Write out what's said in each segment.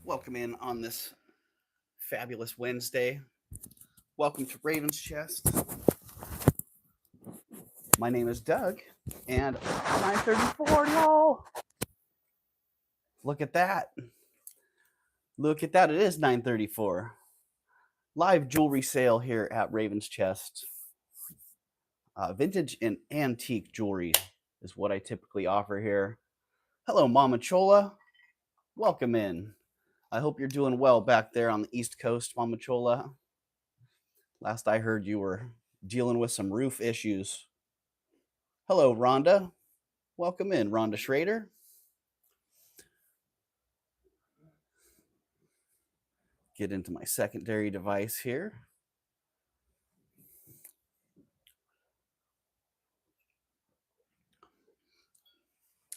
Welcome in on this fabulous Wednesday. Welcome to Raven's Chest. My name is Doug, and 9:34, y'all. Look at that. Look at that. It is 9:34. Live jewelry sale here at Raven's Chest. Vintage and antique jewelry is what I typically offer here. Hello, Mama Chola. Welcome in. I hope you're doing well back there on the East Coast, Mama Chola. Last I heard, you were dealing with some roof issues. Hello, Rhonda. Welcome in, Rhonda Schrader. Get into my secondary device here.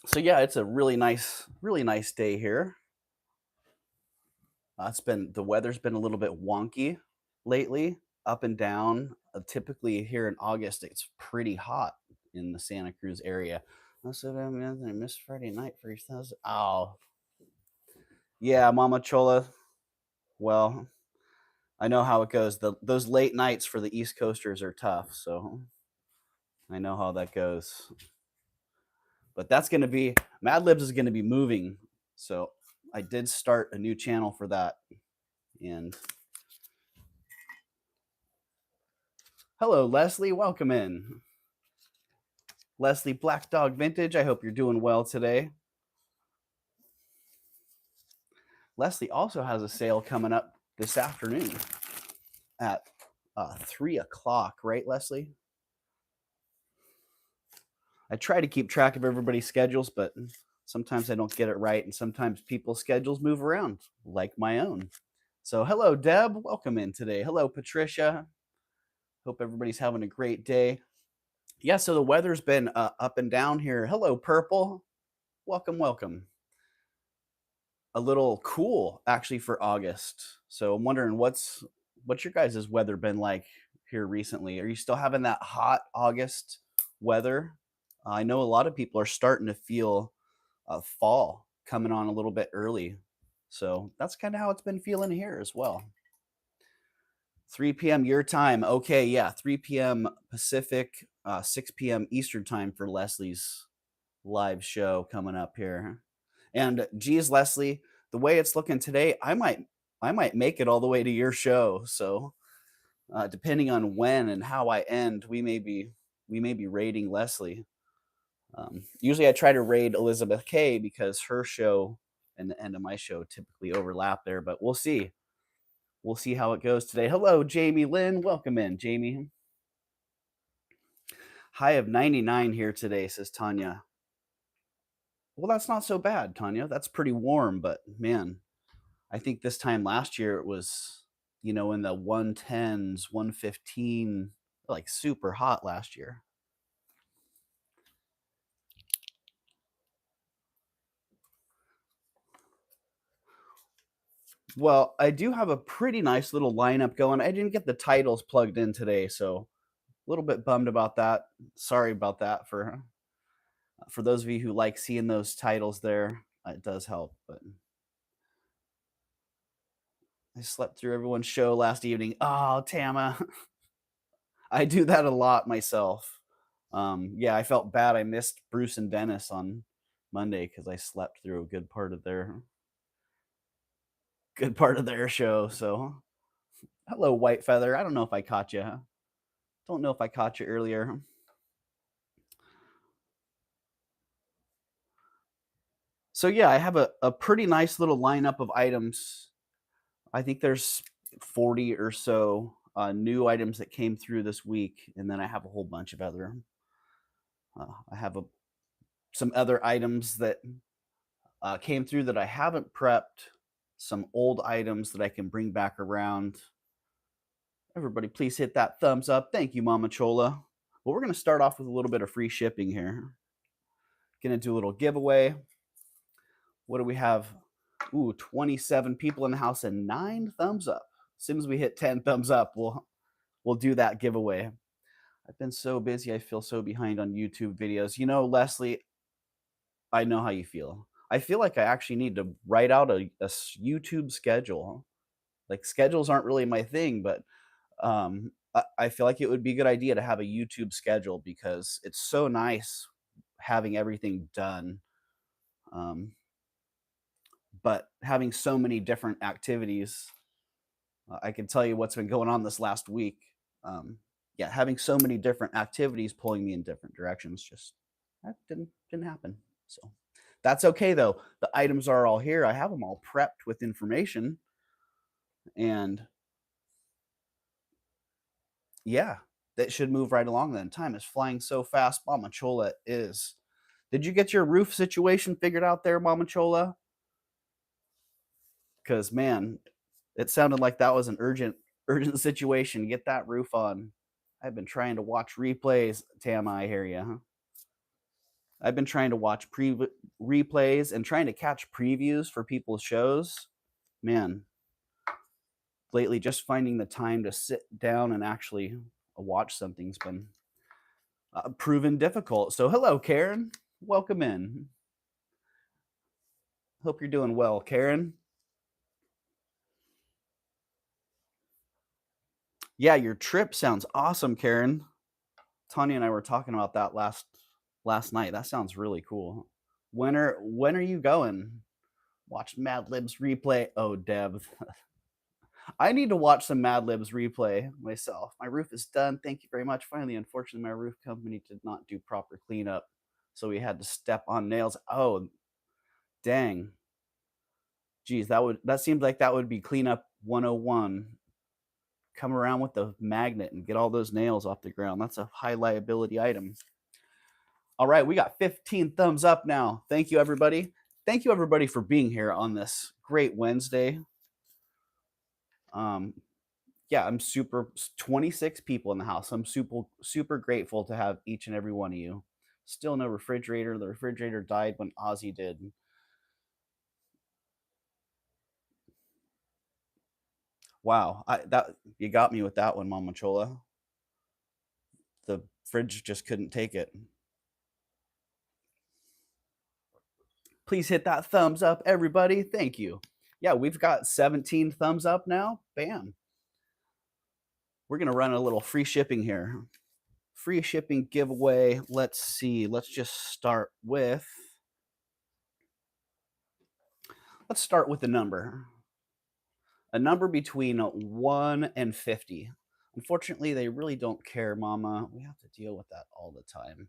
So yeah, it's a really nice day here. The weather's been a little bit wonky lately, up and down. Typically here in August, it's pretty hot in the Santa Cruz area. I said I missed Friday night for your thousand. Oh, yeah, Mama Chola. Well, I know how it goes. Those late nights for the East Coasters are tough, so I know how that goes. But that's going to be Mad Libs is going to be moving, so I did start a new channel for that. And hello, Leslie. Welcome in. Leslie Black Dog Vintage. I hope you're doing well today. Leslie also has a sale coming up this afternoon at 3 o'clock, right, Leslie? I try to keep track of everybody's schedules, but sometimes I don't get it right, and sometimes people's schedules move around, like my own. So hello, Deb. Welcome in today. Hello, Patricia. Hope everybody's having a great day. Yeah, so the weather's been up and down here. Hello, Purple. Welcome, welcome. A little cool actually for August. So I'm wondering what's your guys' weather been like here recently? Are you still having that hot August weather? I know a lot of people are starting to feel fall coming on a little bit early. So that's kind of how it's been feeling here as well. 3 p.m. your time. Okay, yeah, 3 p.m. Pacific, 6 p.m. Eastern time for Leslie's live show coming up here. And geez, Leslie, the way it's looking today, I might make it all the way to your show. So depending on when and how I end, we may be raiding Leslie. Usually I try to raid Elizabeth K because her show and the end of my show typically overlap there, but we'll see. We'll see how it goes today. Hello, Jamie Lynn. Welcome in, Jamie. High of 99 here today, says Tanya. Well, that's not so bad, Tanya. That's pretty warm, but man, I think this time last year it was, in the 110s, 115, like super hot last year. Well, I do have a pretty nice little lineup going. I didn't get the titles plugged in today, so a little bit bummed about that. Sorry about that for those of you who like seeing those titles there. It does help, but I slept through everyone's show last evening. Oh, Tama. I do that a lot myself. Yeah, I felt bad. I missed Bruce and Dennis on Monday because I slept through a good part of their show. So, hello, White Feather. I don't know if I caught you. Don't know if I caught you earlier. So yeah, I have a pretty nice little lineup of items. I think there's 40 or so new items that came through this week, and then I have a whole bunch of other. I have some other items that came through that I haven't prepped. Some old items that I can bring back around. Everybody, please hit that thumbs up. Thank you, Mama Chola. Well, we're going to start off with a little bit of free shipping here. Going to do a little giveaway. What do we have? Ooh, 27 people in the house and 9 thumbs up. As soon as we hit 10 thumbs up, we'll do that giveaway. I've been so busy. I feel so behind on YouTube videos. Leslie, I know how you feel. I feel like I actually need to write out a YouTube schedule. Like schedules aren't really my thing, but I feel like it would be a good idea to have a YouTube schedule because it's so nice having everything done. Um, but having so many different activities, I can tell you what's been going on this last week. Um, yeah, having so many different activities pulling me in different directions just that didn't happen. So that's okay though. The items are all here. I have them all prepped with information, and yeah, that should move right along then. Time is flying so fast. Mama Chola is. Did you get your roof situation figured out there, Mama Chola? Because man, it sounded like that was an urgent situation. Get that roof on. I've been trying to watch replays. Tam, I hear you. Huh? I've been trying to watch replays and trying to catch previews for people's shows. Man, lately just finding the time to sit down and actually watch something's been proven difficult. So, hello, Karen. Welcome in. Hope you're doing well, Karen. Yeah, your trip sounds awesome, Karen. Tanya and I were talking about that last night. That sounds really cool. When are you going? Watch Mad Libs replay. Oh, Deb. I need to watch some Mad Libs replay myself. My roof is done. Thank you very much. Finally, unfortunately, my roof company did not do proper cleanup, so we had to step on nails. Oh, dang. Geez, that seems like that would be cleanup 101. Come around with the magnet and get all those nails off the ground. That's a high liability item. All right, we got 15 thumbs up now. Thank you, everybody. Thank you, everybody, for being here on this great Wednesday. Um, yeah, I'm super 26 people in the house. I'm super grateful to have each and every one of you. Still no refrigerator. The refrigerator died when Ozzy did. Wow, that you got me with that one, Mama Chola. The fridge just couldn't take it. Please hit that thumbs up, everybody. Thank you. Yeah, we've got 17 thumbs up now. Bam. We're going to run a little free shipping here. Free shipping giveaway. Let's see. Let's start with a number. A number between 1 and 50. Unfortunately, they really don't care, Mama. We have to deal with that all the time.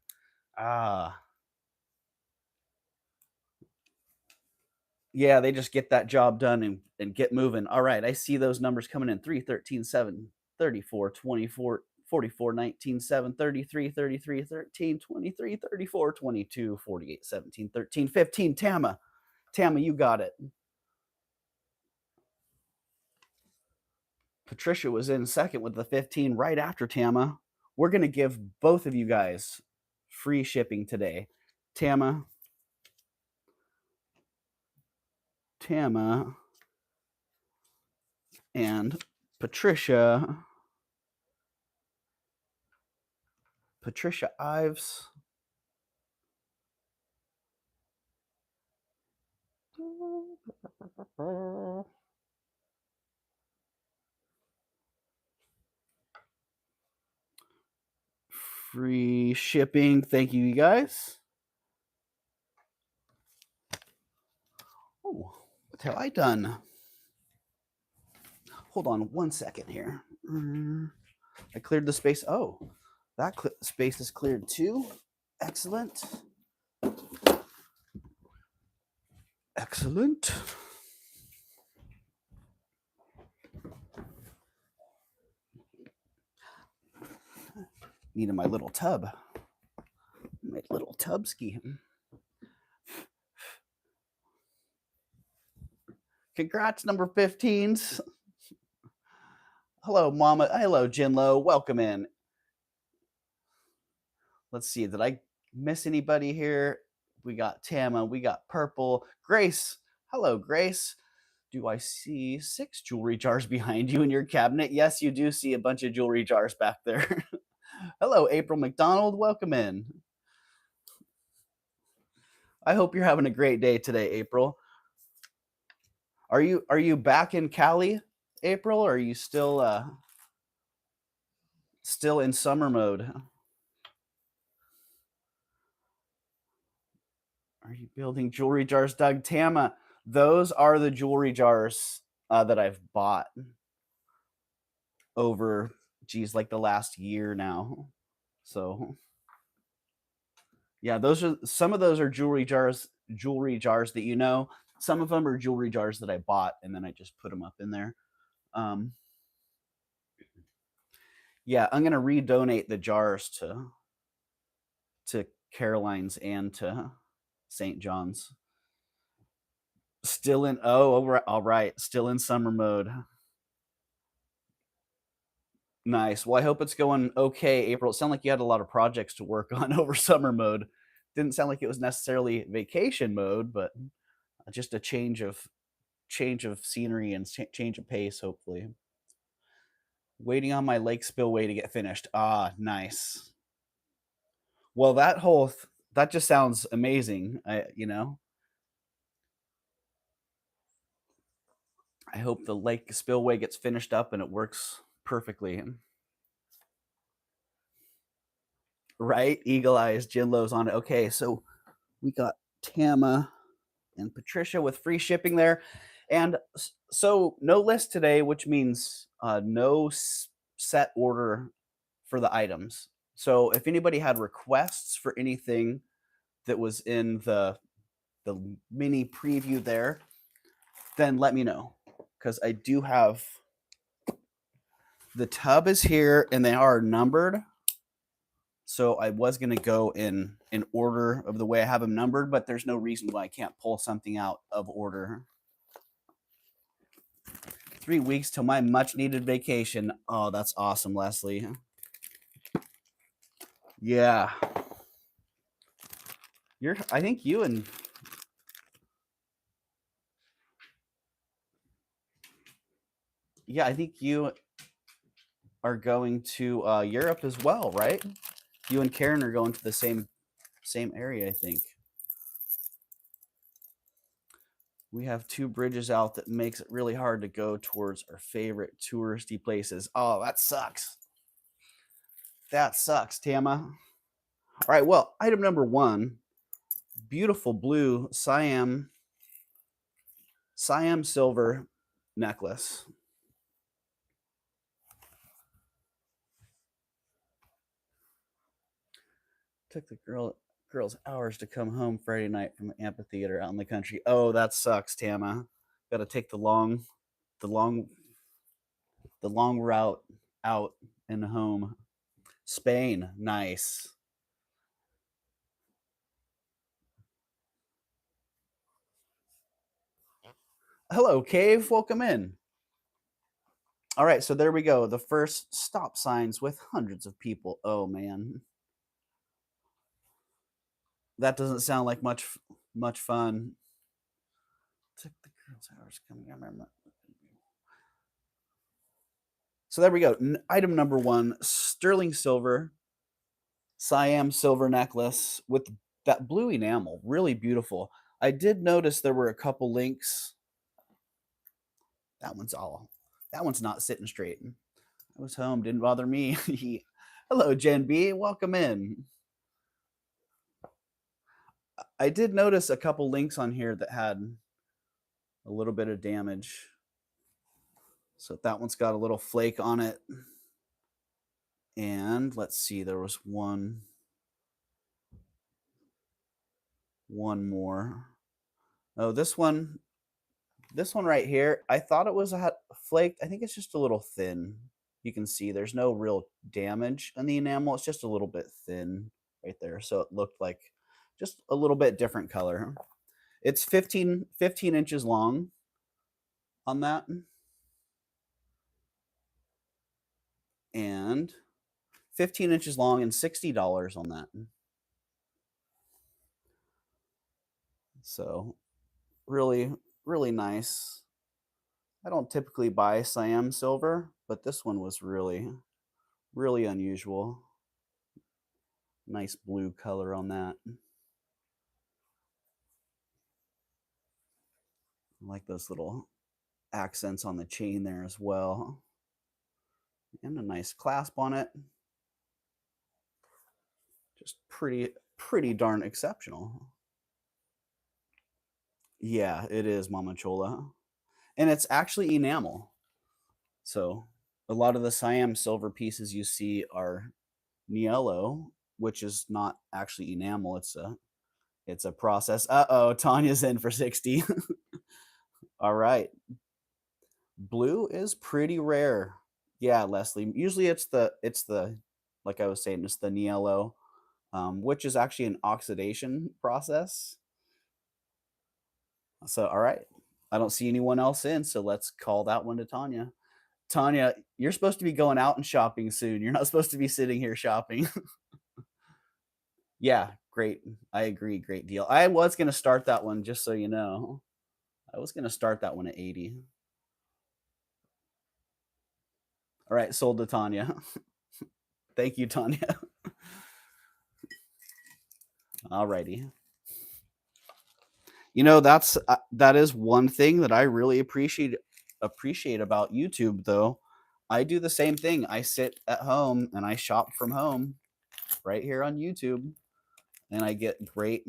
Yeah, they just get that job done and get moving. All right, I see those numbers coming in 3, 13, 7, 34, 24, 44, 19, 7, 33, 33, 13, 23, 34, 22, 48, 17, 13, 15. Tama. Tama, you got it. Patricia was in second with the 15 right after Tama. We're going to give both of you guys free shipping today. Tama, and Patricia Ives. Free shipping. Thank you, guys. Oh, what have I done? Hold on 1 second here. I cleared the space. Oh, that space is cleared too. Excellent. Excellent. Needed my little tub. My little tub ski. Congrats, number 15s. Hello, Mama. Hello, Jinlo. Welcome in. Let's see. Did I miss anybody here? We got Tama. We got Purple. Grace. Hello, Grace. Do I see 6 jewelry jars behind you in your cabinet? Yes, you do see a bunch of jewelry jars back there. Hello, April McDonald. Welcome in. I hope you're having a great day today, April. Are you back in Cali, April, or are you still in summer mode? Are you building jewelry jars, Doug? Tama, those are the jewelry jars that I've bought over, geez, like the last year now. So yeah, those are some of those are jewelry jars that you know. Some of them are jewelry jars that I bought and then I just put them up in there. Um, yeah, I'm gonna redonate the jars to Caroline's and to St. John's. Still in all right, still in summer mode. Nice. Well, I hope it's going okay, April. It sounded like you had a lot of projects to work on over summer mode. Didn't sound like it was necessarily vacation mode, but just a change of scenery and change of pace, hopefully. Waiting on my lake spillway to get finished. Ah, nice. Well, that just sounds amazing. I hope the lake spillway gets finished up and it works perfectly. Right? Eagle eyes, Jinlo's on it. Okay, so we got Tama and Patricia with free shipping there. And so no list today, which means no set order for the items. So if anybody had requests for anything that was in the mini preview there, then let me know, because I do have the tub is here and they are numbered. So I was going to go in order of the way I have them numbered, but there's no reason why I can't pull something out of order. 3 weeks till my much needed vacation. Oh, that's awesome, Leslie. Yeah. I think you and yeah, I think you are going to Europe as well, right? You and Karen are going to the same area, I think. We have 2 bridges out that makes it really hard to go towards our favorite touristy places. Oh, that sucks. That sucks, Tama. All right, well, item number 1, beautiful blue Siam silver necklace. Took the girls hours to come home Friday night from the amphitheater out in the country. Oh, that sucks, Tama. Got to take the long, the long route out and home. Spain, nice. Hello, Cave. Welcome in. All right, so there we go. The first stop signs with hundreds of people. Oh man, that doesn't sound like much fun. Took the girls hours coming. I remember. So there we go. Item number 1, sterling silver Siam silver necklace with that blue enamel. Really beautiful. I did notice there were a couple links. That one's not sitting straight. I was home, didn't bother me. Hello, Jen B. Welcome in. I did notice a couple links on here that had a little bit of damage. So that one's got a little flake on it. And let's see, there was one more. Oh, this one right here, I thought it was a flaked. I think it's just a little thin. You can see there's no real damage on the enamel. It's just a little bit thin right there. So it looked like just a little bit different color. It's 15 inches long on that. And 15 inches long and $60 on that. So really, really nice. I don't typically buy Siam silver, but this one was really, really unusual. Nice blue color on that. I like those little accents on the chain there as well. And a nice clasp on it. Just pretty darn exceptional. Yeah, it is Mama Chola. And it's actually enamel. So a lot of the Siam silver pieces you see are Niello, which is not actually enamel. It's a process. Uh-oh, Tanya's in for 60. All right. Blue is pretty rare. Yeah, Leslie. Usually it's the like I was saying, it's the Niello, which is actually an oxidation process. So all right. I don't see anyone else in, so let's call that one to Tanya. Tanya, you're supposed to be going out and shopping soon. You're not supposed to be sitting here shopping. Yeah, great. I agree. Great deal. I was going to start that one, just so you know. I was going to start that one at 80. All right, sold to Tanya. Thank you, Tanya. All righty. You know, that is one thing that I really appreciate about YouTube, though. I do the same thing. I sit at home and I shop from home right here on YouTube, and I get great.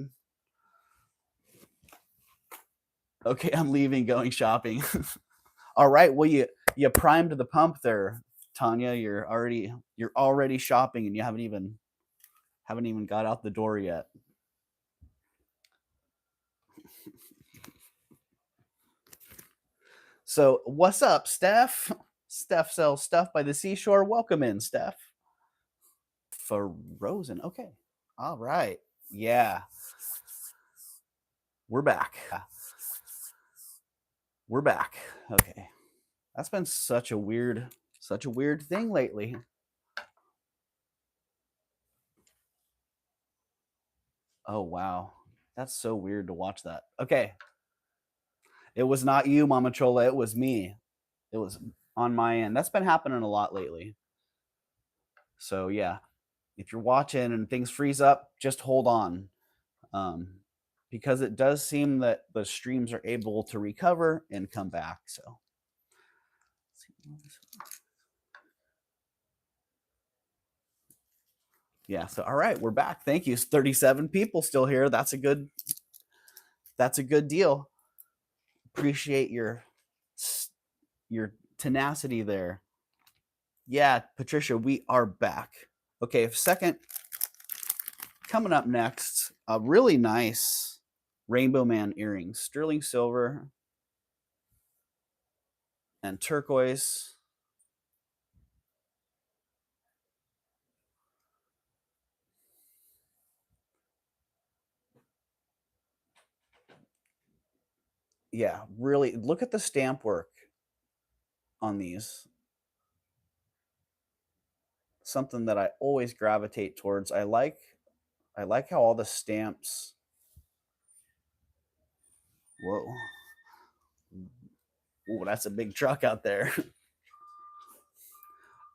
Okay, I'm leaving, going shopping. All right. Well, you primed the pump there, Tanya. You're already shopping, and you haven't even got out the door yet. So what's up, Steph? Steph sells stuff by the seashore. Welcome in, Steph. Frozen. Okay. All right. Yeah. We're back. We're back. Okay. That's been such a weird thing lately. Oh wow. That's so weird to watch that. Okay. It was not you, Mama Chola. It was me. It was on my end. That's been happening a lot lately. So yeah, if you're watching and things freeze up, just hold on, um, because it does seem that the streams are able to recover and come back. So yeah. So all right, we're back. Thank you. It's 37 people still here. That's a good deal. Appreciate your tenacity there. Yeah, Patricia, we are back. Okay, second coming up next, a really nice Rainbow Man earrings, sterling silver and turquoise. Yeah, really look at the stamp work on these. Something that I always gravitate towards. I like how all the stamps. Whoa. Ooh, that's a big truck out there.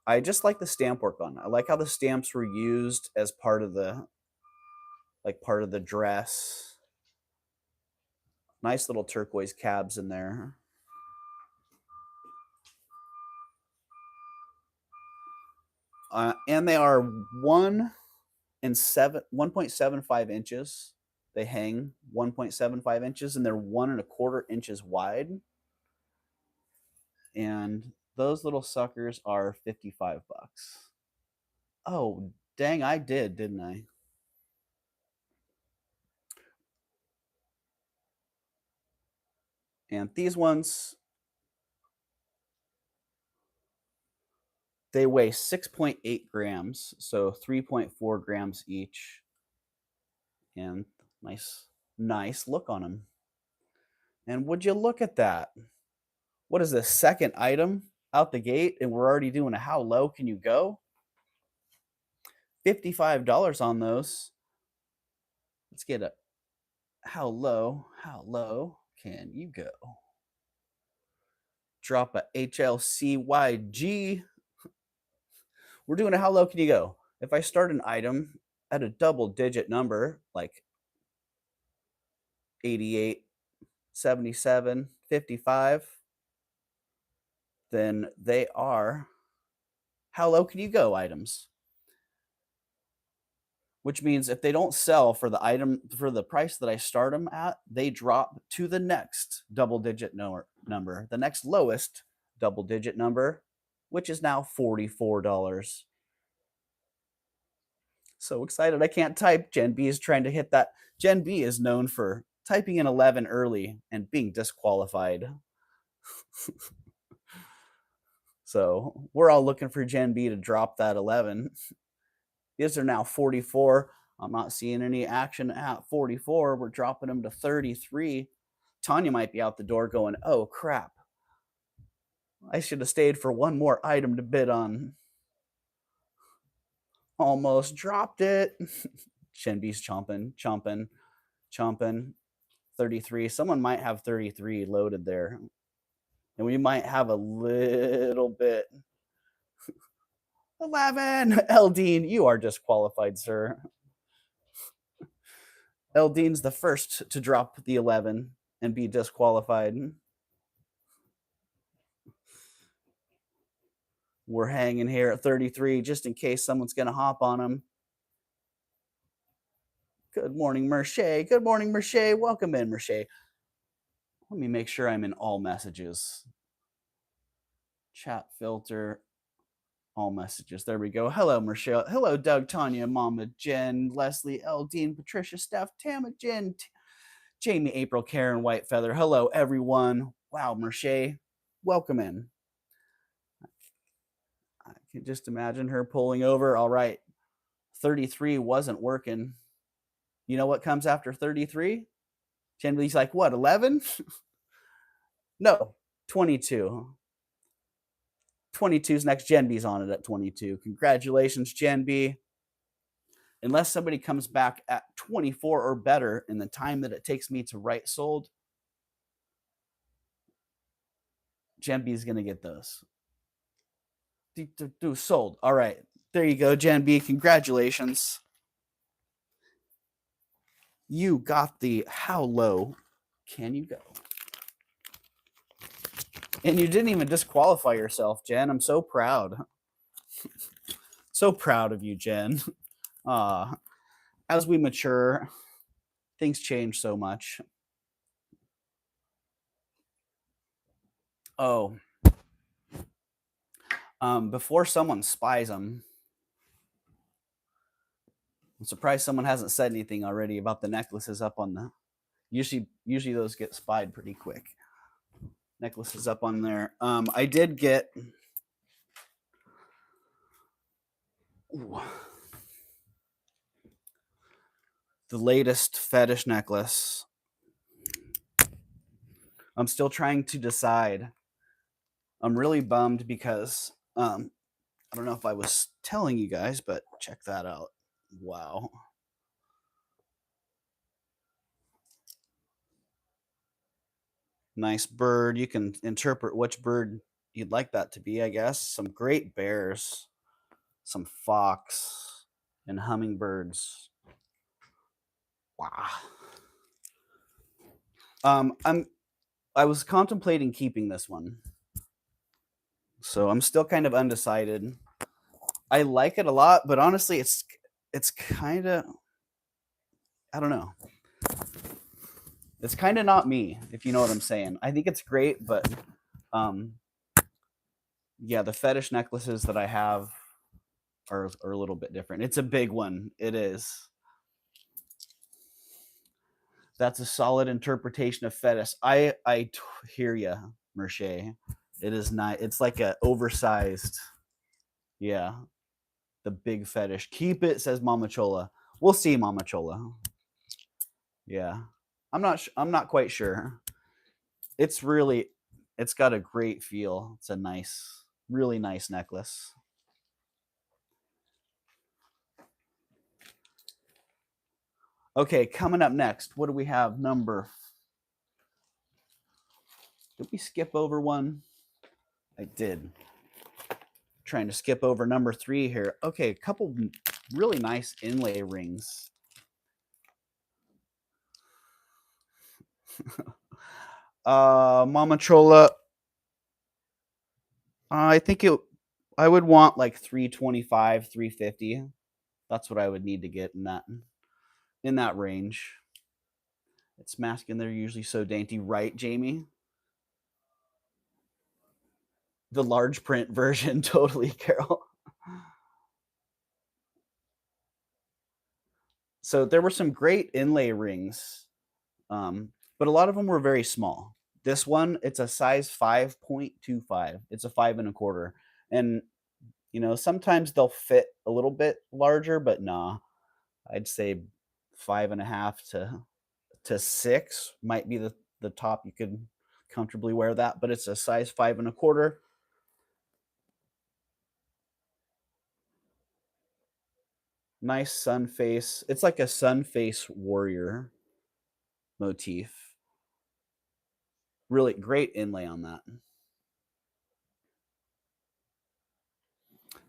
I just like the stamp work on it. I like how the stamps were used as part of the dress. Nice little turquoise cabs in there. And they are 1.75 inches. They hang 1.75 inches, and they're 1.25 inches wide. And those little suckers are $55. Oh, dang, I didn't I? And these ones, they weigh 6.8 grams, so 3.4 grams each. And nice look on them. And would you look at that? What is the second item out the gate? And we're already doing a how low can you go? $55 on those. Let's get a how low can you go? Drop a HLCYG. We're doing a how low can you go? If I start an item at a double digit number, like 88, 77, 55, then they are how low can you go items? Which means if they don't sell for the item for the price that I start them at, they drop to the next double digit number, the next lowest double digit number, which is now $44. So excited I can't type. Gen B is trying to hit that. Gen B is known for typing in 11 early and being disqualified. So we're all looking for Gen B to drop that 11. These are now 44. I'm not seeing any action at 44. We're dropping them to 33. Tanya might be out the door going, oh crap. I should have stayed for one more item to bid on. Almost dropped it. Gen B's chomping. 33. Someone might have 33 loaded there. And we might have a little bit. 11. Eldine, you are disqualified, sir. Eldine's the first to drop the 11 and be disqualified. We're hanging here at 33 just in case someone's going to hop on him. Good morning, Merche. Good morning, Merche. Welcome in, Merche. Let me make sure I'm in all messages. Chat filter, all messages. There we go. Hello, Merche. Hello, Doug, Tanya, Mama, Jen, Leslie, Eldine, Patricia, Steph, Tama, Jen, Jamie, April, Karen, Whitefeather. Hello, everyone. Wow, Merche. Welcome in. I can just imagine her pulling over. All right. 33 wasn't working. You know what comes after 33? Generally, like, what, 11? No, 22. 22's next. Gen B's on it at 22. Congratulations, Gen B. Unless somebody comes back at 24 or better in the time that it takes me to write sold, Gen B is going to get those. Sold. All right. There you go, Gen B. Congratulations. You got the how low can you go? And you didn't even disqualify yourself, Jen. I'm so proud. So proud of you, Jen. As we mature, things change so much. Oh. Before someone spies them, I'm surprised someone hasn't said anything already about the necklaces up on the. Usually those get spied pretty quick. Necklaces up on there. I did get. Ooh, the latest fetish necklace. I'm still trying to decide. I'm really bummed because I don't know if I was telling you guys, but check that out. Wow. Nice bird. You can interpret which bird you'd like that to be, I guess. Some great bears, some fox, and hummingbirds. Wow. I was contemplating keeping this one. So I'm still kind of undecided. I like it a lot, but honestly it's kind of, I don't know. It's kind of not me, if you know what I'm saying. I think it's great, but yeah, the fetish necklaces that I have are a little bit different. It's a big one. It is. That's a solid interpretation of fetish. I hear you, Merche. It is not. It's like a oversized. Yeah, the big fetish. Keep it, says Mama Chola. We'll see, Mama Chola. Yeah, I'm not quite sure. It's got a great feel. It's a nice, really nice necklace. Okay, coming up next, what do we have? Did we skip over one? I did. Trying to skip over number 3 here. Okay, a couple really nice inlay rings. Mama Chola, I think I would want like 325, 350. That's what I would need to get in that range. It's masking. They're usually so dainty, right, Jamie? The large print version, totally, Carol. So there were some great inlay rings, but a lot of them were very small. This one, it's a size 5.25. It's a 5 1/4. And, sometimes they'll fit a little bit larger, but nah, I'd say 5.5 to 6 might be the top you could comfortably wear that, but it's a size 5 1/4. Nice sun face. It's like a sun face warrior motif. Really great inlay on that.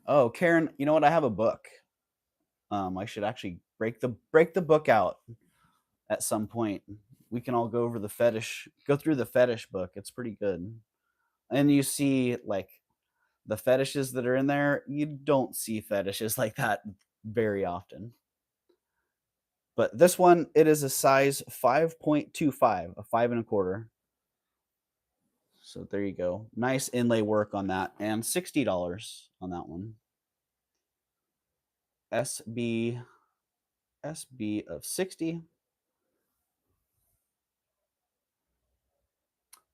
Oh, Karen, you know what? I have a book. I should actually break the book out at some point. We can all go through the fetish book. It's pretty good. And you see like the fetishes that are in there. You don't see fetishes like that very often. But this one, it is a size 5.25, a 5 1/4. So there you go. Nice inlay work on that, and $60 on that one. SB SB of 60.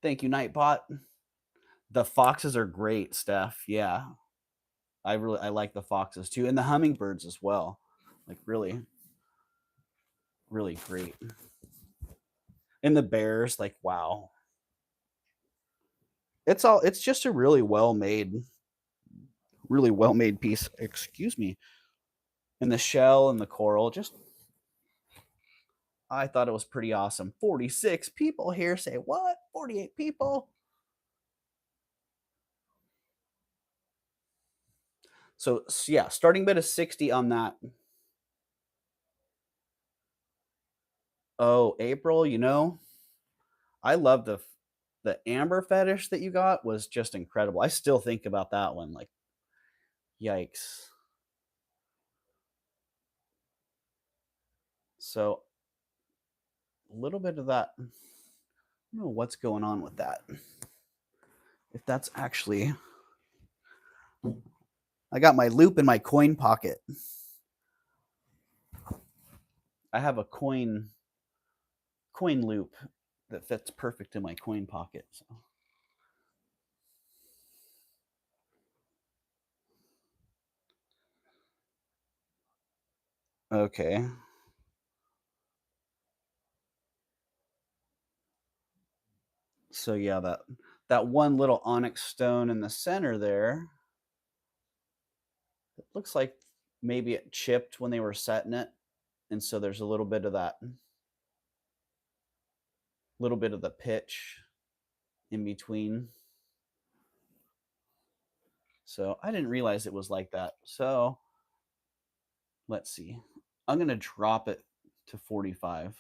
Thank you, Nightbot. The foxes are great, Steph. Yeah, I like the foxes too, and the hummingbirds as well. Like really, really great. And the bears, like wow. It's just a really well made piece. Excuse me. And the shell and the coral, just I thought it was pretty awesome. 46 people here say what? 48 people. So yeah, starting bid is 60 on that. Oh, April, I love the amber fetish that you got was just incredible. I still think about that one like yikes. So a little bit of that. I don't know what's going on with that. If that's actually I got my loop in my coin pocket. I have a coin loop that fits perfect in my coin pocket. So okay. So yeah, that one little onyx stone in the center there, it looks like maybe it chipped when they were setting it. And so there's a little bit of the pitch in between. So I didn't realize it was like that. So let's see. I'm going to drop it to 45.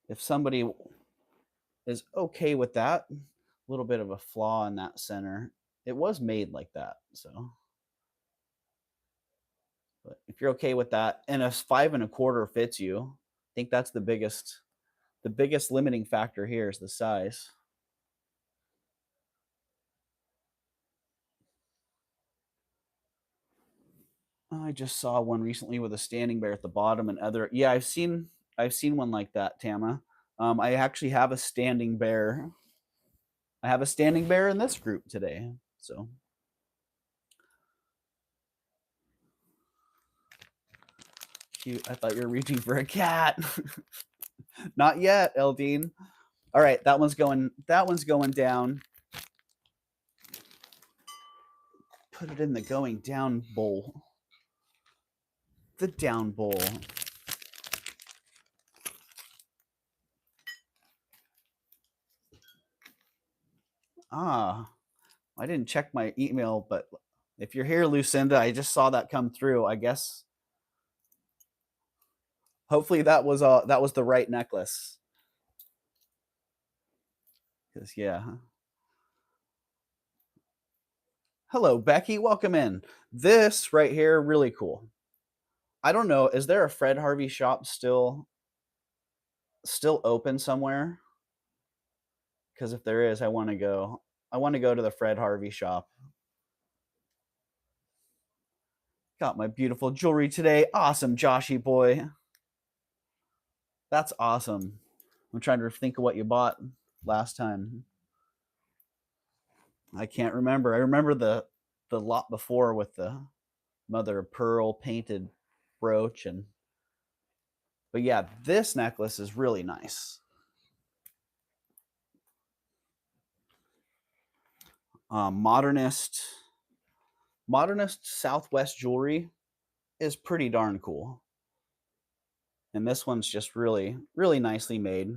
If somebody is okay with that, a little bit of a flaw in that center. It was made like that. So but if you're okay with that, and a 5 1/4 fits you, I think that's the biggest limiting factor here is the size. I just saw one recently with a standing bear at the bottom and other. Yeah, I've seen one like that, Tama. I actually have a standing bear. I have a standing bear in this group today. So cute. I thought you were reaching for a cat. Not yet, Eldine. All right, that one's going down. Put it in the going down bowl. The down bowl. Ah, I didn't check my email, but if you're here, Lucinda, I just saw that come through. I guess hopefully that was the right necklace. Because, yeah. Hello, Becky. Welcome in. This right here, really cool. I don't know. Is there a Fred Harvey shop still open somewhere? Because if there is, I want to go. I want to go to the Fred Harvey shop. Got my beautiful jewelry today. Awesome, Joshy boy. That's awesome. I'm trying to think of what you bought last time. I can't remember. I remember the lot before with the mother of pearl painted brooch and but yeah, this necklace is really nice. Modernist Southwest jewelry is pretty darn cool. And this one's just really, really nicely made.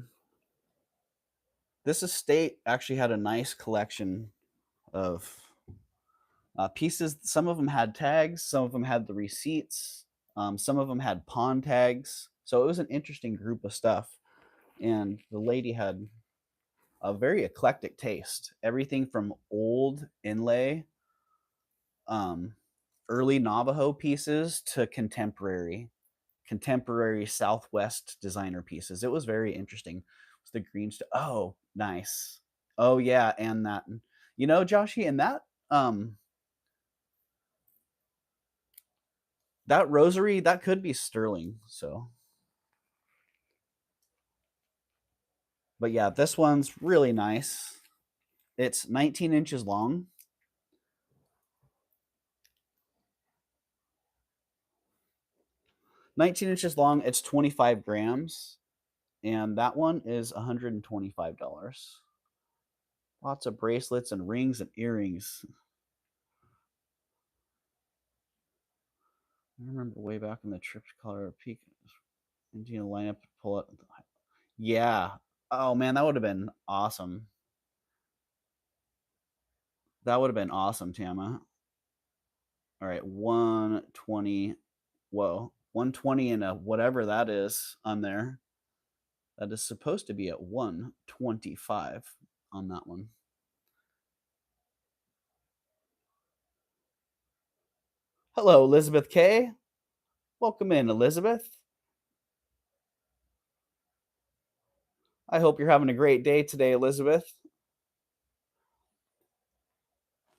This estate actually had a nice collection of pieces. Some of them had tags, some of them had the receipts, some of them had pawn tags. So it was an interesting group of stuff. And the lady had a very eclectic taste. Everything from old inlay, um, early Navajo pieces to contemporary Southwest designer pieces. It was very interesting. It's the green stuff. Oh, nice. Oh yeah, and that. You know, Joshy, and that rosary that could be sterling. So, but yeah, this one's really nice. It's 19 inches long. 19 inches long. It's 25 grams, and that one is $125. Lots of bracelets and rings and earrings. I remember way back in the trip to Colorado Peak, Indiana lineup to pull up. Yeah. Oh man, that would have been awesome. That would have been awesome, Tama. All right, 120. Whoa, 120 and a whatever that is on there. That is supposed to be at 125 on that one. Hello, Elizabeth K. Welcome in, Elizabeth. I hope you're having a great day today, Elizabeth.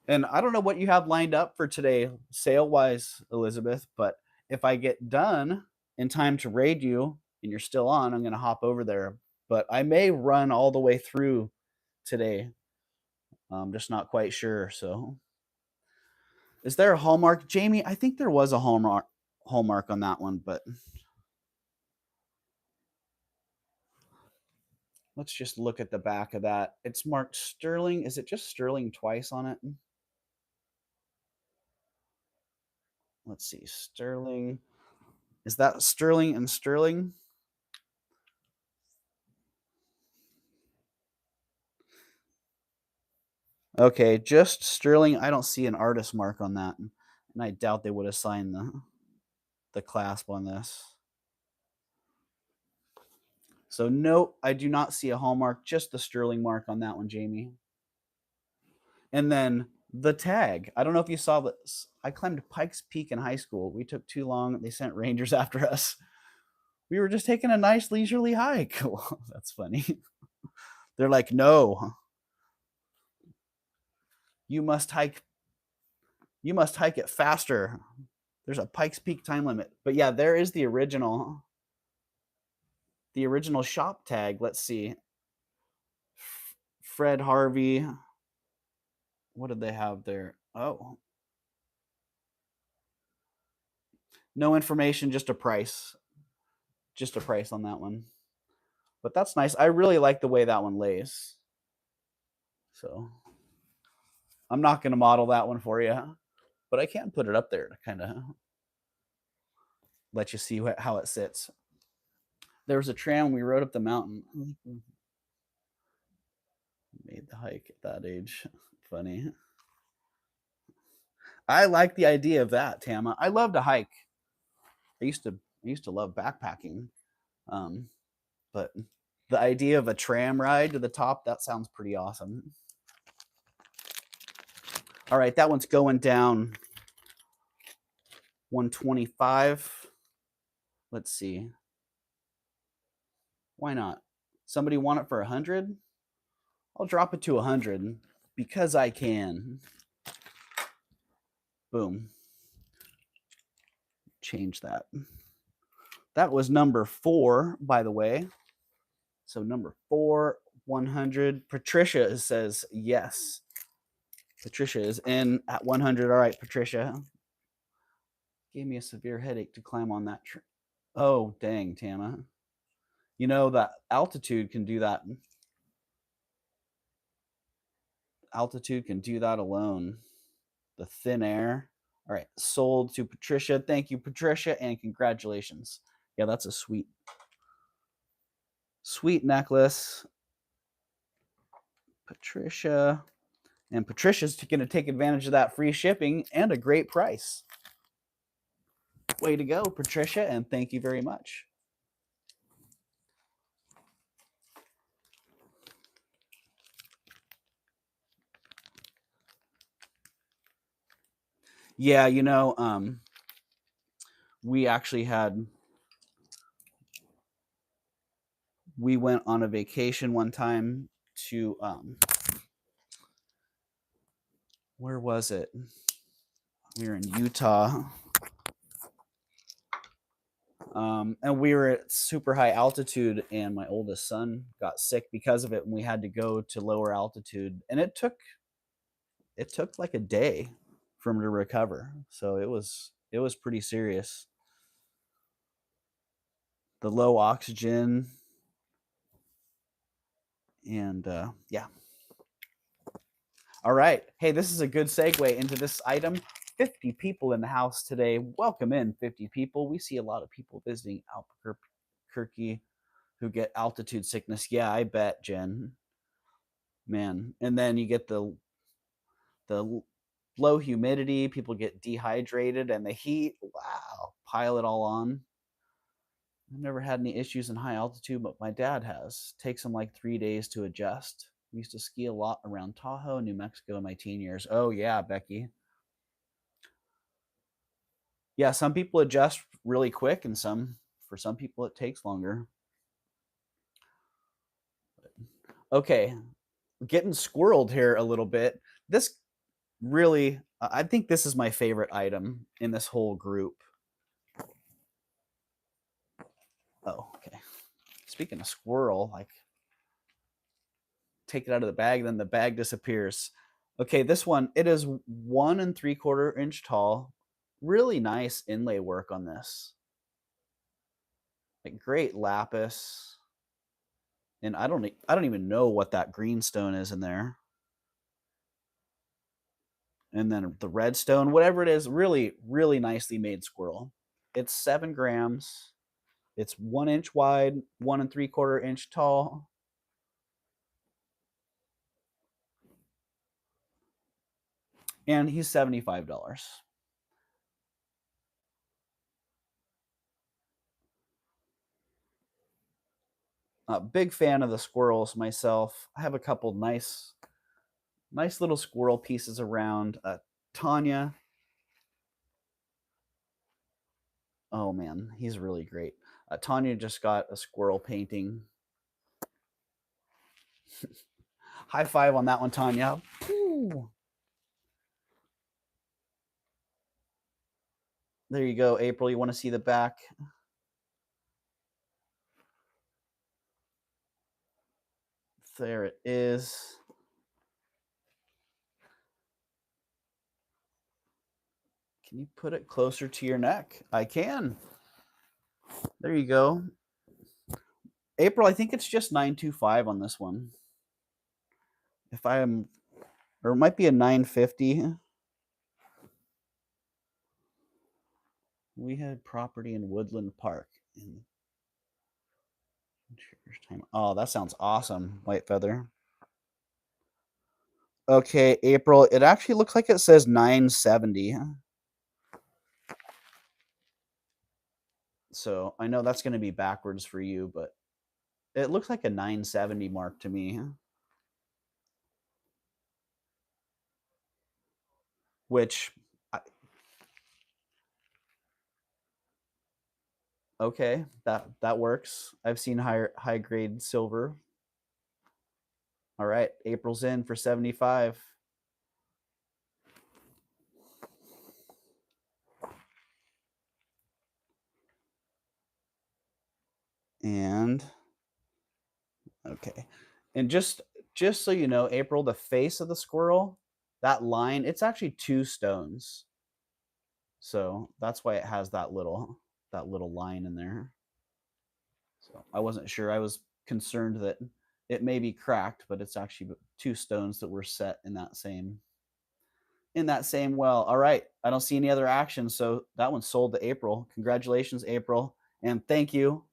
And I don't know what you have lined up for today, sale wise, Elizabeth, but if I get done in time to raid you and you're still on, I'm going to hop over there. But I may run all the way through today. I'm just not quite sure. So, is there a hallmark, Jamie? I think there was a hallmark on that one, but let's just look at the back of that. It's marked sterling. Is it just sterling twice on it? Let's see, sterling. Is that sterling and sterling? Okay, just sterling. I don't see an artist mark on that, and I doubt they would assign the clasp on this. So no, I do not see a hallmark. Just the sterling mark on that one, Jamie. And then the tag. I don't know if you saw this. I climbed Pikes Peak in high school. We took too long. They sent rangers after us. We were just taking a nice leisurely hike. That's funny. They're like, no, you must hike. You must hike it faster. There's a Pikes Peak time limit. But yeah, there is the original shop tag. Let's see. Fred Harvey. What did they have there? Oh, no information, just a price. Just a price on that one. But that's nice. I really like the way that one lays. So I'm not going to model that one for you, but I can put it up there to kind of let you see how it sits. There was a tram. We rode up the mountain. Made the hike at that age. Funny. I like the idea of that, Tama. I love to hike. I used to love backpacking, but The idea of a tram ride to the top, that sounds pretty awesome. All right, that one's going down 125. Let's see. Why not? Somebody want it for 100? I'll drop it to 100 because I can. Boom. Change that. That was number 4, by the way. So number 4, 100. Patricia says yes. Patricia is in at 100. All right, Patricia. Gave me a severe headache to climb on that tree. Oh, dang, Tama. You know that altitude can do that. Altitude can do that alone. The thin air. All right, sold to Patricia. Thank you, Patricia, and congratulations. Yeah, that's a sweet necklace. Patricia. And Patricia's going to take advantage of that free shipping and a great price. Way to go, Patricia, and thank you very much. Yeah, you know, we actually we went on a vacation one time to where was it? We were in Utah. And we were at super high altitude, and my oldest son got sick because of it, and we had to go to lower altitude, and it took like a day for him to recover. So it was pretty serious. The low oxygen, and yeah. All right. Hey, this is a good segue into this item. 50 people in the house today. Welcome in, 50 people. We see a lot of people visiting Albuquerque who get altitude sickness. Yeah, I bet, Jen. Man. And then you get the low humidity, people get dehydrated, and the heat. Wow. Pile it all on. I've never had any issues in high altitude, but my dad has. Takes him like 3 days to adjust. We used to ski a lot around Tahoe, New Mexico in my teen years. Oh, yeah, Becky. Yeah, some people adjust really quick, and for some people it takes longer. Okay, getting squirreled here a little bit. This really, I think this is my favorite item in this whole group. Oh, okay. Speaking of squirrel, like take it out of the bag, then the bag disappears. Okay, this one, it is 1 3/4 inch tall. Really nice inlay work on this. Like great lapis. And I don't even know what that green stone is in there. And then the red stone, whatever it is, really, really nicely made squirrel. It's 7 grams. It's 1 inch wide, 1 3/4 inch tall. And he's $75. Big fan of the squirrels myself. I have a couple nice little squirrel pieces around. Tanya. Oh man, he's really great. Tanya just got a squirrel painting. High five on that one, Tanya. Ooh. There you go, April. You want to see the back? There it is. Can you put it closer to your neck? I can. There you go. April, I think it's just 925 on this one. If I am, or it might be a 950. We had property in Woodland Park. Oh, that sounds awesome, White Feather. Okay, April, it actually looks like it says 970. So I know that's going to be backwards for you, but It looks like a 970 mark to me, which okay, that works. I've seen high grade silver. All right, April's in for 75. And okay. And just so you know, April, the face of the squirrel, that line, it's actually 2 stones. So that's why it has that little line in there. So I wasn't sure. I was concerned that it may be cracked, but it's actually 2 stones that were set in that same well. All right. I don't see any other action, so that one sold to April. Congratulations, April, and thank you.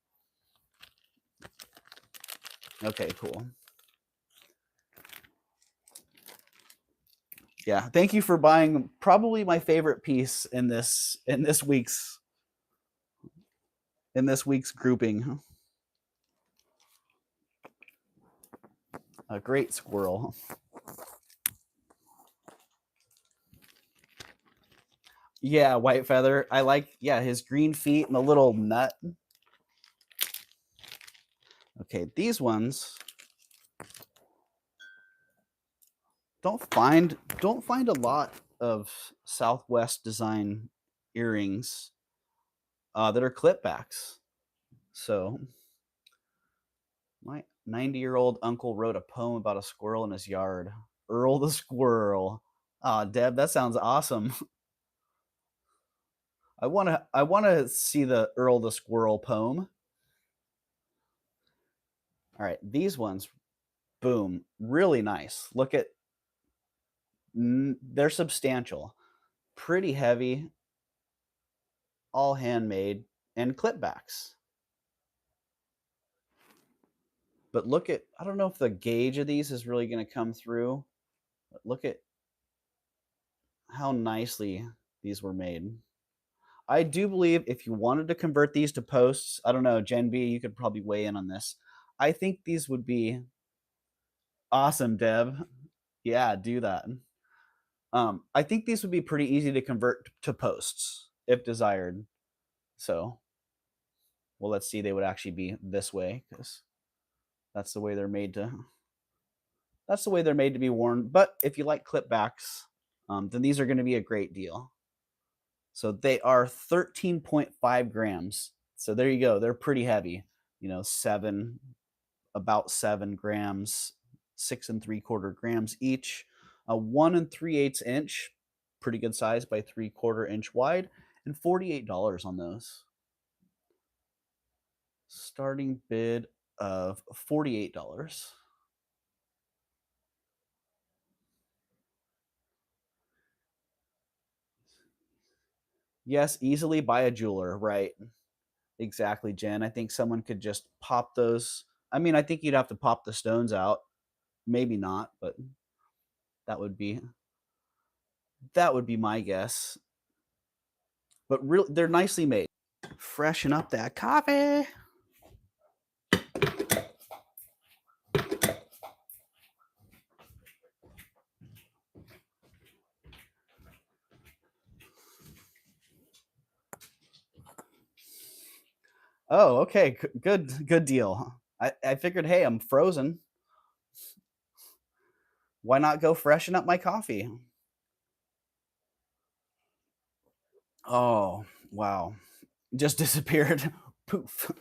Okay, cool. Yeah, thank you for buying probably my favorite piece in this week's grouping. A great squirrel. Yeah, white feather. I like his green feet and the little nut. Okay, these ones don't find a lot of Southwest design earrings that are clipbacks. So my 90-year-old uncle wrote a poem about a squirrel in his yard. Earl the squirrel. Ah, Deb, that sounds awesome. I wanna see the Earl the squirrel poem. All right, these ones, boom, really nice. Look at they're substantial, pretty heavy, all handmade, and clipbacks. But look at, I don't know if the gauge of these is really going to come through, but look at how nicely these were made. I do believe if you wanted to convert these to posts, I don't know, Gen B, you could probably weigh in on this. I think these would be awesome, Deb. Yeah, do that. I think these would be pretty easy to convert to posts if desired. So, well, let's see. They would actually be this way because that's the way they're made to. That's the way they're made to be worn. But if you like clipbacks, then these are going to be a great deal. So they are 13.5 grams. So there you go. They're pretty heavy. About 7 grams, 6 3/4 grams each. A 1 3/8 inch, pretty good size by 3/4 inch wide, and $48 on those. Starting bid of $48. Yes, easily buy a jeweler, right? Exactly, Jen. I think someone could just pop those. I mean, I think you'd have to pop the stones out. Maybe not, but that would be that would be my guess. But really, they're nicely made. Freshen up that coffee. Oh, okay. Good deal. I figured, hey, I'm frozen. Why not go freshen up my coffee? Oh, wow. Just disappeared. Poof.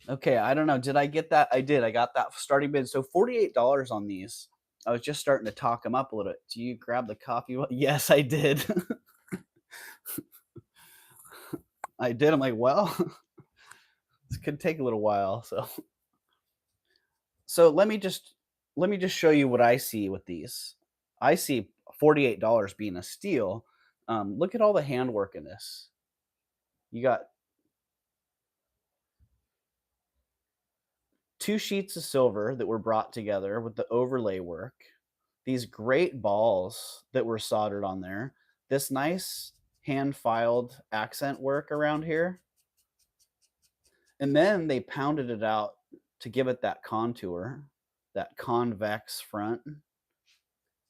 Okay, I don't know. Did I get that? I did. I got that starting bid. So $48 on these. I was just starting to talk them up a little bit. Do you grab the coffee? Yes, I did. I did. I'm like, well, this could take a little while. So let me just show you what I see with these. I see $48 being a steal. Look at all the handwork in this. You got 2 sheets of silver that were brought together with the overlay work. These great balls that were soldered on there. This nice hand filed accent work around here. And then they pounded it out to give it that contour, that convex front.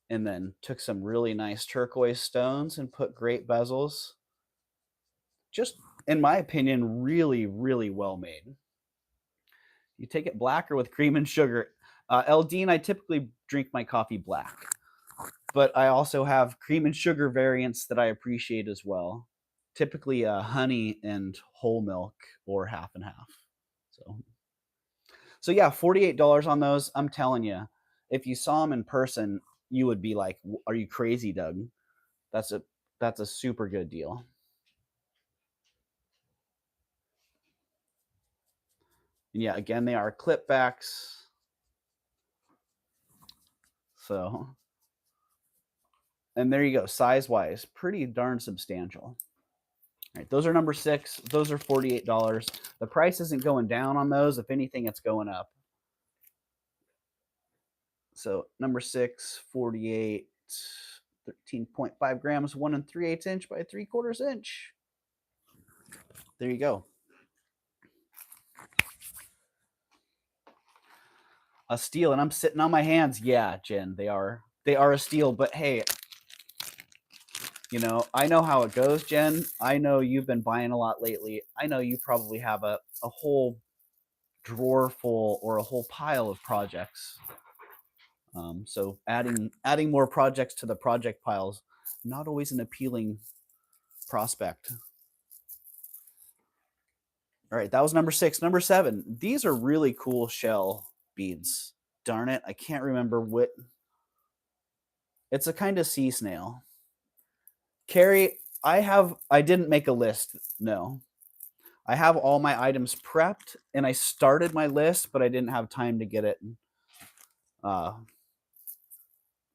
And then took some really nice turquoise stones and put great bezels. Just, in my opinion, really, really well made. You take it black or with cream and sugar. Eldine, I typically drink my coffee black, but I also have cream and sugar variants that I appreciate as well. Typically honey and whole milk or half and half. So yeah, $48 on those. I'm telling you, if you saw them in person, you would be like, "Are you crazy, Doug?" That's a super good deal. And yeah, again, they are clip backs. So, and there you go, size wise, pretty darn substantial. All right, those are number 6. Those are $48. The price isn't going down on those. If anything, it's going up. So number 6, 48, 13.5 grams, 1 3/8 inch by 3/4 inch. There you go. A steal, and I'm sitting on my hands. Yeah, Jen, they are a steal. But hey, you know, I know how it goes, Jen. I know you've been buying a lot lately. I know you probably have a whole drawer full or a whole pile of projects. So adding more projects to the project piles, not always an appealing prospect. All right, that was number 6. Number 7, these are really cool shell beads. Darn it, I can't remember what. It's a kind of sea snail. Carrie, I didn't make a list. No. I have all my items prepped and I started my list, but I didn't have time to get it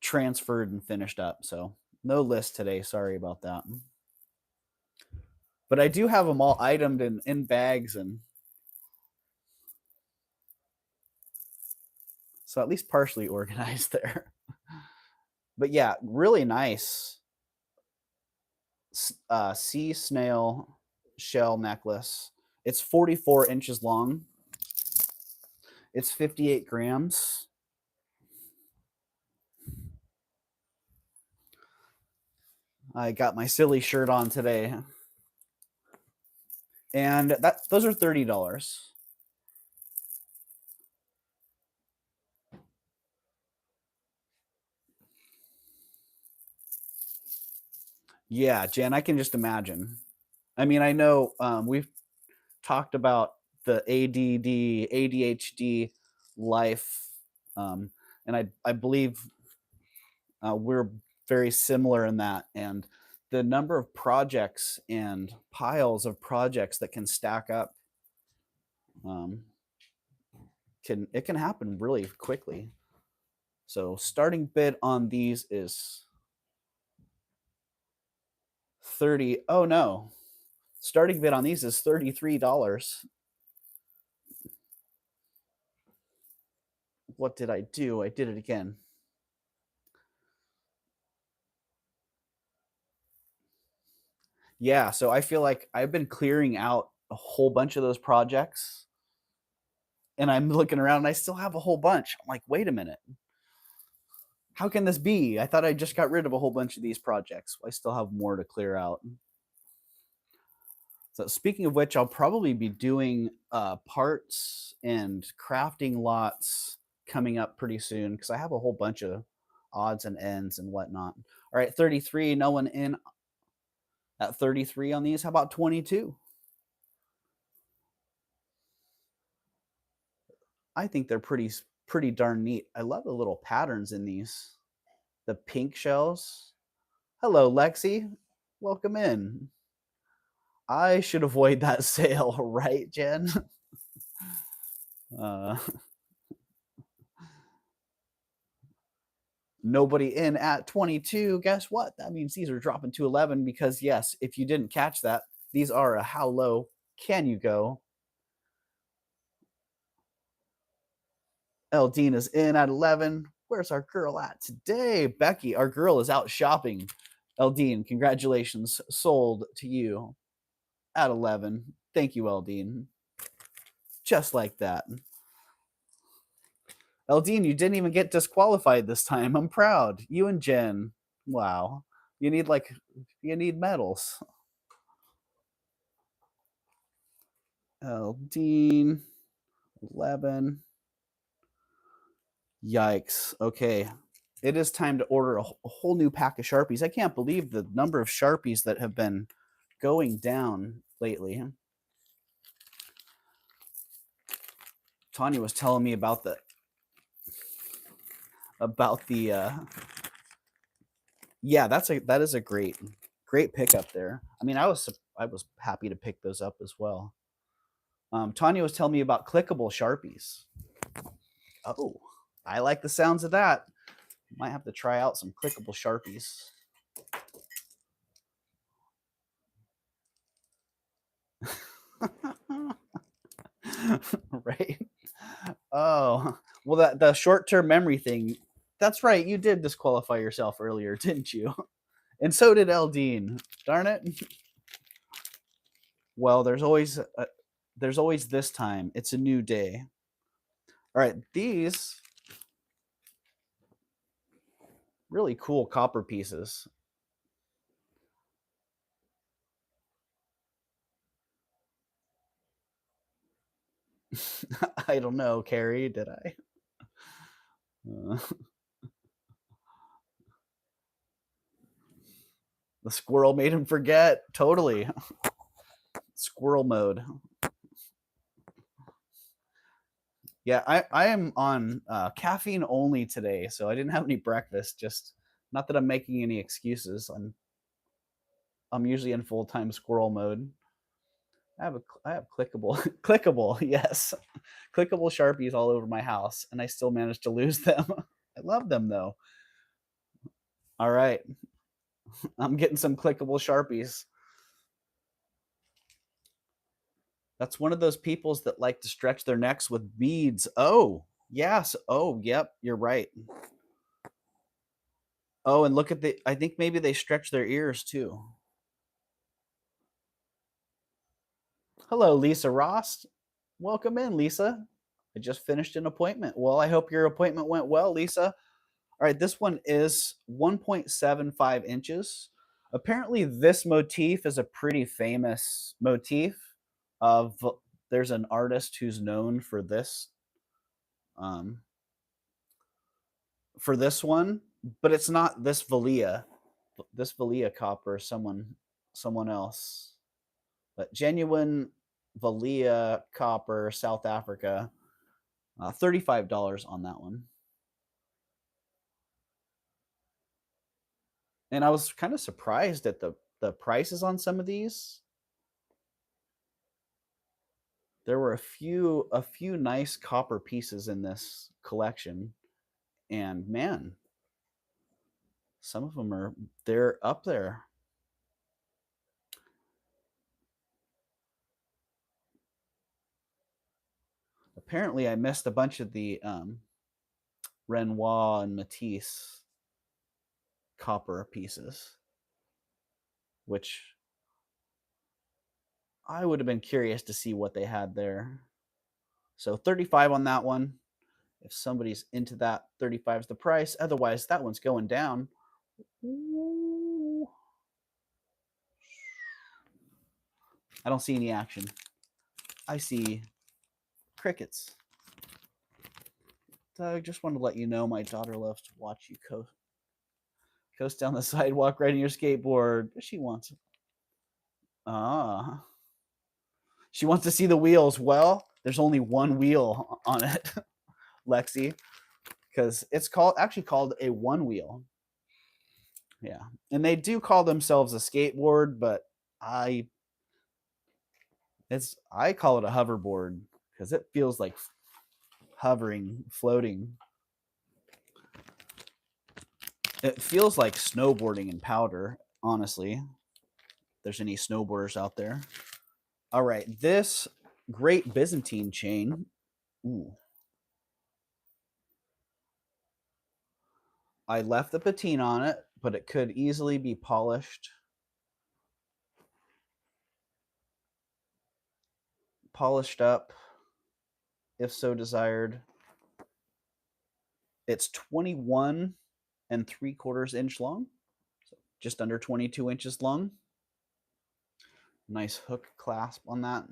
transferred and finished up. So no list today. Sorry about that. But I do have them all itemed in bags, and so at least partially organized there. But yeah, really nice sea snail shell necklace. It's 44 inches long. It's 58 grams. I got my silly shirt on today. And those are $30. Yeah, Jen, I can just imagine. I mean, I know we've talked about the ADD, ADHD life, and I believe we're very similar in that. And the number of projects and piles of projects that can stack up can happen really quickly. So starting bid on these is 30. Oh no. Starting bid on these is $33. What did I do? I did it again. Yeah, so I feel like I've been clearing out a whole bunch of those projects, and I'm looking around and I still have a whole bunch. I'm like, wait a minute. How can this be? I thought I just got rid of a whole bunch of these projects. I still have more to clear out. So speaking of which, I'll probably be doing parts and crafting lots coming up pretty soon because I have a whole bunch of odds and ends and whatnot. All right, 33. No one in at 33 on these. How about 22? I think they're pretty darn neat. I love the little patterns in these. The pink shells. Hello, Lexi. Welcome in. I should avoid that sale, right, Jen? Uh, nobody in at 22. Guess what? That means these are dropping to 11 because, yes, if you didn't catch that, these are a how low can you go? Eldine is in at 11. Where's our girl at today? Becky, our girl is out shopping. Eldine, congratulations. Sold to you at 11. Thank you, Eldine. Just like that. Eldine, you didn't even get disqualified this time. I'm proud. You and Jen. Wow. You need medals. Eldine, 11. Yikes. Okay. It is time to order a whole new pack of Sharpies. I can't believe the number of Sharpies that have been going down lately. Tanya was telling me about the yeah, that is a great pickup there. I mean, I was happy to pick those up as well. Tanya was telling me about clickable Sharpies. Oh, I like the sounds of that. Might have to try out some clickable Sharpies. Right? Oh, well, the short-term memory thing. That's right. You did disqualify yourself earlier, didn't you? And so did Eldine. Darn it. Well, there's always this time. It's a new day. All right, these really cool copper pieces. I don't know, Carrie, did I? The squirrel made him forget. Totally. Squirrel mode. Yeah, I am on caffeine only today, so I didn't have any breakfast. Just not that I'm making any excuses. I'm usually in full-time squirrel mode. I have clickable clickable, yes. Clickable Sharpies all over my house, and I still managed to lose them. I love them though. All right. I'm getting some clickable Sharpies. That's one of those peoples that like to stretch their necks with beads. Oh, yes. Oh, yep, you're right. Oh, and look at I think maybe they stretch their ears too. Hello, Lisa Ross. Welcome in, Lisa. I just finished an appointment. Well, I hope your appointment went well, Lisa. All right, this one is 1.75 inches. Apparently, this motif is a pretty famous motif. Of There's an artist who's known um, for this one, but it's not this Valia. This Valia copper, someone else. But genuine Valia copper, South Africa, $35 on that one. And I was kind of surprised at the prices on some of these. There were a few nice copper pieces in this collection, and man, some of them they're up there. Apparently, I missed a bunch of the Renoir and Matisse copper pieces, which I would have been curious to see what they had there. So 35 on that one. If somebody's into that, 35 is the price. Otherwise, that one's going down. Ooh. I don't see any action. I see crickets. I just want to let you know my daughter loves to watch you coast down the sidewalk riding your skateboard. She wants. Ah. She wants to see the wheels. Well, there's only one wheel on it, Lexi, because it's actually called a one wheel. Yeah, and they do call themselves a skateboard, but I call it a hoverboard because it feels like hovering, floating. It feels like snowboarding in powder, honestly. If there's any snowboarders out there. All right, this Great Byzantine chain. Ooh. I left the patina on it, but it could easily be polished up if so desired. It's 21 3/4 inch long, so just under 22 inches long. Nice hook clasp on that.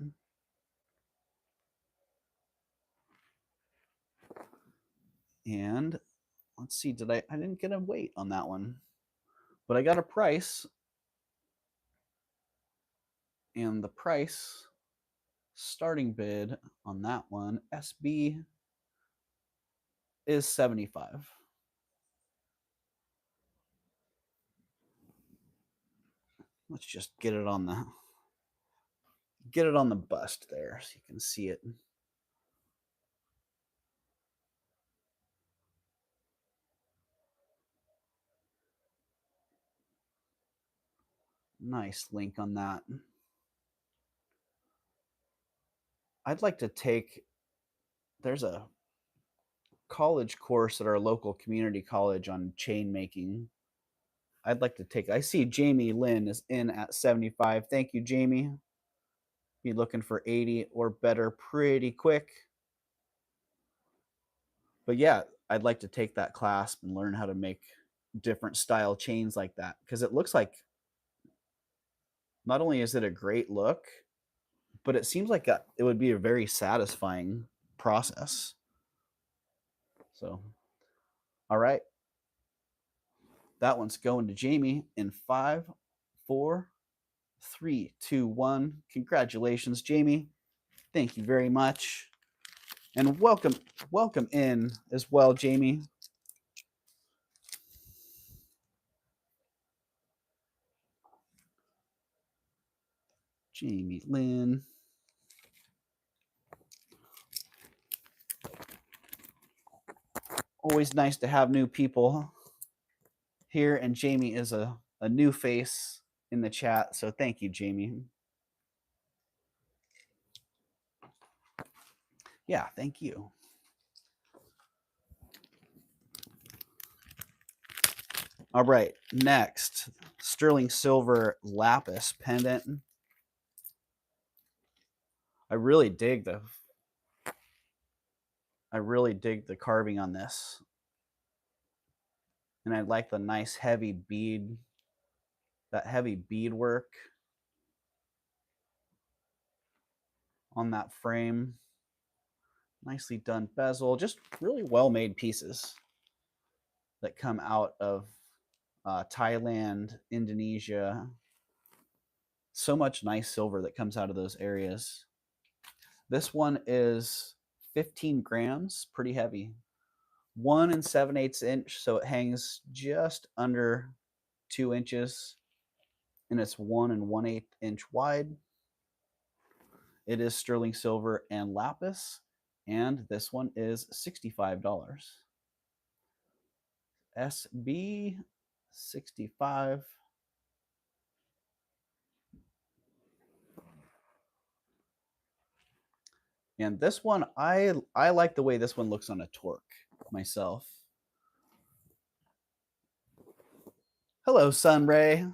And let's see, I didn't get a weight on that one, but I got a price. And the price starting bid on that one, SB, is 75. Let's just get it on the bust there so you can see it. Nice link on that. I'd like to take, there's a college course at our local community college on chain making. I'd like to take, I see Jamie Lynn is in at 75. Thank you, Jamie. Be looking for 80 or better pretty quick. But yeah, I'd like to take that class and learn how to make different style chains like that, because it looks like not only is it a great look, but it seems like it would be a very satisfying process. So, all right. That one's going to Jamie in 5, 4, 3, 2, 1. Congratulations, Jamie. Thank you very much. And welcome in as well, Jamie. Jamie Lynn. Always nice to have new people here, and Jamie is a new face in the chat, so thank you, Jamie. Yeah, thank you. All right, next, sterling silver lapis pendant. I really dig the carving on this. And I like the nice heavy bead, that heavy bead work on that frame. Nicely done bezel, just really well-made pieces that come out of Thailand, Indonesia. So much nice silver that comes out of those areas. This one is 15 grams, pretty heavy. 1 7/8 inch, so it hangs just under 2 inches, and it's 1 1/8 inch wide. It is sterling silver and lapis, and this one is $65. SB 65. And this one, I like the way this one looks on a torque myself. Hello, Sunray.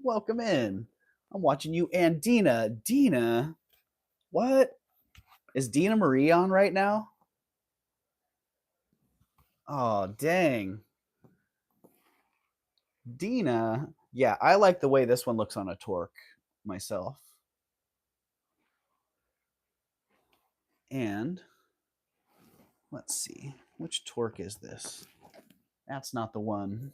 Welcome in. I'm watching you and Dina. Dina, what? Is Dina Marie on right now? Oh, dang. Dina. Yeah, I like the way this one looks on a torque myself. And let's see. Which torque is this? That's not the one.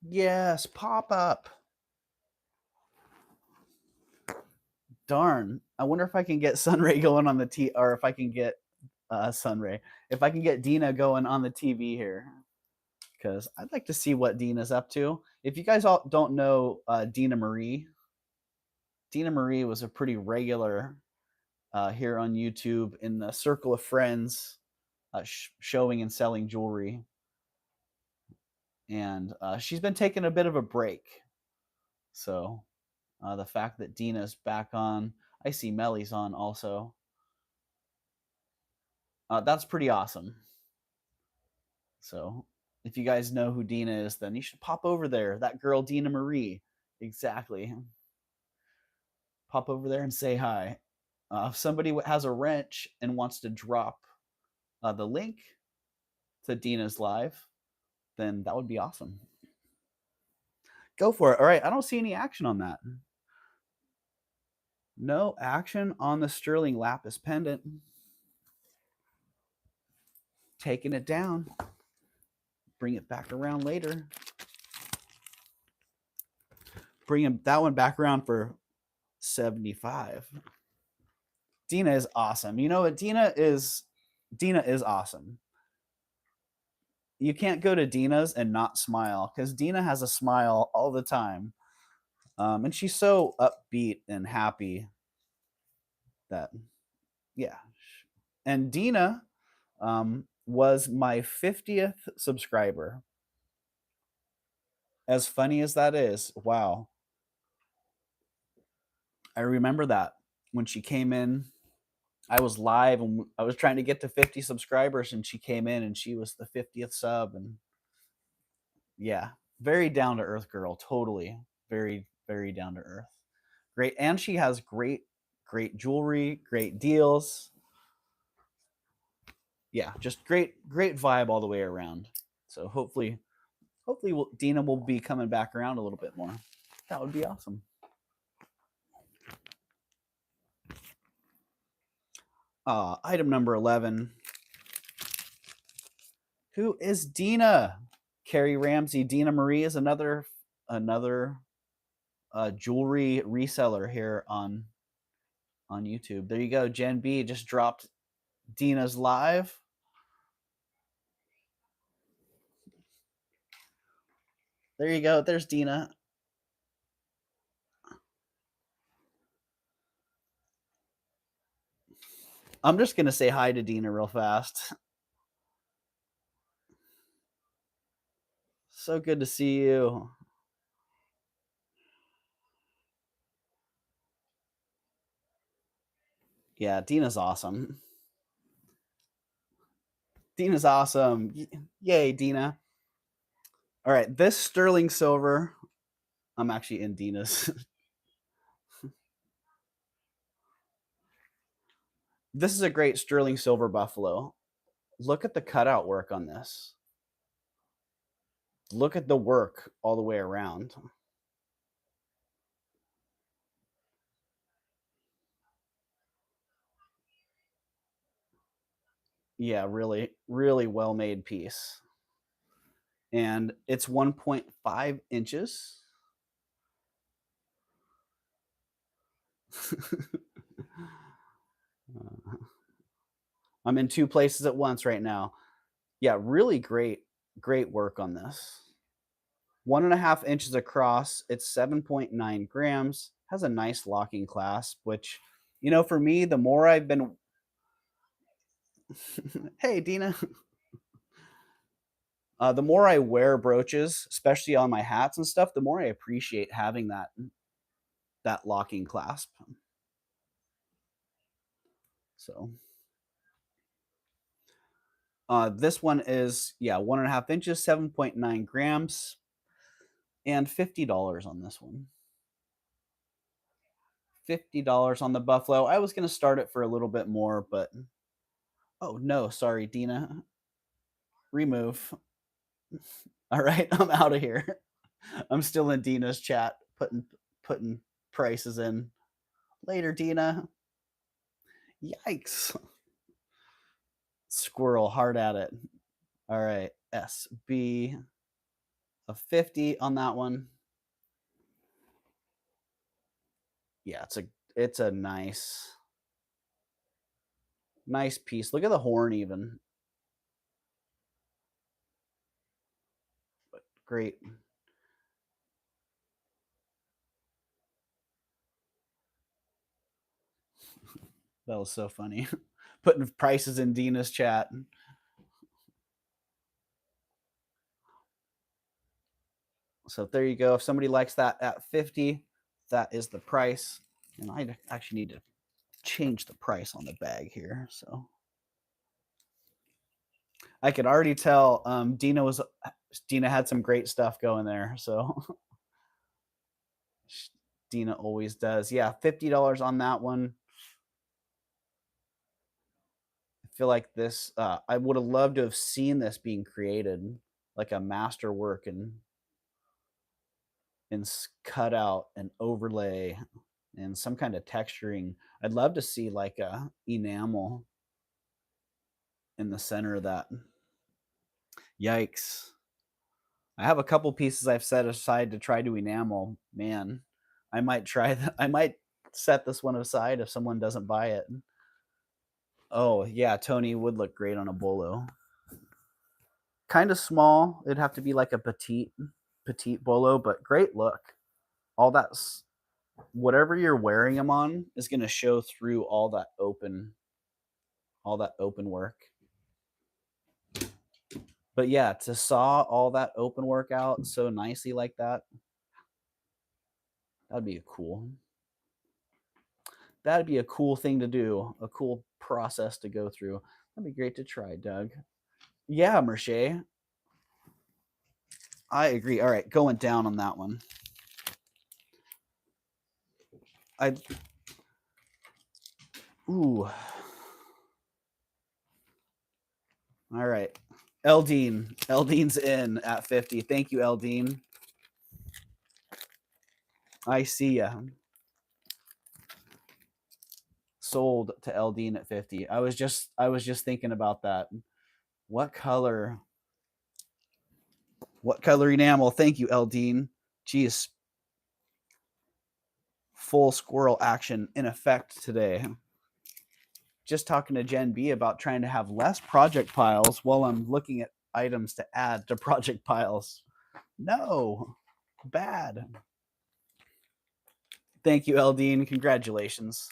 Yes, pop up. Darn. I wonder if I can get Sunray going on the T, or if I can get Sunray. If I can get Dina going on the TV here, because I'd like to see what Dina's up to. If you guys all don't know Dina Marie was a pretty regular here on YouTube in the circle of friends, showing and selling jewelry. And she's been taking a bit of a break. So the fact that Dina's back on, I see Melly's on also. That's pretty awesome. So if you guys know who Dina is, then you should pop over there. That girl, Dina Marie. Exactly. Pop over there and say hi. If somebody has a wrench and wants to drop the link to Dina's live, then that would be awesome. Go for it. All right. I don't see any action on that. No action on the sterling lapis pendant. Taking it down. Bring it back around later. Bring that one back around for 75. Dina is awesome. You know what? Dina is awesome. You can't go to Dina's and not smile because Dina has a smile all the time. And she's so upbeat and happy that, yeah. And Dina was my 50th subscriber. As funny as that is, wow. I remember that when she came in. I was live and I was trying to get to 50 subscribers, and she came in and she was the 50th sub. And yeah, very down to earth girl. Totally. Very, very down to earth. Great. And she has great jewelry, great deals. Yeah, just great vibe all the way around. So hopefully Dina will be coming back around a little bit more. That would be awesome. Item number 11. Who is Dina? Carrie Ramsey. Dina Marie is another jewelry reseller here on YouTube. There you go. Jen B just dropped Dina's live. There you go. There's Dina. I'm just going to say hi to Dina real fast. So good to see you. Yeah, Dina's awesome. Dina's awesome. Yay, Dina. All right, this sterling silver, I'm actually in Dina's. This is a great sterling silver buffalo. Look at the cutout work on this. Look at the work all the way around. Yeah, really, really well made piece. And it's 1.5 inches. I'm in two places at once right now. Yeah, really great work on this. 1.5 inches across. It's 7.9 grams. Has a nice locking clasp, which, you know, for me, the more I've been. Hey, Dina. The more I wear brooches, especially on my hats and stuff, the more I appreciate having that locking clasp. So this one is, yeah, 1.5 inches, 7.9 grams, and $50 on this one. $50 on the buffalo. I was going to start it for a little bit more, but oh no, sorry, Dina. Remove. All right, I'm out of here. I'm still in Dina's chat, putting prices in. Later, Dina. Yikes. Squirrel, hard at it. All right, SB of 50 on that one. Yeah, it's a nice piece. Look at the horn even. But great. That was so funny. Putting prices in Dina's chat. So there you go. If somebody likes that at 50, that is the price. And I actually need to change the price on the bag here. So I could already tell Dina had some great stuff going there. So Dina always does. Yeah, $50 on that one. I feel like this. I would have loved to have seen this being created, like a master work and cut out and overlay and some kind of texturing. I'd love to see like a enamel in the center of that. Yikes. I have a couple pieces I've set aside to try to enamel. Man, I might try that. I might set this one aside if someone doesn't buy it. Oh, yeah, Tony would look great on a bolo. Kind of small. It'd have to be like a petite bolo, but great look. All that's whatever you're wearing them on is going to show through all that open work. But yeah, to saw all that open work out so nicely like that, that'd be cool. That'd be a cool thing to do, a cool process to go through. That'd be great to try, Doug. Yeah, Merche. I agree. All right, going down on that one. I ooh. All right. Eldine. Eldine's in at 50. Thank you, Eldine. I see ya. Sold to Eldine at 50. I was just thinking about that. What color? What color enamel? Thank you, Eldine. Geez. Full squirrel action in effect today. Just talking to Jen B about trying to have less project piles while I'm looking at items to add to project piles. No, bad. Thank you, Eldine. Congratulations.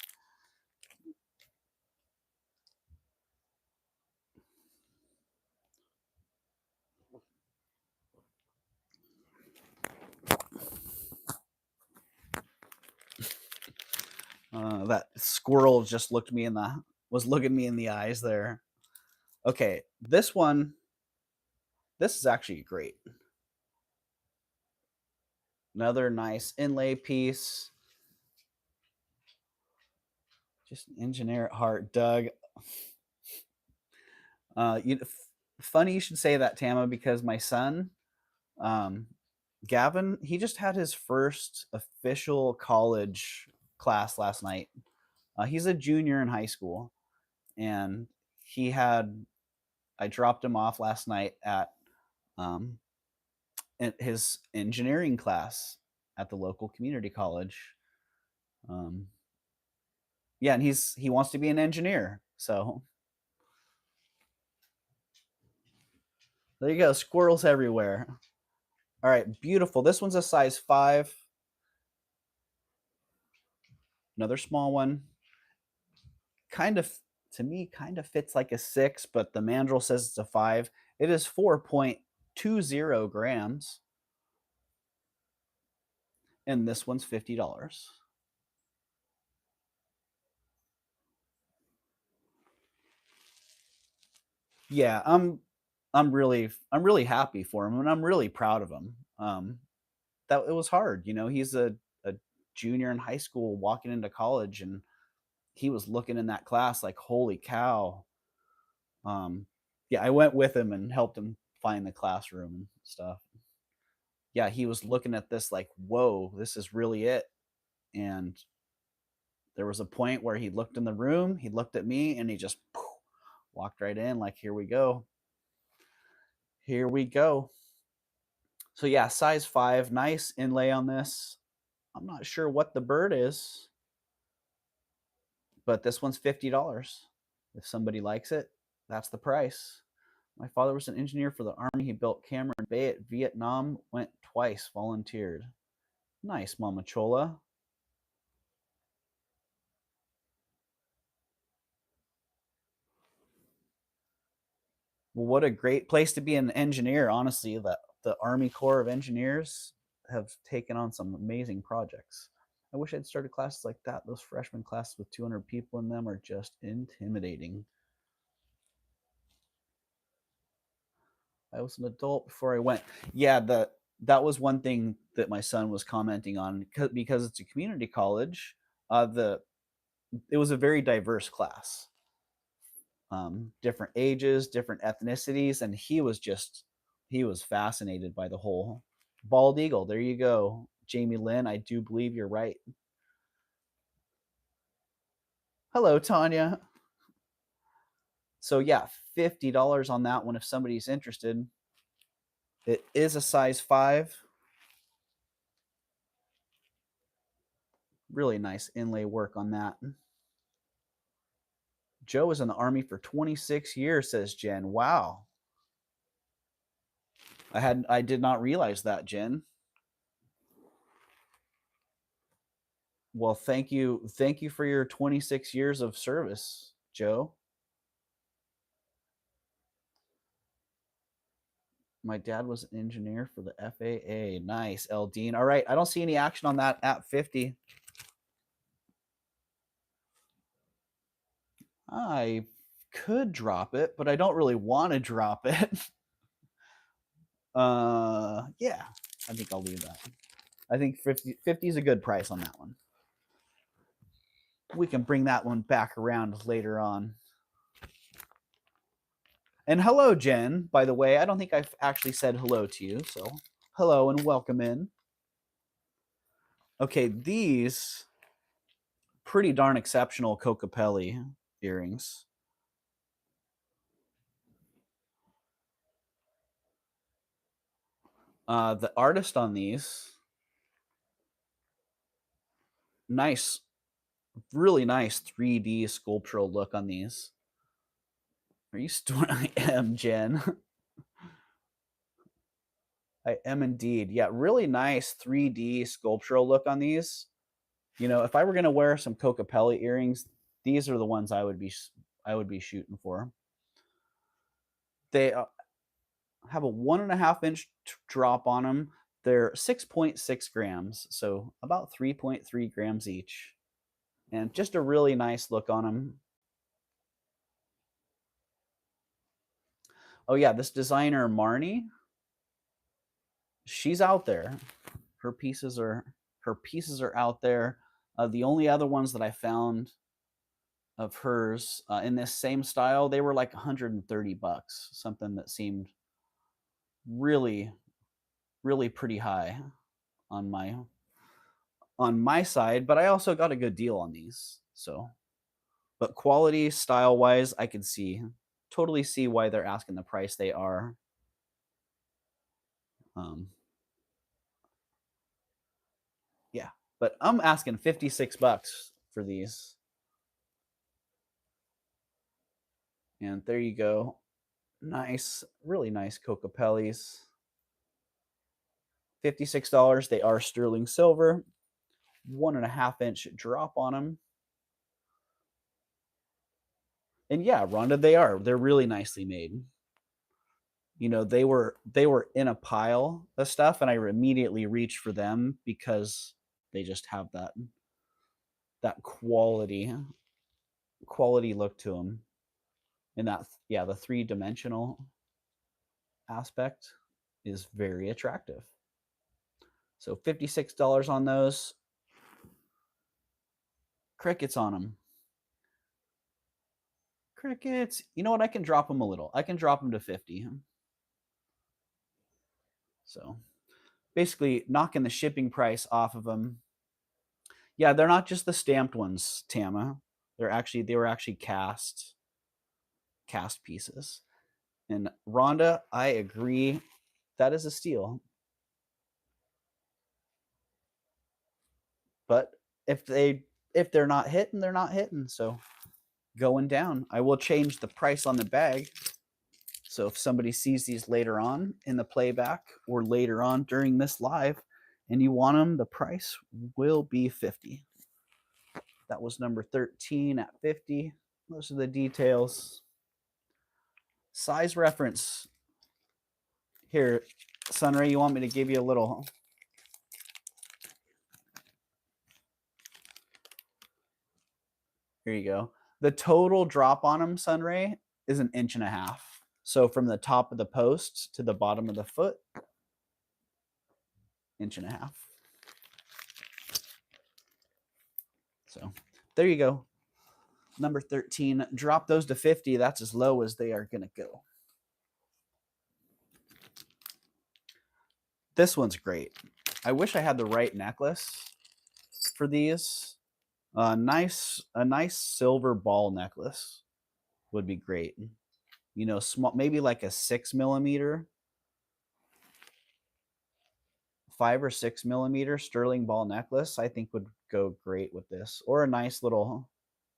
That squirrel just was looking me in the eyes there. Okay, this is actually great. Another nice inlay piece. Just an engineer at heart, Doug. Funny you should say that, Tama, because my son, um, Gavin, he just had his first official college class last night. He's a junior in high school, and he had. I dropped him off last night um, at his engineering class at the local community college. Um, yeah, and he wants to be an engineer. So there you go, squirrels everywhere. All right, beautiful. This one's a size 5. Another small one. Kind of to me kind of fits like a 6, but the mandrel says it's a 5. It is 4.20 grams, and this one's $50. Yeah, I'm really happy for him, and I'm really proud of him. That it was hard, he's a junior in high school walking into college, and he was looking in that class like, holy cow. Yeah, I went with him and helped him find the classroom and stuff. Yeah, he was looking at this like, whoa, this is really it. And there was a point where he looked in the room, he looked at me, and he just walked right in like, here we go. Here we go. So yeah, size 5, nice inlay on this. I'm not sure what the bird is, but this one's $50. If somebody likes it, that's the price. My father was an engineer for the Army. He built Cameron Bay at Vietnam, went twice, volunteered. Nice, Mama Chola. Well, what a great place to be an engineer, honestly. The Army Corps of Engineers have taken on some amazing projects. I wish I'd started classes like that. Those freshman classes with 200 people in them are just intimidating. I was an adult before I went. Yeah, that was one thing that my son was commenting on because it's a community college. The It was a very diverse class, different ages, different ethnicities, and he was fascinated by the whole bald eagle. There you go, Jamie Lynn. I do believe you're right. Hello, Tanya. So yeah, $50 on that one if somebody's interested. It is a size 5. Really nice inlay work on that. Joe was in the Army for 26 years, says Jen. Wow. I did not realize that, Jen. Well, thank you. Thank you for your 26 years of service, Joe. My dad was an engineer for the FAA. Nice, Eldine. All right, I don't see any action on that at 50. I could drop it, but I don't really want to drop it. Yeah, I think I'll leave that. I think 50 is a good price on that one. We can bring that one back around later on. And hello, Jen, by the way. I don't think I've actually said hello to you, so hello and welcome in. Okay, these pretty darn exceptional Cocapelli earrings. The artist on these, nice, really nice 3D sculptural look on these. Are you still? I am, Jen. I am indeed. Yeah, really nice 3D sculptural look on these. You know, if I were gonna wear some Cocapelli earrings, these are the ones I would be shooting for. They have a 1.5-inch drop on them. They're 6.6 grams, so about 3.3 grams each, and just a really nice look on them. Oh yeah, this designer Marnie, she's out there. Her pieces are out there. The only other ones that I found of hers in this same style, they were like $130, something that seemed really, really pretty high on my side. But I also got a good deal on these. So, but quality, style wise, I can totally see why they're asking the price they are. Yeah, but I'm asking $56 for these. And there you go. Nice, really nice Cocapellis. $56. They are sterling silver. 1.5-inch drop on them. And yeah, Rhonda, they're really nicely made. You know, they were in a pile of stuff, and I immediately reached for them because they just have that quality look to them. And that, yeah, the 3-dimensional aspect is very attractive. So $56 on those. Crickets on them. Crickets. You know what? I can drop them a little. I can drop them to 50. So basically knocking the shipping price off of them. Yeah, they're not just the stamped ones, Tama. They were actually cast pieces. And Rhonda, I agree. That is a steal. But if they're not hitting, they're not hitting. So going down. I will change the price on the bag. So if somebody sees these later on in the playback or later on during this live and you want them, the price will be 50. That was number 13 at 50. Those are the details. Size reference. Here, Sunray, you want me to give you a little. Here you go. The total drop on them, Sunray, is 1.5 inches. So from the top of the post to the bottom of the foot, 1.5 inches. So there you go. Number 13, drop those to 50. That's as low as they are going to go. This one's great. I wish I had the right necklace for these. A nice silver ball necklace would be great. You know, small, maybe like a 6mm, 5 or 6mm sterling ball necklace. I think would go great with this, or a nice little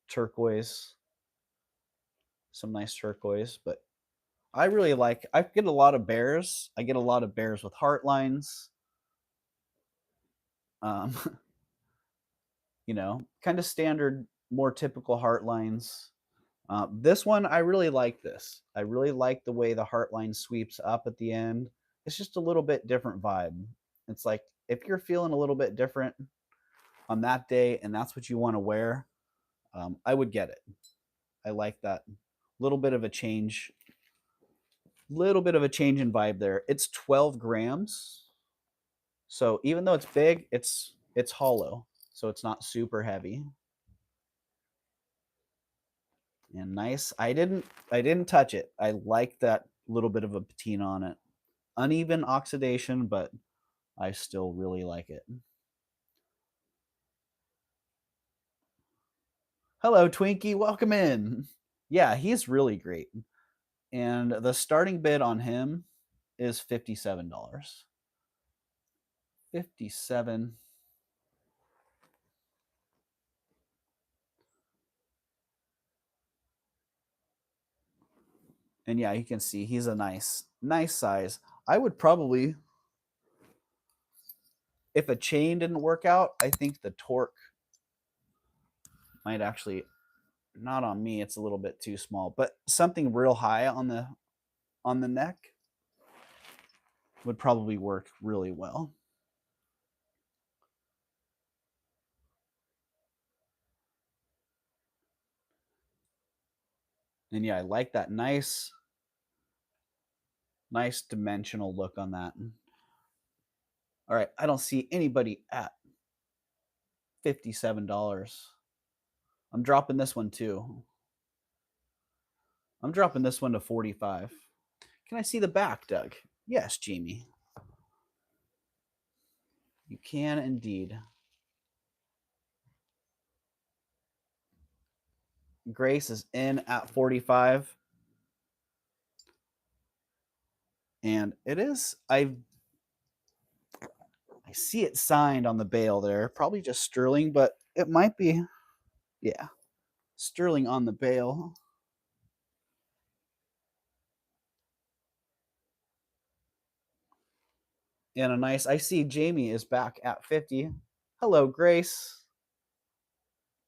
turquoise, some nice turquoise. But I really like. I get a lot of bears. I get a lot of bears with heart lines. Um, you know, kind of standard, more typical heart lines. This one, I really like this. I really like the way the heart line sweeps up at the end. It's just a little bit different vibe. It's like if you're feeling a little bit different on that day and that's what you want to wear, I would get it. I like that little bit of a change, in vibe there. It's 12 grams. So even though it's big, it's hollow. So it's not super heavy. And nice. I didn't touch it. I like that little bit of a patina on it. Uneven oxidation, but I still really like it. Hello, Twinkie. Welcome in. Yeah, he's really great. And the starting bid on him is $57. 57. And yeah, you can see he's a nice size. I would probably, if a chain didn't work out, I think the torque might actually, not on me, it's a little bit too small, but something real high on the neck would probably work really well. And yeah, I like that nice dimensional look on that. All right, I don't see anybody at $57. I'm dropping this one too. I'm dropping this one to 45. Can I see the back, Doug? Yes, Jamie. You can indeed. Grace is in at 45. And it is, I see it signed on the bail there. Probably just sterling, but it might be, yeah, sterling on the bail. And a nice, I see Jamie is back at 50. Hello, Grace.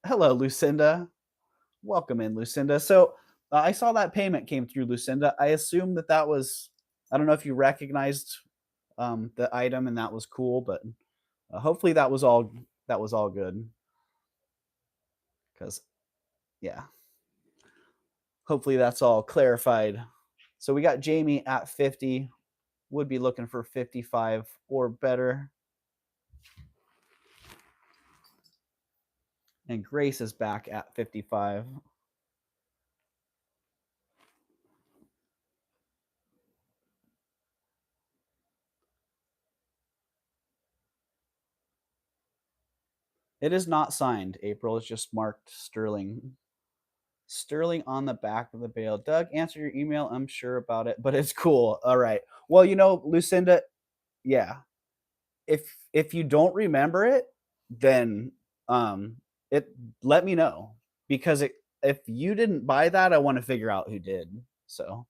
Hello, Lucinda. Welcome in, Lucinda. So I saw that payment came through, Lucinda. I assume that was, I don't know if you recognized the item and that was cool, but hopefully that was all good. Because yeah, hopefully that's all clarified. So we got Jamie at 50. Would be looking for 55 or better. And Grace is back at 55. It is not signed, April. It's just marked sterling. Sterling on the back of the bail. Doug, answer your email. I'm sure about it, but it's cool. All right. Well, Lucinda, yeah. If you don't remember it, then it let me know, because if you didn't buy that, I want to figure out who did. So,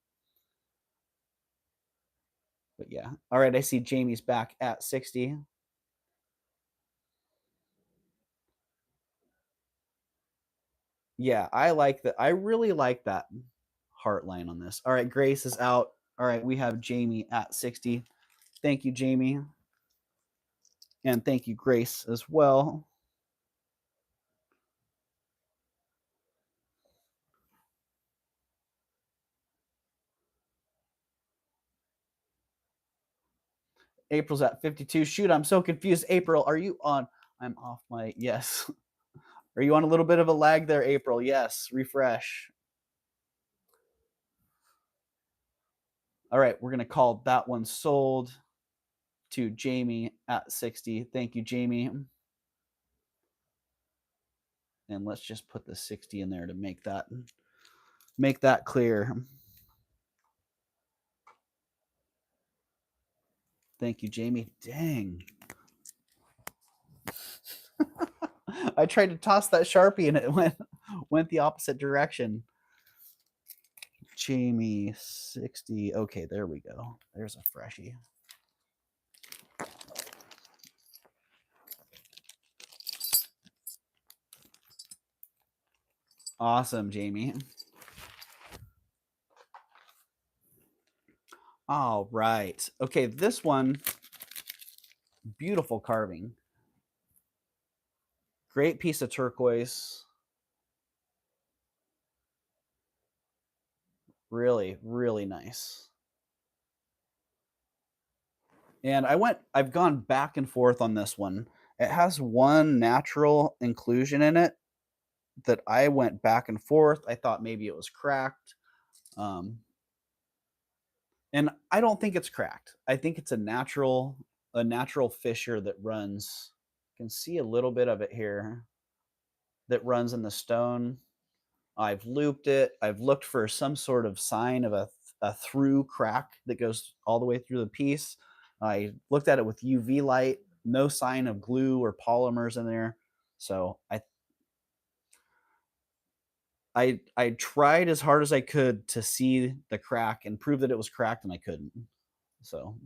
but yeah. All right, I see Jamie's back at 60. Yeah, I like that. I really like that heart line on this. All right, Grace is out. All right, we have Jamie at 60. Thank you, Jamie. And thank you, Grace, as well. April's at 52. Shoot, I'm so confused. April, are you on? I'm off my, yes. Are you on a little bit of a lag there, April? Yes, refresh. All right, we're going to call that one sold to Jamie at 60. Thank you, Jamie. And let's just put the 60 in there to make that clear. Thank you, Jamie. Dang. I tried to toss that Sharpie and it went the opposite direction. Jamie 60. Okay, there we go. There's a freshie. Awesome, Jamie. All right. Okay, this one, beautiful carving. Great piece of turquoise. Really, really nice. And I've gone back and forth on this one. It has one natural inclusion in it that I went back and forth. I thought maybe it was cracked. And I don't think it's cracked. I think it's a natural fissure that runs. You can see a little bit of it here that runs in the stone. I've looped it. I've looked for some sort of sign of a through crack that goes all the way through the piece. I looked at it with UV light, no sign of glue or polymers in there. So I tried as hard as I could to see the crack and prove that it was cracked, and I couldn't. So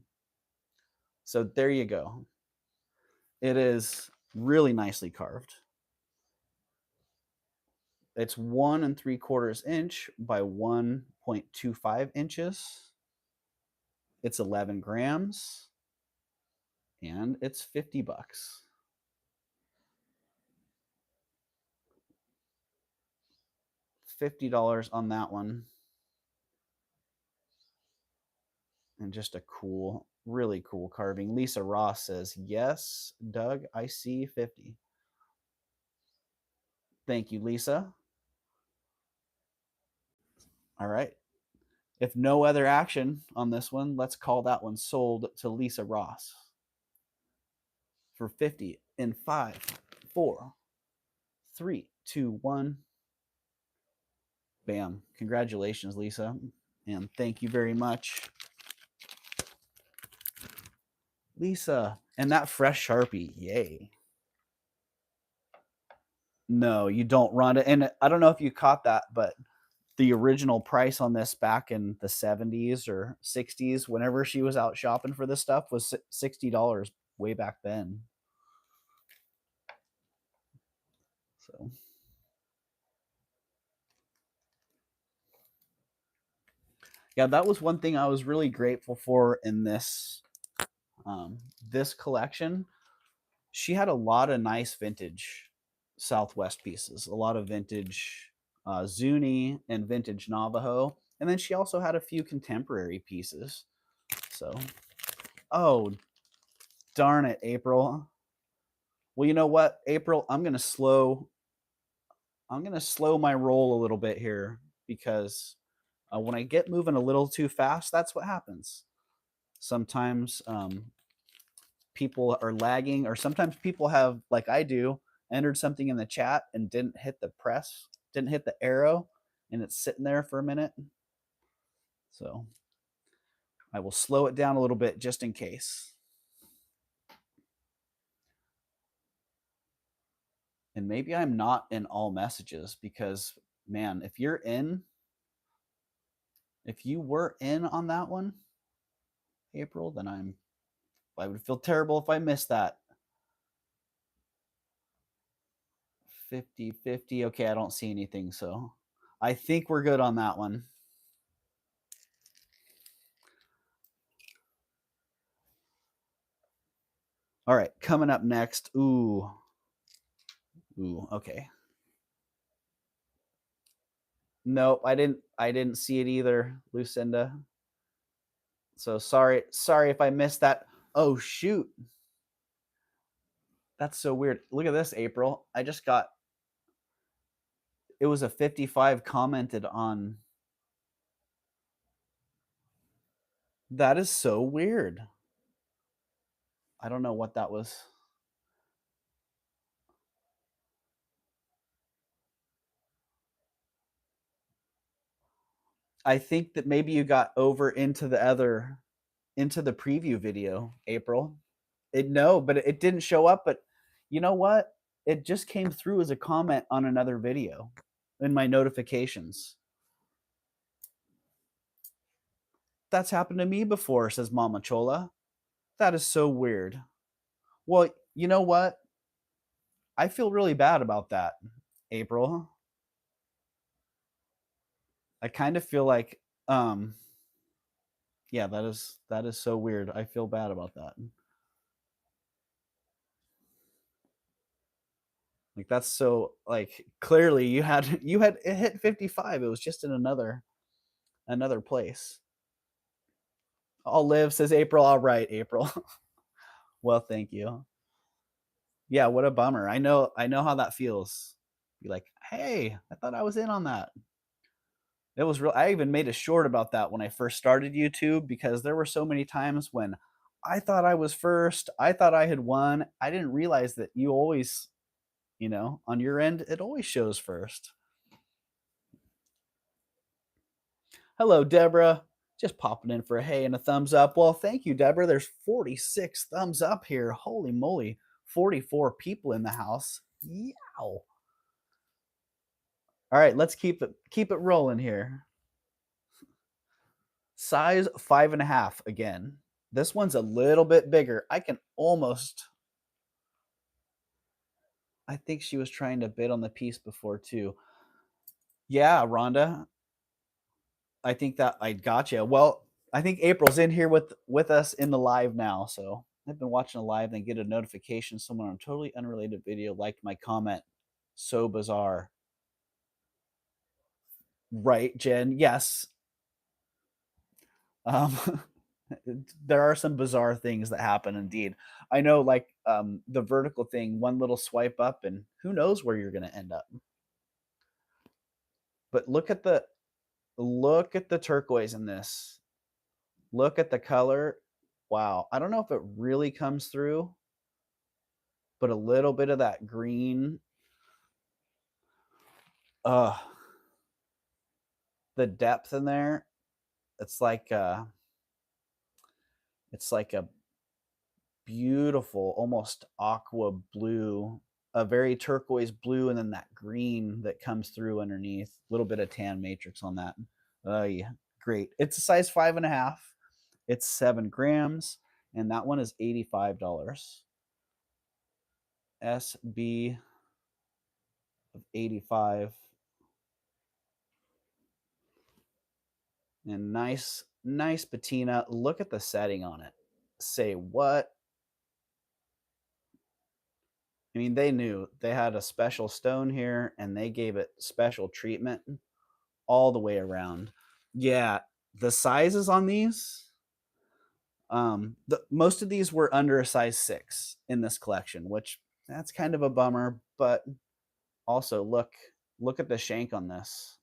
there you go. It is really nicely carved. It's 1 3/4 inch by 1.25 inches. It's 11 grams, and it's $50. $50 on that one. And just a cool, really cool carving. Lisa Ross says, yes, Doug, I see 50. Thank you, Lisa. All right. If no other action on this one, let's call that one sold to Lisa Ross for 50 in 5, 4, 3, 2, 1. Bam. Congratulations, Lisa. And thank you very much, Lisa. And that fresh Sharpie, yay. No, you don't run it. And I don't know if you caught that, but the original price on this back in the 70s or 60s, whenever she was out shopping for this stuff, was $60 way back then. So yeah, that was one thing I was really grateful for in this this collection. She had a lot of nice vintage Southwest pieces, a lot of vintage Zuni and vintage Navajo, and then she also had a few contemporary pieces. So, oh darn it, April. Well, you know what, April, I'm gonna slow my roll a little bit here because when I get moving a little too fast, that's what happens. Sometimes people are lagging, or sometimes people have, like I do, entered something in the chat and didn't hit the arrow, and it's sitting there for a minute. So I will slow it down a little bit just in case. And maybe I'm not in all messages because, man, if you were in on that one, April, then I would feel terrible if I missed that. 50-50. Okay, I don't see anything, so I think we're good on that one. All right, coming up next. Ooh, okay. Nope, I didn't see it either, Lucinda. So sorry if I missed that. Oh, shoot. That's so weird. Look at this, April. I just got, it was a 55 commented on. That is so weird. I don't know what that was. I think that maybe you got over into the preview video, April. No, but it didn't show up. But you know what? It just came through as a comment on another video in my notifications. That's happened to me before, says Mama Chola. That is so weird. Well, you know what? I feel really bad about that, April. I kind of feel like, yeah, that is so weird. I feel bad about that. Like that's so like clearly you had it hit 55. It was just in another place. I'll live, says April. All right, April. Well, thank you. Yeah, what a bummer. I know how that feels. Be like, hey, I thought I was in on that. It was real. I even made a short about that when I first started YouTube because there were so many times when I thought I was first. I thought I had won. I didn't realize that you always, on your end, it always shows first. Hello, Deborah. Just popping in for a hey and a thumbs up. Well, thank you, Deborah. There's 46 thumbs up here. Holy moly. 44 people in the house. Yow. All right, let's keep it rolling here. Size 5.5 again. This one's a little bit bigger. I think she was trying to bid on the piece before too. Yeah, Rhonda. I think that I gotcha. Well, I think April's in here with us in the live now. So I've been watching a live, then get a notification someone on a totally unrelated video liked my comment. So bizarre. Right, Jen? Yes. Um, there are some bizarre things that happen indeed. I know, like the vertical thing, one little swipe up, and who knows where you're going to end up. But look at the turquoise in this. Look at the color. Wow. I don't know if it really comes through, but a little bit of that green. The depth in there. It's like a beautiful, almost aqua blue, a very turquoise blue, and then that green that comes through underneath. A little bit of tan matrix on that. Yeah, great. It's a size 5.5. It's 7 grams, and that one is $85. SB of 85. And nice patina. Look at the setting on it. Say what? I mean, they knew they had a special stone here and they gave it special treatment all the way around. Yeah, the sizes on these, most of these were under a size 6 in this collection, which that's kind of a bummer, but also look at the shank on this.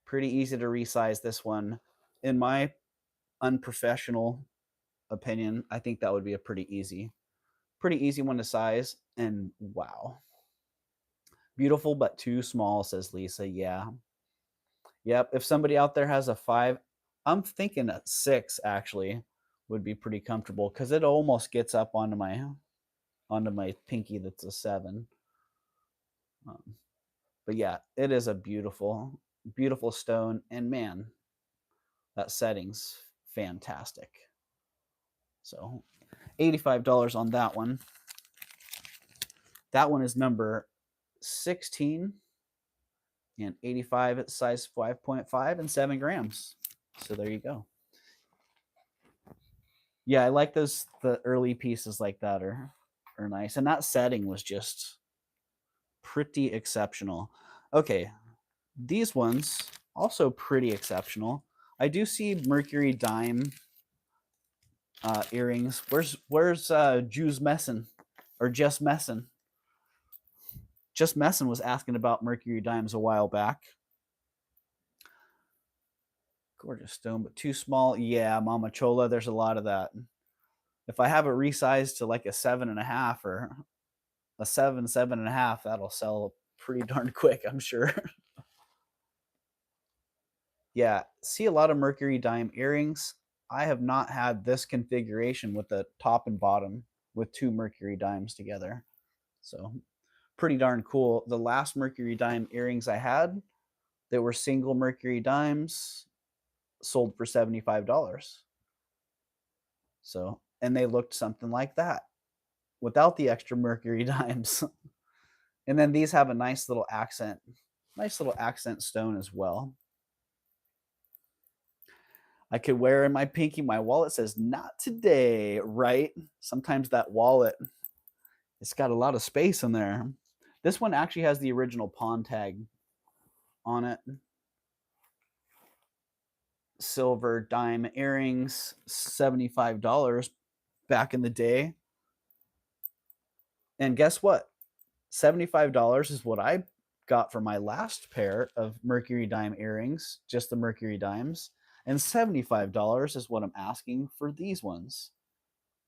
Pretty easy to resize this one. In my unprofessional opinion, I think that would be a pretty easy one to size. And wow, beautiful but too small, says Lisa. Yeah, yep. If somebody out there has a 5, I'm thinking a 6 actually would be pretty comfortable because it almost gets up onto my pinky. That's a 7. But yeah, it is a beautiful stone, and man, that setting's fantastic. So $85 on that one. That one is number 16 and 85 at size 5.5 and 7 grams. So there you go. Yeah, I like the early pieces like that are nice. And that setting was just pretty exceptional. Okay, these ones also pretty exceptional. I do see Mercury Dime earrings. Where's Jews Messin or Just Messin? Just Messin was asking about mercury dimes a while back. Gorgeous stone, but too small. Yeah, Mama Chola, there's a lot of that. If I have it resized to like a 7.5 or a 7.5, that'll sell pretty darn quick, I'm sure. Yeah, see a lot of mercury dime earrings. I have not had this configuration with the top and bottom with two mercury dimes together. So pretty darn cool. The last mercury dime earrings I had, they were single mercury dimes, sold for $75. So, and they looked something like that without the extra mercury dimes. And then these have a nice little accent stone as well. I could wear in my pinky. My wallet says not today, right? Sometimes that wallet, it's got a lot of space in there. This one actually has the original pawn tag on it. Silver dime earrings, $75 back in the day. And guess what? $75 is what I got for my last pair of mercury dime earrings, just the mercury dimes. And $75 is what I'm asking for these ones.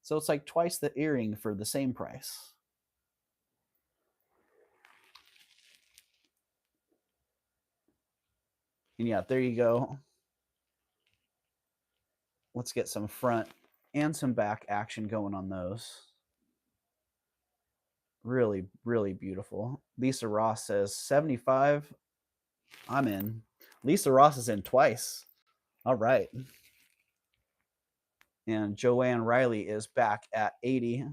So it's like twice the earring for the same price. And yeah, there you go. Let's get some front and some back action going on those. Really, really beautiful. Lisa Ross says 75. I'm in. Lisa Ross is in twice. All right. And Joanne Riley is back at 80.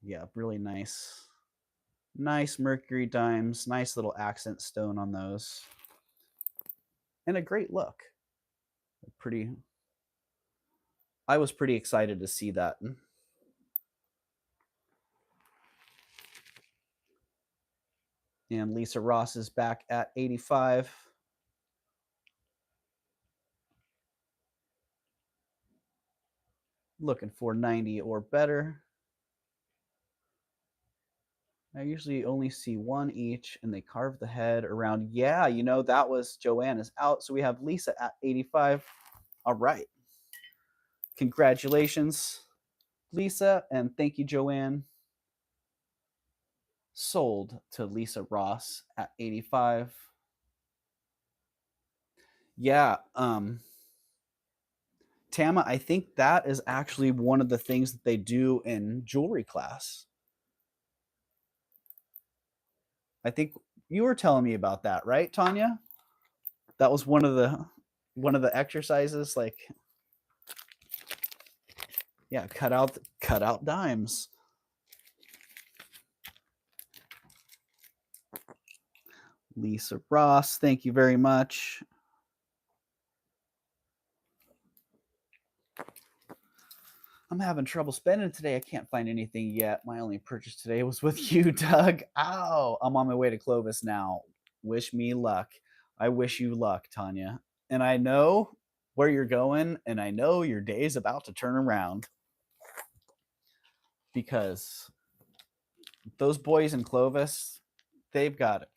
Yeah, really nice. Nice mercury dimes, nice little accent stone on those. And a great look. Pretty I was pretty excited to see that. And Lisa Ross is back at 85. Looking for 90 or better. I usually only see one each, and they carve the head around. Yeah, you know, that was Joanne is out. So we have Lisa at 85. All right. Congratulations, Lisa, and thank you, Joanne. Sold to Lisa Ross at 85. Yeah, Tama, I think that is actually one of the things that they do in jewelry class. I think you were telling me about that, right, Tanya? That was one of the exercises, like, yeah, cut out dimes. Lisa Ross, thank you very much. I'm having trouble spending today. I can't find anything yet. My only purchase today was with you, Doug. Ow, I'm on my way to Clovis now. Wish me luck. I wish you luck, Tanya. And I know where you're going, and I know your day is about to turn around because those boys in Clovis, they've got it.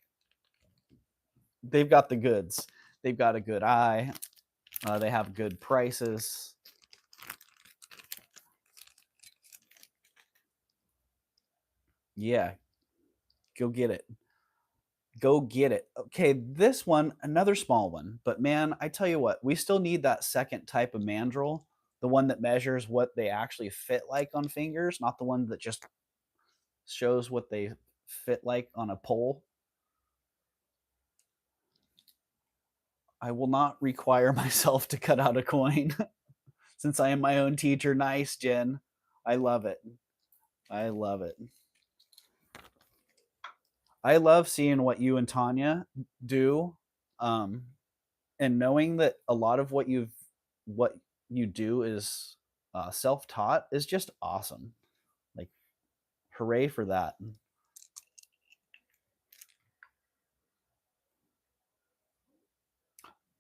They've got the goods. They've got a good eye. They have good prices. Yeah, go get it. Go get it. Okay, this one, another small one, but man, I tell you what, we still need that second type of mandrel, the one that measures what they actually fit like on fingers, not the one that just shows what they fit like on a pole. I will not require myself to cut out a coin since I am my own teacher. Nice, Jen. I love it. I love it. I love seeing what you and Tanya do, um, and knowing that a lot of what you do is self-taught is just awesome. Like, hooray for that.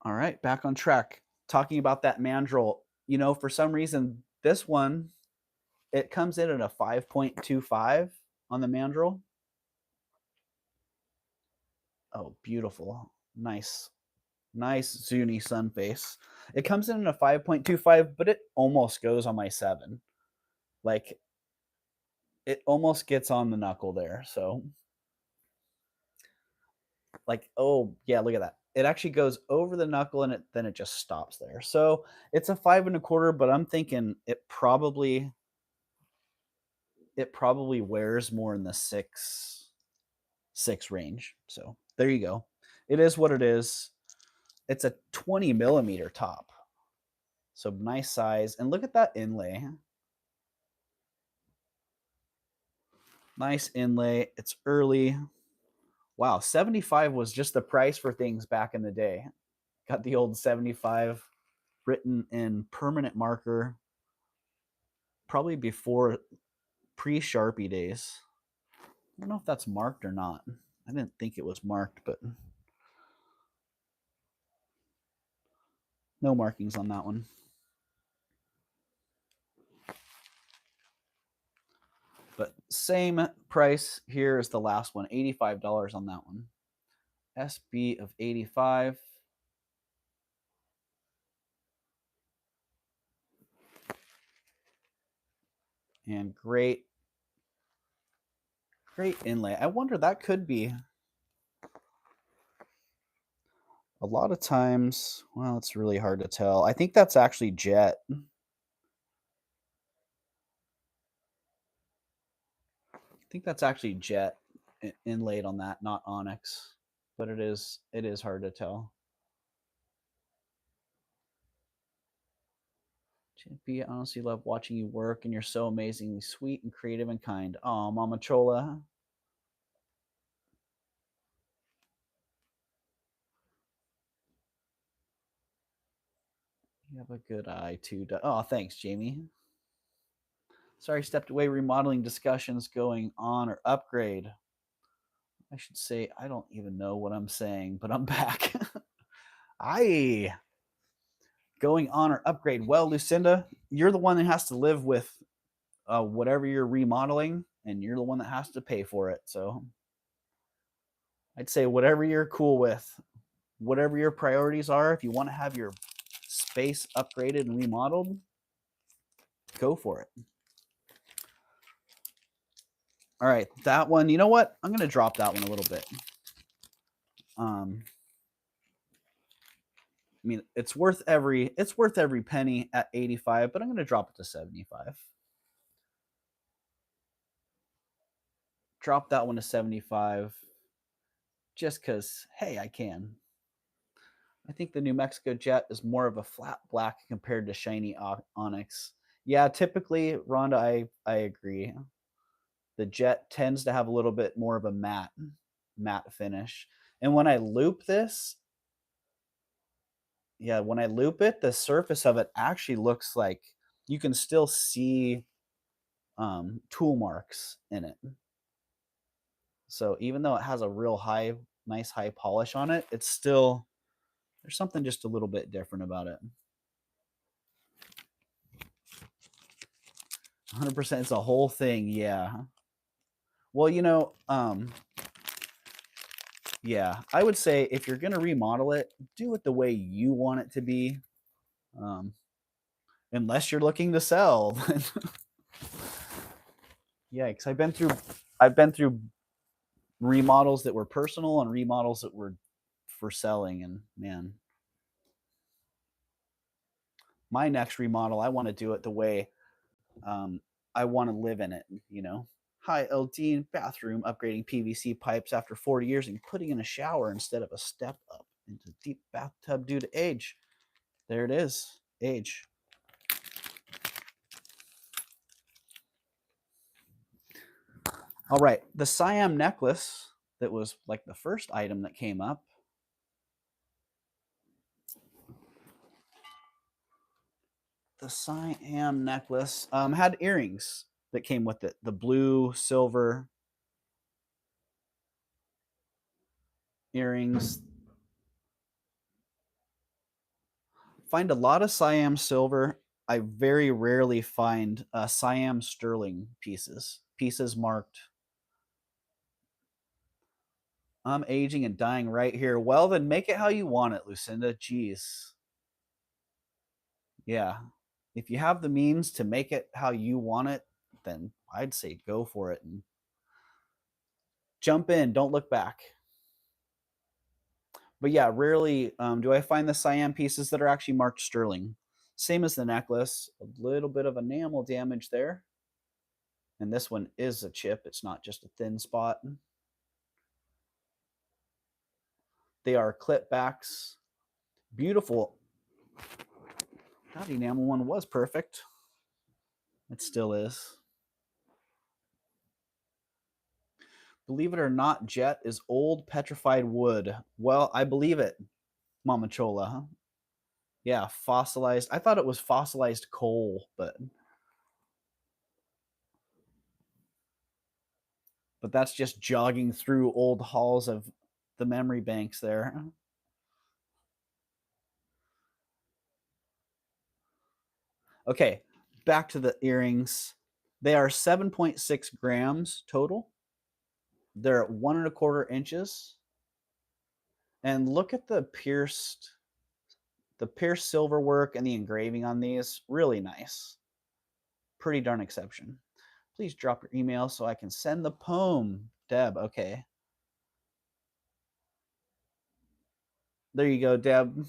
All right, back on track. Talking about that mandrel, you know, for some reason, this one, it comes in at a 5.25 on the mandrel. Oh, beautiful. Nice. Nice Zuni sun face. It comes in at a 5.25, but it almost goes on my 7. Like, it almost gets on the knuckle there. So, like, oh, yeah, look at that. It actually goes over the knuckle and then it just stops there. So, it's a 5 1/4, but I'm thinking it probably wears more in the 6 range. So, there you go. It is what it is. It's a 20 millimeter top. So, nice size. And look at that inlay. Nice inlay. It's early. Wow, 75 was just the price for things back in the day. Got the old 75 written in permanent marker, probably before pre-Sharpie days. I don't know if that's marked or not. I didn't think it was marked, but no markings on that one. But same price here as the last one, $85 on that one. SB of 85. And great inlay. I wonder, that could be a lot of times. Well, it's really hard to tell. I think that's actually jet. I think that's actually jet inlaid on that, not onyx. But it is hard to tell. Chippy, I honestly love watching you work, and you're so amazingly sweet and creative and kind. Oh, Mama Chola. You have a good eye too. Oh, thanks, Jamie. Sorry, stepped away. Remodeling discussions going on or upgrade. I should say, I don't even know what I'm saying, but I'm back. I going on or upgrade. Well, Lucinda, you're the one that has to live with whatever you're remodeling, and you're the one that has to pay for it. So I'd say whatever you're cool with, whatever your priorities are. If you want to have your space upgraded and remodeled, go for it. All right, that one. You know what? I'm gonna drop that one a little bit. I mean, it's worth every penny at 85, but I'm gonna drop it to 75. Drop that one to 75, just because, hey, I can. I think the New Mexico Jet is more of a flat black compared to shiny onyx. Yeah, typically, Rhonda, I agree. The Jet tends to have a little bit more of a matte finish. And when I loop this, yeah, when I loop it, the surface of it actually looks like you can still see tool marks in it. So even though it has a real nice high polish on it, it's still, there's something just a little bit different about it. 100%, it's a whole thing, yeah. Well, yeah, I would say if you're gonna remodel it, do it the way you want it to be. Unless you're looking to sell. Yeah, because I've been through remodels that were personal and remodels that were for selling, and man, my next remodel, I want to do it the way I want to live in it. Hi, LD bathroom, upgrading PVC pipes after 40 years and putting in a shower instead of a step up into deep bathtub due to age. There it is, age. All right, the Siam necklace that was like the first item that came up. The Siam necklace had earrings that came with it. The blue, silver earrings. find a lot of Siam silver. I very rarely find Siam sterling pieces marked. I'm aging and dying right here. Well, then make it how you want it, Lucinda. Jeez. Yeah. If you have the means to make it how you want it, then I'd say go for it and jump in. Don't look back. But yeah, rarely do I find the Siam pieces that are actually marked sterling. Same as the necklace, a little bit of enamel damage there. And this one is a chip, it's not just a thin spot. They are clip backs. Beautiful. That enamel one was perfect. It still is. Believe it or not, jet is old petrified wood. Well, I believe it, Mama Chola. Yeah, fossilized. I thought it was fossilized coal, but that's just jogging through old halls of the memory banks there. Okay, back to the earrings. They are 7.6 grams total. They're at 1.25 inches. And look at the pierced silver work and the engraving on these. Really nice. Pretty darn exception. Please drop your email so I can send the poem. Deb, okay. There you go, Deb.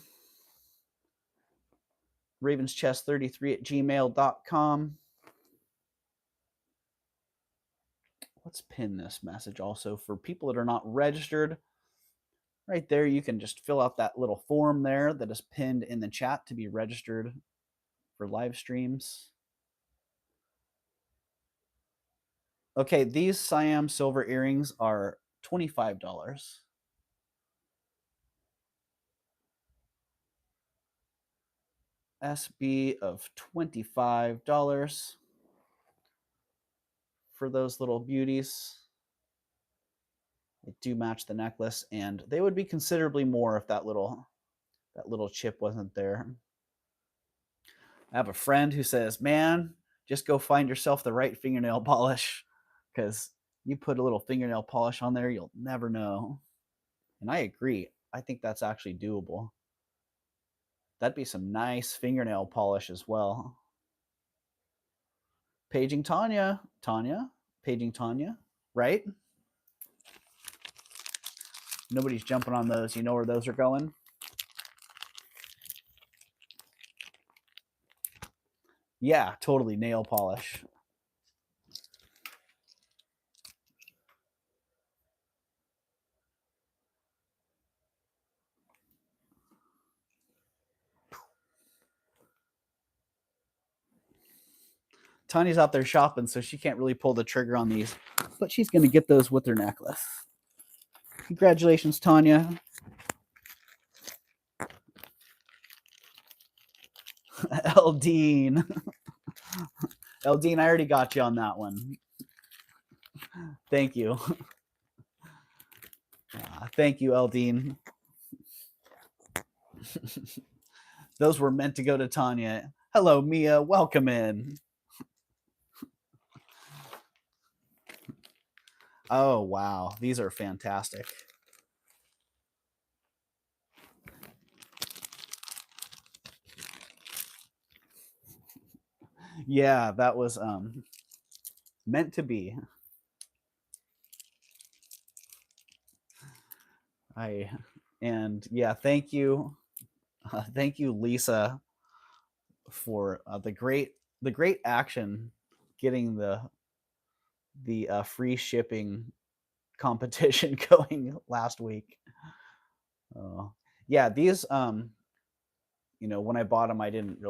ravenschest33@gmail.com. Let's pin this message also for people that are not registered. Right there, you can just fill out that little form there that is pinned in the chat to be registered for live streams. Okay, these Siam silver earrings are $25. SB of $25 for those little beauties. They do match the necklace, and they would be considerably more if that little chip wasn't there. I have a friend who says, "Man, just go find yourself the right fingernail polish, because you put a little fingernail polish on there, you'll never know." And I agree. I think that's actually doable. That'd be some nice fingernail polish as well. Paging Tanya, paging Tanya, right? Nobody's jumping on those. You know where those are going? Yeah, totally nail polish. Tanya's out there shopping, so she can't really pull the trigger on these, but she's going to get those with her necklace. Congratulations, Tanya. Eldine. Eldine, I already got you on that one. Thank you. Thank you, Eldine. Those were meant to go to Tanya. Hello, Mia. Welcome in. Oh, wow. These are fantastic. Yeah, that was meant to be. Thank you. Thank you, Lisa, for the great action getting the free shipping competition going last week. Yeah, these when I bought them, I didn't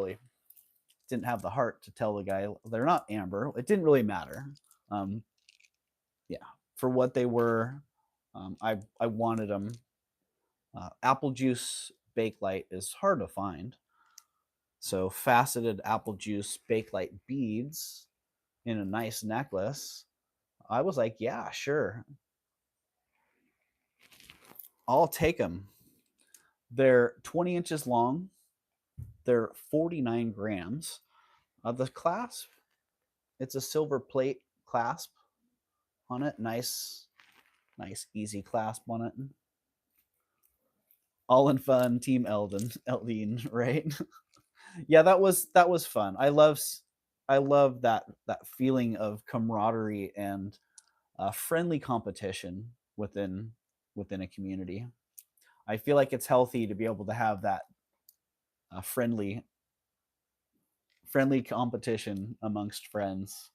have the heart to tell the guy they're not amber. It didn't really matter. Yeah, for what they were, I wanted them. Apple juice bakelite is hard to find, so faceted apple juice bakelite beads in a nice necklace. I was like, yeah, sure, I'll take them. They're 20 inches long, They're 49 grams. The clasp, it's a silver plate clasp on it. Nice, nice, easy clasp on it. All in fun, Team Eldine, right? Yeah, that was fun. I love that feeling of camaraderie and friendly competition within a community. I feel like it's healthy to be able to have that friendly competition amongst friends.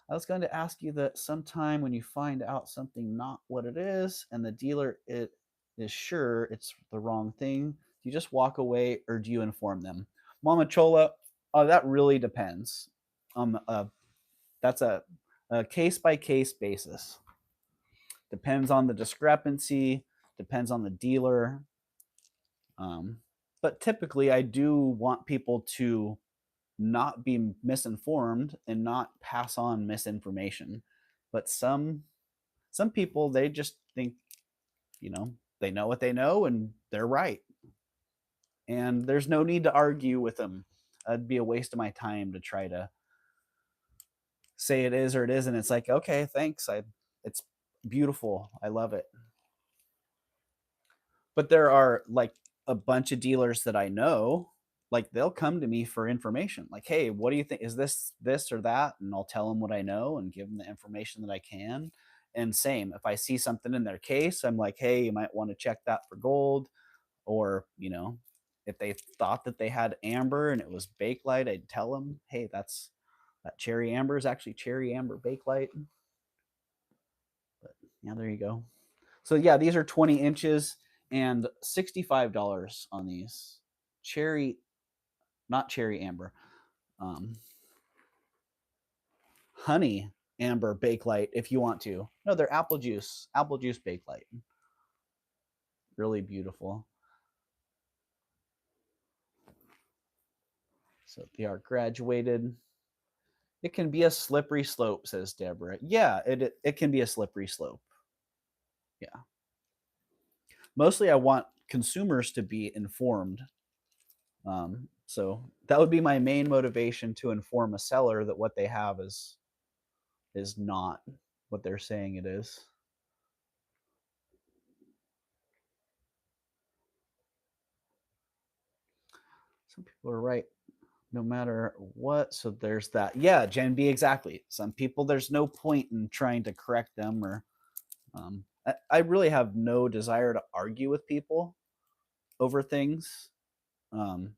I was going to ask you that sometime when you find out something not what it is and the dealer it is sure it's the wrong thing, do you just walk away or do you inform them? Mama Chola, that really depends. That's a case by case basis. Depends on the discrepancy, depends on the dealer. Um, but typically, I do want people to not be misinformed and not pass on misinformation. But some people they just think they know what they know and they're right, and there's no need to argue with them. It'd be a waste of my time to try to say it is or it isn't. It's like, okay, thanks. It's beautiful. I love it. But there are like a bunch of dealers that I know, like they'll come to me for information. Like, hey, what do you think? Is this or that? And I'll tell them what I know and give them the information that I can. And same, if I see something in their case, I'm like, hey, you might want to check that for gold. Or, if they thought that they had amber and it was bakelite, I'd tell them, hey, that cherry amber is actually cherry amber bakelite. But yeah, there you go. So yeah, these are 20 inches and $65 on these. Cherry, not cherry amber. Um, honey amber bakelite if you want to. No, they're apple juice bakelite. Really beautiful. So they are graduated. It can be a slippery slope, says Deborah. Yeah, it can be a slippery slope. Yeah. Mostly I want consumers to be informed. So that would be my main motivation, to inform a seller that what they have is not what they're saying it is. Some people are right no matter what. So there's that. Yeah, Gen B, exactly. Some people, there's no point in trying to correct them or I really have no desire to argue with people over things. Um,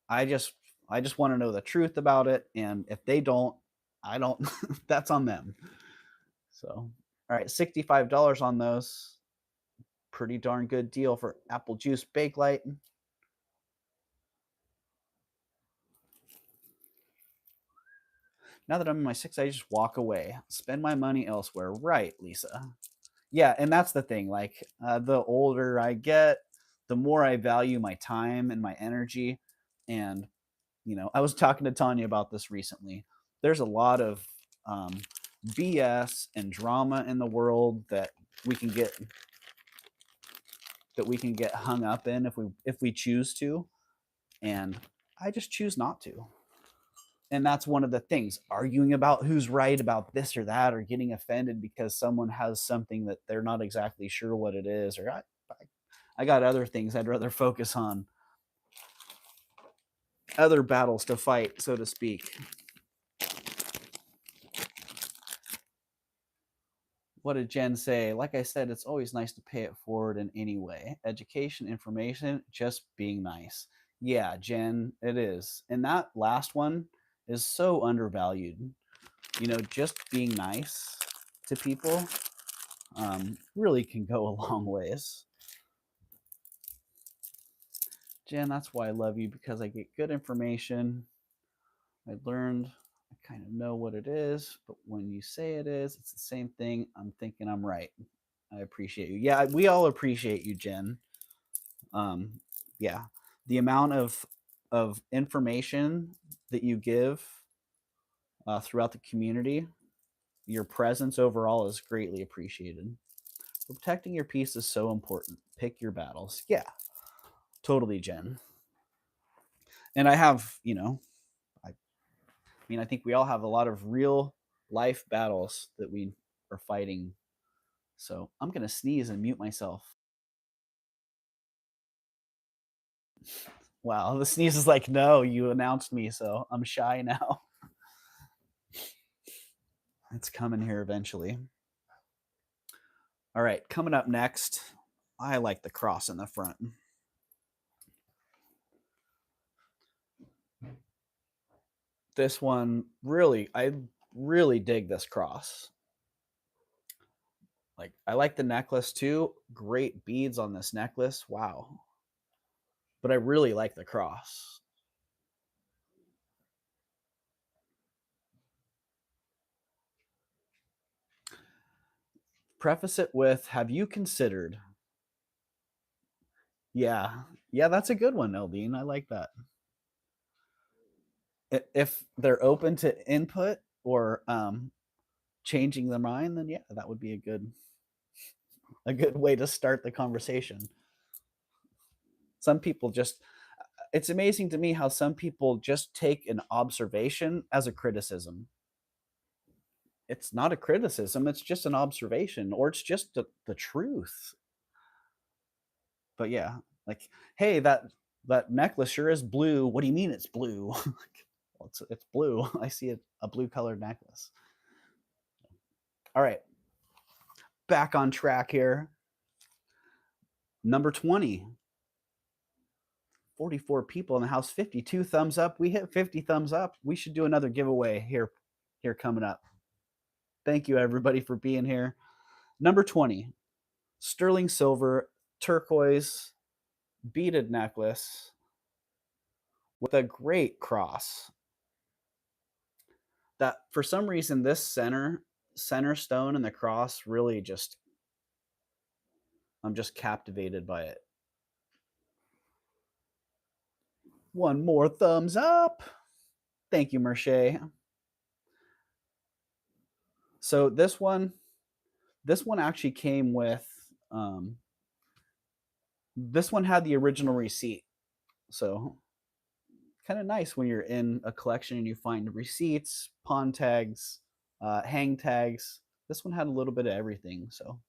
I just I just want to know the truth about it, and if they don't, I don't. That's on them. So, all right, $65 on those. Pretty darn good deal for apple juice bakelite. Now that I'm in my six, I just walk away, spend my money elsewhere. Right, Lisa? Yeah, and that's the thing. Like, the older I get, the more I value my time and my energy. And I was talking to Tanya about this recently. There's a lot of um, BS and drama in the world we can get that we can get hung up in if we choose to, and I just choose not to. And that's one of the things, arguing about who's right about this or that, or getting offended because someone has something that they're not exactly sure what it is, or I got other things I'd rather focus on, other battles to fight, so to speak. What did Jen say? Like I said, it's always nice to pay it forward in any way. Education, information, just being nice. Yeah, Jen, it is. And that last one is so undervalued. Just being nice to people really can go a long ways. Jen, that's why I love you, because I get good information. I learned, I kind of know what it is, but when you say it is, it's the same thing. I'm thinking I'm right. I appreciate you. Yeah, we all appreciate you, Jen. Um, yeah, the amount of information that you give throughout the community, your presence overall is greatly appreciated. Protecting your peace is so important. Pick your battles. Yeah, totally, Jen. And I have, I mean, I think we all have a lot of real life battles that we are fighting. So I'm going to sneeze and mute myself. Wow, the sneeze is like, no, you announced me, so I'm shy now. It's coming here eventually. All right, coming up next, I like the cross in the front. This one I really dig this cross. Like, I like the necklace too. Great beads on this necklace. Wow. But I really like the cross. Preface it with, have you considered? Yeah. Yeah, that's a good one, Eldine. I like that. If they're open to input or changing their mind, then yeah, that would be a good way to start the conversation. Some people just it's amazing to me how some people just take an observation as a criticism. It's not a criticism, it's just an observation, or it's just the truth. But yeah, like, hey, that necklace sure is blue. What do you mean it's blue? Well, it's blue. I see a blue colored necklace. All right, back on track here. Number 20. 44 people in the house, 52 thumbs up. We hit 50 thumbs up. We should do another giveaway here coming up. Thank you everybody for being here. Number 20. Sterling silver turquoise beaded necklace with a great cross. That for some reason this center stone and the cross really just I'm just captivated by it. One more thumbs up. Thank you, Merche. So this one actually came with this one had the original receipt. So kind of nice when you're in a collection and you find receipts, pawn tags, hang tags. This one had a little bit of everything. So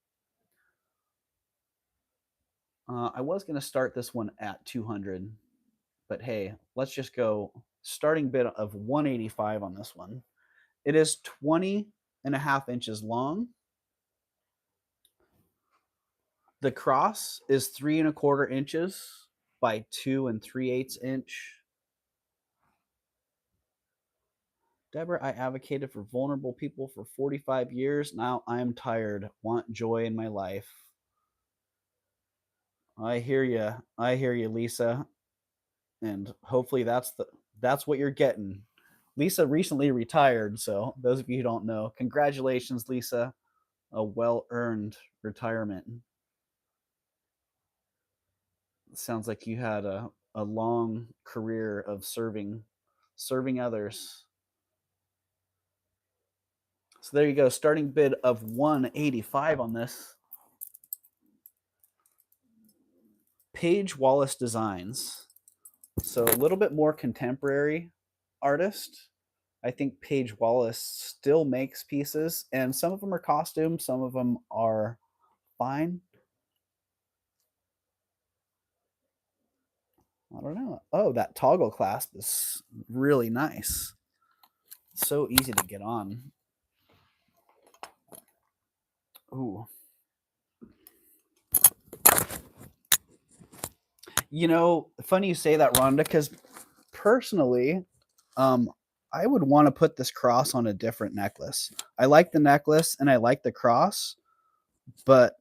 I was going to start this one at 200, but hey, let's just go starting bid of 185 on this one. It is 20 and a half inches long. The cross is 3¼ inches by 2 3/8 inch. Deborah, I advocated for vulnerable people for 45 years. Now I'm tired. Want joy in my life. I hear you. I hear you, Lisa. And hopefully that's what you're getting. Lisa recently retired, so those of you who don't know, congratulations, Lisa. A well-earned retirement. Sounds like you had a long career of serving others. So there you go. Starting bid of 185 on this. Paige Wallace Designs. So a little bit more contemporary artist. I think Paige Wallace still makes pieces, and some of them are costume, some of them are fine. I don't know. Oh, that toggle clasp is really nice. So easy to get on. Ooh. You know, funny you say that, Rhonda, because personally, I would want to put this cross on a different necklace. I like the necklace and I like the cross, but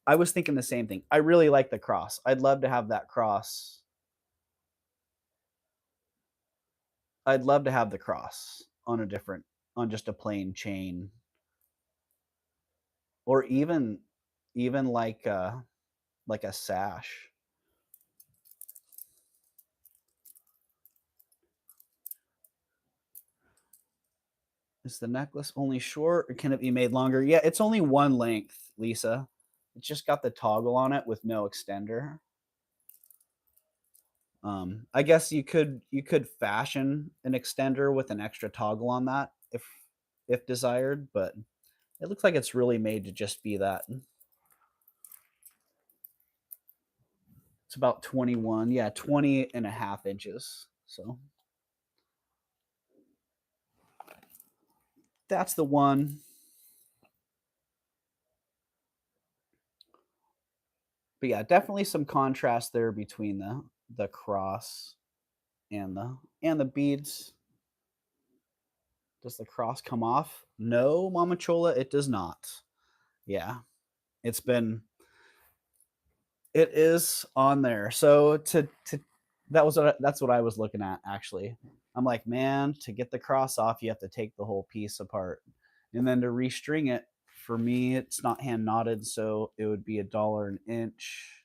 I was thinking the same thing. I really like the cross. I'd love to have that cross. I'd love to have the cross on on just a plain chain, or even like a sash. Is the necklace only short, or can it be made longer? Yeah, it's only one length, Lisa. It's just got the toggle on it with no extender. I guess you could fashion an extender with an extra toggle on that if desired, but it looks like it's really made to just be that. It's about 21, yeah, 20 and a half inches. So that's the one. But yeah, definitely some contrast there between the cross and the beads. Does the cross come off? No, Mama Chola, it does not. Yeah, it's been it is on there. So to that's what I was looking at actually. I'm like, man, to get the cross off, you have to take the whole piece apart, and then to restring it. For me, it's not hand knotted, so it would be $1 an inch.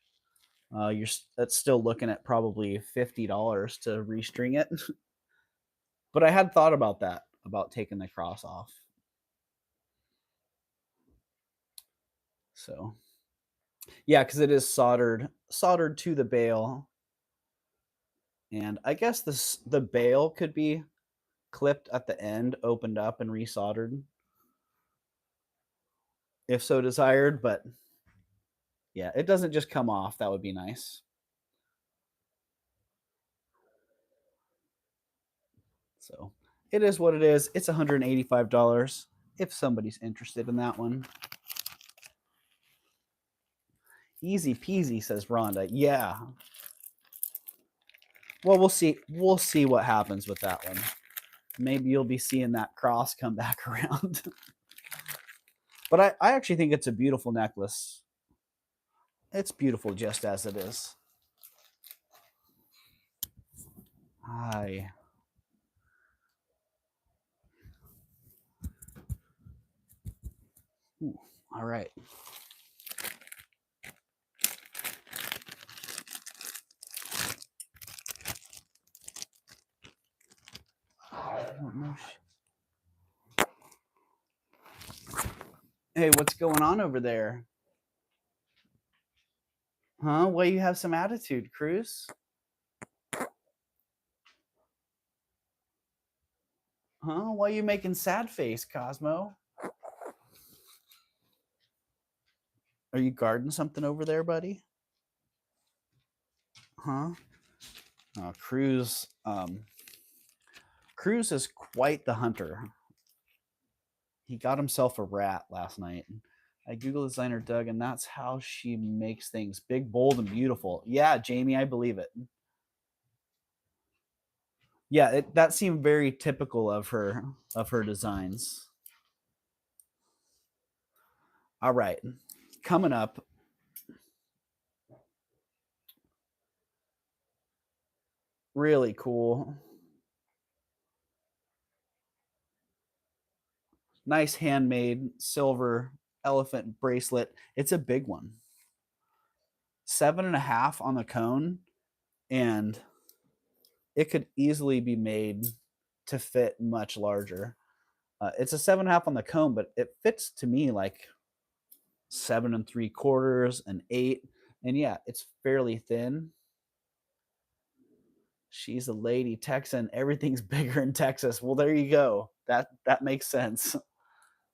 That's still looking at probably $50 to restring it. But I had thought about that, about taking the cross off. So yeah, because it is soldered to the bail, and I guess the bail could be clipped at the end, opened up, and resoldered if so desired. But yeah, it doesn't just come off. That would be nice. So it is what it is. It's $185 if somebody's interested in that one. Easy peasy, says Rhonda. Yeah. Well, we'll see. We'll see what happens with that one. Maybe you'll be seeing that cross come back around. But I actually think it's a beautiful necklace. It's beautiful just as it is. Hi. Ooh, all right. I don't know. Hey, what's going on over there? Huh? Well, you have some attitude, Cruz. Huh? Why are you making sad face, Cosmo? Are you guarding something over there, buddy? Huh? Oh, Cruz. Cruz is quite the hunter. He got himself a rat last night. I Google designer Doug, and that's how she makes things big, bold, and beautiful. Yeah, Jamie, I believe it. Yeah, that seemed very typical of her designs. All right, coming up. Really cool. Nice handmade silver elephant bracelet. It's a big one. 7.5 on the cone, and it could easily be made to fit much larger. It's a 7.5 on the cone, but it fits to me like 7 3/4, an 8, and yeah, it's fairly thin. She's a lady Texan. Everything's bigger in Texas. Well, there you go. That makes sense.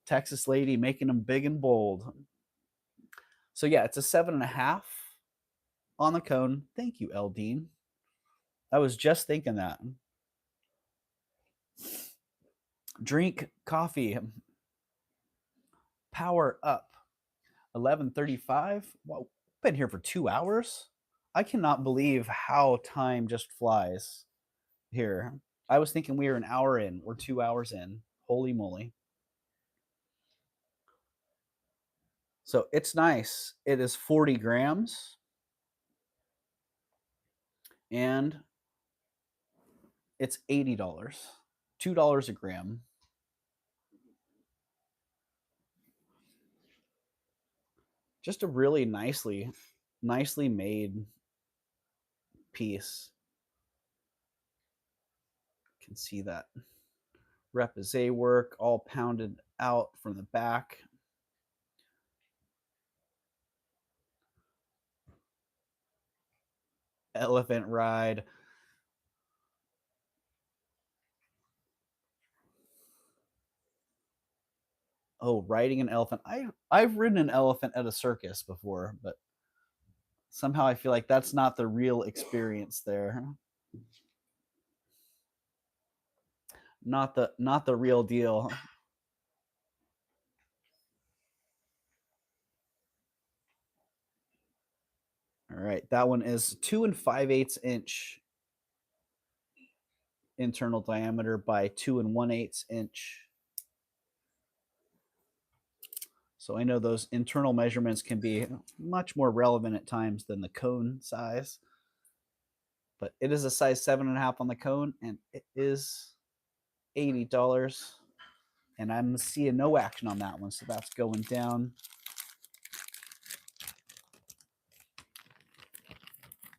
Texas lady making them big and bold. So yeah, it's a 7.5 on the cone. Thank you, Eldine. I was just thinking that. Drink coffee. Power up. 11:35. Wow, been here for 2 hours. I cannot believe how time just flies here. I was thinking we were an hour in. We're 2 hours in. Holy moly. So it's nice. It is 40 grams and it's $80. $2 a gram. Just a really nicely made piece. You can see that repoussé work all pounded out from the back. Elephant ride. Oh, riding an elephant. I've ridden an elephant at a circus before, but somehow I feel like that's not the real experience there. Not the real deal. All right, that one is 2 5/8 inch internal diameter by 2 1/8 inch. So I know those internal measurements can be much more relevant at times than the cone size. But it is a size 7.5 on the cone, and it is $80. And I'm seeing no action on that one, so that's going down.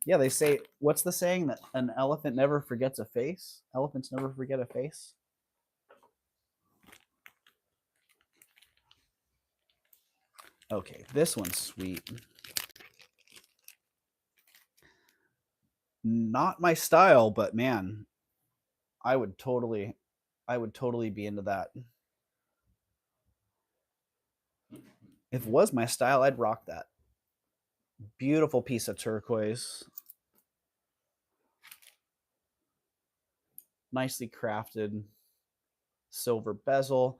Yeah, they say, what's the saying, that an elephant never forgets a face? Elephants never forget a face. Okay, this one's sweet. Not my style, but man, I would totally be into that. If it was my style, I'd rock that. Beautiful piece of turquoise. Nicely crafted silver bezel.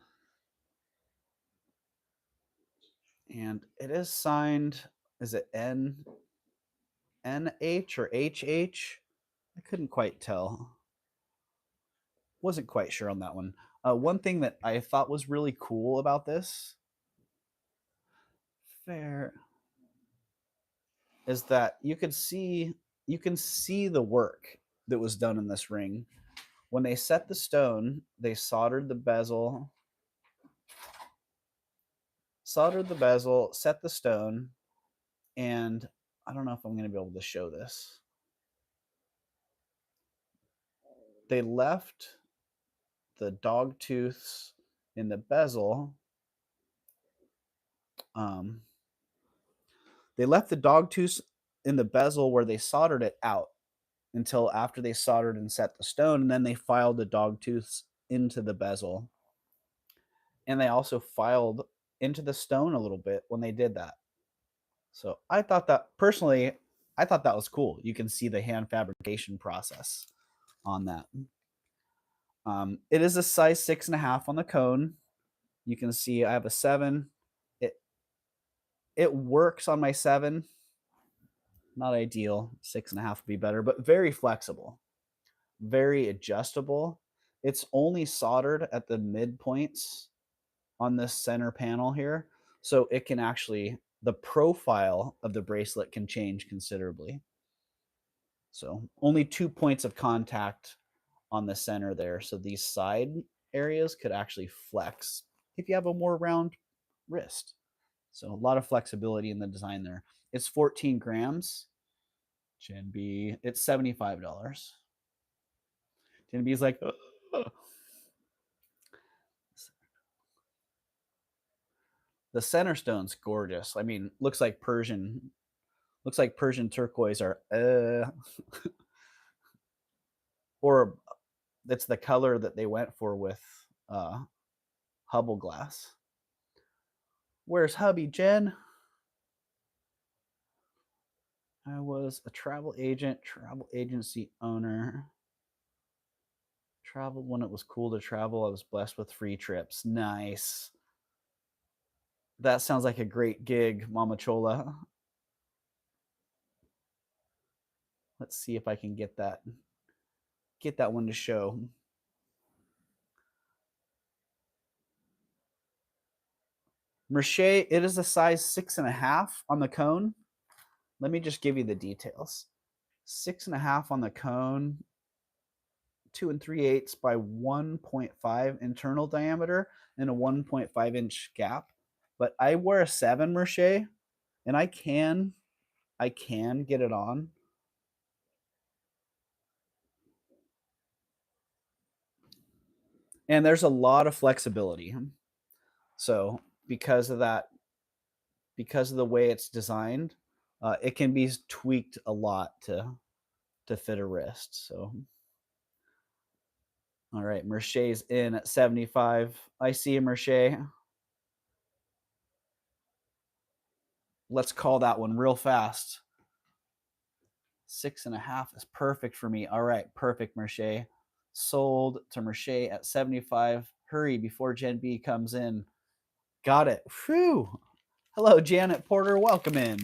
And it is signed, is it NH or HH? I couldn't quite tell. Wasn't quite sure on that one. One thing that I thought was really cool about this fair is that you can see the work that was done in this ring. When they set the stone, they soldered the bezel, set the stone, and I don't know if I'm going to be able to show this. They left the dog tooths in the bezel. They left the dog tooths in the bezel where they soldered it out until after they soldered and set the stone, and then they filed the dog tooths into the bezel. And they also filed into the stone a little bit when they did that. So I thought that personally, I thought that was cool. You can see the hand fabrication process on that. It is a size 6.5 on the cone. You can see I have a 7. It works on my 7. Not ideal. 6.5 would be better, but very flexible, very adjustable. It's only soldered at the midpoints on this center panel here, so it can actually, the profile of the bracelet can change considerably. So only 2 points of contact on the center there. So these side areas could actually flex if you have a more round wrist. So a lot of flexibility in the design there. It's 14 grams. Gen B, it's $75. Gen B is like, ugh. The center stone's gorgeous. I mean, looks like Persian turquoise, or it's the color that they went for with Hubble glass. Where's hubby, Jen? I was a travel agent, travel agency owner. Traveled when it was cool to travel. I was blessed with free trips. Nice. That sounds like a great gig, Mama Chola. Let's see if I can get that one to show. Merche, it is a size 6.5 on the cone. Let me just give you the details. 6.5 on the cone, 2 3/8 by 1.5 internal diameter, and a 1.5-inch gap. But I wear a 7 Merche, and I can get it on. And there's a lot of flexibility. So because of that, because of the way it's designed, it can be tweaked a lot to to fit a wrist. So, all right, Merché's in at 75. I see you, Merché. Let's call that one real fast. 6.5 is perfect for me. All right, perfect, Merché. Sold to Merché at 75. Hurry before Gen B comes in. Got it. Whew. Hello, Janet Porter. Welcome in.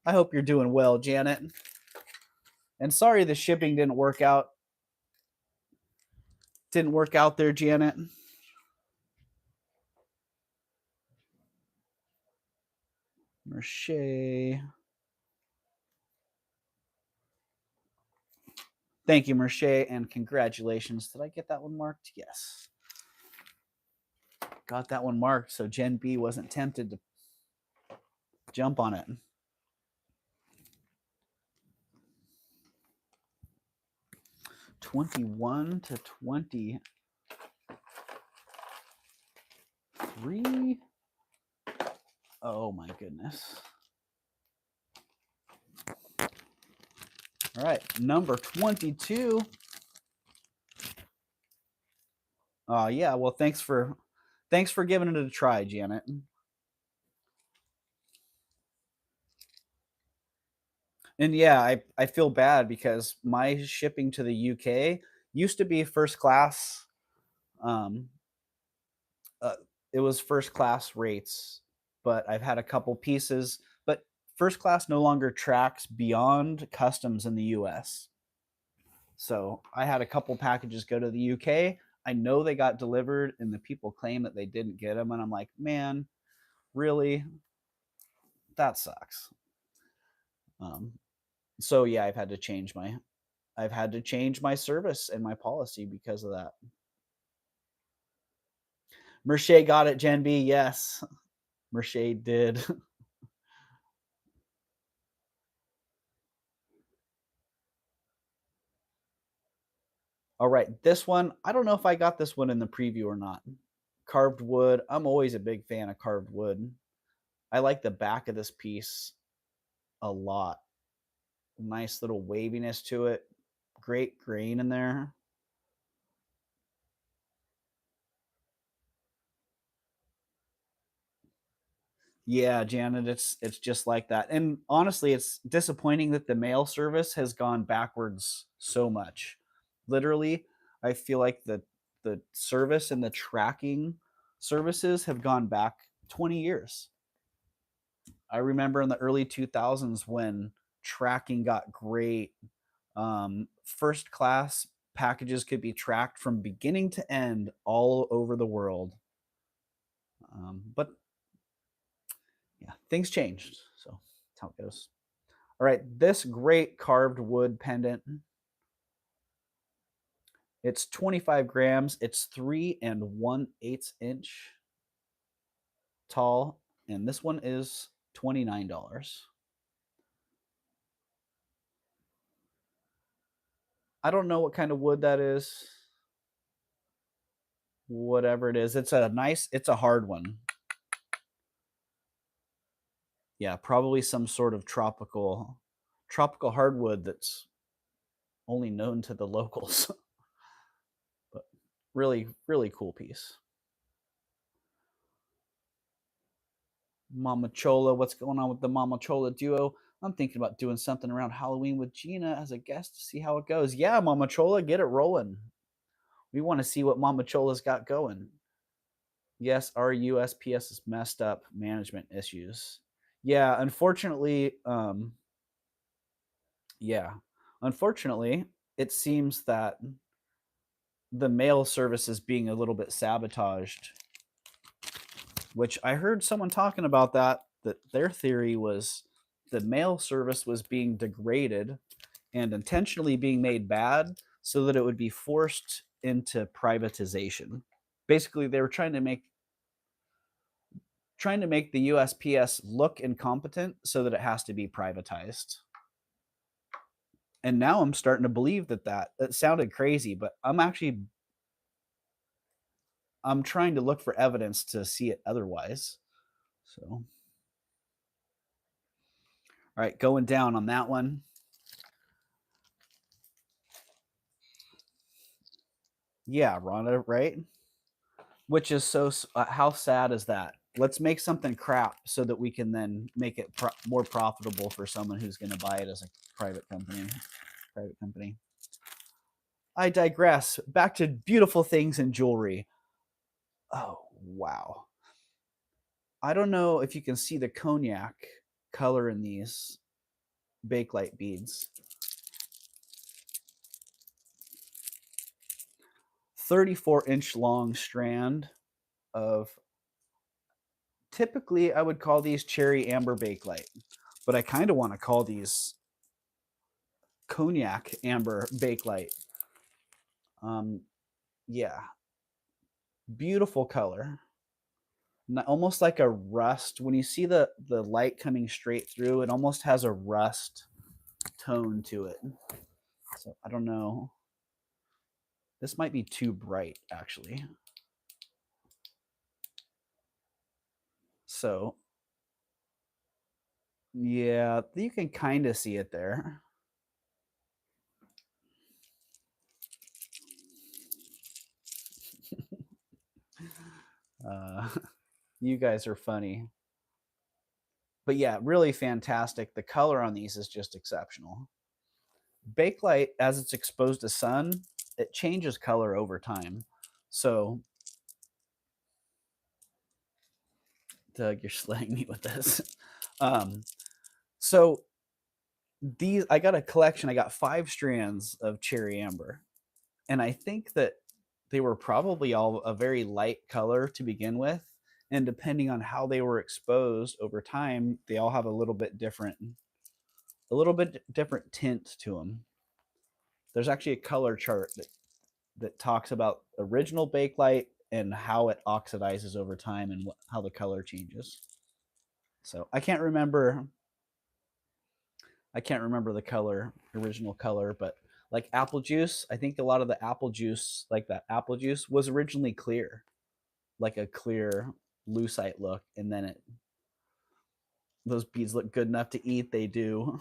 I hope you're doing well, Janet. And sorry the shipping didn't work out. Didn't work out there, Janet. Merché. Thank you, Merché, and congratulations. Did I get that one marked? Yes. Got that one marked, so Gen B wasn't tempted to jump on it. $21 to $23. Oh my goodness. All right, number 22. Yeah, well, thanks for giving it a try, Janet. And yeah, I feel bad because my shipping to the UK used to be first class. Um, it was first class rates, but I've had a couple pieces. But first class no longer tracks beyond customs in the US. So I had a couple packages go to the UK. I know they got delivered, and the people claim that they didn't get them. And I'm like, man, really? That sucks. So yeah, I've had to change my service and my policy because of that. Merché got it, Gen B. Yes, Merché did. All right, this one, I don't know if I got this one in the preview or not. Carved wood. I'm always a big fan of carved wood. I like the back of this piece a lot. Nice little waviness to it. Great grain in there. Yeah, Janet, it's just like that. And honestly, it's disappointing that the mail service has gone backwards so much. Literally, I feel like the service and the tracking services have gone back 20 years. I remember in the early 2000s when tracking got great. First class packages could be tracked from beginning to end all over the world. But yeah, things changed. So that's how it goes. All right, this great carved wood pendant. It's 25 grams. It's 3 1/8 inch tall, and this one is $29. I don't know what kind of wood that is. Whatever it is, it's a hard one. Yeah, probably some sort of tropical hardwood that's only known to the locals. But really, really cool piece. Mama Chola, what's going on with the Mama Chola duo? I'm thinking about doing something around Halloween with Gina as a guest to see how it goes. Yeah, Mama Chola, get it rolling. We want to see what Mama Chola's got going. Yes, our USPS is messed up management issues. Yeah, unfortunately, yeah. Unfortunately, it seems that the mail service is being a little bit sabotaged, which I heard someone talking about that their theory was the mail service was being degraded and intentionally being made bad so that it would be forced into privatization. Basically, they were trying to make the USPS look incompetent so that it has to be privatized. And now I'm starting to believe that it sounded crazy, but I'm trying to look for evidence to see it otherwise. So, all right, going down on that one. Yeah, Rhonda, right? Which is so how sad is that? Let's make something crap so that we can then make it more profitable for someone who's going to buy it as a private company. Private company. I digress. Back to beautiful things in jewelry. Oh, wow. I don't know if you can see the cognac color in these bakelite beads. 34-inch long strand of, typically I would call these cherry amber bakelite, but I kind of want to call these cognac amber bakelite. Yeah, beautiful color. Almost like a rust. When you see the light coming straight through, it almost has a rust tone to it. So I don't know. This might be too bright, actually. So yeah, you can kind of see it there. Uh, you guys are funny. But yeah, really fantastic. The color on these is just exceptional. Bakelite, as it's exposed to sun, it changes color over time. So, Doug, you're slaying me with this. Um, so these, I got a collection. I got 5 strands of cherry amber, and I think that they were probably all a very light color to begin with. And depending on how they were exposed over time, they all have a little bit different tint to them. There's actually a color chart that talks about original bakelite and how it oxidizes over time and how the color changes. So I can't remember the color, original color, but like apple juice, I think a lot of the apple juice, like that apple juice, was originally clear, like a clear lucite look, and then those beads look good enough to eat. They do.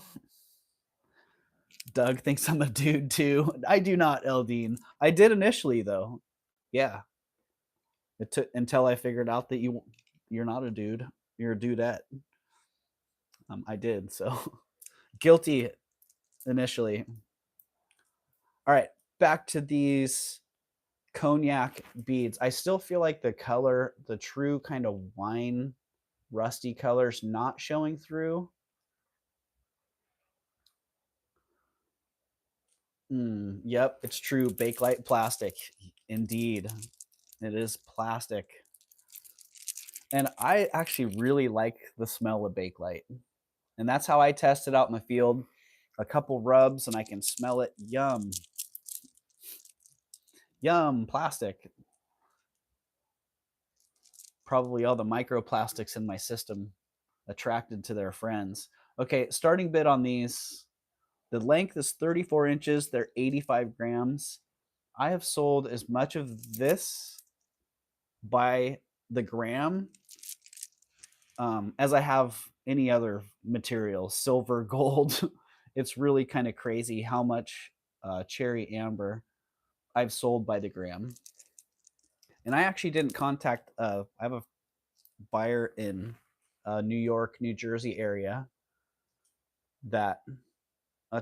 Doug thinks I'm a dude too. I do not, Eldine. I did initially though. Yeah, it took until I figured out that you're not a dude. You're a dudette. I did so. Guilty initially. All right, back to these cognac beads. I still feel like the color, the true kind of wine rusty color's not showing through. Yep, it's true. Bakelite plastic. Indeed, it is plastic. And I actually really like the smell of bakelite. And that's how I test it out in the field. A couple rubs and I can smell it. Yum. Yum, plastic. Probably all the microplastics in my system attracted to their friends. Okay, starting bid on these. The length is 34 inches. They're 85 grams. I have sold as much of this by the gram as I have any other material, silver, gold. It's really kind of crazy how much cherry amber I've sold by the gram. And I actually didn't contact, I have a buyer in New York, New Jersey area that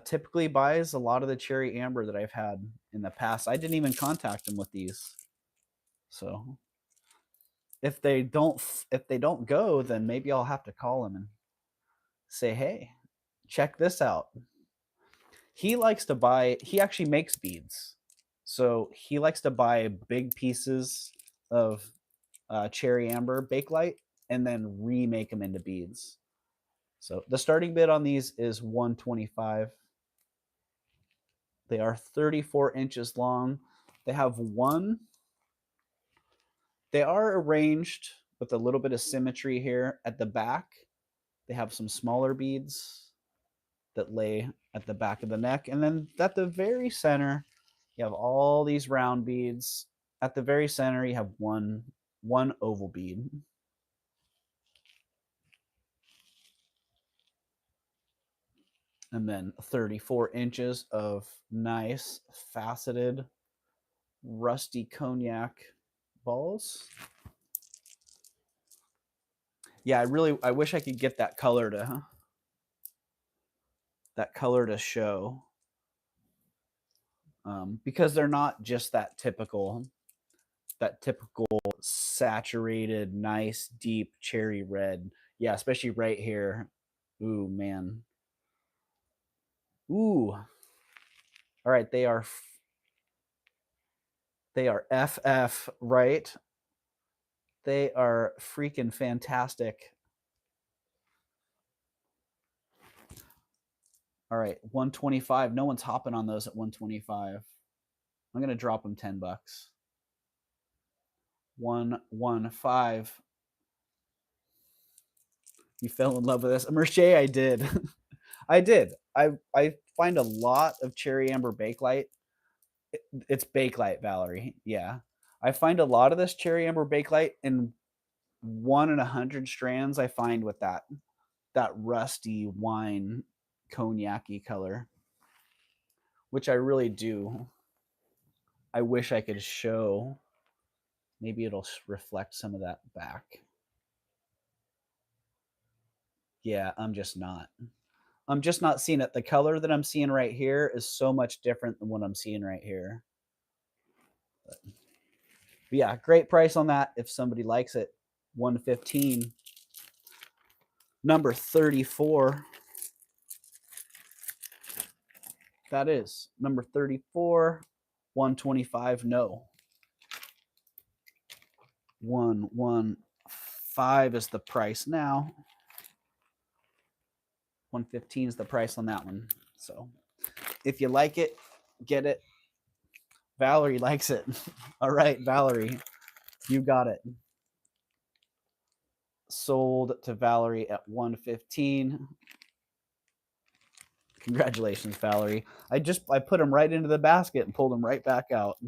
typically buys a lot of the cherry amber that I've had in the past. I didn't even contact them with these. So if they don't go, then maybe I'll have to call him and say, "Hey, check this out." He likes to buy. He actually makes beads, so he likes to buy big pieces of cherry amber bakelite and then remake them into beads. So the starting bid on these is 125. They are 34 inches long. They have one. They are arranged with a little bit of symmetry here at the back. They have some smaller beads that lay at the back of the neck. And then at the very center, you have all these round beads. At the very center, you have one oval bead. And then 34 inches of nice faceted rusty cognac balls. Yeah, I wish I could get that color to show, because they're not just that typical saturated, nice, deep cherry red. Yeah, especially right here. Ooh, man. Ooh. All right, they are FF, right? They are freaking fantastic. All right, 125. No one's hopping on those at 125. I'm going to drop them $10. 115. You fell in love with this. Mercier, I did. I did. I find a lot of cherry amber bakelite. It's bakelite, Valerie. Yeah. I find a lot of this cherry amber bakelite in 1 in 100 strands. I find with that rusty wine cognac-y color, which I really do. I wish I could show. Maybe it'll reflect some of that back. Yeah, I'm just not seeing it. The color that I'm seeing right here is so much different than what I'm seeing right here. But yeah, great price on that if somebody likes it. 115. Number 34. That is number 34. 125. No. 115 is the price now. 115 is the price on that one. So if you like it, get it. Valerie likes it. All right, Valerie, you got it. Sold to Valerie at 115. Congratulations, Valerie. I put them right into the basket and pulled them right back out.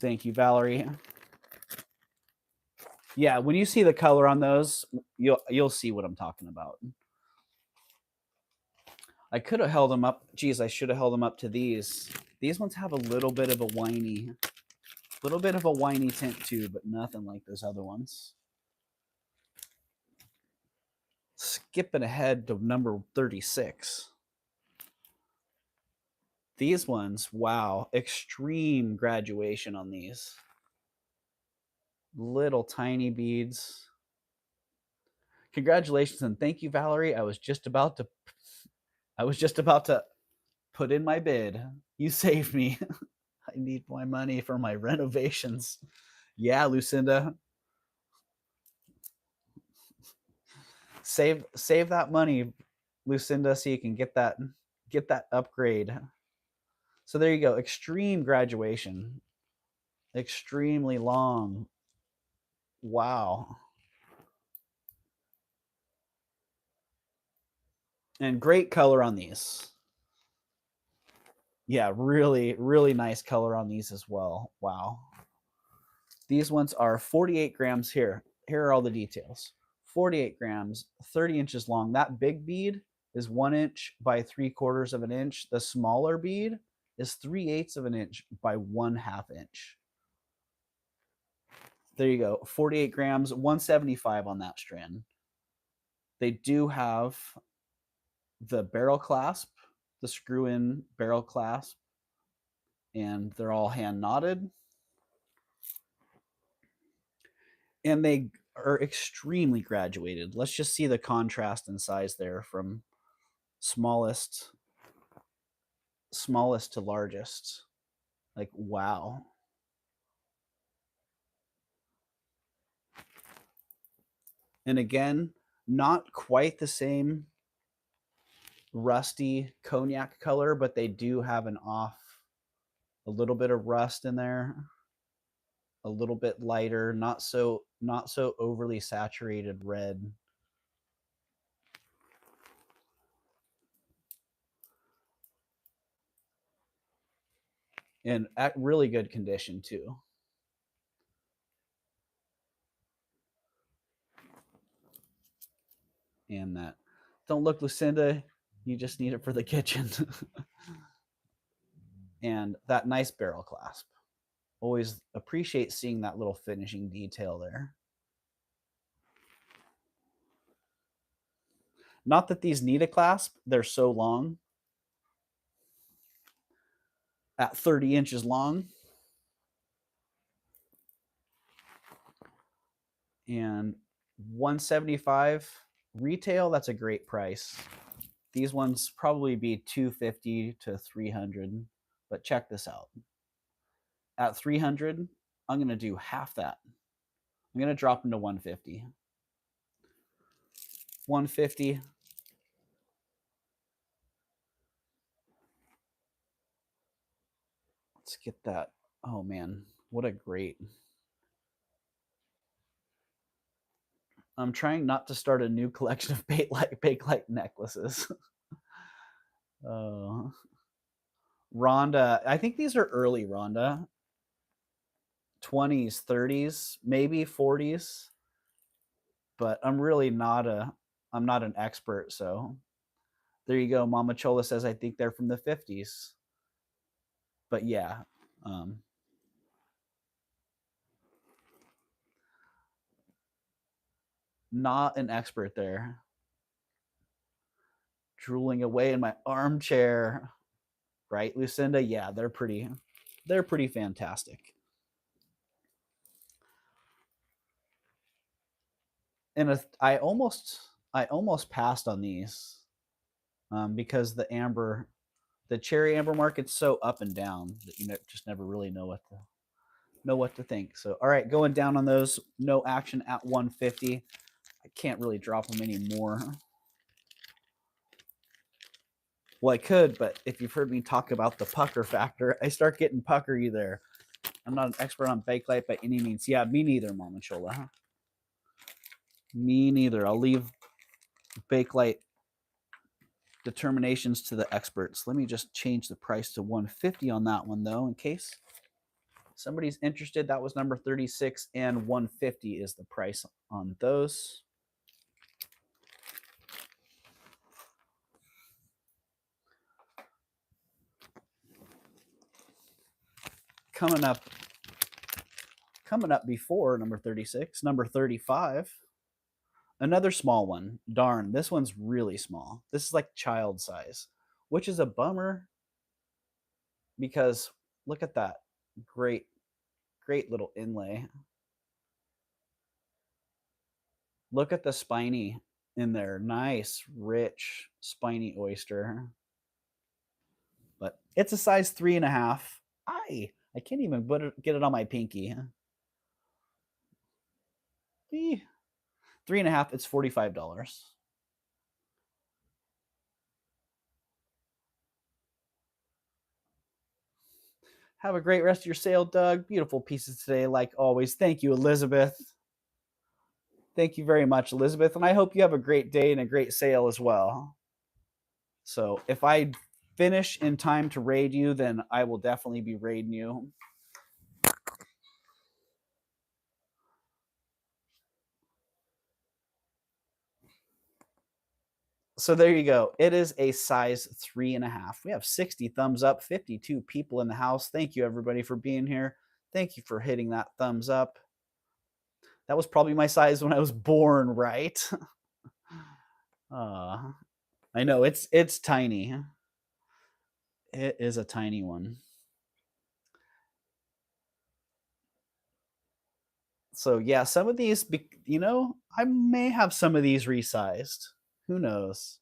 Thank you, Valerie. Yeah, when you see the color on those, you'll see what I'm talking about. I could have held them up. Geez, I should have held them up to these. These ones have a little bit of a whiny tint too, but nothing like those other ones. Skipping ahead to number 36. These ones, wow, extreme graduation on these. Little tiny beads. Congratulations and thank you, Valerie. I was just about to put in my bid. You saved me. I need my money for my renovations. Yeah, Lucinda. Save that money, Lucinda, so you can get that upgrade. So there you go. Extreme graduation. Extremely long. Wow. And great color on these. Yeah, really, really nice color on these as well. Wow. These ones are 48 grams here. Here are all the details. 48 grams, 30 inches long. That big bead is 1 inch by 3/4 of an inch. The smaller bead is 3/8 of an inch by 1/2 inch. There you go. 48 grams, 175 on that strand. They do have the barrel clasp, the screw in barrel clasp, and they're all hand knotted. And they are extremely graduated. Let's just see the contrast in size there from smallest to largest. Like, wow. And again, not quite the same rusty cognac color, but they do have a little bit of rust in there, a little bit lighter, not so overly saturated red. And at really good condition too. And that, don't look, Lucinda, You just need it for the kitchen. And that nice barrel clasp. Always appreciate seeing that little finishing detail there. Not that these need a clasp, they're so long. At 30 inches long. And 175 retail, that's a great price. These ones probably be 250 to 300, but check this out. At 300, I'm going to do half that. I'm going to drop them to 150. 150. Let's get that. Oh man, what a great. I'm trying not to start a new collection of Bakelite necklaces. Rhonda, I think these are early Rhonda. 20s, 30s, maybe 40s. But I'm really not an expert, so there you go. Mama Chola says I think they're from the 50s. But yeah, not an expert there. Drooling away in my armchair. Right, Lucinda? Yeah, they're pretty fantastic. And I almost passed on these because the cherry amber market's so up and down that you just never really know what to think. So all right, going down on those. No action at 150. I can't really drop them anymore. Well, I could, but if you've heard me talk about the pucker factor, I start getting puckery there. I'm not an expert on Bakelite by any means. Yeah, me neither, Mama Chola. Me neither. I'll leave Bakelite determinations to the experts. Let me just change the price to 150 on that one, though, in case somebody's interested. That was number 36, and 150 is the price on those. Coming up before number 36, number 35. Another small one. Darn, this one's really small. This is like child size, which is a bummer because look at that. Great little inlay. Look at the spiny in there. Nice, rich, spiny oyster. But it's a size 3.5. I can't even get it on my pinky. 3.5, it's $45. Have a great rest of your sale, Doug. Beautiful pieces today, like always. Thank you, Elizabeth. Thank you very much, Elizabeth. And I hope you have a great day and a great sale as well. So if I finish in time to raid you, then I will definitely be raiding you. So there you go. It is a size 3.5. We have 60 thumbs up, 52 people in the house. Thank you, everybody, for being here. Thank you for hitting that thumbs up. That was probably my size when I was born, right? I know it's tiny. It is a tiny one. So yeah, some of these, I may have some of these resized. Who knows?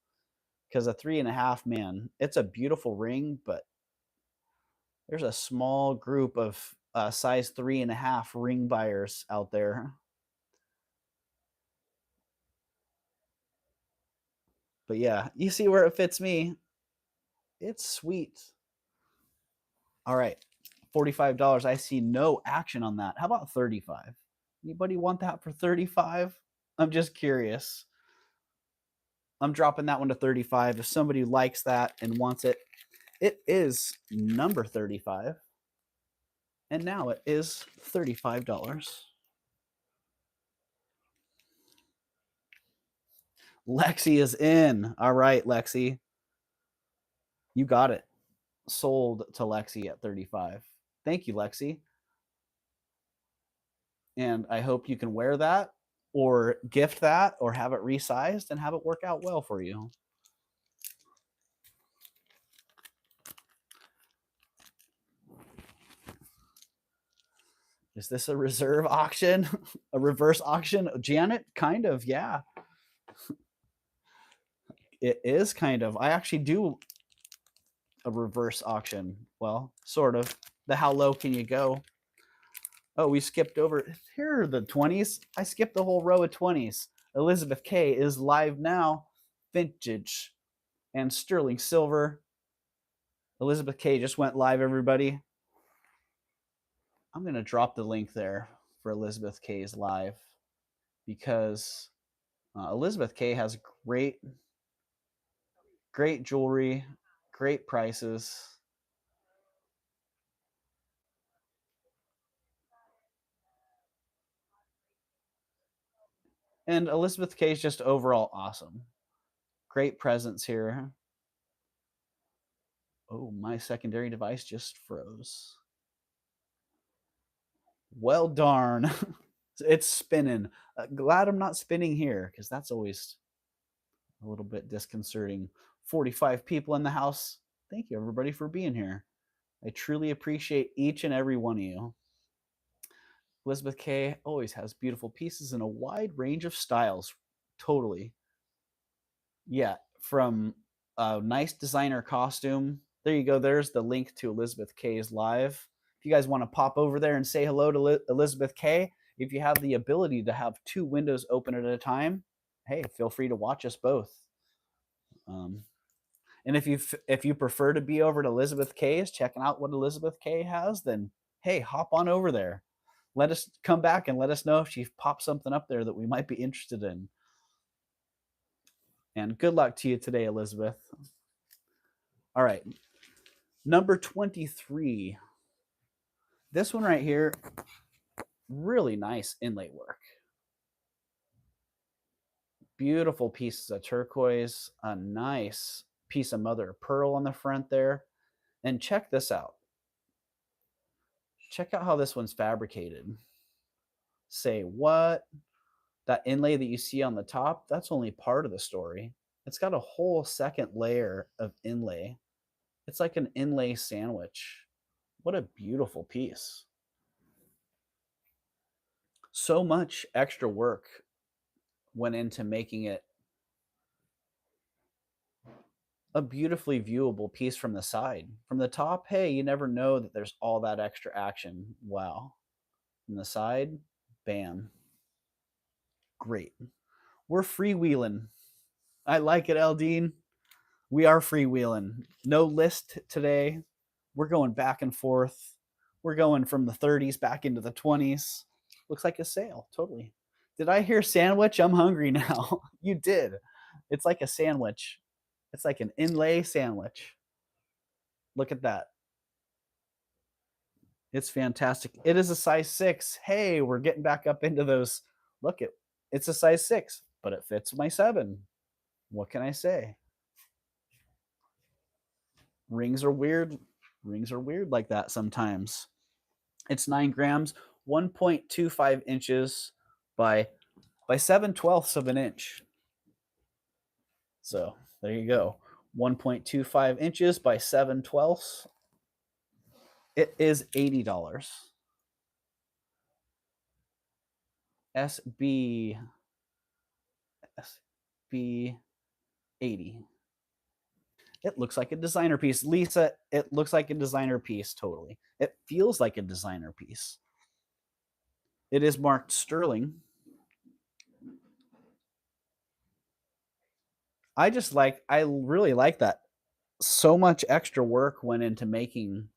Because a 3.5, man, it's a beautiful ring, but there's a small group of size 3.5 ring buyers out there. But yeah, you see where it fits me. It's sweet. All right, $45. I see no action on that. How about 35? Anybody want that for 35? I'm just curious. I'm dropping that one to 35. If somebody likes that and wants it, it is number 35. And now it is $35. Lexi is in. All right, Lexi. You got it. Sold to Lexi at 35. Thank you, Lexi. And I hope you can wear that or gift that or have it resized and have it work out well for you. Is this a reserve auction? A reverse auction? Janet, kind of, yeah. It is kind of. I actually do a reverse auction. Well, sort of. The how low can you go? Oh, we skipped over. Here are the 20s. I skipped the whole row of 20s. Elizabeth K is live now. Vintage and sterling silver. Elizabeth K just went live, everybody. I'm going to drop the link there for Elizabeth K's live because Elizabeth K has great jewelry, great prices. And Elizabeth K is just overall awesome. Great presence here. Oh, my secondary device just froze. Well, darn. It's spinning. Glad I'm not spinning here because that's always a little bit disconcerting. 45 people in the house. Thank you, everybody, for being here. I truly appreciate each and every one of you. Elizabeth K always has beautiful pieces in a wide range of styles. Totally. Yeah, from a nice designer costume. There you go. There's the link to Elizabeth K's live. If you guys want to pop over there and say hello to Elizabeth K, if you have the ability to have two windows open at a time, hey, feel free to watch us both. Um, and if you prefer to be over to Elizabeth K's, checking out what Elizabeth K has, then hey, hop on over there. Let us come back and let us know if she pops something up there that we might be interested in. And good luck to you today, Elizabeth. All right, number 23. This one right here, really nice inlay work. Beautiful pieces of turquoise, a nice piece of mother of pearl on the front there. And check this out. Check out how this one's fabricated. Say what? That inlay that you see on the top, that's only part of the story. It's got a whole second layer of inlay. It's like an inlay sandwich. What a beautiful piece. So much extra work went into making it a beautifully viewable piece from the side. From the top, hey, you never know that there's all that extra action. Wow. From the side, bam. Great. We're freewheeling. I like it, Eldine. We are freewheeling. No list today. We're going back and forth. We're going from the 30s back into the 20s. Looks like a sale, totally. Did I hear sandwich? I'm hungry now. You did. It's like a sandwich. It's like an inlay sandwich. Look at that. It's fantastic. It is a size 6. Hey, we're getting back up into those. Look, it's a size 6, but it fits my 7. What can I say? Rings are weird. Rings are weird like that sometimes. It's 9 grams, 1.25 inches by 7/12 of an inch. So there you go. 1.25 inches by 7/12. It is $80. SB 80. It looks like a designer piece. Lisa, it looks like a designer piece totally. It feels like a designer piece. It is marked sterling. I really like that. So much extra work went into making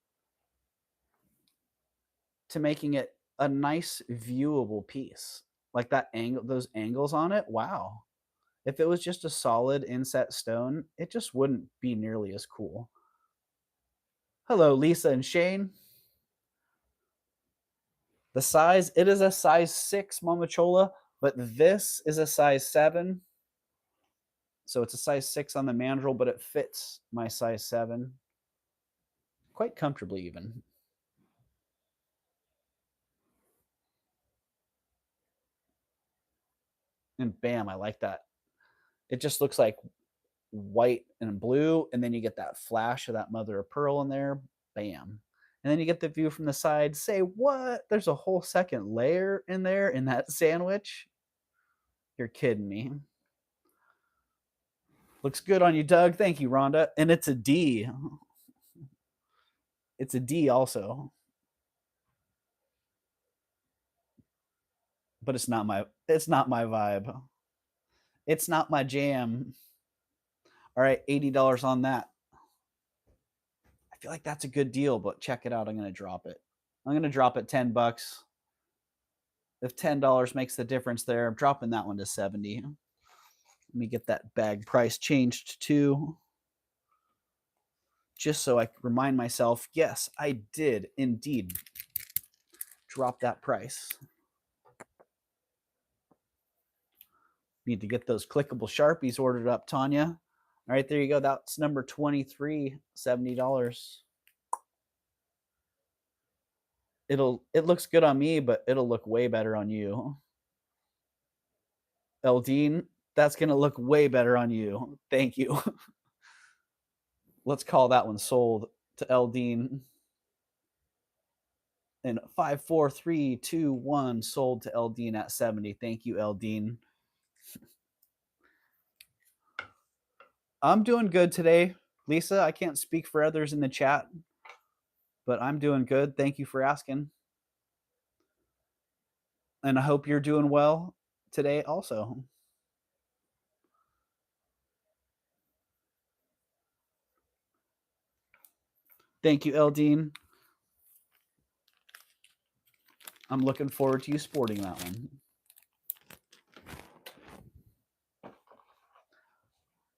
it a nice viewable piece. Like that angle, those angles on it. Wow. If it was just a solid inset stone, it just wouldn't be nearly as cool. Hello, Lisa and Shane. The size, it is a size 6 Mamachola, but this is a size 7. So it's a size 6 on the mandrel, but it fits my size 7 quite comfortably even. And bam, I like that. It just looks like white and blue, and then you get that flash of that mother of pearl in there. Bam. And then you get the view from the side. Say what? There's a whole second layer in there in that sandwich. You're kidding me. Looks good on you, Doug. Thank you, Rhonda. And it's a D. It's a D also. But it's not my vibe. It's not my jam. All right, $80 on that. I feel like that's a good deal, but check it out. I'm going to drop it. I'm going to drop it $10. If $10 makes the difference there, I'm dropping that one to 70. Let me get that bag price changed too. Just so I can remind myself, yes, I did indeed drop that price. Need to get those clickable Sharpies ordered up, Tanya. All right, there you go. That's number 23, $70. It looks good on me, but it'll look way better on you. Eldine, that's going to look way better on you. Thank you. Let's call that one sold to Eldine. And 5, 4, 3, 2, 1 sold to Eldine at 70. Thank you, Eldine. I'm doing good today. Lisa, I can't speak for others in the chat, but I'm doing good. Thank you for asking. And I hope you're doing well today also. Thank you, Eldine. I'm looking forward to you sporting that one.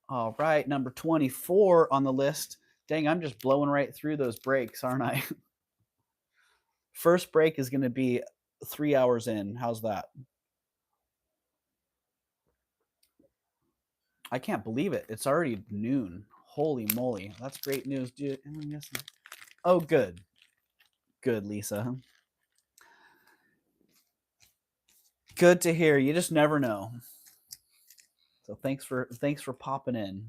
All right, number 24 on the list. Dang, I'm just blowing right through those breaks, aren't I? First break is going to be 3 hours in. How's that? I can't believe it. It's already noon. Holy moly. That's great news, dude. Oh, good. Good, Lisa. Good to hear. You just never know. So thanks for popping in.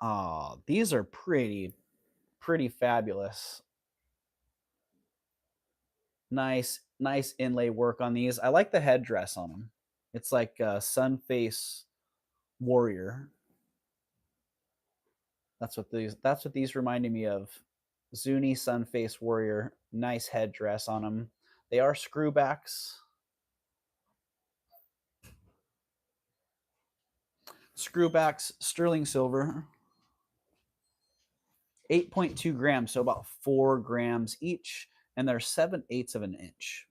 Oh, these are pretty fabulous. Nice inlay work on these. I like the headdress on them. It's like a sun face warrior. That's what these reminded me of. Zuni sun face warrior. Nice headdress on them. They are screwbacks. Screwbacks, sterling silver. 8.2 grams, so about 4 grams each, and they're 7/8 of an inch.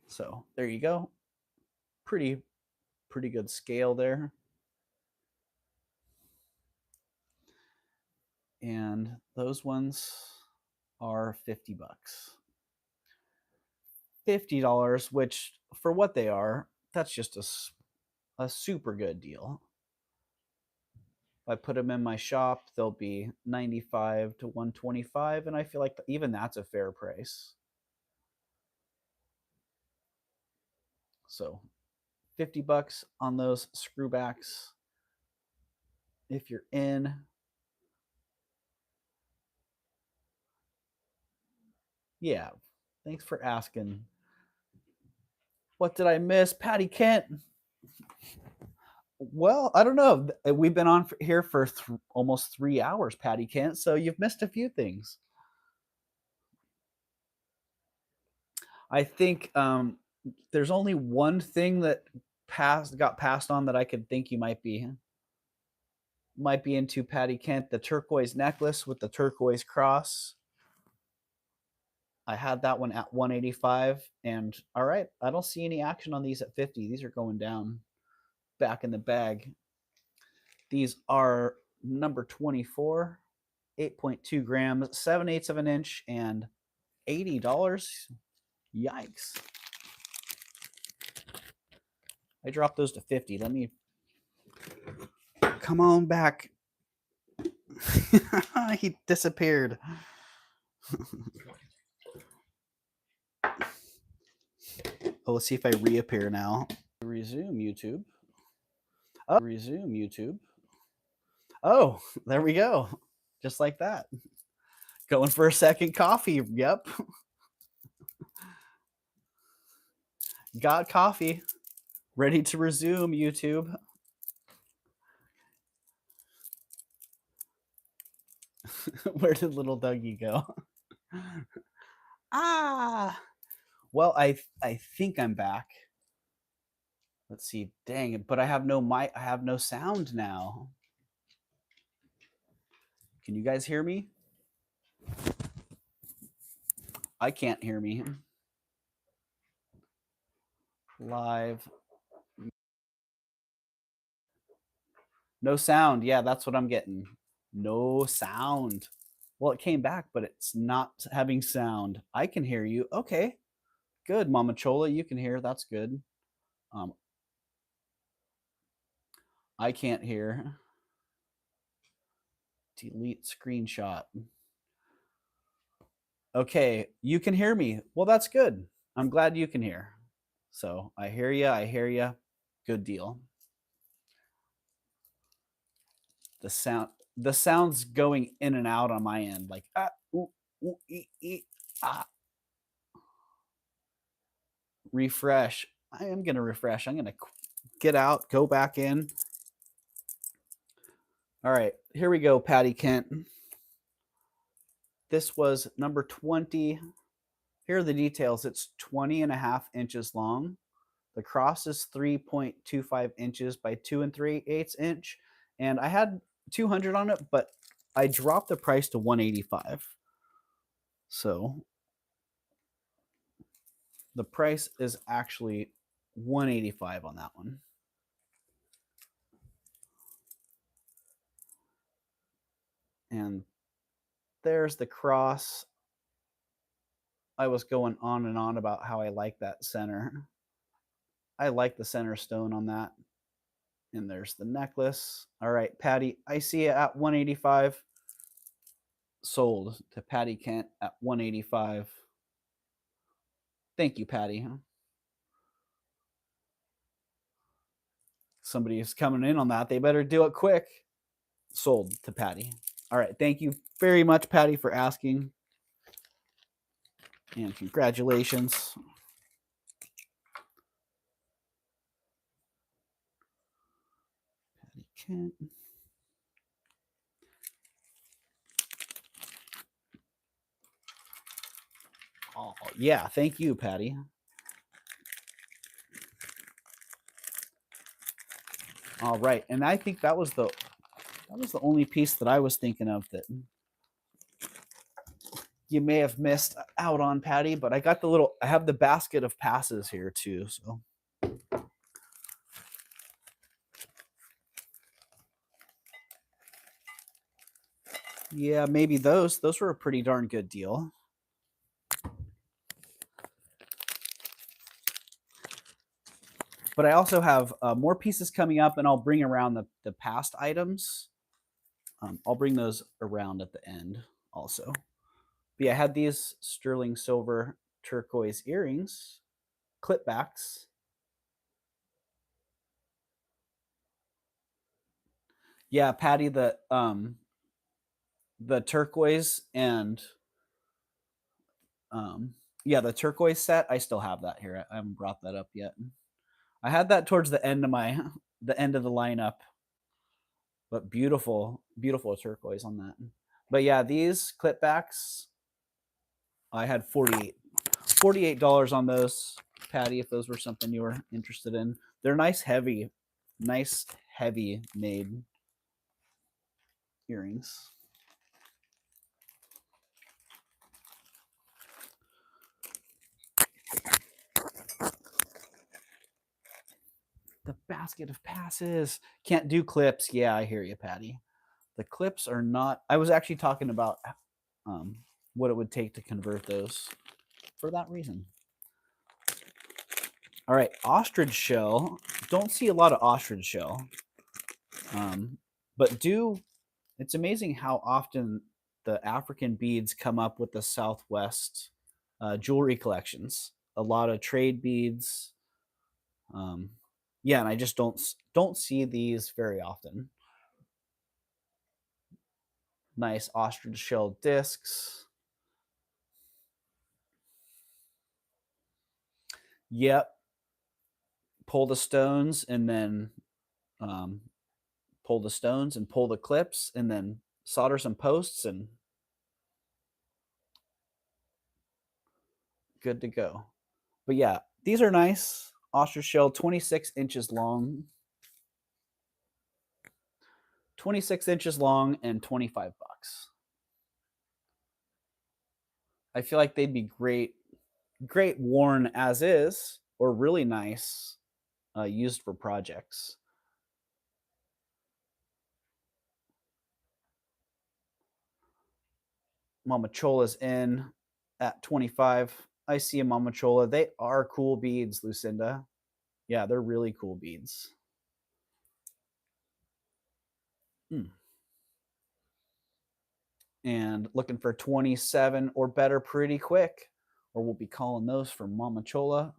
So there you go. Pretty good scale there. And those ones are $50. $50, which for what they are, that's just a super good deal. If I put them in my shop, they'll be 95 to 125, and I feel like even that's a fair price. So $50 on those screwbacks. If you're in, yeah, thanks for asking. What did I miss? Patty Kent. Well, I don't know. We've been on here for almost 3 hours, Patty Kent, so you've missed a few things. I think there's only one thing that got passed on that I could think you might be into, Patty Kent, the turquoise necklace with the turquoise cross. I had that one at 185, and all right, I don't see any action on these at 50. These are going down back in the bag. These are number 24, 8.2 grams, 7/8 of an inch, and $80. Yikes. I dropped those to 50. Let me come on back. He disappeared. Oh, let's see if I reappear now. Resume YouTube. Oh, resume YouTube. Oh, there we go. Just like that. Going for a second coffee. Yep. Got coffee. Ready to resume YouTube. Where did little Dougie go? Ah. Well, I think I'm back. Let's see. Dang it, but I have no mic. I have no sound now. Can you guys hear me? I can't hear me. Live. No sound. Yeah, that's what I'm getting. No sound. Well, it came back, but it's not having sound. I can hear you. Okay. Good, Mama Chola. You can hear. That's good. I can't hear. Delete screenshot. Okay, you can hear me. Well, that's good. I'm glad you can hear. So I hear you. I hear you. Good deal. The sound's going in and out on my end, like ooh, ooh, ah. Refresh. I am gonna refresh. I'm gonna get out, go back in. All right, here we go, Patty Kent. This was number 20. Here are the details. It's 20 and a half inches long. The cross is 3.25 inches by 2 3/8 inch. And I had 200 on it, but I dropped the price to 185. So the price is actually 185 on that one. And there's the cross. I was going on and on about how I like that center. I like the center stone on that. And there's the necklace. All right, Patty, I see it at 185. Sold to Patty Kent at 185. Thank you, Patty. Somebody is coming in on that. They better do it quick. Sold to Patty. All right. Thank you very much, Patty, for asking. And congratulations. Patty Kent. Oh, yeah. Thank you, Patty. All right. And I think that was the only piece that I was thinking of that you may have missed out on, Patty, but I got I have the basket of passes here too. So yeah, maybe those were a pretty darn good deal. But I also have more pieces coming up, and I'll bring around the past items. I'll bring those around at the end also. But yeah, I had these sterling silver turquoise earrings, clipbacks. Yeah, Patty, the turquoise and yeah, the turquoise set. I still have that here. I haven't brought that up yet. I had that towards the end of the end of the lineup. But beautiful, beautiful turquoise on that. But yeah, these clipbacks, I had $48 on those, Patty, if those were something you were interested in. They're nice heavy made earrings. The basket of passes. Can't do clips. Yeah, I hear you, Patty. The clips are not. I was actually talking about what it would take to convert those for that reason. All right, ostrich shell. Don't see a lot of ostrich shell, but do. It's amazing how often the African beads come up with the Southwest jewelry collections. A lot of trade beads. Um, yeah, and I just don't see these very often. Nice ostrich shell discs. Yep. Pull the stones and then um, pull the stones and pull the clips and then solder some posts and good to go. But yeah, these are nice. Ostrich shell, 26 inches long. 26 inches long and $25. I feel like they'd be great worn as is, or really nice used for projects. Mama Chola's in at 25. I see a Mama Chola. They are cool beads, Lucinda. Yeah, they're really cool beads. And looking for 27 or better pretty quick, or we'll be calling those for Mama Chola.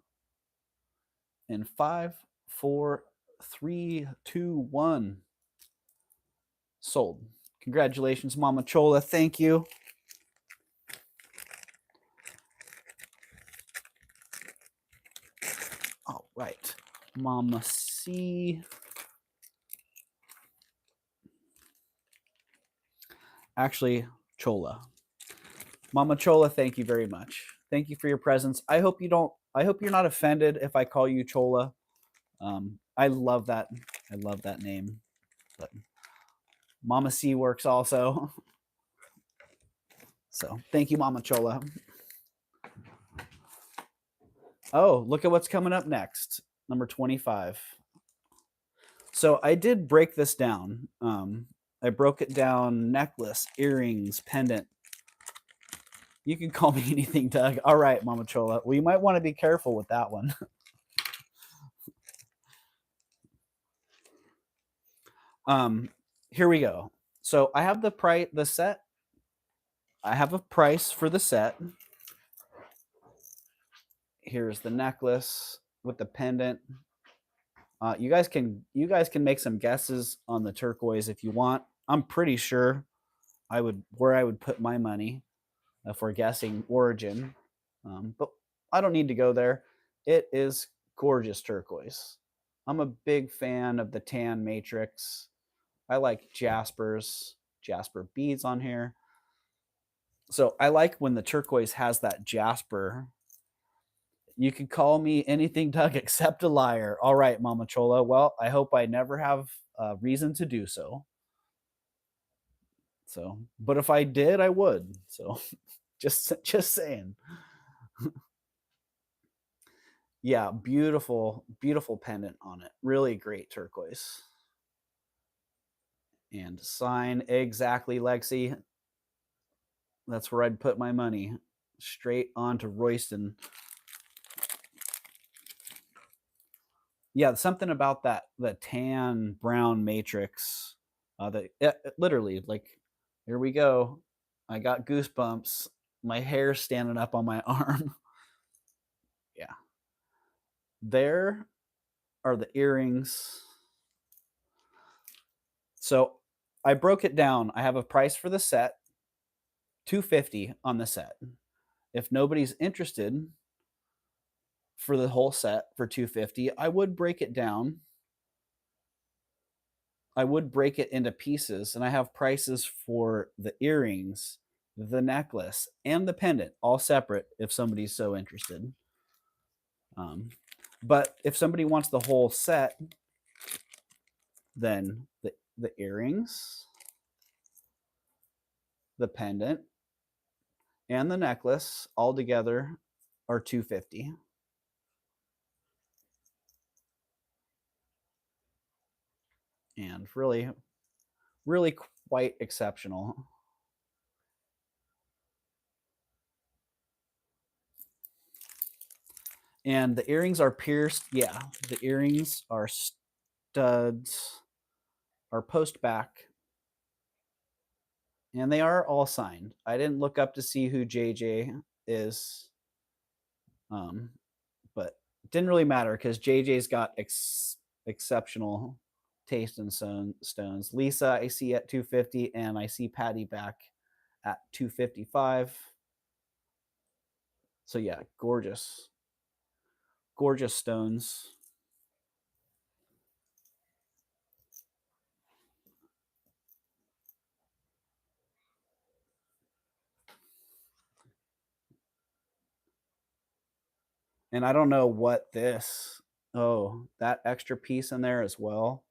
In 5, 4, 3, 2, 1. Sold. Congratulations, Mama Chola. Thank you. All right. Mama C. Actually, Chola. Mama Chola, thank you very much. Thank you for your presence. I hope you're not offended if I call you Chola. I love that. I love that name. But Mama C works also. So thank you, Mama Chola. Oh, look at what's coming up next. Number 25. So I did break this down. I broke it down: necklace, earrings, pendant. You can call me anything, Doug. All right, Mama Chola. Well, you might want to be careful with that one. Here we go. So I have the set. I have a price for the set. Here's the necklace with the pendant. You guys can make some guesses on the turquoise if you want. I'm pretty sure I would put my money if we're guessing origin, but I don't need to go there. It is gorgeous turquoise. I'm a big fan of the tan matrix. I like jasper beads on here. So I like when the turquoise has that jasper. You can call me anything, Doug, except a liar. All right, Mama Chola. Well, I hope I never have a reason to do so. So, but if I did, I would. So, just saying. Yeah, beautiful, beautiful pendant on it. Really great turquoise. And sign exactly, Lexi. That's where I'd put my money. Straight onto Royston. Yeah, something about that, the tan brown matrix. Literally, like, here we go. I got goosebumps. My hair standing up on my arm. Yeah. There are the earrings. So I broke it down. I have a price for the set, $250 on the set. If nobody's interested for the whole set for $250, I would break it down. I would break it into pieces, and I have prices for the earrings, the necklace, and the pendant, all separate if somebody's so interested. But if somebody wants the whole set, then the earrings, the pendant, and the necklace all together are $250. And really, really quite exceptional. And the earrings are pierced. Yeah, the earrings are studs, are post back, and they are all signed. I didn't look up to see who JJ is, but it didn't really matter because JJ's got exceptional taste in stones. Lisa, I see at 250, and I see Patty back at 255. So yeah, gorgeous, gorgeous stones. And I don't know what this. Oh, that extra piece in there as well.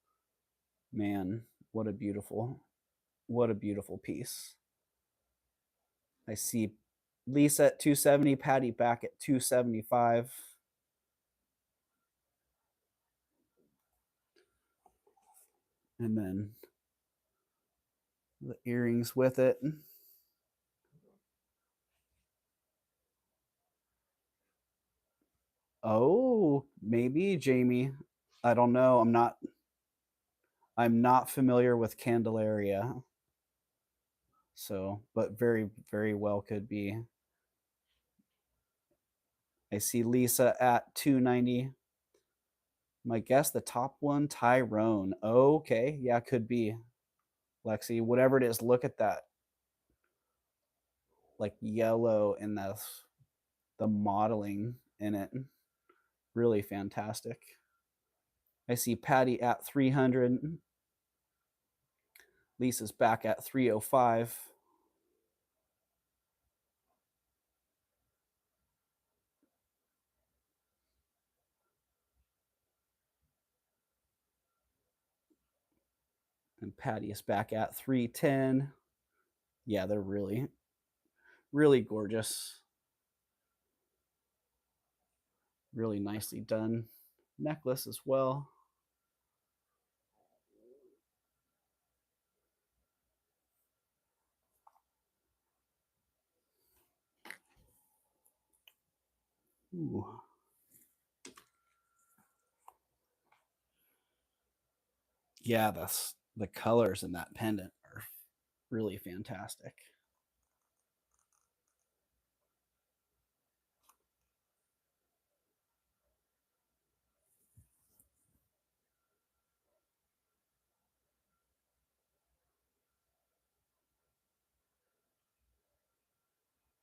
Man, what a beautiful piece. I see Lisa at 270, Patty back at 275. And then the earrings with it. Oh, maybe Jamie. I don't know. I'm not familiar with Candelaria. So, but very, very well could be. I see Lisa at 290. My guess, the top one, Tyrone. Okay, yeah, could be. Lexi, whatever it is, look at that. Like yellow and the modeling in it. Really fantastic. I see Patty at 300. Lisa's back at 305. And Patty is back at 310. Yeah, they're really, really gorgeous. Really nicely done necklace as well. Ooh. Yeah, the colors in that pendant are really fantastic.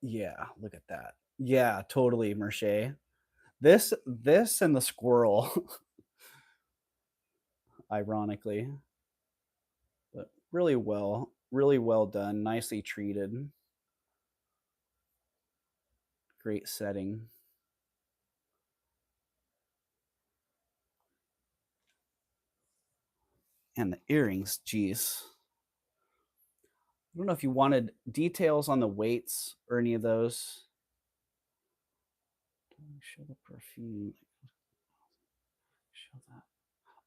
Yeah, look at that. Yeah, totally, Merche. This and the squirrel, ironically, but really well done, nicely treated, great setting. And the earrings, geez. I don't know if you wanted details on the weights or any of those. Show the perfume. Show that.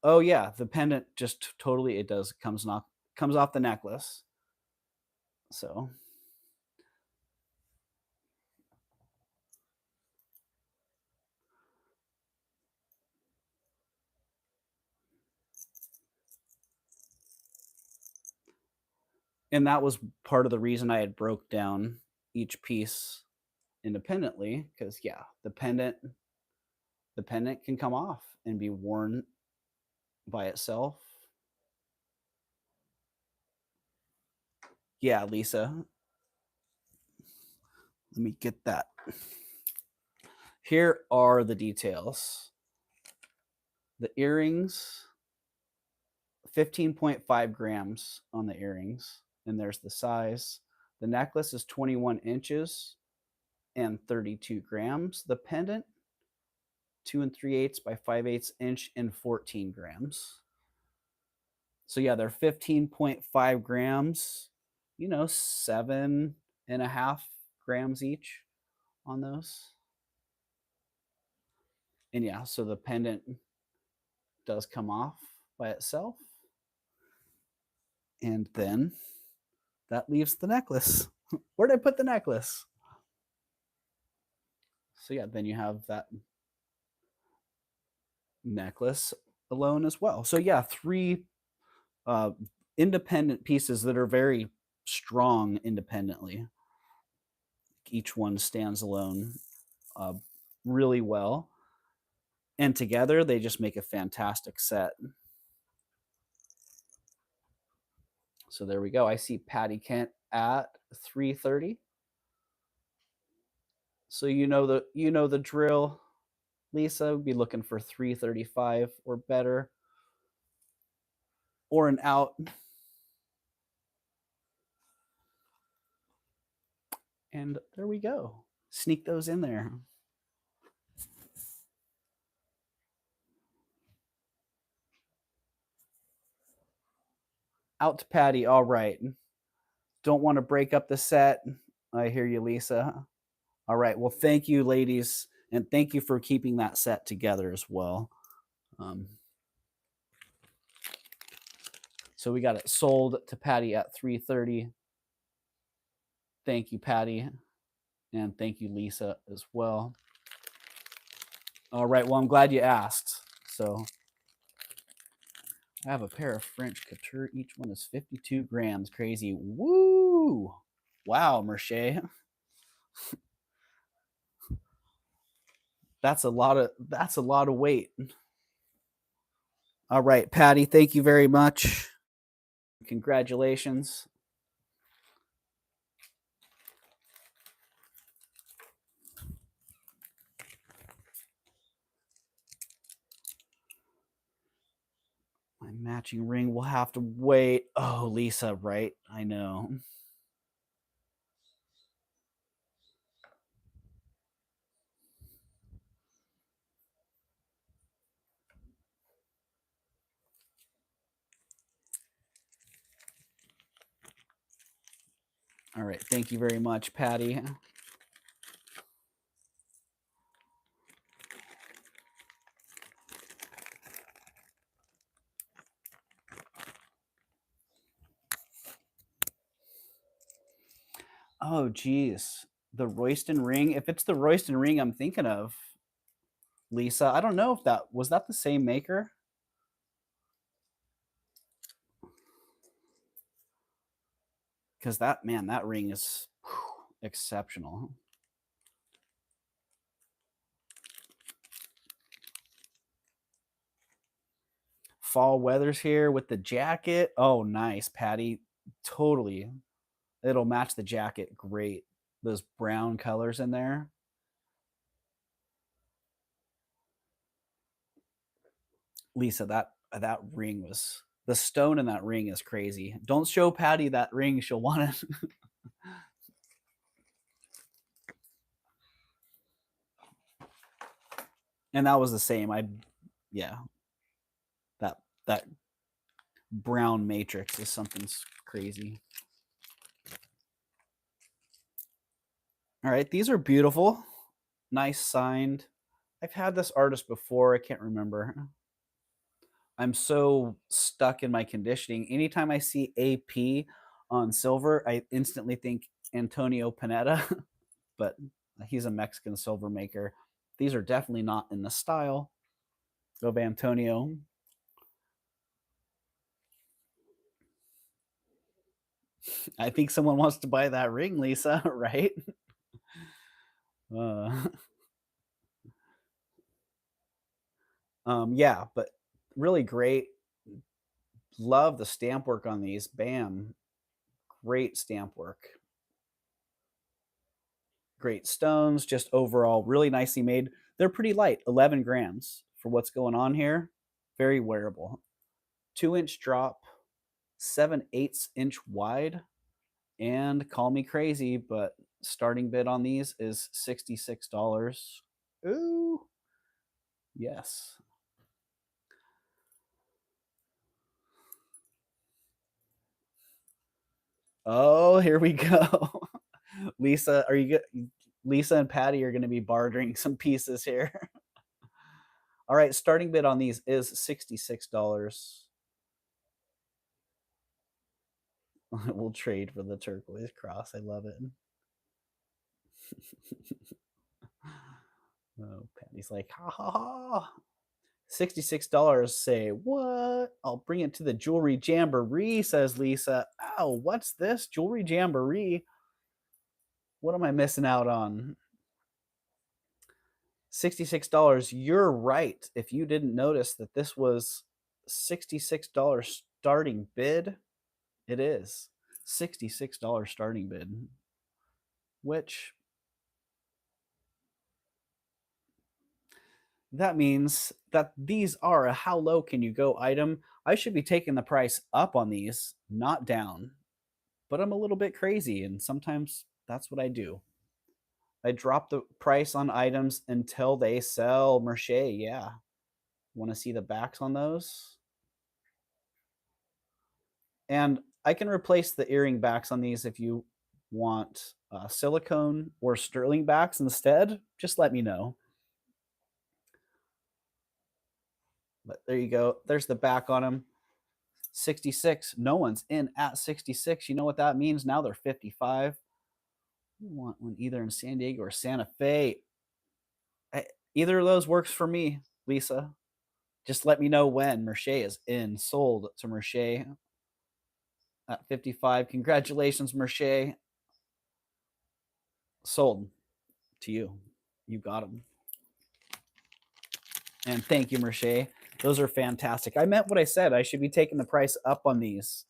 Oh yeah, the pendant just totally it does comes off the necklace. So and that was part of the reason I had broke down each piece independently because yeah, the pendant can come off and be worn by itself. Yeah, Lisa. Let me get that. Here are the details. The earrings, 15.5 grams on the earrings, and there's the size. The necklace is 21 inches and 32 grams. The pendant, 2 3/8 by 5/8 inch and 14 grams. So yeah, they're 15.5 grams, 7.5 grams each on those. And yeah, so the pendant does come off by itself. And then that leaves the necklace. Where did I put the necklace? So yeah, then you have that necklace alone as well. So yeah, three uh, independent pieces that are very strong independently. Each one stands alone uh, really well, and together they just make a fantastic set. So there we go. I see Patty Kent at 330. So you know the drill, Lisa. Be looking for 335 or better, or an out. And there we go. Sneak those in there. Out to Patty. All right. Don't want to break up the set. I hear you, Lisa. All right. Well, thank you, ladies, and thank you for keeping that set together as well. So we got it sold to Patty at 330. Thank you, Patty, and thank you, Lisa, as well. All right. Well, I'm glad you asked. So I have a pair of French couture. Each one is 52 grams. Crazy. Woo! Wow, Mercier. That's a lot of weight. All right, Patty, thank you very much. Congratulations. My matching ring will have to wait. Oh, Lisa, right? I know. All right, thank you very much, Patty. Oh, geez. The Royston ring. If it's the Royston ring I'm thinking of, Lisa, I don't know if that was that the same maker. Because that ring is exceptional. Fall weather's here with the jacket. Oh, nice, Patty. Totally. It'll match the jacket great. Those brown colors in there. Lisa, that ring was the stone in that ring is crazy. Don't show Patty that ring; she'll want it. And that was the same. Yeah, that brown matrix is something crazy. All right, these are beautiful, nice signed. I've had this artist before. I can't remember. I'm so stuck in my conditioning. Anytime I see AP on silver, I instantly think Antonio Pineda, but he's a Mexican silver maker. These are definitely not in the style of Antonio. I think someone wants to buy that ring, Lisa, right? Uh, yeah, but really great. Love the stamp work on these. Bam. Great stamp work. Great stones. Just overall, really nicely made. They're pretty light, 11 grams for what's going on here. Very wearable. 2-inch drop, 7/8 inch wide. And call me crazy, but starting bid on these is $66. Ooh. Yes. Oh, here we go. Lisa, are you good? Lisa and Patty are going to be bartering some pieces here. All right, starting bid on these is $66. We'll trade for the turquoise cross. I love it. Oh, Patty's like, ha ha ha. $66. Say what? I'll bring it to the jewelry jamboree, says Lisa. Ow, what's this? Jewelry jamboree? What am I missing out on? $66. You're right. If you didn't notice that this was $66 starting bid, it is $66 starting bid, which that means that these are a how low can you go item. I should be taking the price up on these, not down. But I'm a little bit crazy, and sometimes that's what I do. I drop the price on items until they sell. Merche, yeah. Want to see the backs on those? And I can replace the earring backs on these if you want silicone or sterling backs instead. Just let me know. But there you go. There's the back on them. 66. No one's in at 66. You know what that means? Now they're 55. You want one either in San Diego or Santa Fe. Either of those works for me, Lisa. Just let me know when Merche is in. Sold to Merche at 55. Congratulations, Merche. Sold to you. You got them. And thank you, Merche. Those are fantastic. I meant what I said. I should be taking the price up on these.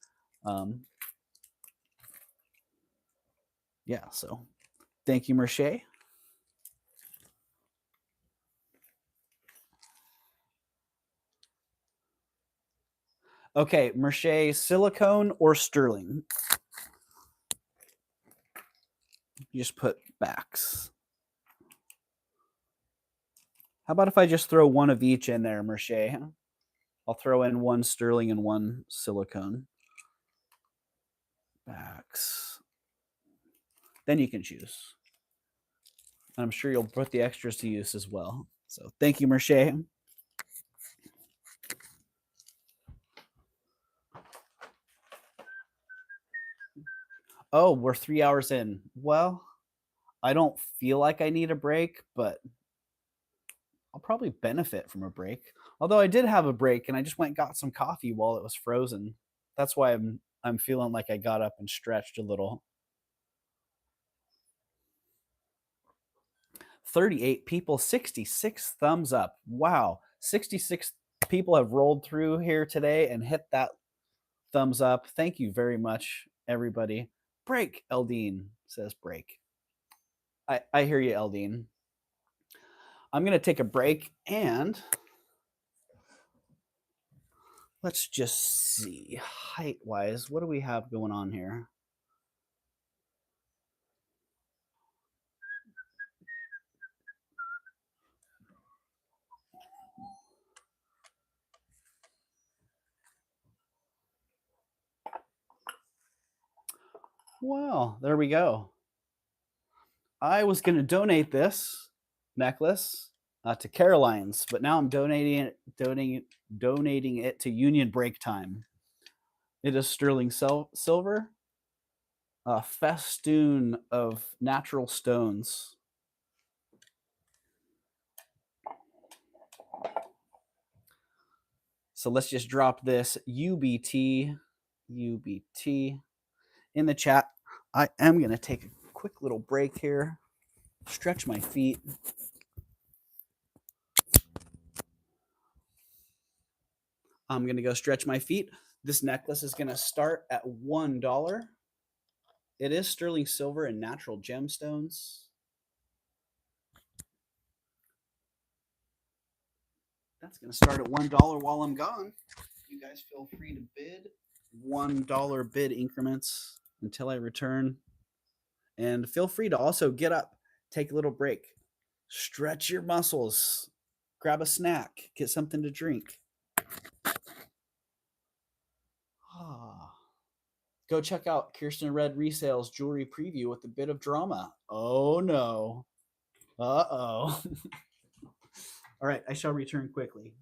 Yeah, so thank you, Merche. Okay, Merche, silicone or sterling? You just put backs. How about if I just throw one of each in there, Merche? I'll throw in one sterling and one silicone. Backs. Then you can choose. And I'm sure you'll put the extras to use as well. So thank you, Merche. Oh, we're 3 hours in. Well, I don't feel like I need a break, but I'll probably benefit from a break. Although I did have a break and I just went and got some coffee while it was frozen. That's why I'm feeling like I got up and stretched a little. 38 people, 66 thumbs up. Wow. 66 people have rolled through here today and hit that thumbs up. Thank you very much, everybody. Break, Eldine says break. I hear you, Eldine. I'm going to take a break and let's just see height wise. What do we have going on here? Well, there we go. I was going to donate this necklace to Caroline's, but now I'm donating it to Union Break Time. It is sterling silver, a festoon of natural stones. So let's just drop this UBT in the chat. I am going to take a quick little break here, stretch my feet. I'm going to go stretch my feet. This necklace is going to start at $1. It is sterling silver and natural gemstones. That's going to start at $1 while I'm gone. You guys feel free to bid. $1 bid increments until I return. And feel free to also get up, take a little break, stretch your muscles, grab a snack, get something to drink. Go check out Kirsten Red Resale's jewelry preview with a bit of drama. Oh no. Uh-oh. All right, I shall return quickly.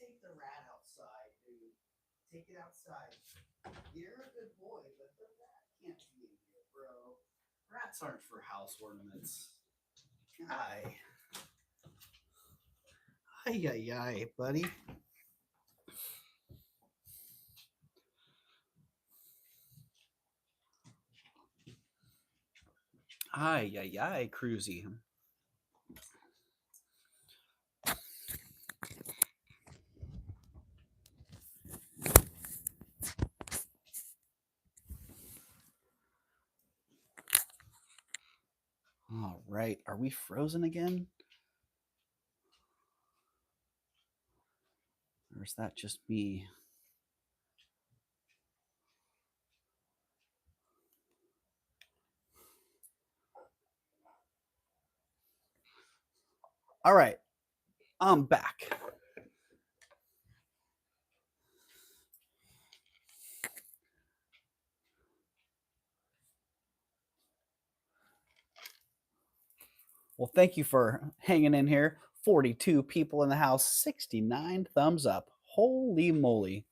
take the rat outside, dude. Take it outside. You're a good boy, but the rat can't be in here, bro. Rats aren't for house ornaments. Hi. Ay, ay, ay, buddy. Ay, ay, ay, Cruzy. All right. Are we frozen again? Or is that just me? All right. I'm back. Well, thank you for hanging in here. 42 people in the house, 69 thumbs up. Holy moly.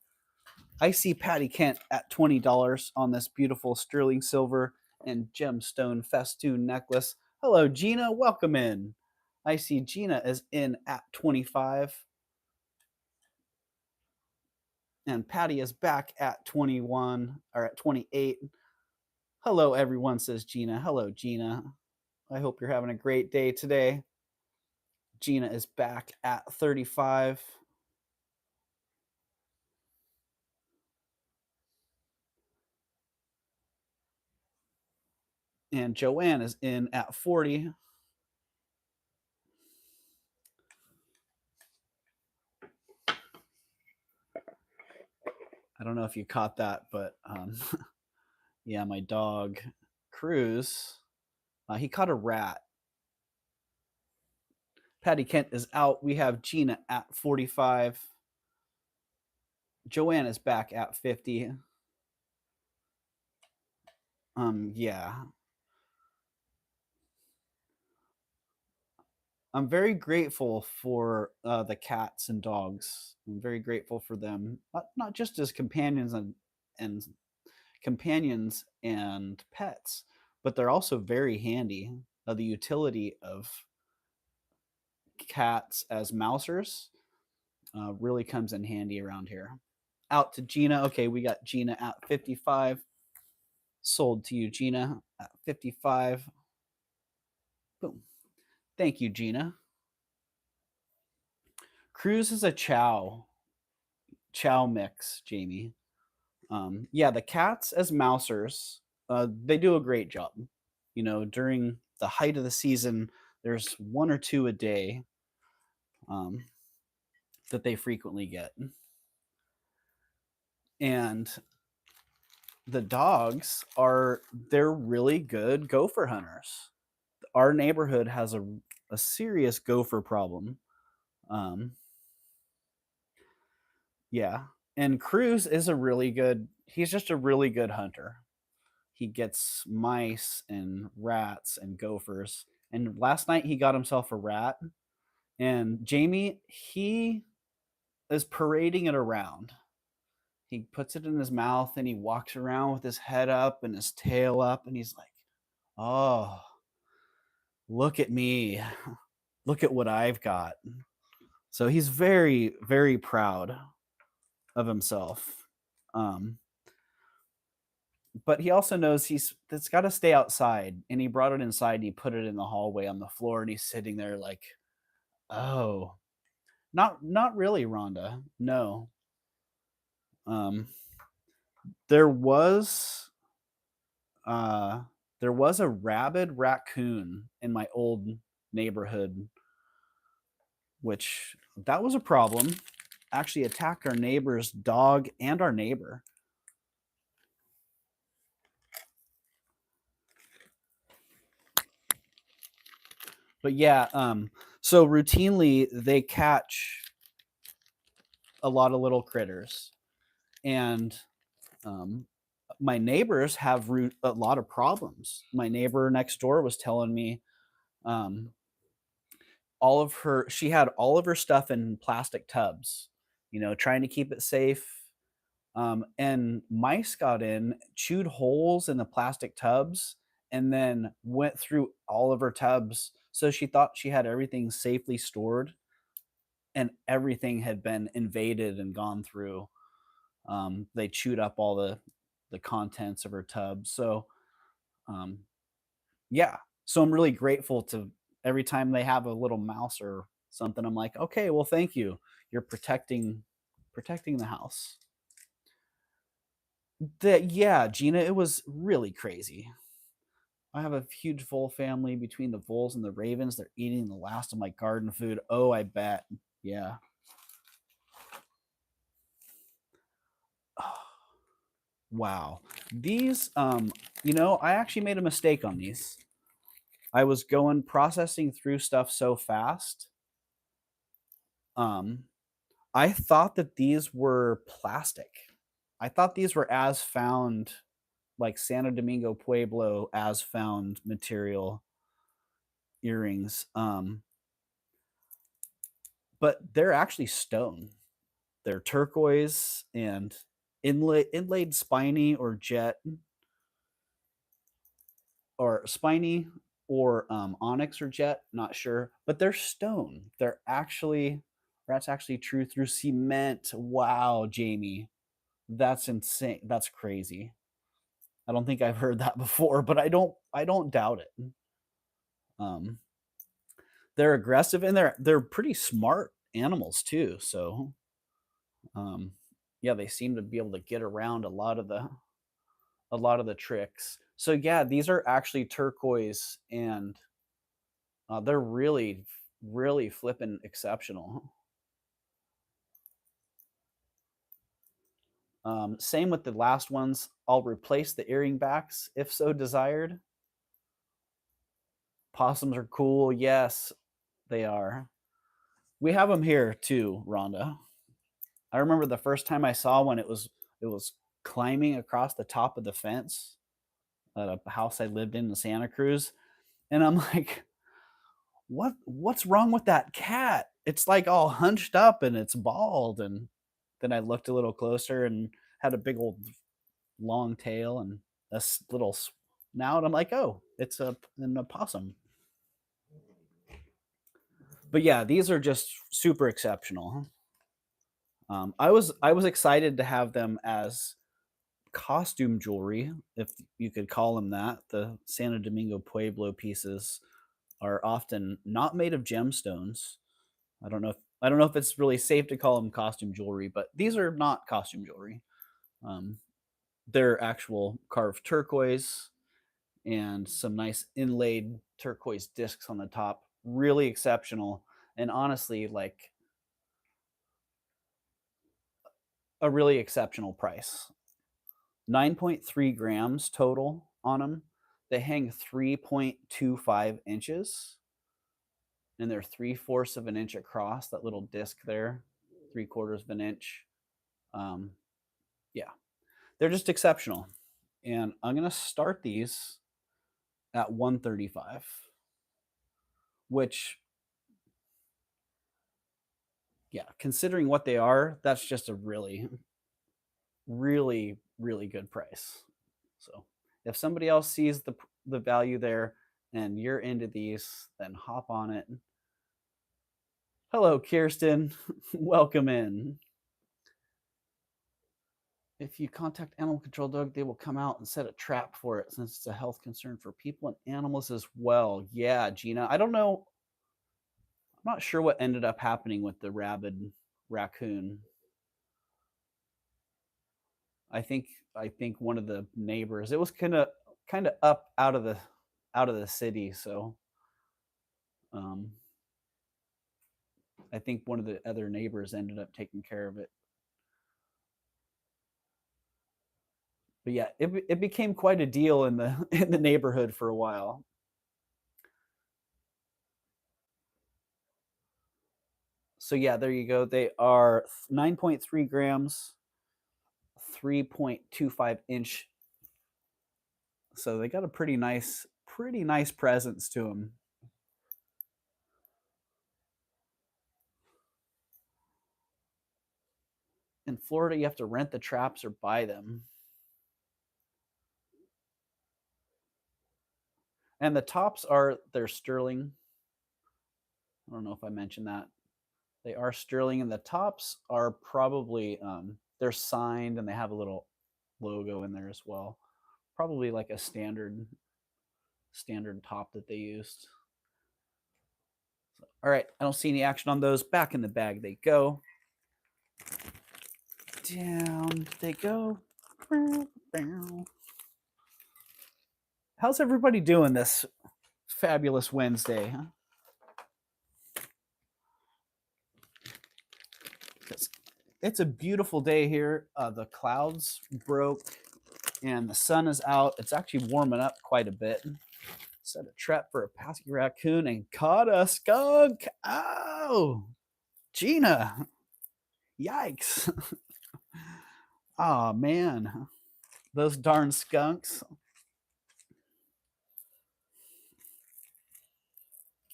I see Patty Kent at $20 on this beautiful sterling silver and gemstone festoon necklace. Hello, Gina. Welcome in. I see Gina is in at 25. And Patty is back at 21 or at 28. Hello, everyone, says Gina. Hello, Gina. I hope you're having a great day today. Gina is back at 35. And Joanne is in at 40. I don't know if you caught that, but yeah, my dog Cruz, he caught a rat. Patty Kent is out. We have Gina at 45. Joanne is back at 50. Yeah. I'm very grateful for the cats and dogs. I'm very grateful for them, not just as companions and companions and pets, but they're also very handy. The utility of cats as mousers really comes in handy around here. Out to Gina. Okay, we got Gina at 55. Sold to you, Gina, at 55. Boom. Thank you, Gina. Cruz is a chow mix, Jamie. Yeah, the cats as mousers, they do a great job. You know, during the height of the season, there's one or two a day that they frequently get. And the dogs they're really good gopher hunters. Our neighborhood has a serious gopher problem. Yeah. And Cruz is he's just a really good hunter. He gets mice and rats and gophers. And last night he got himself a rat. And Jamie, he is parading it around. He puts it in his mouth and he walks around with his head up and his tail up. And he's like, oh, look at me. Look at what I've got. So he's very, very proud of himself. But he also knows it's got to stay outside. And he brought it inside and he put it in the hallway on the floor. And he's sitting there like, oh, not really, Rhonda. No. There was a rabid raccoon in my old neighborhood, which that was a problem. Actually attacked our neighbor's dog and our neighbor. But yeah, so routinely they catch a lot of little critters, and my neighbors have a lot of problems. My neighbor next door was telling me she had all of her stuff in plastic tubs, trying to keep it safe. And mice got in, chewed holes in the plastic tubs, and then went through all of her tubs. So she thought she had everything safely stored, and everything had been invaded and gone through. They chewed up all the contents of her tub. So um, yeah, so I'm really grateful to every time they have a little mouse or something. I'm like, okay, well, thank you. You're protecting the house. That Yeah, Gina, it was really crazy. I have a huge vole family. Between the voles and the ravens, they're eating the last of my garden food. Oh, I bet. Yeah. Wow. These, I actually made a mistake on these. I was going processing through stuff so fast. Um, I thought that these were plastic. I thought these were as found, like Santo Domingo Pueblo as found material earrings. But they're actually stone. They're turquoise and inlaid spiny or jet or spiny or onyx or jet, not sure, but they're stone. That's actually true through cement. Wow, Jamie, that's insane. That's crazy. I don't think I've heard that before, but I don't doubt it. Um, they're aggressive and they're pretty smart animals too. So um, yeah, they seem to be able to get around a lot of the tricks. So yeah, these are actually turquoise, and they're really, really flipping exceptional. Same with the last ones. I'll replace the earring backs if so desired. Possums are cool. Yes, they are. We have them here too, Rhonda. I remember the first time I saw one. It was climbing across the top of the fence at a house I lived in Santa Cruz, and I'm like, what's wrong with that cat? It's like all hunched up and it's bald. And then I looked a little closer and had a big old long tail and a little snout. I'm like, oh, it's an opossum. But yeah, these are just super exceptional. I was excited to have them as costume jewelry, if you could call them that. The Santo Domingo Pueblo pieces are often not made of gemstones. I don't know if it's really safe to call them costume jewelry, but these are not costume jewelry. Um, they're actual carved turquoise and some nice inlaid turquoise discs on the top. Really exceptional, and honestly, like a really exceptional price. 9.3 grams total on them. They hang 3.25 inches, and they're 3/4 of an inch across. That little disc there, 3/4 of an inch. Um, yeah, they're just exceptional. And I'm gonna start these at 135, which, yeah, considering what they are, that's just a really, really, really good price. So if somebody else sees the value there and you're into these, then hop on it. Hello, Kirsten. Welcome in. If you contact animal control dog, they will come out and set a trap for it since it's a health concern for people and animals as well. Yeah, Gina. I don't know. I'm not sure what ended up happening with the rabid raccoon. I think one of the neighbors. It was kind of up out of the city, so um, I think one of the other neighbors ended up taking care of it. But yeah, it became quite a deal in the in the neighborhood for a while. So yeah, there you go. They are 9.3 grams, 3.25 inch. So they got a pretty nice presence to them. In Florida, you have to rent the traps or buy them. And the tops they're sterling. I don't know if I mentioned that. They are sterling, and the tops are probably they're signed and they have a little logo in there as well. Probably like a standard top that they used. So, all right, I don't see any action on those. Back in the bag they go. Down they go. How's everybody doing this fabulous Wednesday? Huh? It's a beautiful day here. The clouds broke and the sun is out. It's actually warming up quite a bit. Set a trap for a pesky raccoon and caught a skunk. Oh, Gina. Yikes. Oh, man. Those darn skunks.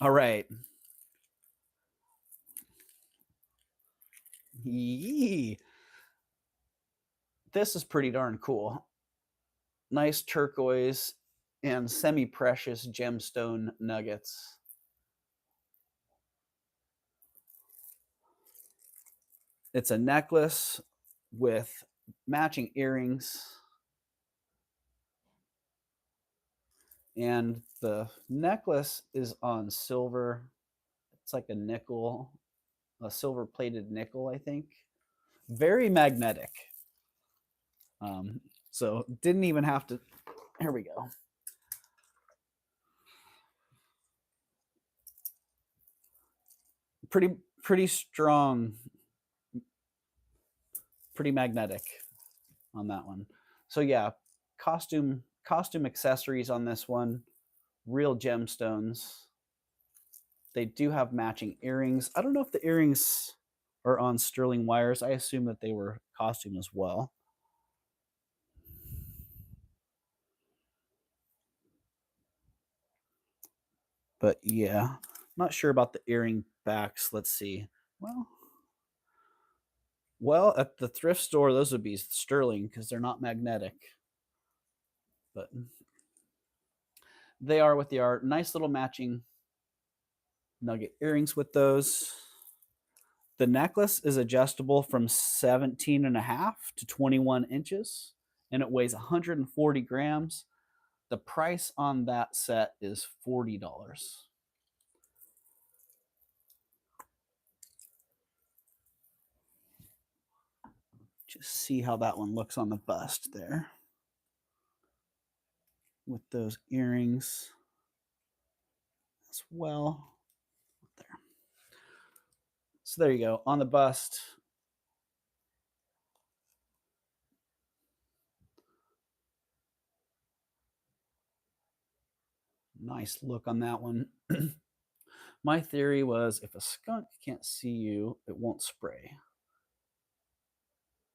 All right. Yee. This is pretty darn cool. Nice turquoise and semi-precious gemstone nuggets. It's a necklace with matching earrings. And the necklace is on silver. It's like a nickel, a silver plated nickel, I think. Very magnetic. So didn't even have to. Here we go. Pretty strong, pretty magnetic on that one. So yeah, costume accessories on this one, real gemstones. They do have matching earrings. I don't know if the earrings are on sterling wires. I assume that they were costume as well. But yeah, not sure about the earring backs. Let's see. Well, at the thrift store, those would be sterling because they're not magnetic. But they are what they are. Nice little matching nugget earrings with those. The necklace is adjustable from 17 and a half to 21 inches, and it weighs 140 grams. The price on that set is $40. Just see how that one looks on the bust there with those earrings as well. There. So there you go on the bust. Nice look on that one. My theory was if a skunk can't see you, it won't spray.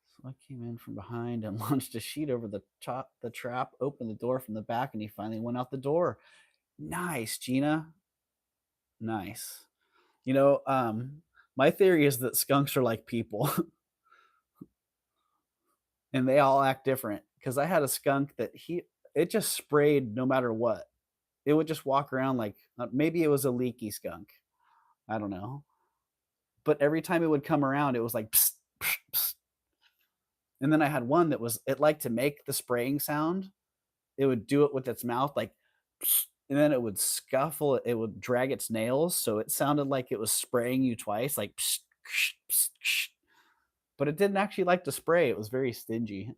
So I came in from behind and launched a sheet over the trap, opened the door from the back, and he finally went out the door. Nice, Gina. Nice. You know, my theory is that skunks are like people and they all act different. Because I had a skunk that it just sprayed no matter what. It would just walk around like maybe it was a leaky skunk. I don't know. But every time it would come around, it was like psst, psst, psst. And then I had one that it liked to make the spraying sound. It would do it with its mouth like psst, and then it would scuffle, it would drag its nails, so it sounded like it was spraying you twice, like psst, psst, psst, psst. But it didn't actually like to spray. It was very stingy.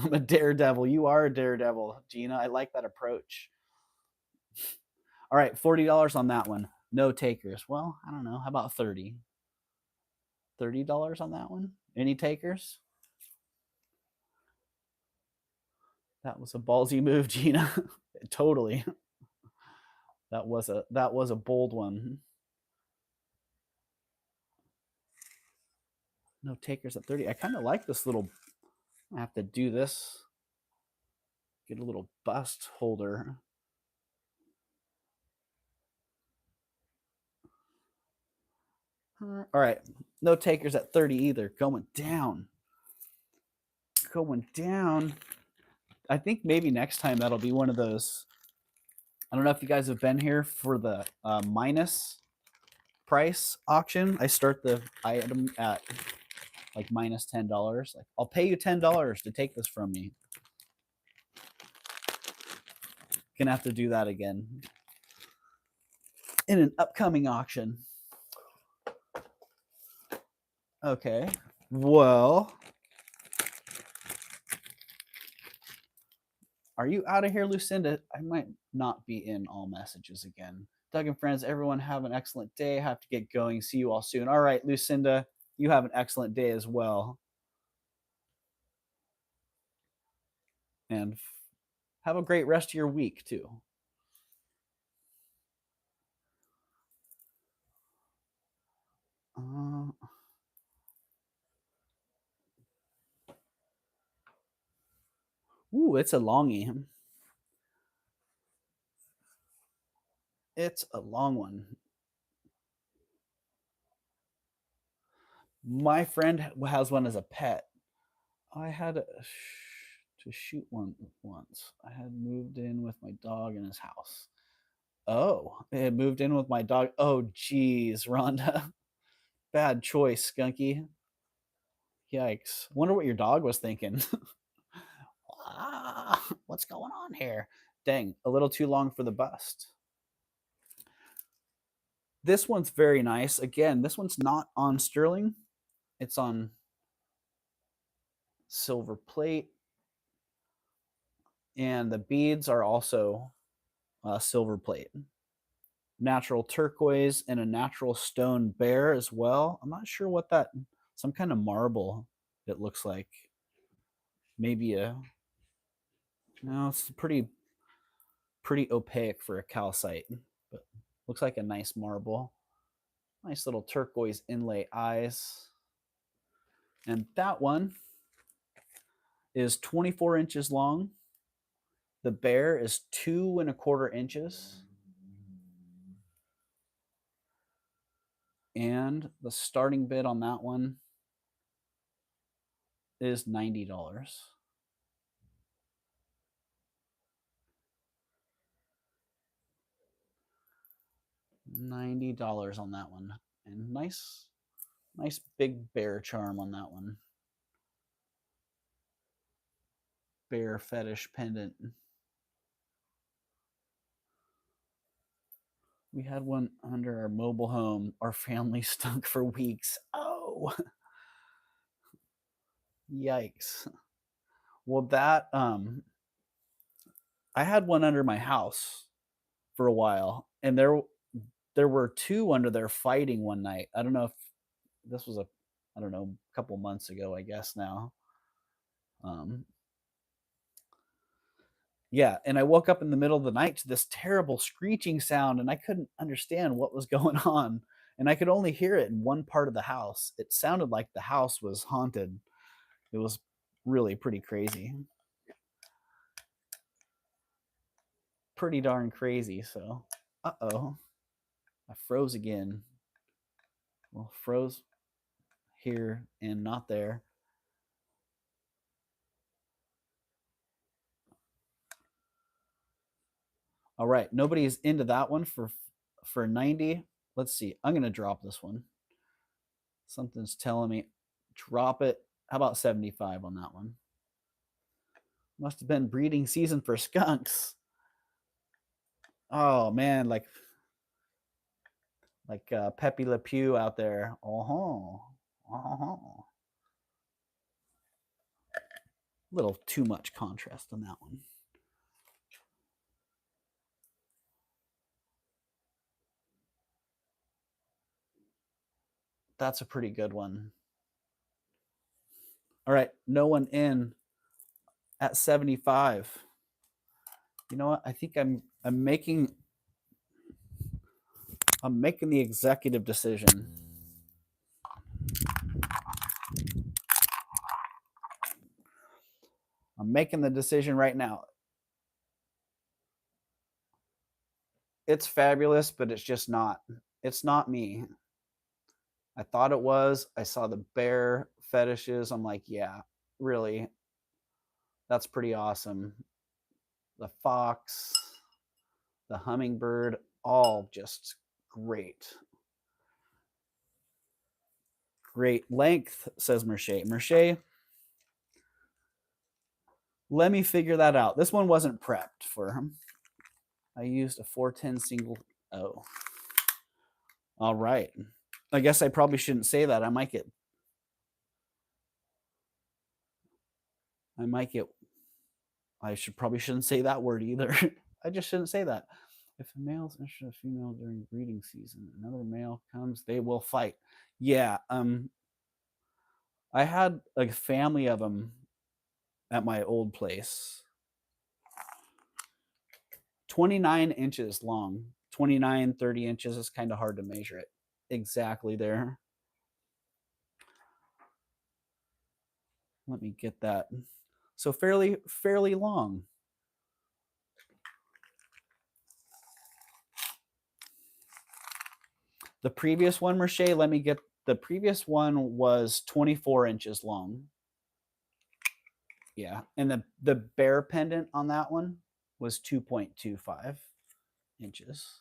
I'm a daredevil. You are a daredevil, Gina. I like that approach. All right, $40 on that one. No takers. Well, I don't know. How about 30? $30 on that one? Any takers? That was a ballsy move, Gina. Totally. That was a bold one. No takers at 30. I kind of like this little. I have to do this. Get a little bust holder. All right. No takers at 30 either. Going down. Going down. I think maybe next time that'll be one of those. I don't know if you guys have been here for the minus price auction. I start the item at like minus $10. Like, I'll pay you $10 to take this from me. Gonna have to do that again in an upcoming auction. Okay. Well, are you out of here, Lucinda? I might not be in all messages again. Doug and friends, everyone have an excellent day. Have to get going. See you all soon. All right, Lucinda, you have an excellent day as well. And have a great rest of your week, too. Ooh, it's a longie. It's a long one. My friend has one as a pet. I had to shoot one once. I had moved in with my dog in his house. Oh, it had moved in with my dog. Oh, geez, Rhonda. Bad choice, Skunky. Yikes. Wonder what your dog was thinking. What's going on here? Dang, a little too long for the bust. This one's very nice. Again, this one's not on sterling. It's on silver plate. And the beads are also silver plate. Natural turquoise and a natural stone bear as well. I'm not sure what that, some kind of marble it looks like. Maybe no, it's pretty opaque for a calcite, but looks like a nice marble. Nice little turquoise inlay eyes. And that one is 24 inches long. The bear is 2¼ inches. And the starting bid on that one is $90. $90 on that one. And nice big bear charm on that one. Bear fetish pendant. We had one under our mobile home. Our family stunk for weeks. Oh, yikes. Well, that I had one under my house for a while, and there were two under there fighting one night. I don't know if this was a couple months ago, I guess now. Yeah, and I woke up in the middle of the night to this terrible screeching sound, and I couldn't understand what was going on. And I could only hear it in one part of the house. It sounded like the house was haunted. It was really pretty crazy. Pretty darn crazy. So, uh-oh. I froze again. Well, froze here and not there. All right, nobody's into that one for 90. Let's see. I'm going to drop this one. Something's telling me drop it. How about 75 on that one? Must have been breeding season for skunks. Oh man, like Pepe Le Pew out there. Little too much contrast on that one. That's a pretty good one. All right, no one in at 75. You know what? I think I'm making the executive decision. I'm making the decision right now. It's fabulous, but it's just not. It's not me. I thought it was. I saw the bear fetishes. I'm like, yeah, really, that's pretty awesome. The fox, the hummingbird, all just great. Great length, says Merche. Merche, let me figure that out. This one wasn't prepped for him. I used a 410 single. Oh, all right. I guess I probably shouldn't say that. I might get. I probably shouldn't say that word either. I just shouldn't say that. If a male is interested in a female during breeding season, another male comes, they will fight. Yeah. I had a family of them at my old place. 29 inches long. 29, 30 inches is kind of hard to measure it exactly there. Let me get that. So fairly long. The previous one, Merche, let me get the previous one was 24 inches long. Yeah. And the bear pendant on that one was 2.25 inches.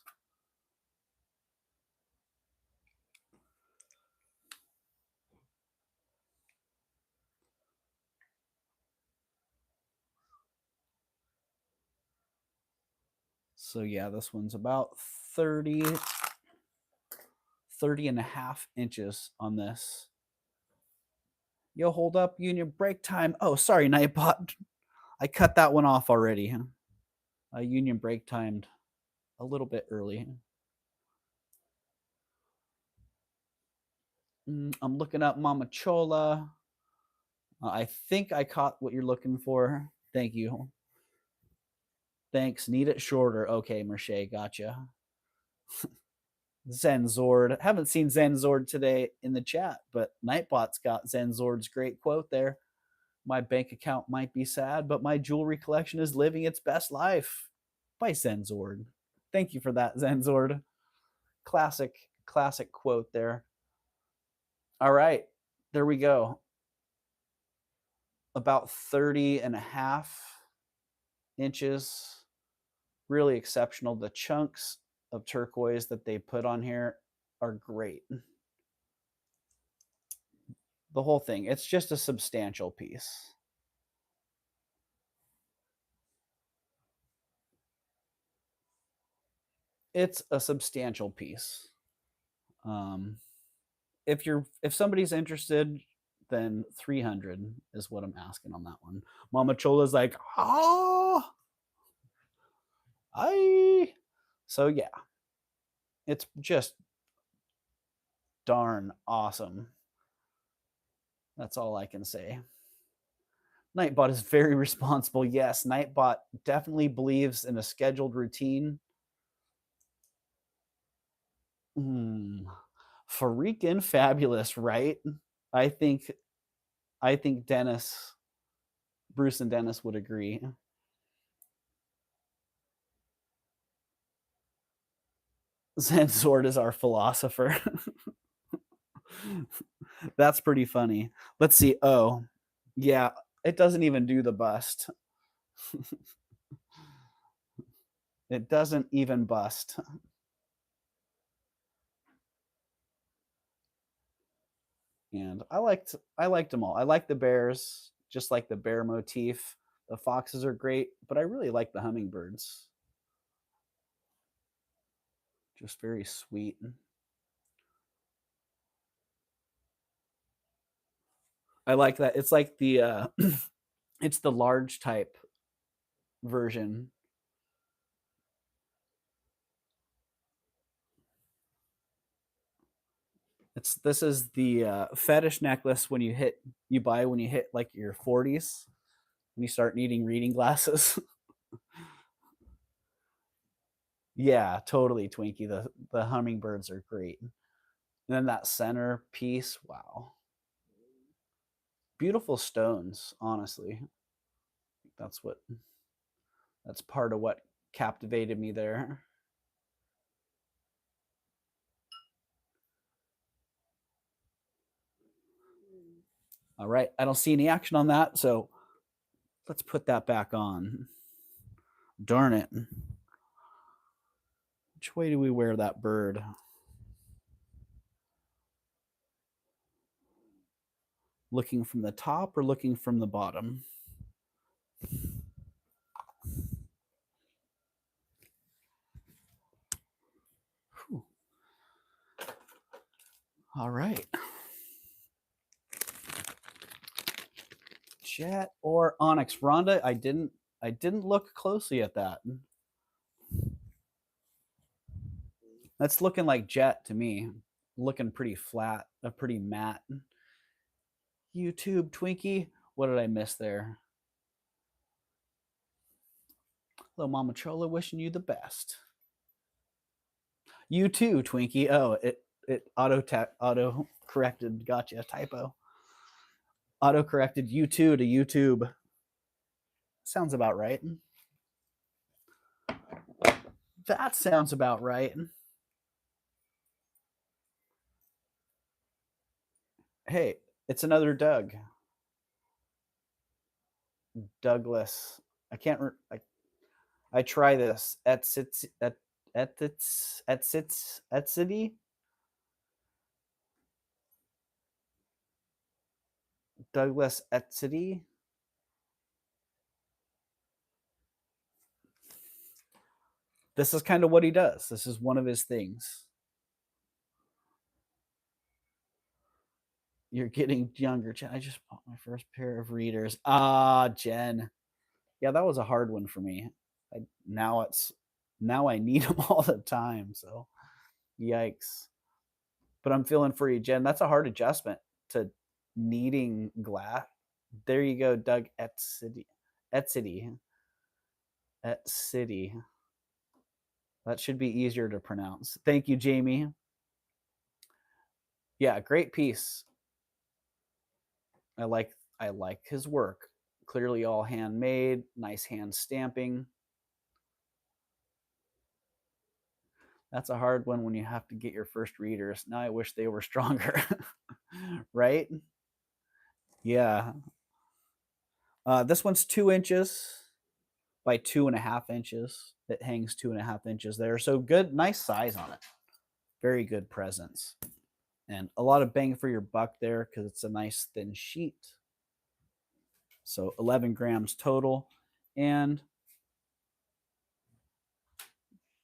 So yeah, this one's about 30 and a half inches on this. Yo, hold up, union break time. Oh, sorry, Nightbot. I cut that one off already. Union break timed a little bit early. I'm looking up Mama Chola. I think I caught what you're looking for. Thank you. Thanks. Need it shorter. Okay, Merche, gotcha. Zenzord. Haven't seen Zenzord today in the chat, but Nightbot's got Zenzord's great quote there. My bank account might be sad, but my jewelry collection is living its best life. By Zenzord. Thank you for that, Zenzord. Classic quote there. All right, there we go. About 30 and a half inches. Really exceptional. The chunks of turquoise that they put on here are great. The whole thing, it's just a substantial piece. It's a substantial piece. If somebody's interested, then 300 is what I'm asking on that one. Mama Chola's like, so yeah, it's just darn awesome. That's all I can say. Nightbot is very responsible. Yes, Nightbot definitely believes in a scheduled routine. Freaking fabulous, right? I think Bruce and Dennis would agree. Zen Sword is our philosopher. That's pretty funny. Let's see. Oh, yeah, it doesn't even do the bust. It doesn't even bust. And I liked them all. I like the bears, just like the bear motif. The foxes are great, but I really like the hummingbirds. Just very sweet. I like that. It's like the it's the large type version. This is the fetish necklace when you buy when you hit like your 40s when you start needing reading glasses. Yeah, totally, Twinkie. The hummingbirds are great. And then that center piece, wow. Beautiful stones, honestly. That's part of what captivated me there. All right, I don't see any action on that, so let's put that back on. Darn it. Which way do we wear that bird? Looking from the top or looking from the bottom? Whew. All right. Jet or onyx? Rhonda, I didn't look closely at that. That's looking like jet to me. Looking pretty flat, pretty matte. YouTube Twinkie, what did I miss there? Hello, Mama Chola, wishing you the best. You too, Twinkie. Oh, it auto corrected. Gotcha. Typo. Auto corrected you too to YouTube. Sounds about right. That sounds about right. Hey, it's another Doug. Douglas. I can't. I try this at city. Douglas at city. This is kind of what he does. This is one of his things. You're getting younger, Jen. I just bought my first pair of readers. Ah, Jen. Yeah, that was a hard one for me. Now I need them all the time. So, yikes. But I'm feeling for you, Jen. That's a hard adjustment to needing glass. There you go, Doug at city. At city. At city. That should be easier to pronounce. Thank you, Jamie. Yeah, great piece. I like his work. Clearly all handmade, nice hand stamping. That's a hard one when you have to get your first readers. Now I wish they were stronger. Right? Yeah. This one's 2 inches by 2.5 inches. It hangs 2.5 inches there. So good, nice size on it. Very good presence. And a lot of bang for your buck there because it's a nice thin sheet. So 11 grams total. And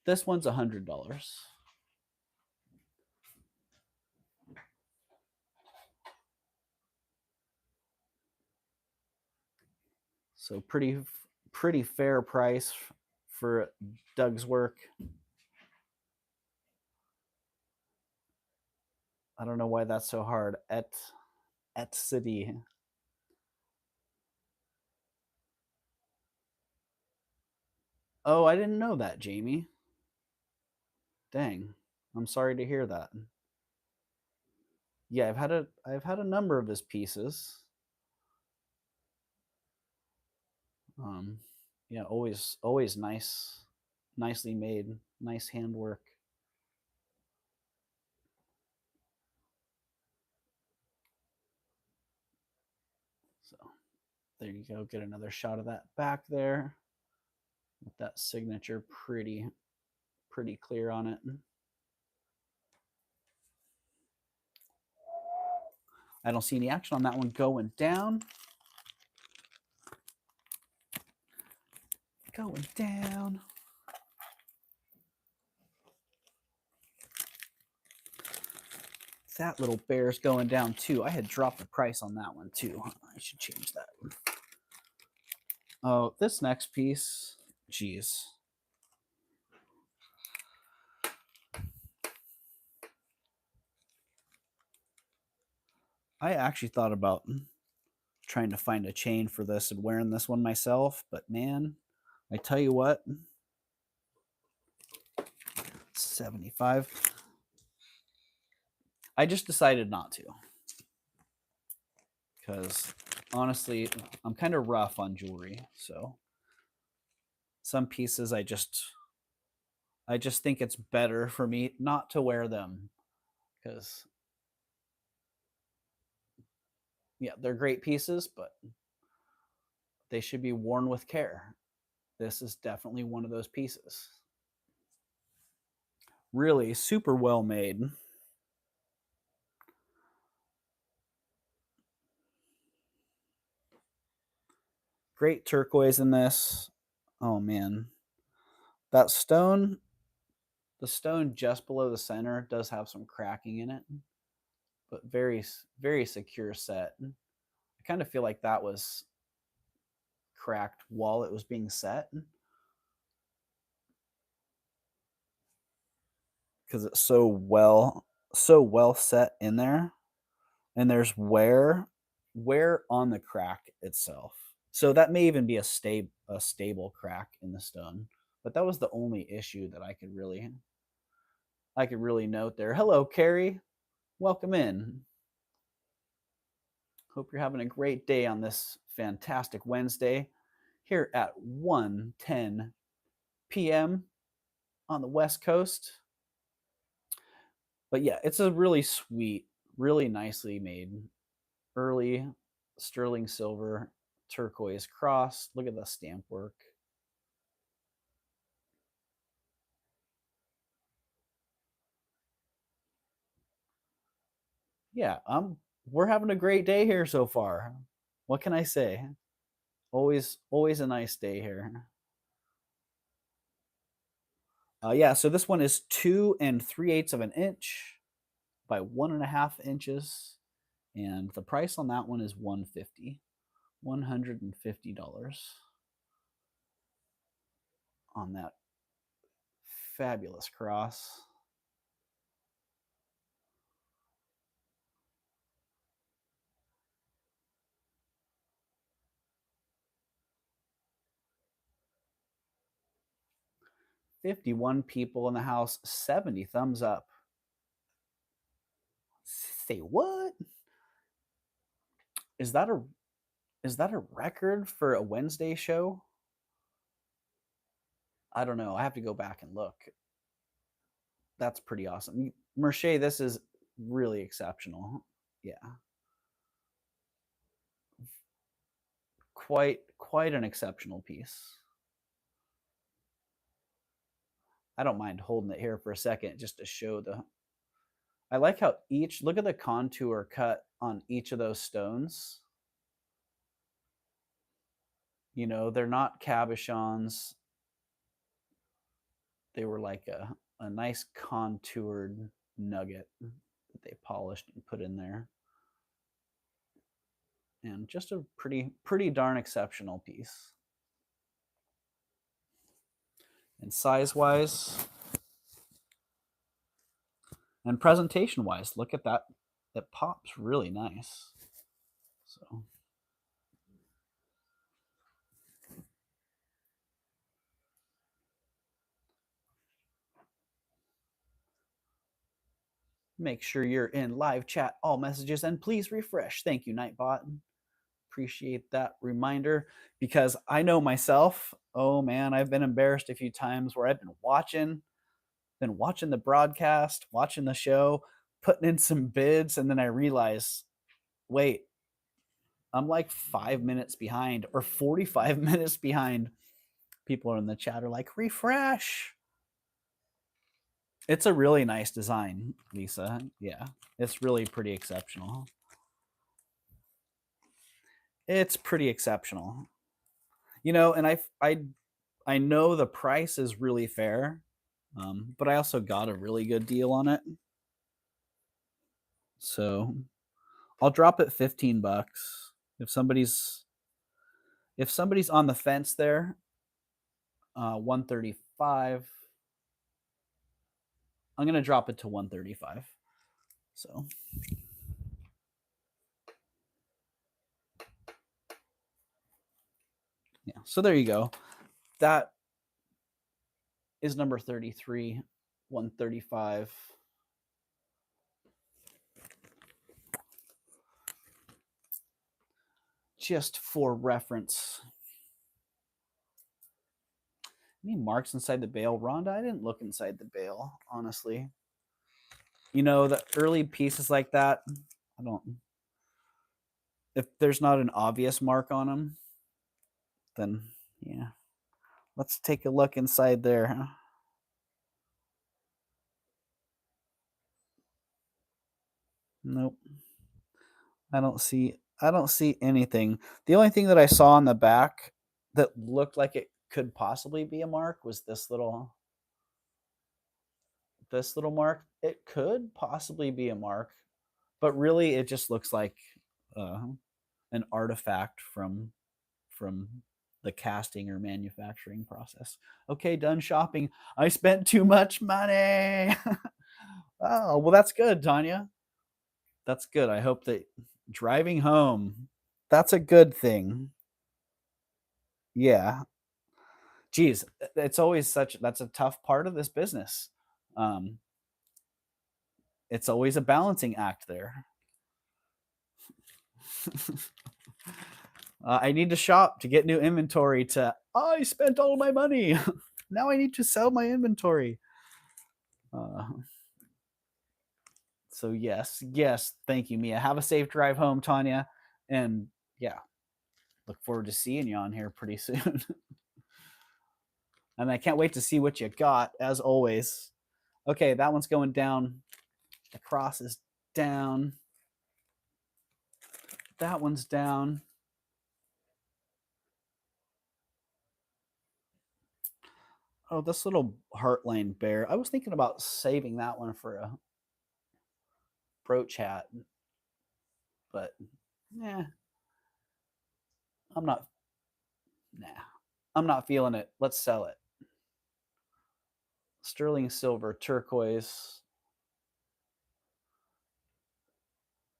this one's $100. So pretty fair price for Doug's work. I don't know why that's so hard. At city. Oh, I didn't know that, Jamie. Dang. I'm sorry to hear that. Yeah, I've had a number of his pieces. Yeah, always nicely made, nice handwork. So there you go. Get another shot of that back there with that signature pretty clear on it. I don't see any action on that one going down. Going down. That little bear's going down too. I had dropped the price on that one too. I should change that. Oh, this next piece, geez. I actually thought about trying to find a chain for this and wearing this one myself, but man, I tell you what, 75. I just decided not to because honestly, I'm kind of rough on jewelry. So some pieces I just think it's better for me not to wear them because Yeah, they're great pieces, but they should be worn with care. This is definitely one of those pieces. Really super well made. Great turquoise in this. Oh man. That stone, the stone just below the center does have some cracking in it, but very secure set. I kind of feel like that was cracked while it was being set because it's so well set in there, and there's wear on the crack itself. So that may even be a stable crack in the stone, but that was the only issue that I could really note there. Hello, Carrie. Welcome in. Hope you're having a great day on this fantastic Wednesday here at 1:10 p.m. on the West Coast. But yeah, it's a really sweet, really nicely made early sterling silver turquoise cross. Look at the stamp work. Yeah, we're having a great day here so far. What can I say? Always a nice day here. Yeah, so this one is 2 3/8 of an inch by 1.5 inches, and the price on that one is $150 on that fabulous cross. $51 people in the house, 70 thumbs up. Say what? Is that a record for a Wednesday show? I don't know. I have to go back and look. That's pretty awesome. Merche, this is really exceptional. Yeah. Quite an exceptional piece. I don't mind holding it here for a second just to show the I like how look at the contour cut on each of those stones. You know, they're not cabochons. They were like a nice contoured nugget that they polished and put in there. And just a pretty darn exceptional piece. And size wise and presentation wise, look at that. That pops really nice. So make sure you're in live chat, all messages, and please refresh. Thank you, Nightbot. Appreciate that reminder because I know myself. Oh man, I've been embarrassed a few times where I've been watching the broadcast, watching the show, putting in some bids, and then I realize, wait, I'm like 5 minutes behind or 45 minutes behind. People in the chat are like, refresh. It's a really nice design, Lisa. Yeah, it's really pretty exceptional. It's pretty exceptional. You know, and I know the price is really fair, but I also got a really good deal on it. So I'll drop it $15 if somebody's on the fence there. 135. I'm gonna drop it to 135. So yeah, so there you go. That is number 33, 135. Just for reference. Any marks inside the bale? Rhonda, I didn't look inside the bale, honestly. You know, the early pieces like that, I don't. if there's not an obvious mark on them, then yeah. Let's take a look inside there. Huh? Nope. I don't see anything. The only thing that I saw on the back that looked like it could possibly be a mark was this little mark. It could possibly be a mark, but really it just looks like uh, an artifact from the casting or manufacturing process. Okay, done shopping. I spent too much money. Oh, well, that's good, Tanya. That's good. I hope that driving home, that's a good thing. Yeah. Geez, it's always that's a tough part of this business. Um, it's always a balancing act there. I need to shop to get new inventory to, I spent all my money. Now I need to sell my inventory. Uh, so yes, thank you, Mia. Have a safe drive home, Tanya. And yeah, look forward to seeing you on here pretty soon. And I can't wait to see what you got, as always. Okay, that one's going down. The cross is down. That one's down. Oh, this little heartline bear. I was thinking about saving that one for a brooch hat, but yeah, I'm not. Nah, I'm not feeling it. Let's sell it. Sterling silver, turquoise.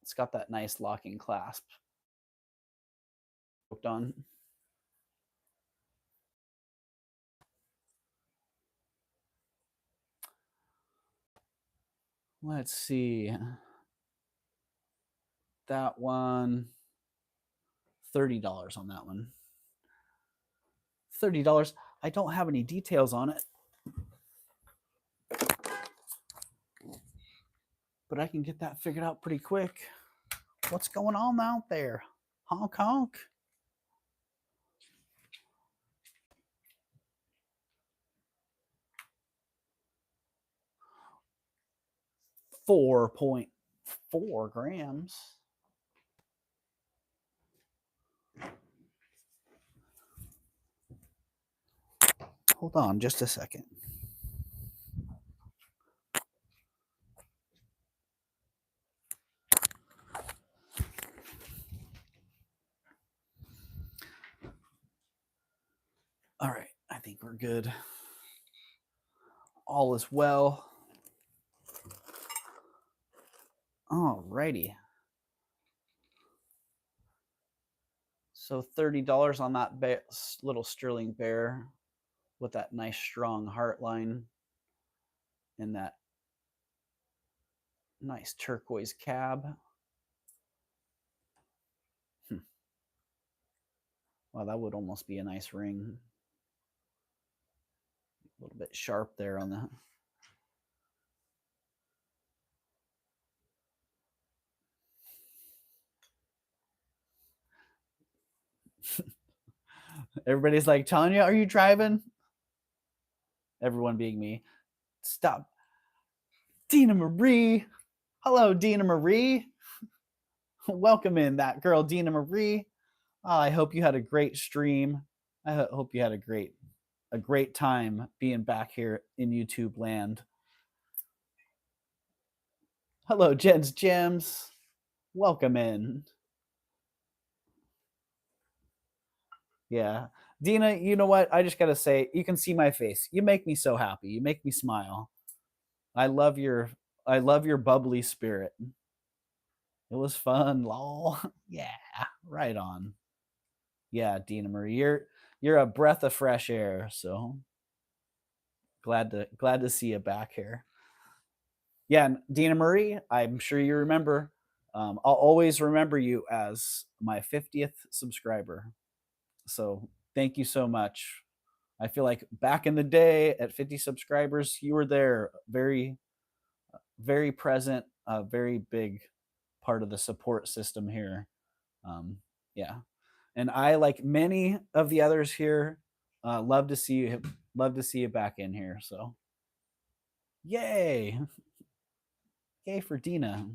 It's got that nice locking clasp. On. Let's see. That one. $30 on that one. $30. I don't have any details on it, but I can get that figured out pretty quick. What's going on out there? Honk honk. 4.4 grams. Hold on just a second. All right, I think we're good. All is well. All righty. So $30 on that little sterling bear with that nice strong heart line and that nice turquoise cab. Wow, that would almost be a nice ring. A little bit sharp there on the. Everybody's like, Tanya, are you driving? Everyone being me. Stop. Dina Marie. Hello, Dina Marie. Welcome in, that girl, Dina Marie. Oh, I hope you had a great stream. I hope you had a great time being back here in YouTube land. Hello, Jen's Gems. Welcome in. Yeah. Dina, you know what? I just got to say, you can see my face. You make me so happy. You make me smile. I love your bubbly spirit. It was fun, lol. Yeah, right on. Yeah, Dina Marie, you're a breath of fresh air. So glad to see you back here. Yeah, and Dina Marie, I'm sure you remember. I'll always remember you as my 50th subscriber. So thank you so much. I feel like back in the day at 50 subscribers, you were there, very, very present, a very big part of the support system here. Yeah, and I, like many of the others here, love to see you back in here. So yay, yay for Dina.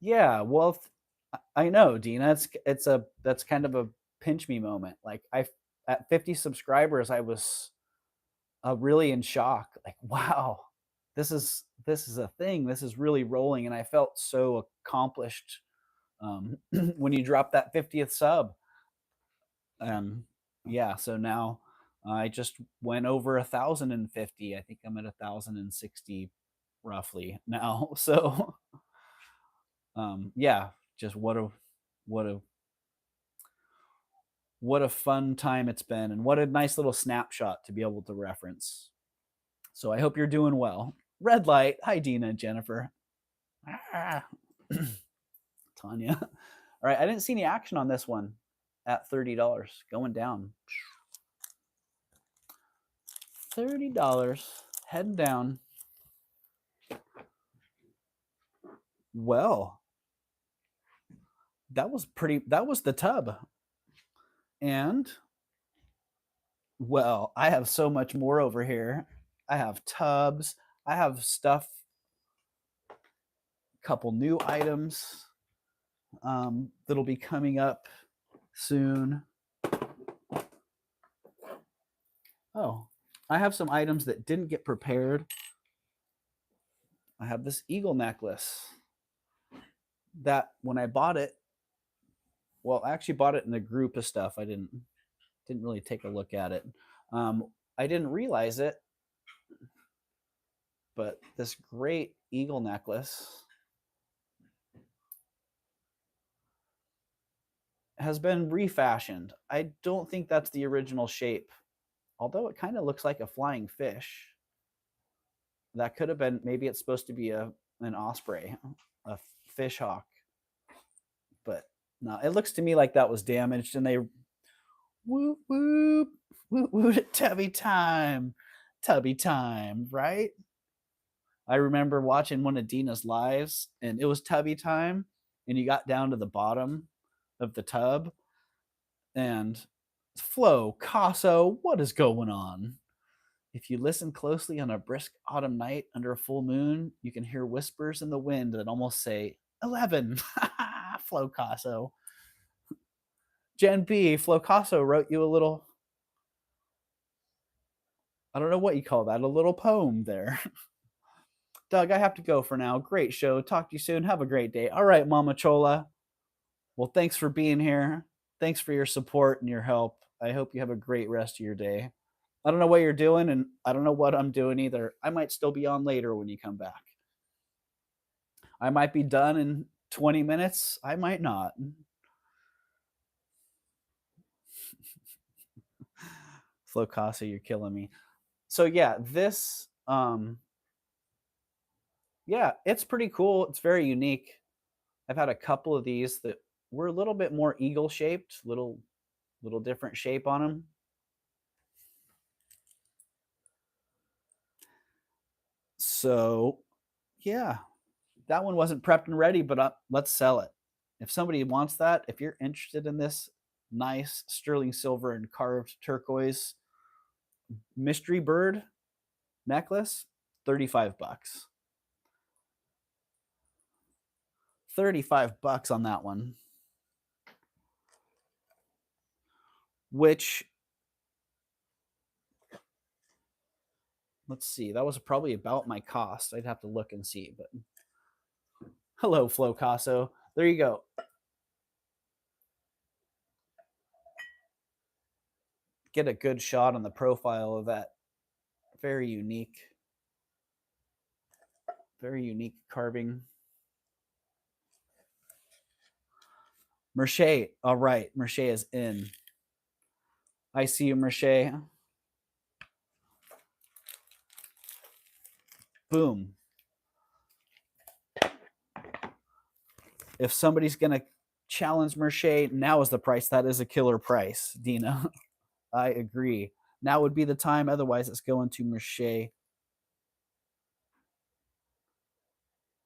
Yeah, well, I know, Dina. That's kind of a pinch me moment. Like I at 50 subscribers, I was really in shock. Like, wow, this is a thing. This is really rolling, and I felt so accomplished when you drop that 50th sub. Um, yeah, so now I just went over 1,050. I think I'm at 1,060 roughly now. So yeah, just what a what a fun time it's been, and what a nice little snapshot to be able to reference. So I hope you're doing well. Red light. Hi, Dina and Jennifer. Ah. Tanya. All right, I didn't see any action on this one at $30 going down. $30 heading down. Well, that was the tub. And well, I have so much more over here. I have tubs, I have stuff, a couple new items that'll be coming up soon. Oh, I have some items that didn't get prepared. I have this eagle necklace that when I bought it, well, I actually bought it in a group of stuff. I didn't really take a look at it. I didn't realize it, but this great eagle necklace has been refashioned. I don't think that's the original shape, although it kind of looks like a flying fish. That could have been, maybe it's supposed to be an osprey, a fish hawk, but no, it looks to me like that was damaged, and they whoop whoop whoop whoop tubby time, right? I remember watching one of Dina's lives, and it was tubby time, and you got down to the bottom of the tub, and Flo, Casso, what is going on? If you listen closely on a brisk autumn night under a full moon, you can hear whispers in the wind that almost say 11. Flo Casso. Jen B. Flo Casso wrote you a little, I don't know what you call that, a little poem there. Doug, I have to go for now. Great show. Talk to you soon. Have a great day. All right, Mama Chola. Well, thanks for being here. Thanks for your support and your help. I hope you have a great rest of your day. I don't know what you're doing, and I don't know what I'm doing either. I might still be on later when you come back. I might be done in 20 minutes. I might not. Flo Casa, you're killing me. So yeah, this yeah, it's pretty cool. It's very unique. I've had a couple of these that were a little bit more eagle shaped, little different shape on them. So, yeah, that one wasn't prepped and ready, but let's sell it. If somebody wants that, if you're interested in this nice sterling silver and carved turquoise mystery bird necklace, 35 bucks. 35 bucks on that one. Which, let's see, that was probably about my cost. I'd have to look and see, but hello, Flo Casso. There you go. Get a good shot on the profile of that very unique carving. Merche. All right. Merche is in. I see you, Merche. Boom. If somebody's going to challenge Merche, now is the price. That is a killer price, Dina. I agree. Now would be the time. Otherwise, it's going to Merche.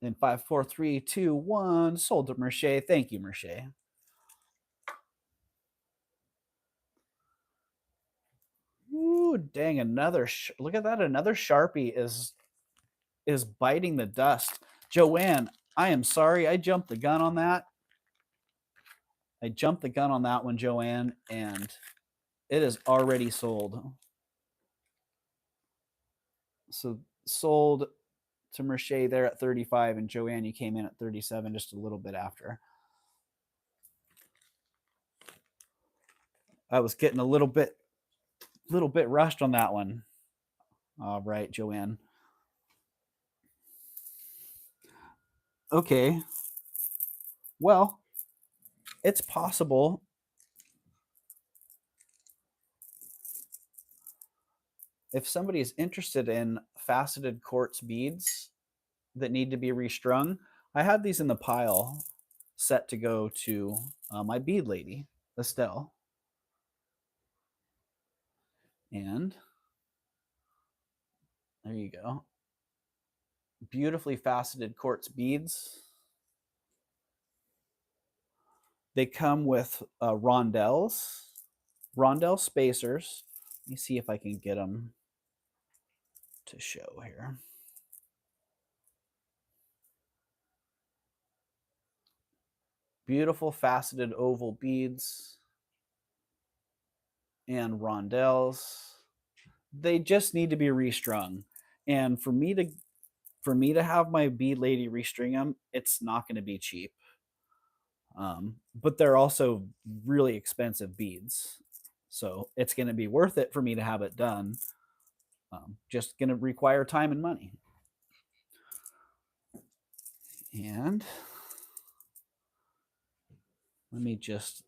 In 5, 4, 3, 2, 1. Sold to Merche. Thank you, Merche. Ooh, dang, another look at that. Another Sharpie is biting the dust. Joanne, I am sorry. I jumped the gun on that. I jumped the gun on that one, Joanne, and it is already sold. So sold to Merche there at 35, and Joanne, you came in at 37, just a little bit after. I was getting a little bit rushed on that one. All right, Joanne. Okay. Well, it's possible. If somebody is interested in faceted quartz beads that need to be restrung, I have these in the pile set to go to my bead lady, Estelle. And there you go. Beautifully faceted quartz beads. They come with rondelles, rondelle spacers. Let me see if I can get them to show here. Beautiful faceted oval beads and rondelles. They just need to be restrung. And for me to have my bead lady restring them, it's not going to be cheap. But they're also really expensive beads, so it's going to be worth it for me to have it done. Just going to require time and money. And let me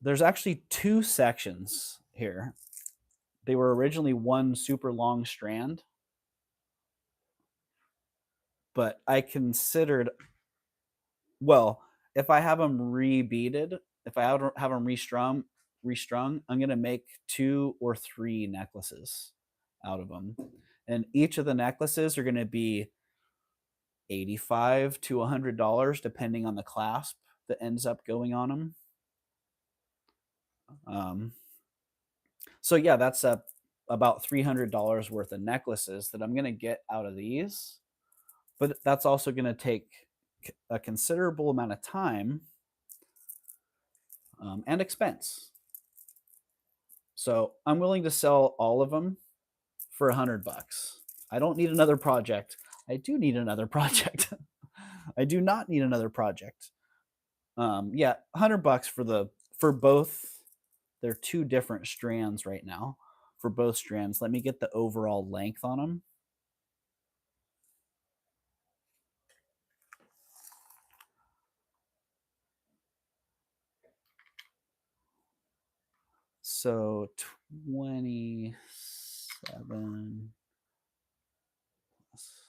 there's actually two sections here. They were originally one super long strand, but I considered, well, if I have them rebeaded, if I have them restrung, I'm going to make 2 or 3 necklaces out of them. And each of the necklaces are going to be $85 to $100 depending on the clasp that ends up going on them. So yeah, that's about $300 worth of necklaces that I'm going to get out of these. But that's also going to take a considerable amount of time and expense. So I'm willing to sell all of them for $100. I don't need another project. I do need another project. I do not need another project. Yeah, $100 for both. They're 2 different strands right now for both strands. Let me get the overall length on them. So 27 plus.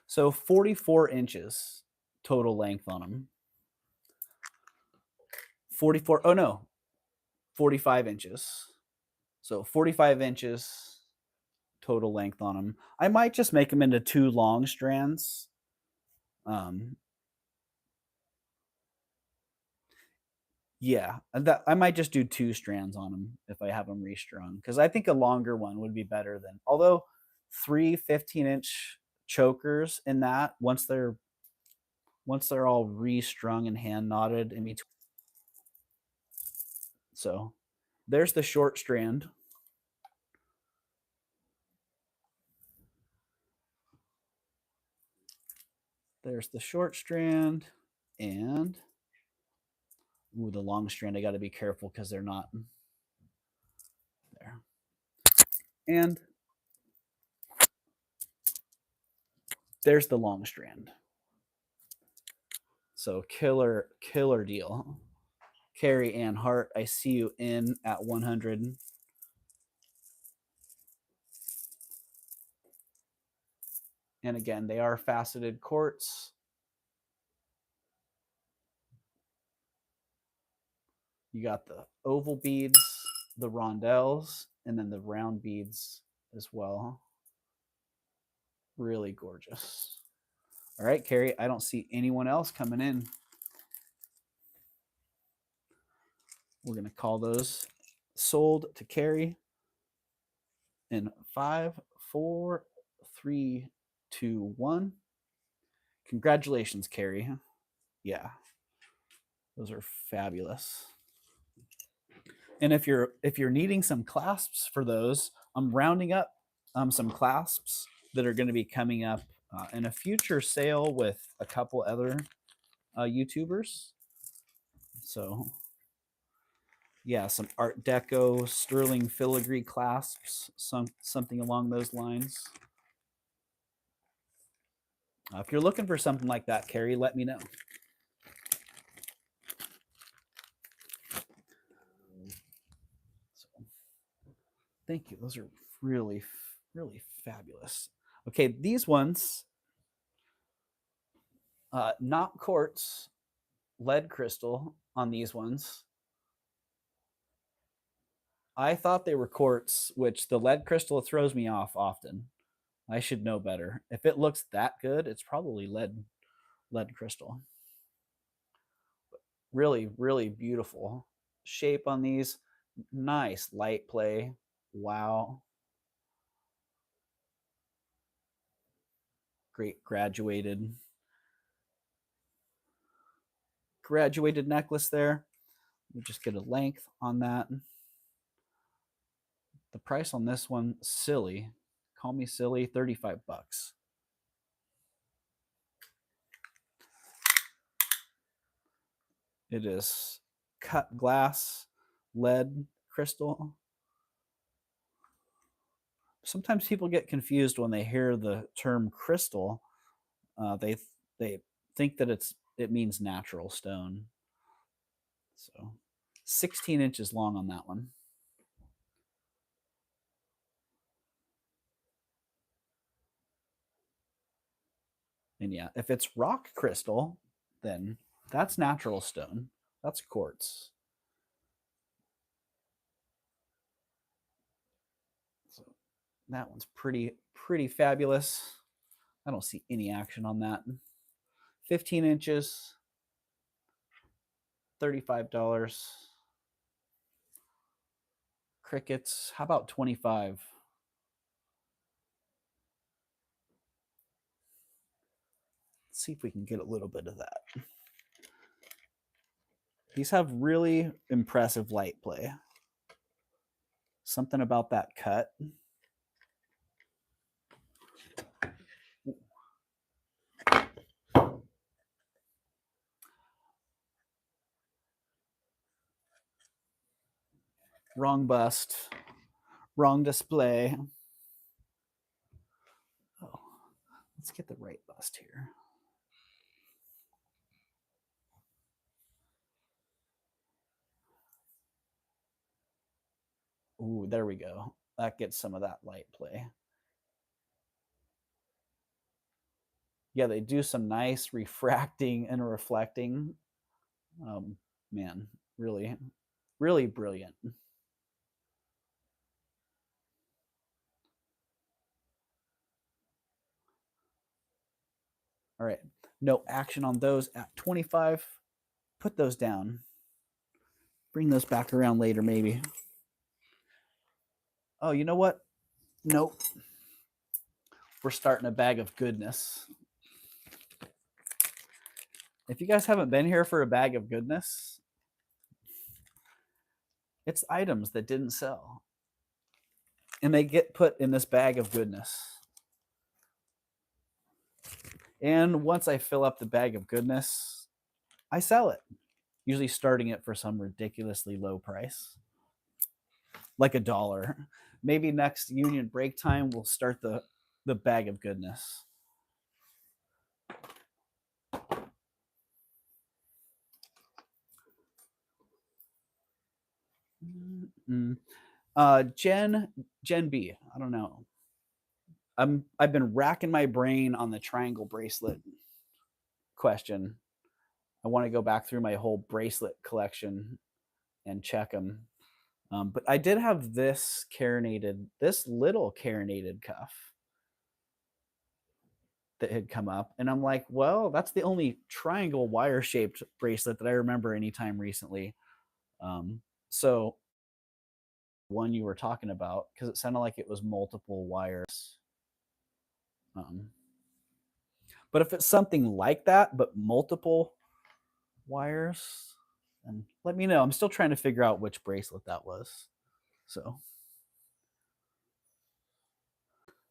So 44 inches total length on them. 44, oh no, 45 inches. So 45 inches total length on them. I might just make them into 2 long strands. Yeah, that I might just do 2 strands on them if I have them restrung, because I think a longer one would be better than, although 3 15-inch chokers in that, once they're all restrung and hand knotted in between. So there's the short strand. There's the short strand, and ooh, the long strand, I got to be careful because they're not there. And there's the long strand. So killer deal. Carrie Ann Hart, I see you in at 100. And again, they are faceted quartz. You got the oval beads, the rondelles, and then the round beads as well. Really gorgeous. All right, Carrie, I don't see anyone else coming in. We're going to call those sold to Carrie in 5, 4, 3, 2, 1. Congratulations, Carrie. Yeah, those are fabulous. And if you're needing some clasps for those, I'm rounding up some clasps that are going to be coming up in a future sale with a couple other YouTubers. So yeah, some Art Deco sterling filigree clasps, something along those lines. If you're looking for something like that, Carrie, let me know. So, thank you. Those are really, really fabulous. Okay, these ones, not quartz, lead crystal on these ones. I thought they were quartz, which the lead crystal throws me off often. I should know better. If it looks that good, it's probably lead crystal. Really, really beautiful shape on these. Nice light play. Wow. Great graduated necklace there. You just get a length on that. The price on this one, silly. Call me silly, 35 bucks. It is cut glass, lead crystal. Sometimes people get confused when they hear the term crystal. They think that it means natural stone. So 16 inches long on that one. And yeah, if it's rock crystal, then that's natural stone. That's quartz. So that one's pretty fabulous. I don't see any action on that. 15 inches, $35. Crickets, how about 25? Let's see if we can get a little bit of that. These have really impressive light play. Something about that cut. Wrong bust. Wrong display. Oh, let's get the right bust here. Ooh, there we go. That gets some of that light play. Yeah, they do some nice refracting and reflecting. Man, really, really brilliant. All right, no action on those at 25. Put those down. Bring those back around later, maybe. Oh, you know what? Nope. We're starting a bag of goodness. If you guys haven't been here for a bag of goodness, it's items that didn't sell. And they get put in this bag of goodness. And once I fill up the bag of goodness, I sell it, usually starting it for some ridiculously low price, like $1. Maybe next union break time, we'll start the bag of goodness. Gen B, I don't know. I've been racking my brain on the triangle bracelet question. I want to go back through my whole bracelet collection and check them. But I did have this little carinated cuff that had come up, and I'm like, well, that's the only triangle wire shaped bracelet that I remember anytime recently. So one you were talking about, because it sounded like it was multiple wires. Um, but if it's something like that, but multiple wires, then let me know. I'm still trying to figure out which bracelet that was. So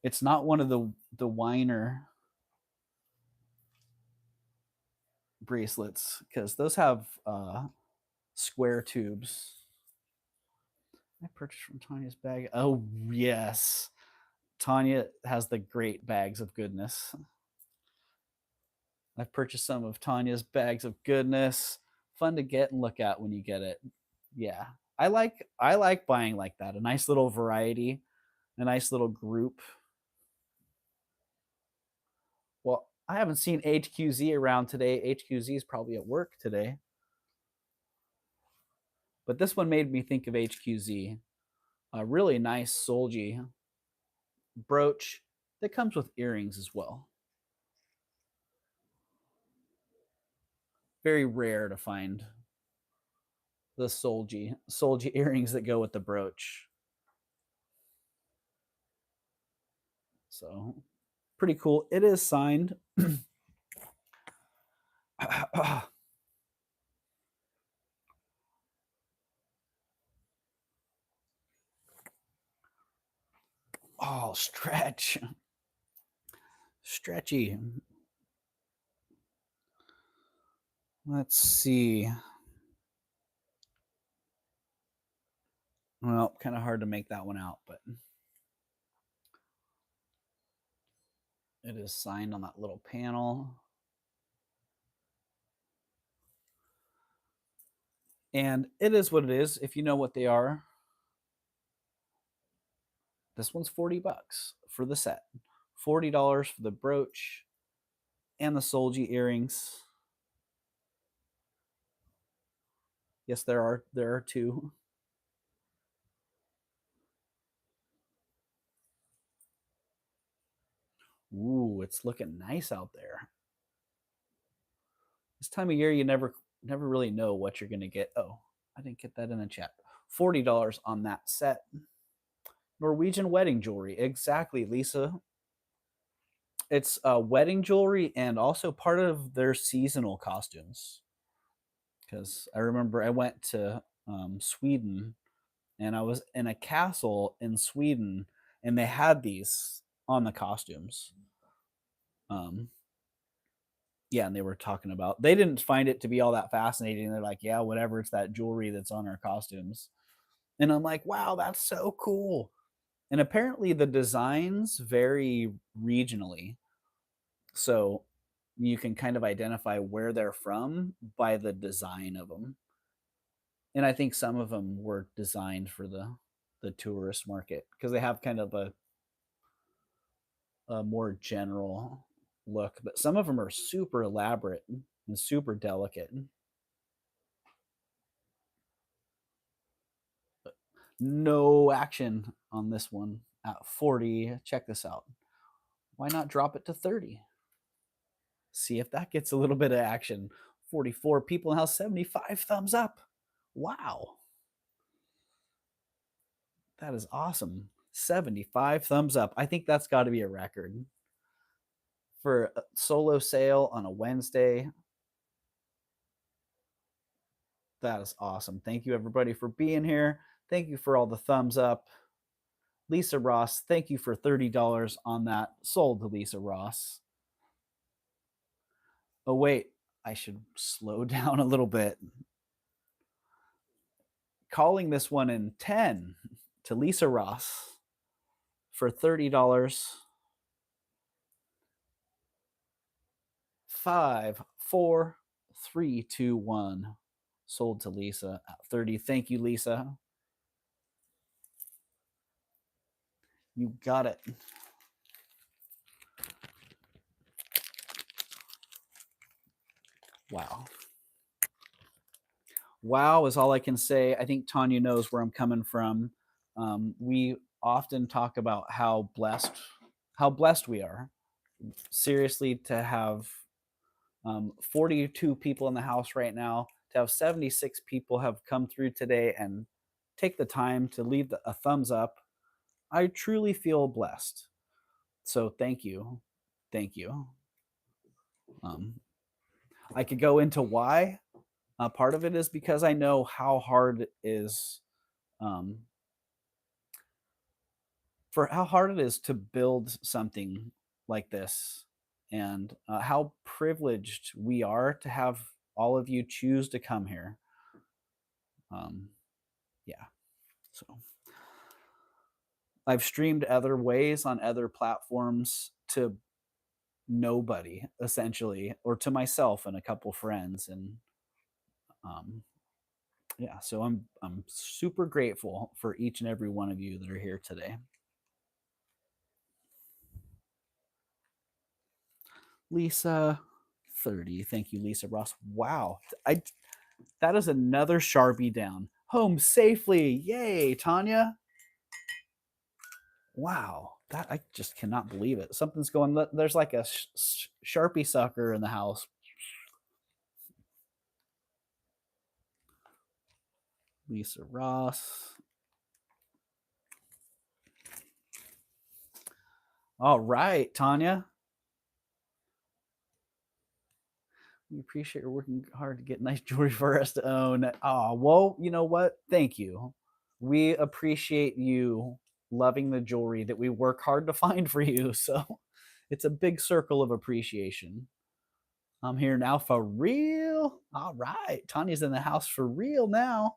it's not one of the Weiner bracelets, because those have square tubes. I purchased from Tanya's bag. Oh yes, Tanya has the great bags of goodness. I've purchased some of Tanya's bags of goodness. Fun to get and look at when you get it. Yeah, I like buying like that. A nice little variety, a nice little group. Well, I haven't seen HQZ around today. HQZ is probably at work today. But this one made me think of HQZ. A really nice Solji brooch that comes with earrings as well. Very rare to find the Solji earrings that go with the brooch. So pretty cool. It is signed. Oh, stretchy. Let's see. Well, kind of hard to make that one out, but it is signed on that little panel. And it is what it is. If you know what they are, this one's $40 for the set. $40 for the brooch and the Solji earrings. Yes, there are two. Ooh, it's looking nice out there. This time of year, you never really know what you're gonna get. Oh, I didn't get that in the chat. $40 on that set. Norwegian wedding jewelry. Exactly, Lisa. It's wedding jewelry and also part of their seasonal costumes. Because I remember I went to Sweden, and I was in a castle in Sweden, and they had these on the costumes. Yeah, and they were talking about, they didn't find it to be all that fascinating. They're like, yeah, whatever, it's that jewelry that's on our costumes. And I'm like, wow, that's so cool. And apparently the designs vary regionally. So you can kind of identify where they're from by the design of them. And I think some of them were designed for the tourist market, because they have kind of a more general look, but some of them are super elaborate and super delicate. But no action on this one at 40. Check this out. Why not drop it to 30? See if that gets a little bit of action. 44 people in the house, 75 thumbs up. Wow. That is awesome. 75 thumbs up. I think that's got to be a record for a solo sale on a Wednesday. That is awesome. Thank you, everybody, for being here. Thank you for all the thumbs up. Lisa Ross, thank you for $30 on that. Sold to Lisa Ross. Oh, wait, I should slow down a little bit. Calling this one in 10 to Lisa Ross for $30. 5, 4, 3, 2, 1. Sold to Lisa at 30. Thank you, Lisa. You got it. Wow. Wow is all I can say. I think Tanya knows where I'm coming from. We often talk about how blessed we are. Seriously, to have 42 people in the house right now, to have 76 people have come through today and take the time to leave a thumbs up. I truly feel blessed. So thank you. Thank you. Um, I could go into why. Part of it is because I know how hard it is, um, for how hard it is to build something like this, and how privileged we are to have all of you choose to come here. Um, yeah. So I've streamed other ways on other platforms to nobody essentially, or to myself and a couple friends, and um, yeah. So I'm super grateful for each and every one of you that are here today. Lisa 30. Thank you, Lisa Ross. Wow. That is another Sharpie down. Home safely. Yay, Tanya. Wow. That I just cannot believe it. Something's going. There's like a Sharpie sucker in the house. Lisa Ross. All right, Tanya. We appreciate your working hard to get nice jewelry for us to own. Oh, well, you know what? Thank you. We appreciate you loving the jewelry that we work hard to find for you. So it's a big circle of appreciation. I'm here now for real. All right. Tanya's in the house for real now.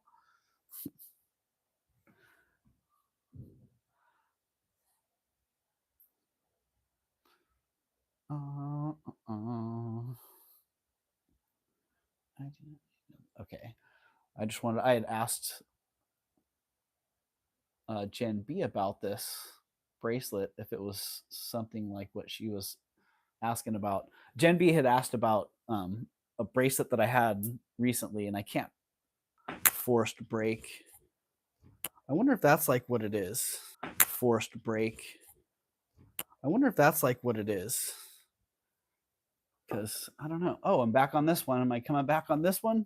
Uh, uh, okay. I had asked Jen B about this bracelet, if it was something like what she was asking about. Jen B had asked about a bracelet that I had recently, and I can't forced break. I wonder if that's like what it is. Forced break. I wonder if that's like what it is. Because I don't know. Oh, I'm back on this one. Am I coming back on this one?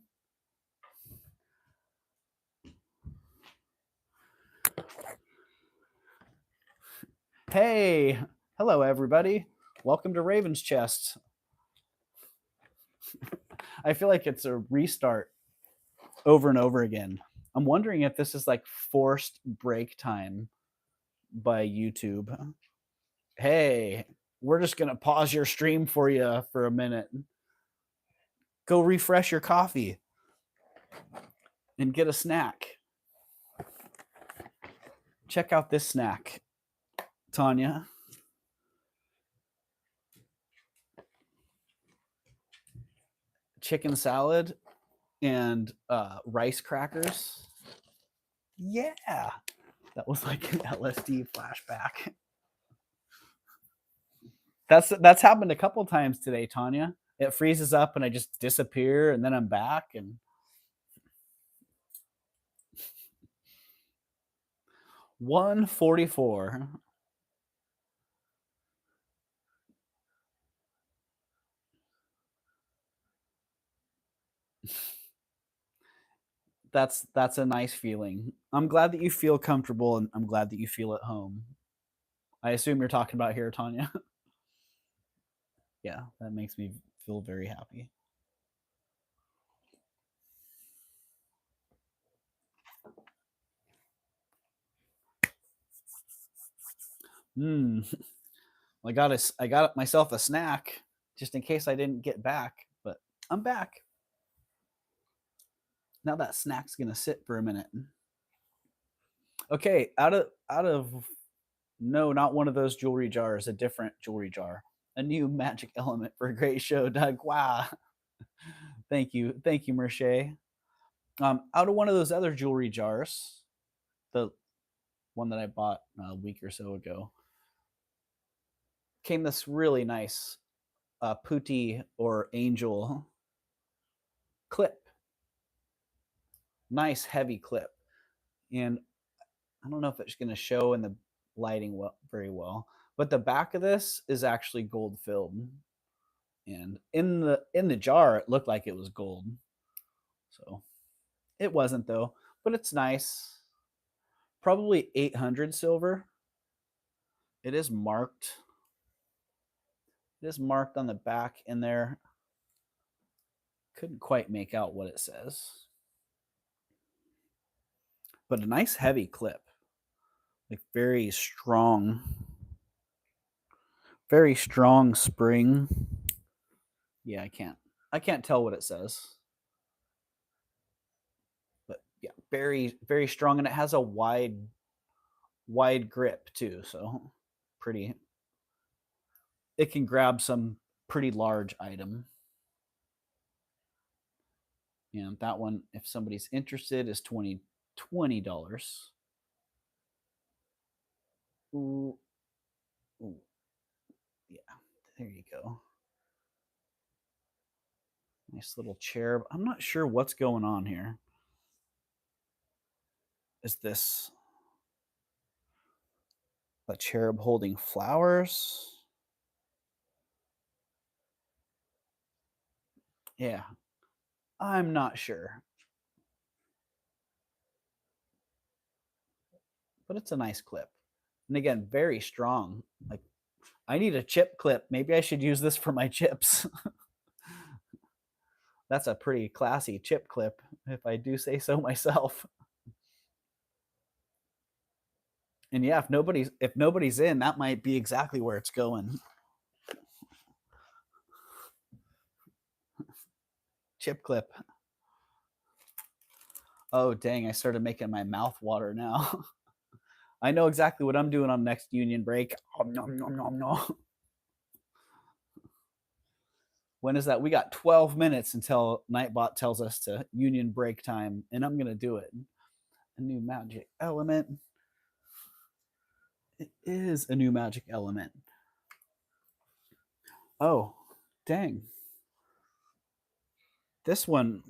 Hey, hello everybody. Welcome to Raven's Chest. I feel like it's a restart over and over again. I'm wondering if this is like forced break time by YouTube. Hey, we're just going to pause your stream for you for a minute. Go refresh your coffee and get a snack. Check out this snack, Tanya. Chicken salad and rice crackers. Yeah, that was like an LSD flashback. That's happened a couple times today, Tanya. It freezes up and I just disappear, and then I'm back. And 144. That's a nice feeling. I'm glad that you feel comfortable, and I'm glad that you feel at home. I assume you're talking about here, Tanya. Yeah, that makes me feel very happy. Hmm. I got myself a snack just in case I didn't get back, but I'm back. Now that snack's gonna sit for a minute. Okay, out of no, not one of those jewelry jars, a different jewelry jar. A new magic element for a great show, Doug. Wow. Thank you, Merche. Out of one of those other jewelry jars, the one that I bought a week or so ago, came this really nice putti or angel clip. Nice heavy clip. And I don't know if it's going to show in the lighting very well, but the back of this is actually gold filled. And in the jar it looked like it was gold. So it wasn't though, but it's nice. Probably 800 silver. It is marked. It is marked on the back in there. Couldn't quite make out what it says. But a nice heavy clip. Like very strong. Very strong spring. Yeah, I can't tell what it says. But yeah, very very strong, and it has a wide grip too, so pretty. It can grab some pretty large item. And that one, if somebody's interested, is $20. Ooh, ooh, yeah, there you go. Nice little cherub. I'm not sure what's going on here. Is this a cherub holding flowers? Yeah, I'm not sure. But it's a nice clip. And again, very strong. Like, I need a chip clip. Maybe I should use this for my chips. That's a pretty classy chip clip, if I do say so myself. And yeah, if nobody's in, that might be exactly where it's going. Chip clip. Oh dang, I started making my mouth water now. I know exactly what I'm doing on next union break. Nom, nom, nom, nom. When is that? We got 12 minutes until Nightbot tells us to union break time, and I'm gonna do it. A new magic element. It is a new magic element. Oh, dang. This one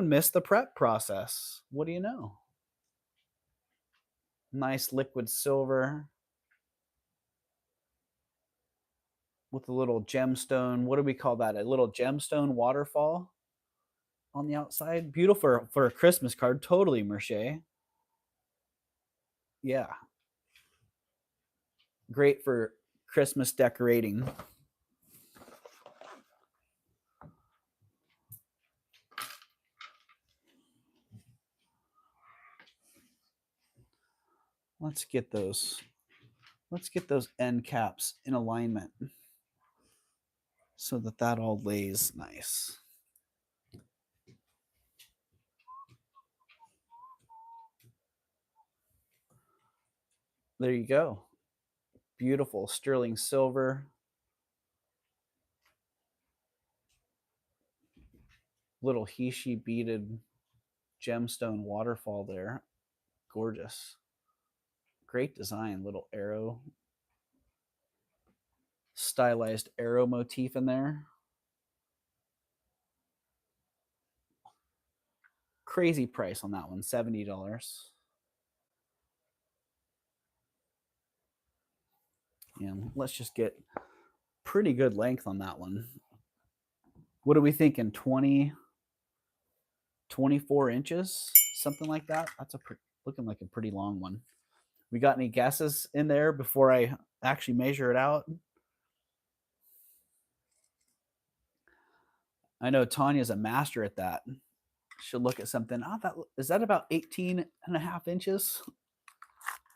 missed the prep process. What do you know? Nice liquid silver with a little gemstone. What do we call that? A little gemstone waterfall on the outside. Beautiful for a Christmas card. Totally, Merche. Yeah. Great for Christmas decorating. Let's get those end caps in alignment so that all lays nice. There you go. Beautiful sterling silver. Little Hishi beaded gemstone waterfall there. Gorgeous. Great design. Little arrow. Stylized arrow motif in there. Crazy price on that one, $70. And let's just get pretty good length on that one. What are we thinking? 20, 24 inches? Something like that? That's looking like a pretty long one. We got any guesses in there before I actually measure it out? I know Tanya's a master at that. She'll look at something. Oh, is that about 18 and a half inches?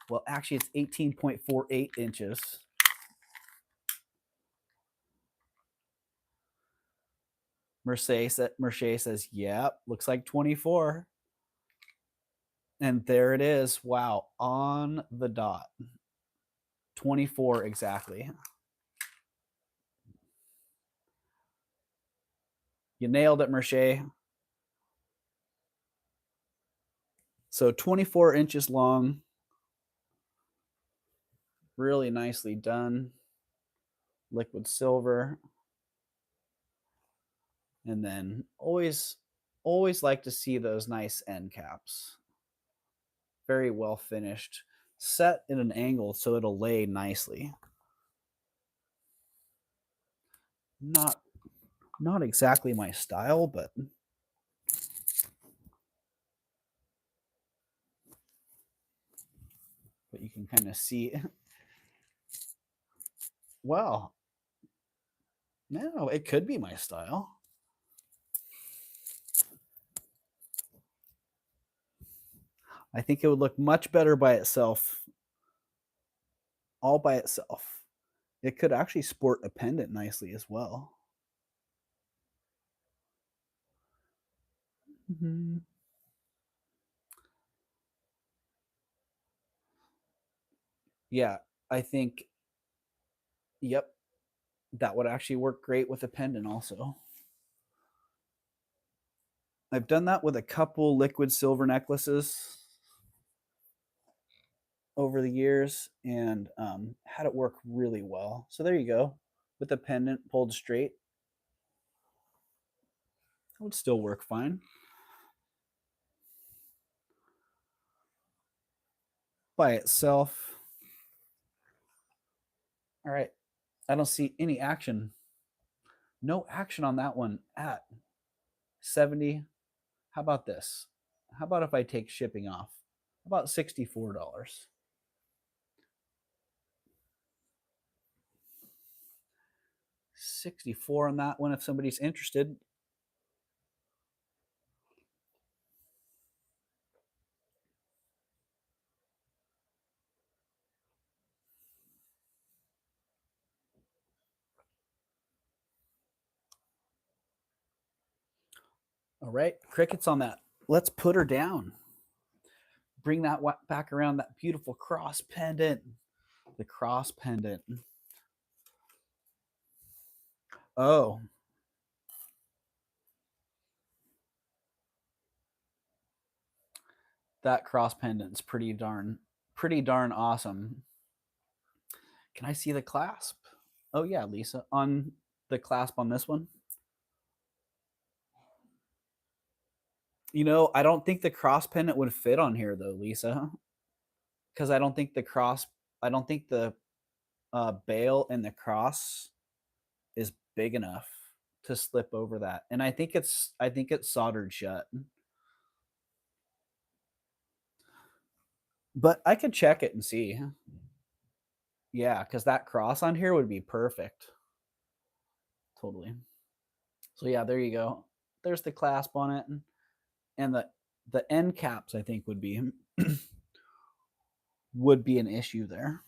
Well, actually, it's 18.48 inches. Merche says, yep, looks like 24. And there it is. Wow, on the dot. 24 exactly. You nailed it, Merche. So 24 inches long. Really nicely done. Liquid silver. And then always Always like to see those nice end caps. Very well finished. Set in an angle so it'll lay nicely. Not exactly my style, but you can kind of see. Well, no, it could be my style. I think it would look much better by itself, all by itself. It could actually sport a pendant nicely as well. Mm-hmm. Yeah, I think, yep, that would actually work great with a pendant also. I've done that with a couple liquid silver necklaces over the years and had it work really well. So there you go. With the pendant pulled straight, it would still work fine. By itself. All right. I don't see any action. No action on that one at 70. How about this? How about if I take shipping off? About $64. 64 on that one if somebody's interested. All right, crickets on that. Let's put her down. Bring that back around, that beautiful cross pendant. The cross pendant. Oh, that cross pendant's pretty darn awesome. Can I see the clasp? Oh yeah, Lisa, on the clasp on this one. You know, I don't think the cross pendant would fit on here though, Lisa, because I don't think the bail and the cross is big enough to slip over that, and I think it's soldered shut. But I could check it and see. Yeah, because that cross on here would be perfect. Totally. So yeah, there you go. There's the clasp on it, and the end caps I think would be would be an issue there.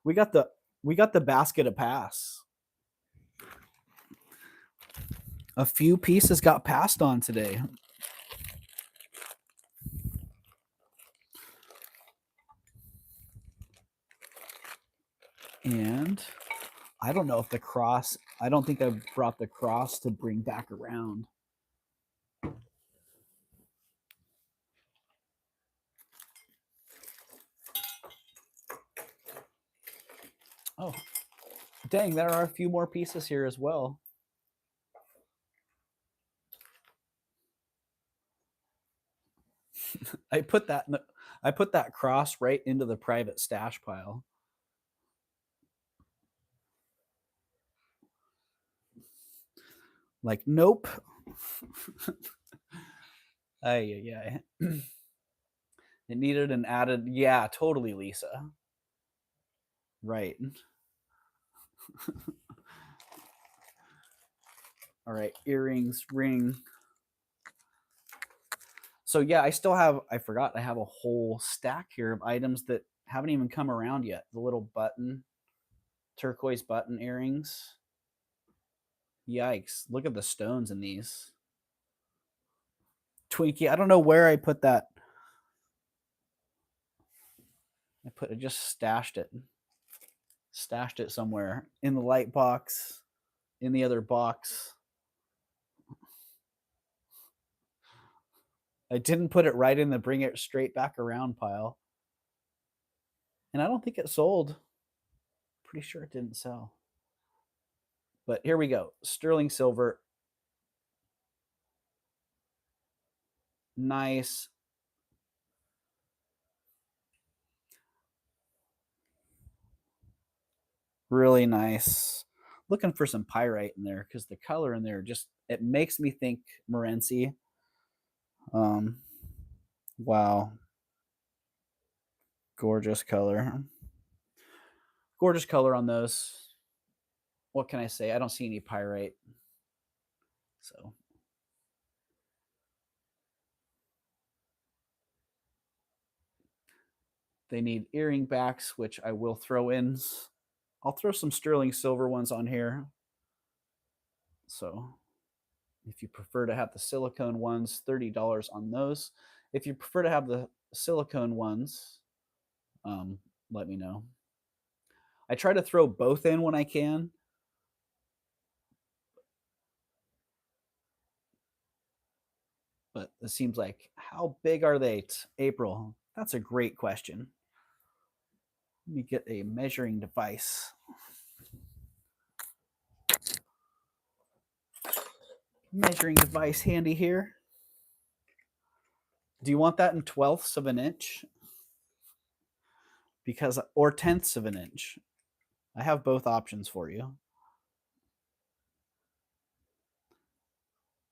We got the basket of pass. A few pieces got passed on today. And I don't know if the cross, I don't think I've brought the cross to bring back around. Oh, dang, there are a few more pieces here as well. I put that cross right into the private stash pile. Like, nope. Ay. It needed an added, yeah, totally, Lisa. Right. All right, earrings, ring. So yeah, I forgot I have a whole stack here of items that haven't even come around yet. The little turquoise button earrings. Yikes, look at the stones in these. Twinkie, I don't know where I put that. I just stashed it. Stashed it somewhere in the light box, in the other box. I didn't put it right in the bring it straight back around pile. And I don't think it sold. Pretty sure it didn't sell. But here we go. Sterling silver. Nice. Really nice. Looking for some pyrite in there because the color in there just it makes me think Morenci. Um, wow, gorgeous color. Gorgeous color on those. What can I say? I don't see any pyrite. So they need earring backs, which I will throw in. I'll throw some sterling silver ones on here. So if you prefer to have the silicone ones, $30 on those. If you prefer to have the silicone ones, um, let me know. I try to throw both in when I can. But it seems like, how big are they, April? That's a great question. Let me get a measuring device. Measuring device handy here. Do you want that in 12ths of an inch? Because, or 10ths of an inch. I have both options for you.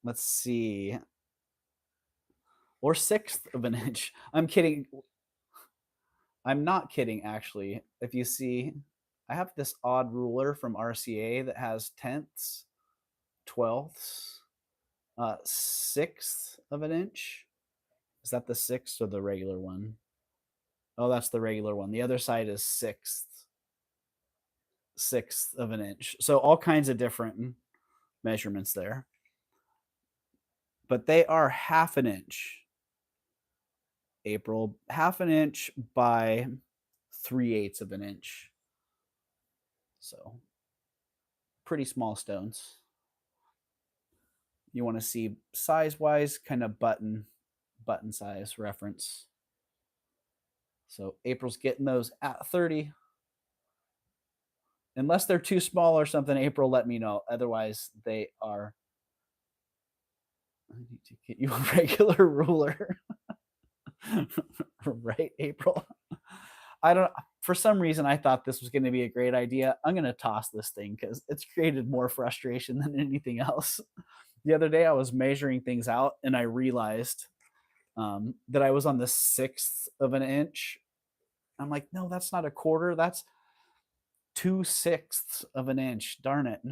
Let's see. Or 1/6 of an inch. I'm kidding. I'm not kidding, actually. If you see, I have this odd ruler from RCA that has 10ths, 12ths, 1/6 of an inch. Is that the 6th or the regular one? Oh, that's the regular one. The other side is 6th of an inch. So all kinds of different measurements there. But they are 1/2 an inch. April, 1/2 an inch by 3/8 of an inch. So pretty small stones. You want to see size wise, kind of button size reference. So April's getting those at 30. Unless they're too small or something, April, let me know. Otherwise, they are. I need to get you a regular ruler. Right, April? I don't. For some reason, I thought this was going to be a great idea. I'm going to toss this thing because it's created more frustration than anything else. The other day, I was measuring things out and I realized that I was on the 1/6 of an inch. I'm like, no, that's not a quarter. That's 2/6 of an inch. Darn it.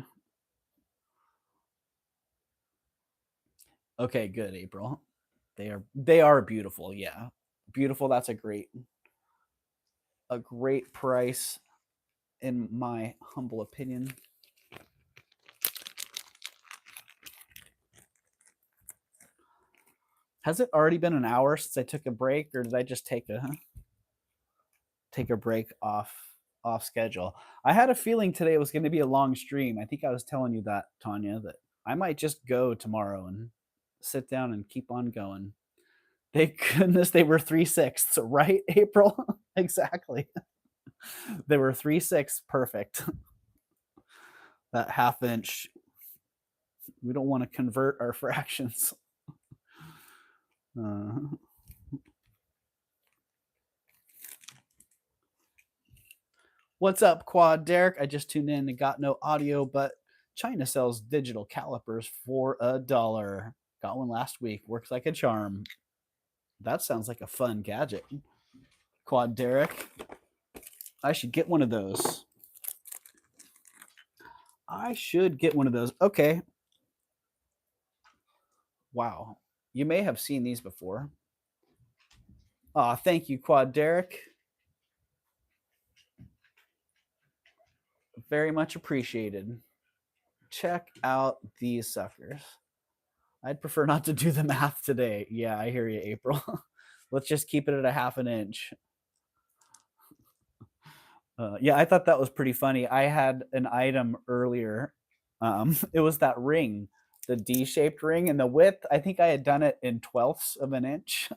Okay, good, April. They are beautiful. Yeah, beautiful. That's a great price in my humble opinion. Has it already been an hour since I took a break, or did I just take a break off schedule? I had a feeling today was going to be a long stream. I think I was telling you that, Tanya, that I might just go tomorrow and sit down and keep on going. Thank goodness they were 3/6, right, April? Exactly. They were 3/6, perfect. That 1/2 inch. We don't want to convert our fractions. Uh, What's up, Quad Derek? I just tuned in and got no audio, but China sells digital calipers for $1. Got one last week. Works like a charm. That sounds like a fun gadget. Quad Derek. I should get one of those. I should get one of those. Okay. Wow. You may have seen these before. Thank you, Quad Derek. Very much appreciated. Check out these suckers. I'd prefer not to do the math today. Yeah, I hear you, April. Let's just keep it at a 1/2 an inch. Yeah, I thought that was pretty funny. I had an item earlier. It was that ring, the D-shaped ring, and the width. I think I had done it in 12ths of an inch,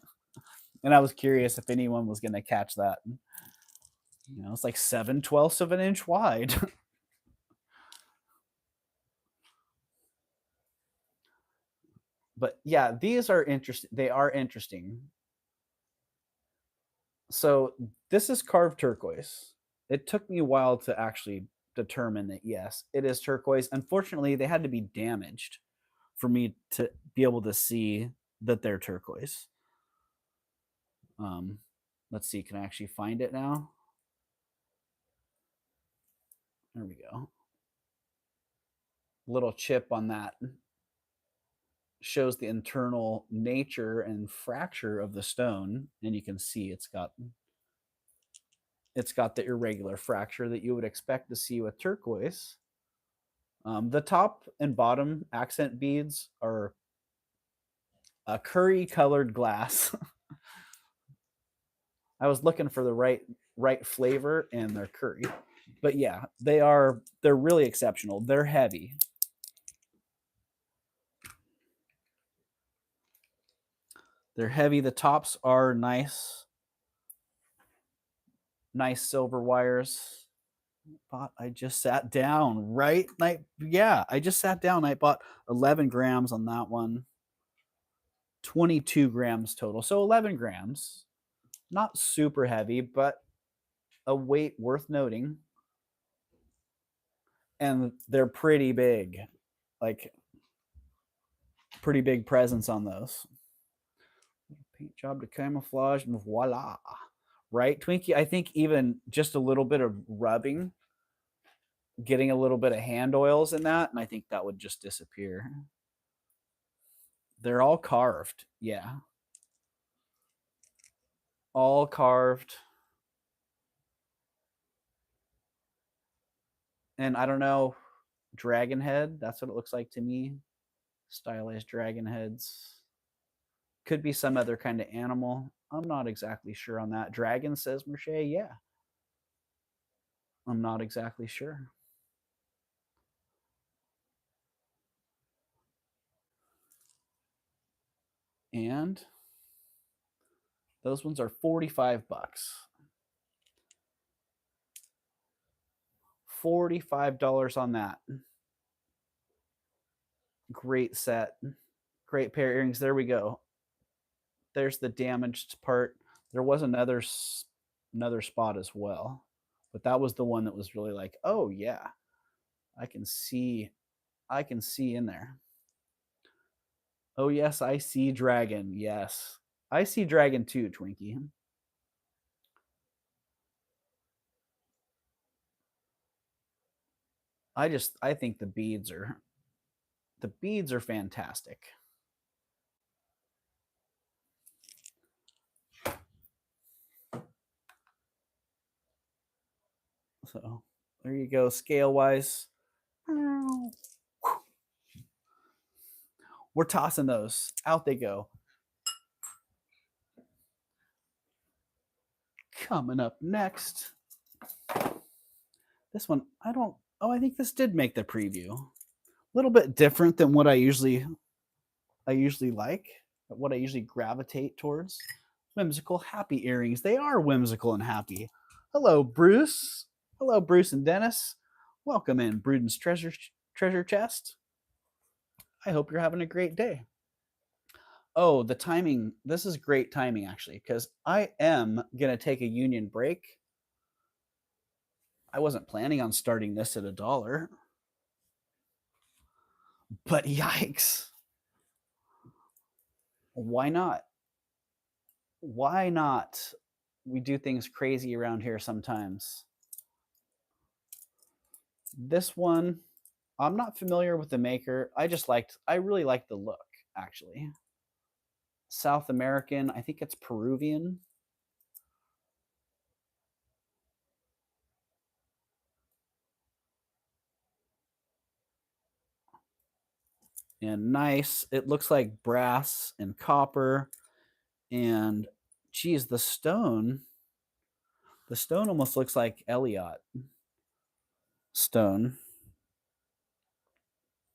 and I was curious if anyone was going to catch that. It's like 7/12ths of an inch wide. But yeah, these are interesting. They are interesting. So this is carved turquoise. It took me a while to actually determine that yes, it is turquoise. Unfortunately, they had to be damaged for me to be able to see that they're turquoise. Um, let's see, can I actually find it now? There we go. Little chip on that shows the internal nature and fracture of the stone, and you can see it's got the irregular fracture that you would expect to see with turquoise. The top and bottom accent beads are a curry colored glass. I was looking for the right flavor, and they're curry. But yeah, they're really exceptional. They're heavy. They're heavy. The tops are nice silver wires. I just sat down, right? Yeah, I just sat down. I bought 11 grams on that one, 22 grams total. So 11 grams. Not super heavy, but a weight worth noting. And they're pretty big, like pretty big presence on those. Paint job to camouflage, and voila. Right, Twinkie? I think even just a little bit of rubbing, getting a little bit of hand oils in that, and I think that would just disappear. They're all carved. Yeah. All carved. And I don't know, dragon head. That's what it looks like to me. Stylized dragon heads. Could be some other kind of animal. I'm not exactly sure on that. Dragon, says Merche. Yeah. I'm not exactly sure. And those ones are 45 bucks. $45 on that. Great set. Great pair of earrings. There we go. There's the damaged part. There was another spot as well, but that was the one that was really like, oh yeah, I can see in there. Oh yes, I see dragon. Yes, I see dragon too, Twinkie. I think the beads are fantastic. So there you go, scale wise. We're tossing those. Out they go. Coming up next. This one, I think this did make the preview. A little bit different than what I usually like, what I usually gravitate towards. Whimsical happy earrings. They are whimsical and happy. Hello, Bruce. Hello, Bruce and Dennis. Welcome in Bruden's treasure chest. I hope you're having a great day. Oh, the timing. This is great timing, actually, because I am going to take a union break. I wasn't planning on starting this at $1, but yikes. Why not? Why not? We do things crazy around here sometimes. This one, I'm not familiar with the maker. I really liked the look, actually. South American, I think it's Peruvian. And nice. It looks like brass and copper. And geez, the stone almost looks like Elliot stone.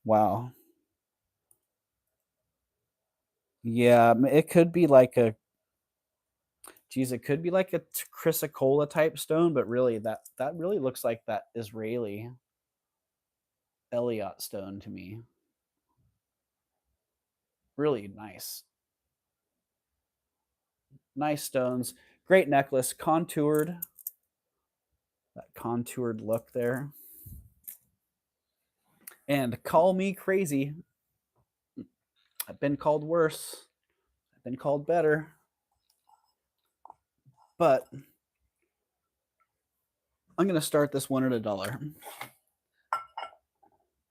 Wow. Yeah, it could be like a chrysocolla type stone, but really that really looks like that Israeli Elliot stone to me. Really nice. Nice stones. Great necklace. Contoured. That contoured look there. And call me crazy. I've been called worse. I've been called better. But I'm going to start this one at $1.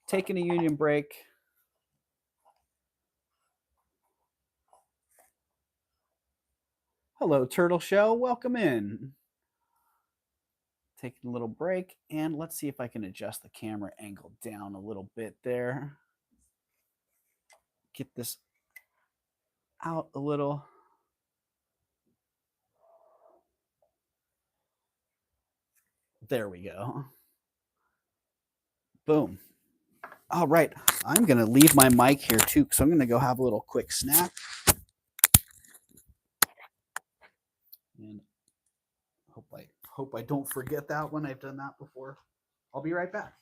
Taking a union break. Hello, Turtle Shell. Welcome in. Taking a little break. And let's see if I can adjust the camera angle down a little bit there. Get this out a little. There we go. Boom. All right. I'm going to leave my mic here too, because I'm going to go have a little quick snack. And hope I don't forget that one. I've done that before. I'll be right back.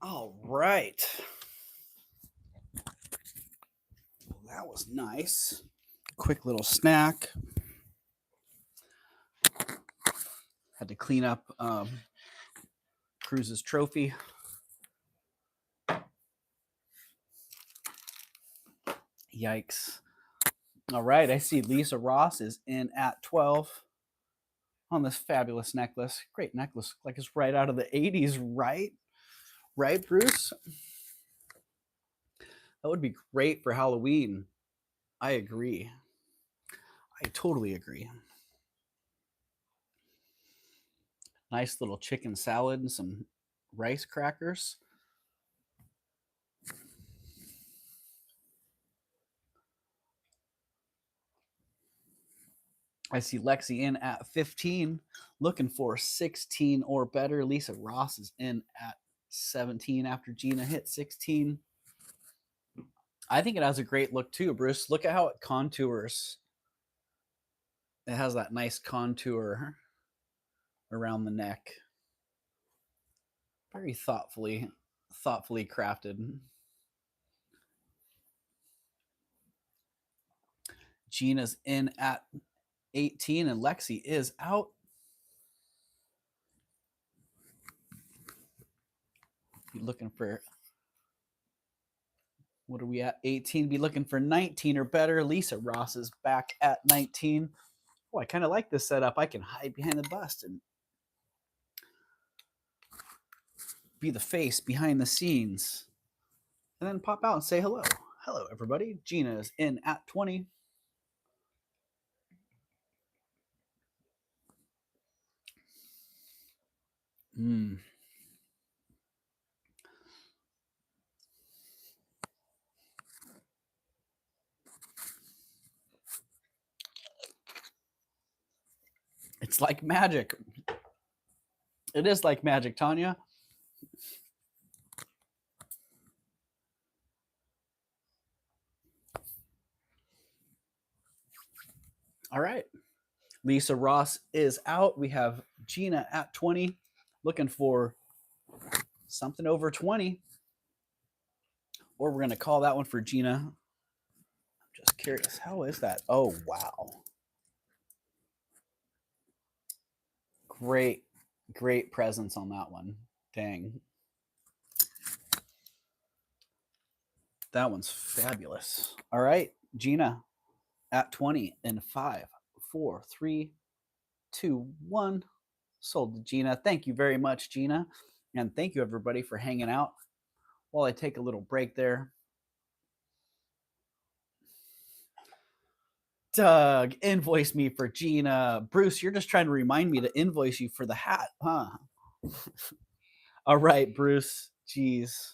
All right. Well, that was nice. Quick little snack. Had to clean up Cruz's trophy. Yikes. All right. I see Lisa Ross is in at 12 on this fabulous necklace. Great necklace. Like it's right out of the 80s, right? Right, Bruce? That would be great for Halloween. I agree. I totally agree. Nice little chicken salad and some rice crackers. I see Lexi in at 15, looking for 16 or better. Lisa Ross is in at 17 after Gina hit 16. I think it has a great look too, Bruce. Look at how it contours. It has that nice contour around the neck. Very thoughtfully crafted. Gina's in at 18 and Lexi is out. Be looking for, what are we at? 18. Be looking for 19 or better. Lisa Ross is back at 19. Oh, I kind of like this setup. I can hide behind the bust and be the face behind the scenes. And then pop out and say hello. Hello, everybody. Gina is in at 20. It's like magic. It is like magic, Tanya. All right. Lisa Ross is out. We have Gina at 20, looking for something over 20. Or we're going to call that one for Gina. I'm just curious. How is that? Oh, wow. Great, great presence on that one. Dang. That one's fabulous. All right, Gina at 20 in 5, 4, 3, 2, 1. Sold to Gina. Thank you very much, Gina. And thank you, everybody, for hanging out while I take a little break there. Doug, invoice me for Gina. Bruce, you're just trying to remind me to invoice you for the hat, huh? All right, Bruce. Jeez.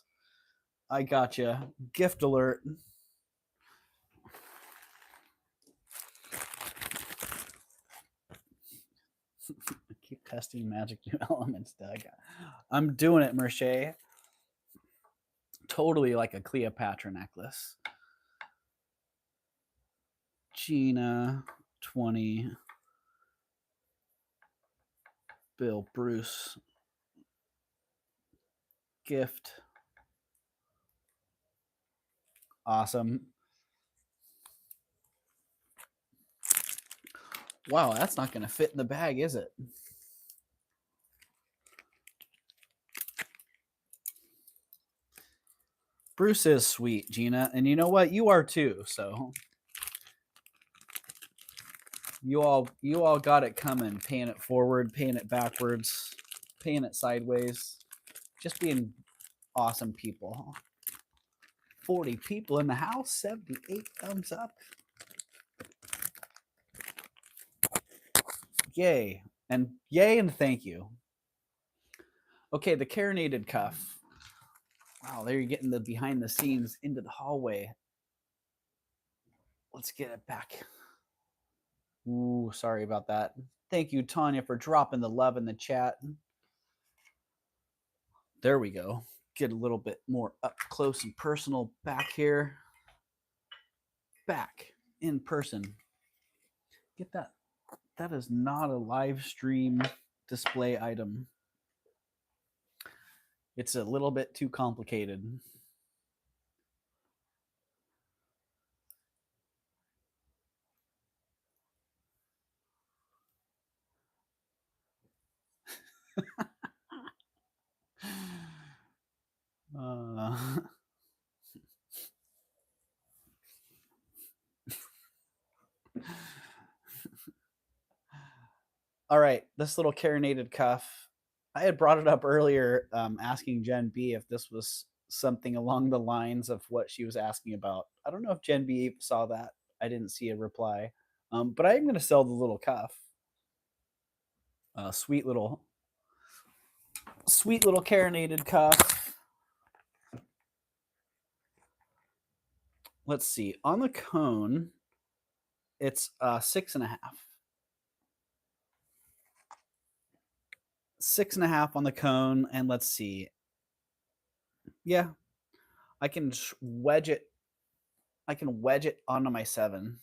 I gotcha. Gift alert. Keep testing magic new elements, Doug. I'm doing it, Merche. Totally like a Cleopatra necklace. Gina, 20. Bill, Bruce. Gift. Awesome. Wow, that's not going to fit in the bag, is it? Bruce is sweet, Gina. And you know what? You are too. So you all got it coming. Paying it forward, paying it backwards, paying it sideways. Just being awesome people. 40 people in the house, 78 thumbs up. Yay. And yay and thank you. Okay, the carinated cuff. Wow, there you're getting the behind the scenes into the hallway. Let's get it back. Ooh, sorry about that. Thank you, Tanya, for dropping the love in the chat. There we go. Get a little bit more up close and personal back here. Back in person. Get that. That is not a live stream display item. It's a little bit too complicated. All right, this little carinated cuff. I had brought it up earlier, asking Jen B if this was something along the lines of what she was asking about. I don't know if Jen B saw that. I didn't see a reply, but I'm going to sell the little cuff. Sweet little Sweet little carinated cuff. Let's see. On the cone, it's 6.5. 6.5 on the cone, and let's see. Yeah, I can wedge it. I can wedge it onto my 7.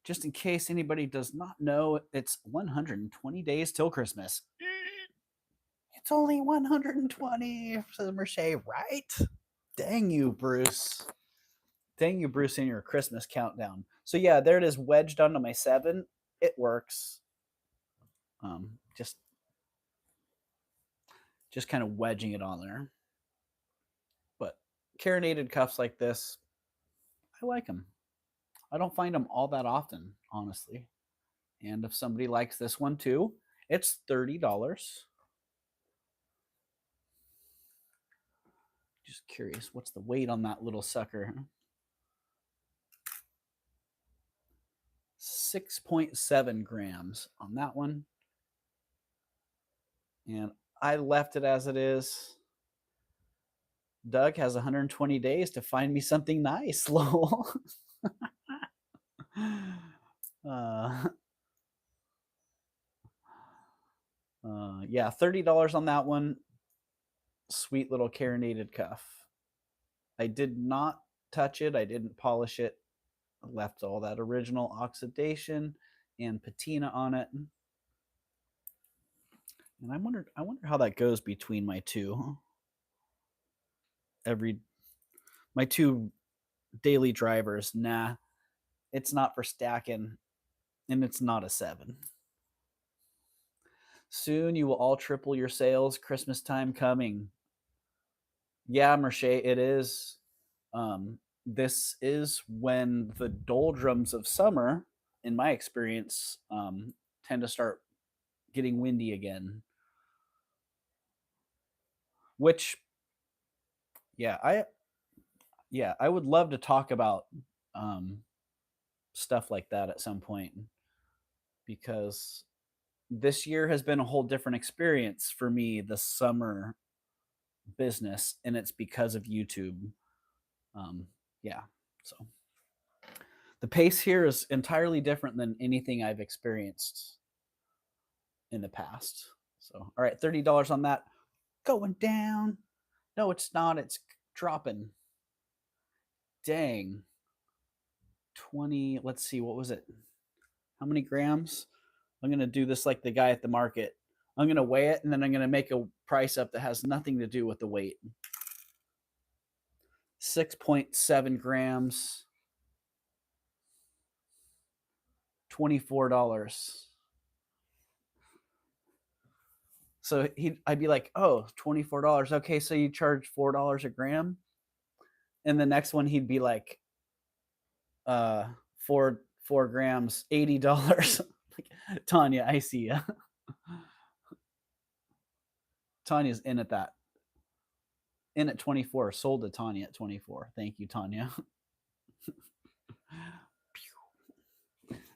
Just in case anybody does not know, it's 120 days till Christmas. It's only 120, says Merche, right? Dang you, Bruce. Dang you, Bruce, in your Christmas countdown. So yeah, there it is, wedged onto my 7. It works. Just kind of wedging it on there. But carinated cuffs like this, I like them. I don't find them all that often, honestly. And if somebody likes this one too, it's $30. Just curious, what's the weight on that little sucker? 6.7 grams on that one. And I left it as it is. Doug has 120 days to find me something nice, lol. Yeah, $30 on that one. Sweet little carinated cuff. I did not touch it. I didn't polish it. I left all that original oxidation and patina on it. And I wonder how that goes between my two. My two daily drivers. Nah, it's not for stacking, and it's not a 7. Soon you will all triple your sales. Christmas time coming. Yeah, Merche, it is. This is when the doldrums of summer, in my experience, tend to start getting windy again. Which, yeah, I would love to talk about stuff like that at some point, because this year has been a whole different experience for me, the summer business, and it's because of YouTube. Yeah, so the pace here is entirely different than anything I've experienced in the past. So, all right, $30 on that. Going down. No, it's not. It's dropping. Dang. 20. Let's see. What was it? How many grams? I'm going to do this like the guy at the market. I'm going to weigh it, and then I'm going to make a price up that has nothing to do with the weight. 6.7 grams. $24. So I'd be like, oh, $24. Okay, so you charge $4 a gram. And the next one he'd be like, 4 grams, $80. Like, Tanya, I see ya. Tanya's in at that. In at 24. Sold to Tanya at 24. Thank you, Tanya.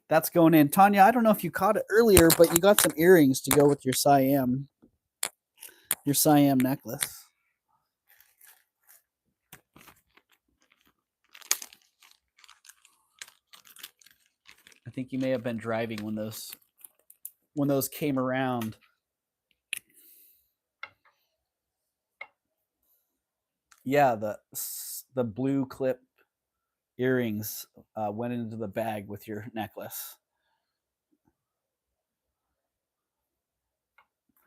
That's going in. Tanya, I don't know if you caught it earlier, but you got some earrings to go with your Siam necklace. I think you may have been driving when those came around. Yeah, the blue clip earrings went into the bag with your necklace.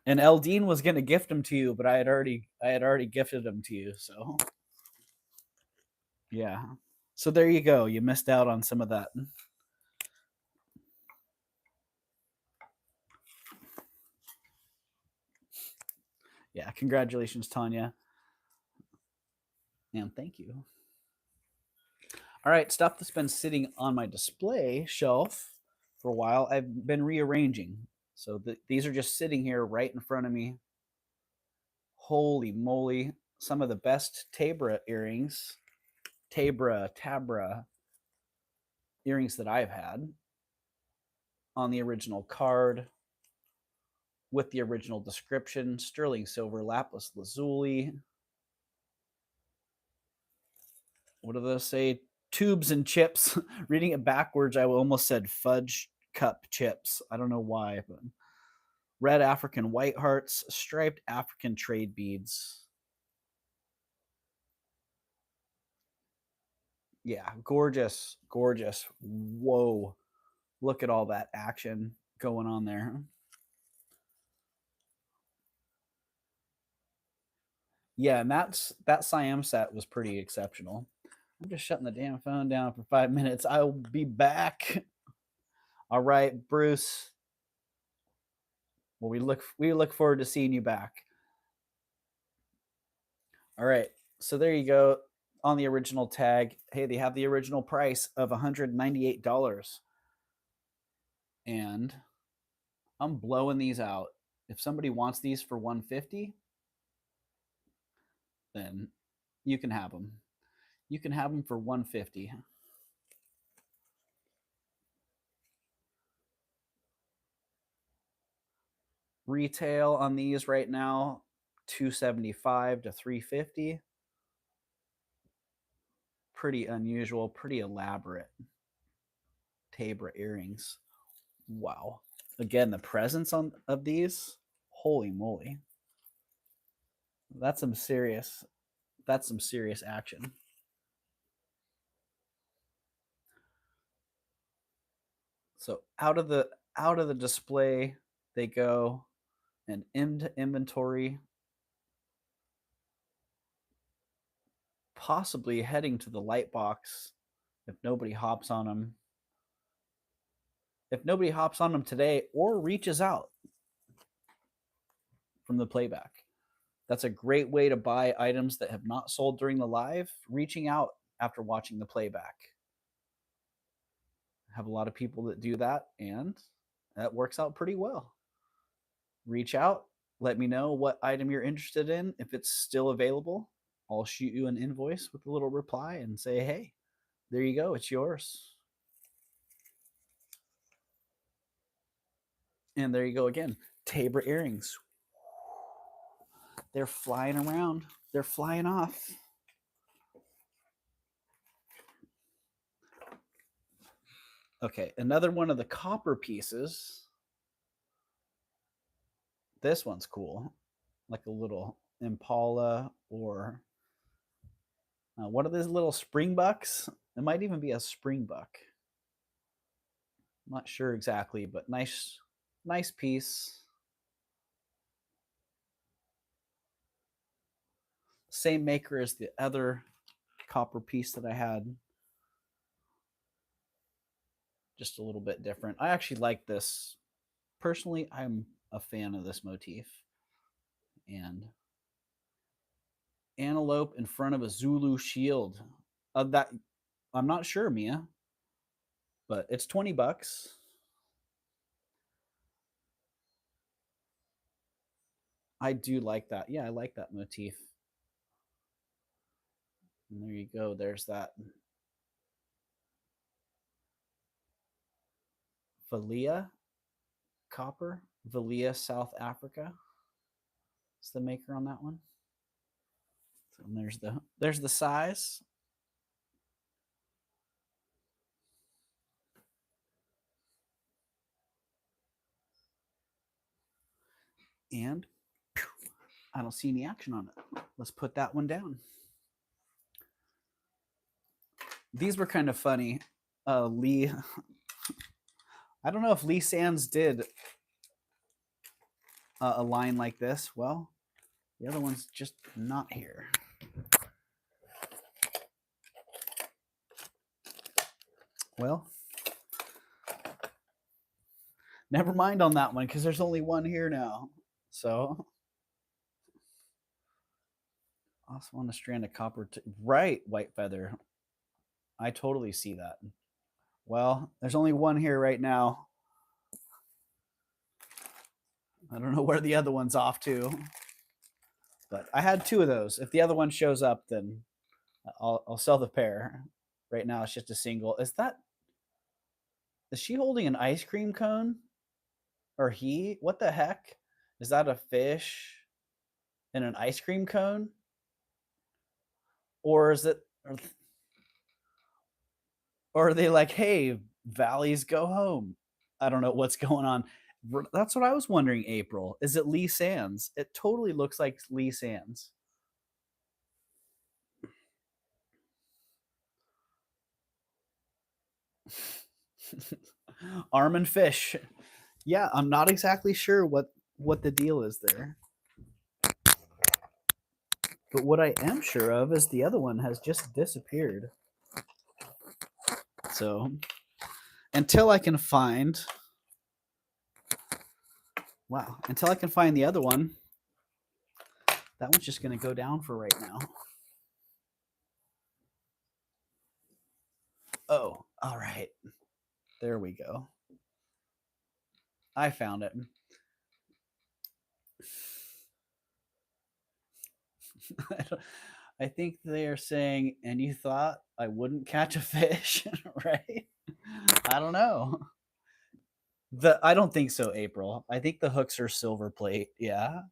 And Eldine was going to gift them to you, but I had already gifted them to you. So yeah. So there you go. You missed out on some of that. Yeah. Congratulations, Tanya. And thank you. All right. Stuff that's been sitting on my display shelf for a while, I've been rearranging. So these are just sitting here right in front of me. Holy moly. Some of the best Tabra earrings earrings that I've had on the original card. with the original description. Sterling silver, lapis lazuli. What do those say? Tubes and chips. Reading it backwards, I almost said fudge cup chips. I don't know why, but red African white hearts, striped African trade beads. Yeah, gorgeous, gorgeous. Whoa. Look at all that action going on there. Yeah, and that Siam set was pretty exceptional. I'm just shutting the damn phone down for 5 minutes. I'll be back. All right, Bruce. Well, we look forward to seeing you back. All right. So there you go on the original tag. Hey, they have the original price of $198. And I'm blowing these out. If somebody wants these for $150, then you can have them. You can have them for $150. Retail on these right now, $275 to $350. Pretty unusual, pretty elaborate. Tabra earrings. Wow. Again, the presence of these, holy moly. That's some serious action. So out of the display they go, and into inventory, possibly heading to the light box if nobody hops on them. If nobody hops on them today or reaches out from the playback. That's a great way to buy items that have not sold during the live, reaching out after watching the playback. I have a lot of people that do that, and that works out pretty well. Reach out, let me know what item you're interested in. If it's still available, I'll shoot you an invoice with a little reply and say, hey, there you go, it's yours. And there you go again. Tabra earrings. They're flying around. They're flying off. Okay, another one of the copper pieces. This one's cool. Like a little Impala or what are these little springbucks? It might even be a springbuck. I'm not sure exactly, but nice piece. Same maker as the other copper piece that I had. Just a little bit different. I actually like this. Personally, I'm a fan of this motif. And antelope in front of a Zulu shield. That I'm not sure, Mia, but it's $20. I do like that. Yeah, I like that motif. And there you go. There's that. Valia copper. Valia, South Africa. It's the maker on that one. So there's the size. And I don't see any action on it. Let's put that one down. These were kind of funny. Lee, I don't know if Lee Sands did a line like this. Well, the other one's just not here. Well, never mind on that one because there's only one here now. So, also on a strand of copper. Right, white feather. I totally see that. Well, there's only one here right now. I don't know where the other one's off to. But I had two of those. If the other one shows up, then I'll sell the pair. Right now, it's just a single. Is she holding an ice cream cone? Or he? What the heck? Is that a fish in an ice cream cone? Or is it, or are they like, hey, valleys go home? I don't know what's going on. That's what I was wondering, April. Is it Lee Sands? It totally looks like Lee Sands. Arm and fish. Yeah, I'm not exactly sure what the deal is there. But what I am sure of is the other one has just disappeared. So until I can find, wow, until I can find the other one, that one's just going to go down for right now. Oh, all right. There we go. I found it. I think they are saying, and you thought I wouldn't catch a fish, right? I don't know. I don't think so, April. I think the hooks are silver plate. Yeah.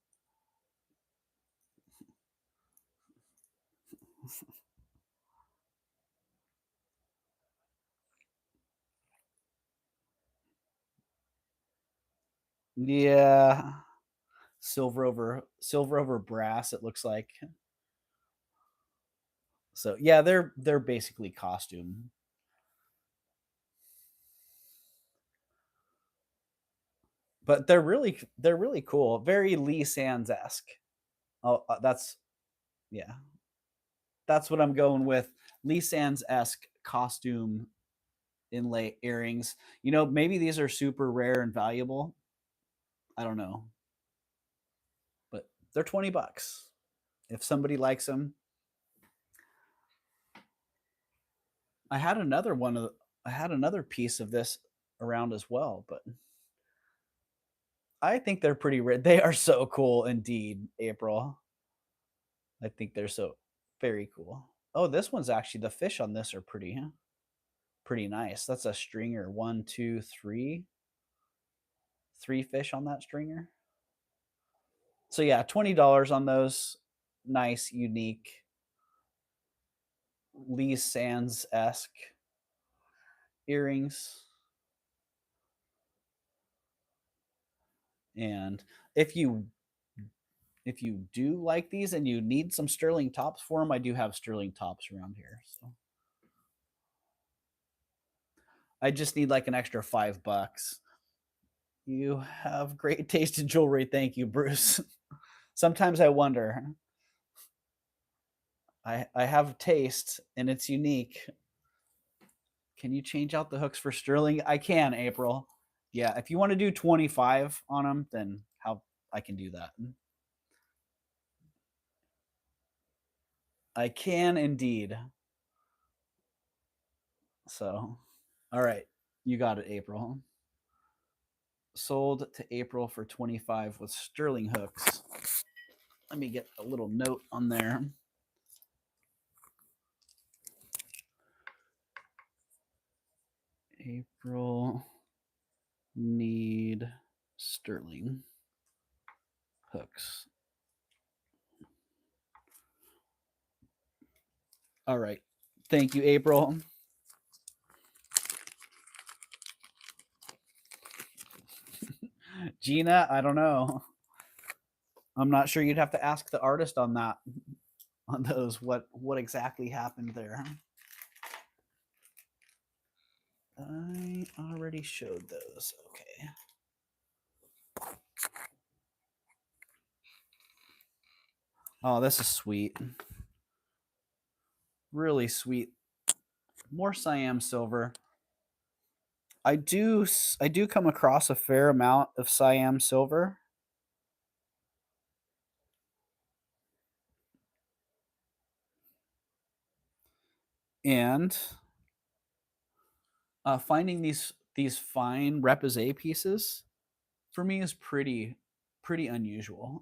Yeah. Silver over brass, it looks like. So yeah, they're basically costume. But they're really cool. Very Lee Sands esque. Oh, that's yeah. That's what I'm going with. Lee Sands esque costume inlay earrings. Maybe these are super rare and valuable. I don't know, but they're $20. If somebody likes them, I had another one of I had another piece of this around as well, but I think they're pretty rare. They are so cool indeed, April. I think they're so very cool. Oh, this one's actually the fish on this are pretty nice. That's a stringer. One, two, three fish on that stringer. So yeah, $20 on those. Nice, unique Lee Sands esque earrings. And if you do like these and you need some sterling tops for them, I do have sterling tops around here. So I just need like an extra $5. You have great taste in jewelry. Thank you, Bruce. Sometimes I wonder. I have taste and it's unique. Can you change out the hooks for sterling? I can, April. Yeah, if you want to do 25 on them, then how I can do that. I can indeed. So, all right. You got it, April. Sold to April for 25 with sterling hooks. Let me get a little note on there. April need sterling hooks. All right. Thank you, April. Gina, I don't know. I'm not sure. You'd have to ask the artist on that, on those. What exactly happened there? I already showed those. Okay. Oh, this is sweet. Really sweet. More Siam silver. I do come across a fair amount of Siam silver. And finding these fine repoussé pieces for me is pretty unusual.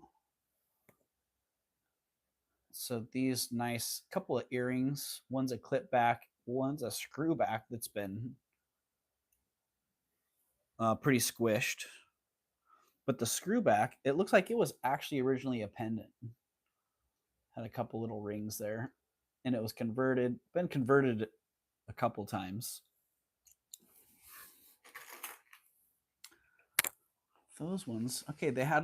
So these nice couple of earrings, one's a clip back, one's a screw back that's been pretty squished. But the screw back, it looks like it was actually originally a pendant. Had a couple little rings there, and it was been converted a couple times. Those ones, okay, they had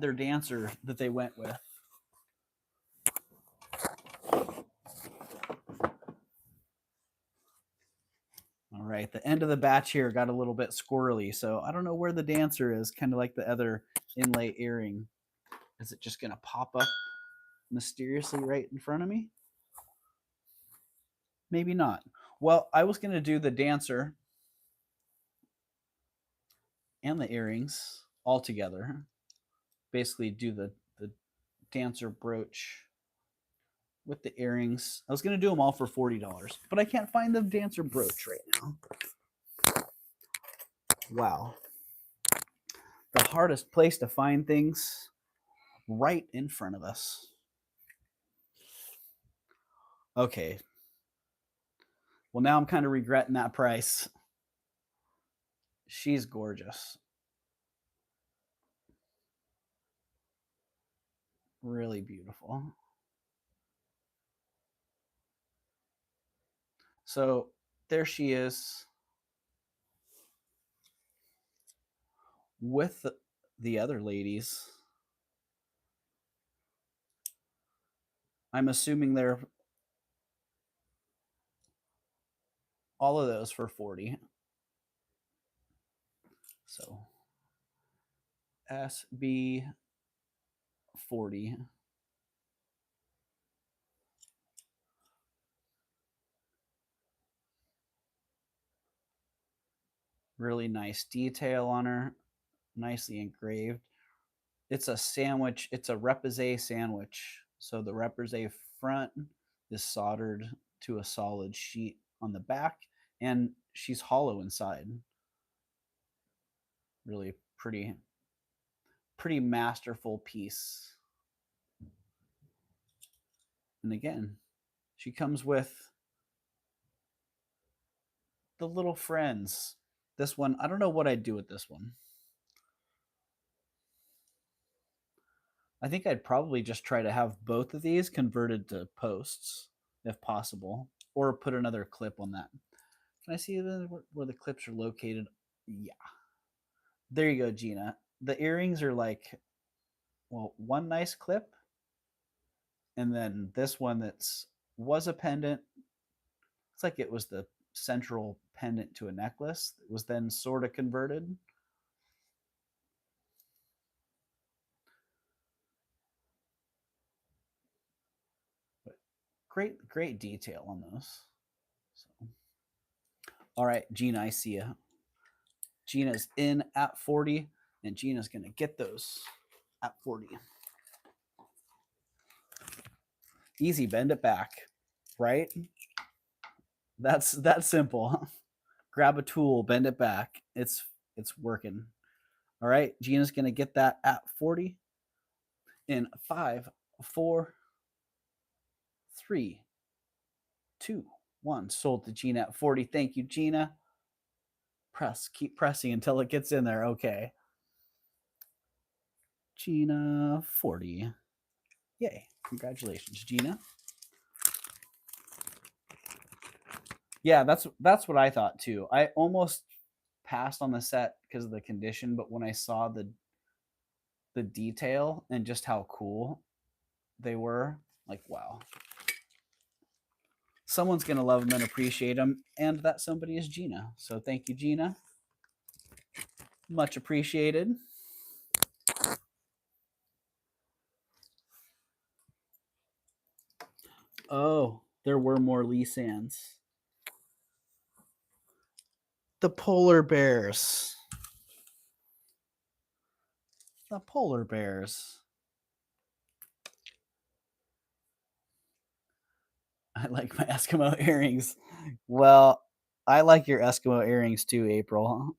their dancer that they went with. All right, the end of the batch here got a little bit squirrely, so I don't know where the dancer is, kind of like the other inlay earring. Is it just going to pop up mysteriously right in front of me? Maybe not. Well, I was going to do the dancer and the earrings all together. Basically do the dancer brooch with the earrings. I was going to do them all for $40, but I can't find the dancer brooch right now. Wow. The hardest place to find things right in front of us. Okay. Well, now I'm kind of regretting that price. She's gorgeous. Really beautiful. So there she is with the other ladies. I'm assuming they're all of those for 40. So SB 40. Really nice detail on her, nicely engraved. It's a sandwich, it's a repoussé sandwich. So the repoussé front is soldered to a solid sheet on the back, and she's hollow inside. Really pretty masterful piece. And again, she comes with the little friends. This one, I don't know what I'd do with this one. I think I'd probably just try to have both of these converted to posts if possible, or put another clip on that. Can I see where the clips are located? Yeah. There you go, Gina. The earrings are like, well, one nice clip, and then this one that's was a pendant. It's like it was the central pendant to a necklace that was then sort of converted. But great detail on those. So, all right, Gina, I see you. Gina's in at 40, and Gina's going to get those at 40. Easy, bend it back, right? That's simple. Grab a tool, bend it back. It's working. All right, Gina's going to get that at 40 in 5, 4, 3, 2, 1. Sold to Gina at 40. Thank you, Gina. Keep pressing until it gets in there. Okay. Gina, 40. Yay. Congratulations, Gina. Yeah, that's what I thought too. I almost passed on the set because of the condition, but when I saw the detail and just how cool they were, like, wow. Someone's going to love them and appreciate them, and that somebody is Gina. So thank you, Gina. Much appreciated. Oh, there were more Lee Sands. The polar bears. The polar bears. I like my Eskimo earrings. Well, I like your Eskimo earrings too, April.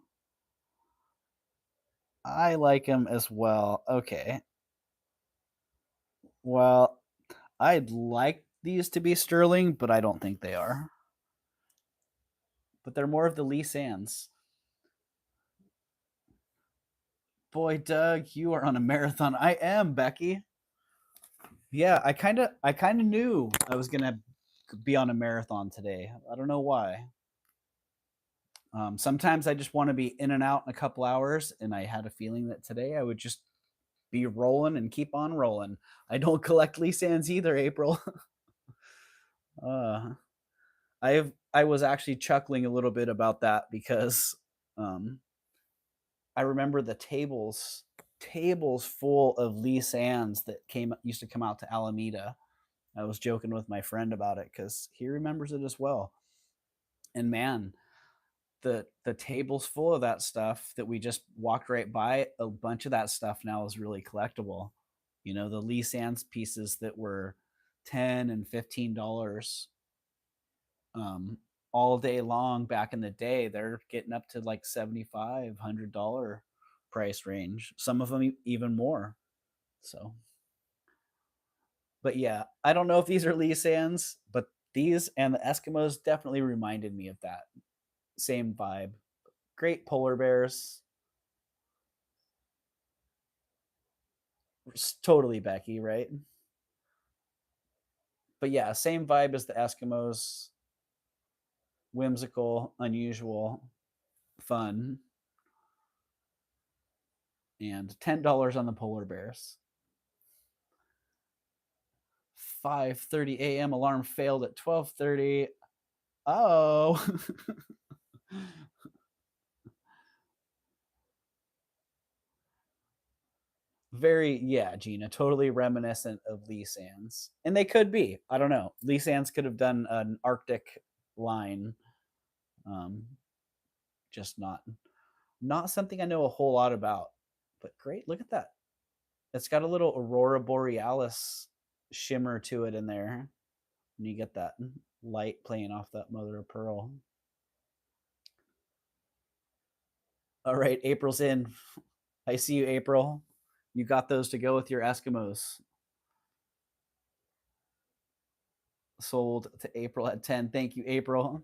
I like them as well. Okay. Well, I'd like these to be sterling, but I don't think they are. But they're more of the Lee Sands. Boy, Doug, you are on a marathon. I am, Becky. Yeah, I kind of knew I was gonna be on a marathon today. I don't know why. Sometimes I just want to be in and out in a couple hours, and I had a feeling that today I would just be rolling and keep on rolling. I don't collect lease hands either, April. uh, I was actually chuckling a little bit about that because um, I remember the tables full of lease hands that came used to come out to Alameda. I was joking with my friend about it because he remembers it as well. And man, the tables full of that stuff that we just walked right by, a bunch of that stuff now is really collectible. You know, the Lee Sands pieces that were $10 and $15 um, all day long back in the day, they're getting up to like $75-$100 price range. Some of them even more. So, but yeah, I don't know if these are Lee Sands, but these and the Eskimos definitely reminded me of that same vibe. Great polar bears. Totally Becky, right? But yeah, same vibe as the Eskimos. Whimsical, unusual, fun, and $10 on the polar bears. 5:30 a.m. alarm failed at 12:30. Oh. Very, yeah, Gina, totally reminiscent of Lee Sands. And they could be. I don't know. Lee Sands could have done an Arctic line. Um, just not something I know a whole lot about. But great, look at that. It's got a little aurora borealis shimmer to it in there. And you get that light playing off that mother of pearl. All right, April's in. I see you, April. You got those to go with your Eskimos. Sold to April at 10. Thank you, April.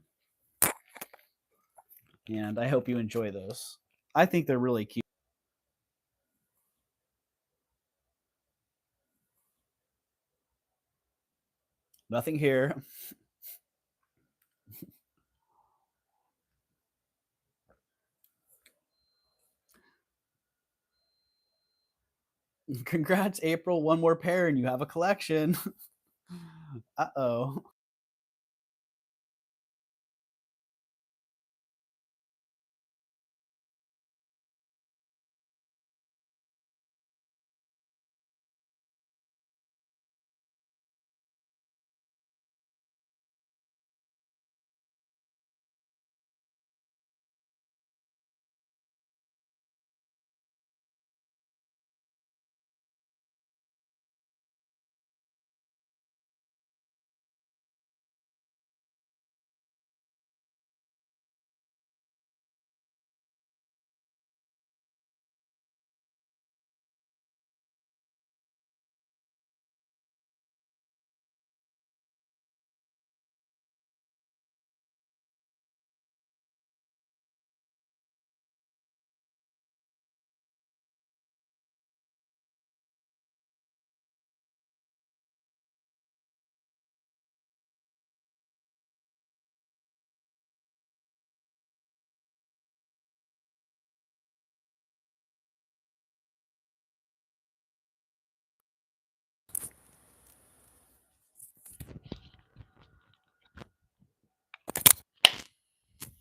And I hope you enjoy those. I think they're really cute. Nothing here. Congrats, April. One more pair and you have a collection. Uh-oh.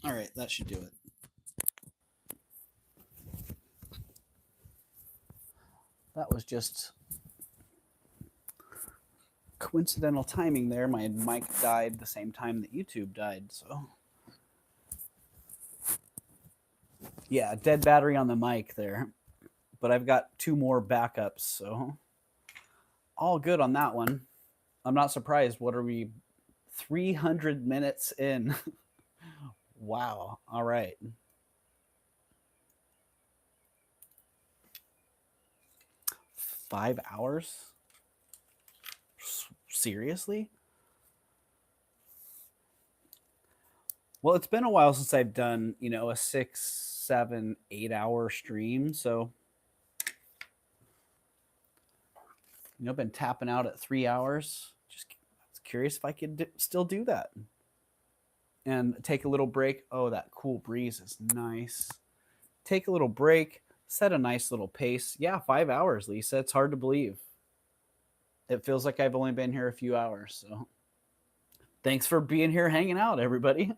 All right, that should do it. That was just coincidental timing there. My mic died the same time that YouTube died, so yeah, dead battery on the mic there. But I've got two more backups, so all good on that one. I'm not surprised. What are we 300 minutes in? Wow. All right. 5 hours? Seriously? Well, it's been a while since I've done, a 6, 7, 8 hour stream. So Been tapping out at 3 hours. Just curious if I could still do that and take a little break. Oh, that cool breeze is nice. Take a little break, set a nice little pace. Yeah, 5 hours, Lisa. It's hard to believe. It feels like I've only been here a few hours. So thanks for being here hanging out, everybody.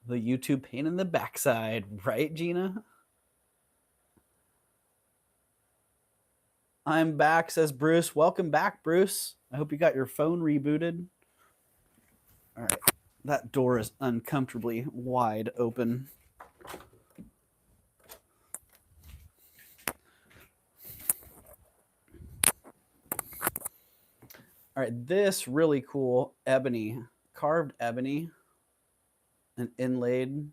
The YouTube pain in the backside, right, Gina? I'm back, says Bruce. Welcome back, Bruce. I hope you got your phone rebooted. All right. That door is uncomfortably wide open. All right, this really cool ebony, carved ebony, an inlaid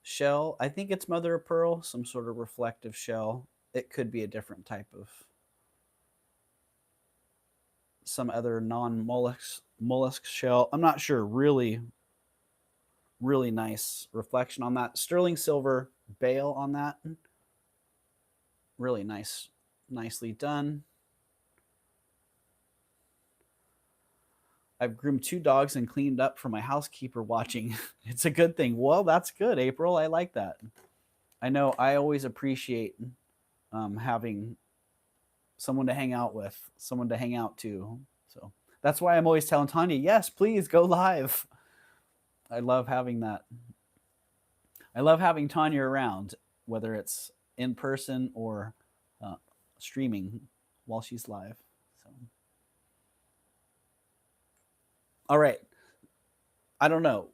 shell. I think it's mother of pearl, some sort of reflective shell. It could be a different type of some other non-mollusk shell. I'm not sure. Really, really nice reflection on that. Sterling silver bail on that. Really nice, nicely done. I've groomed 2 dogs and cleaned up for my housekeeper watching. It's a good thing. Well, that's good, April. I like that. I know I always appreciate having someone to hang out with, someone to hang out to. So that's why I'm always telling Tanya, yes, please go live. I love having that. I love having Tanya around, whether it's in person or streaming while she's live. So. All right. I don't know.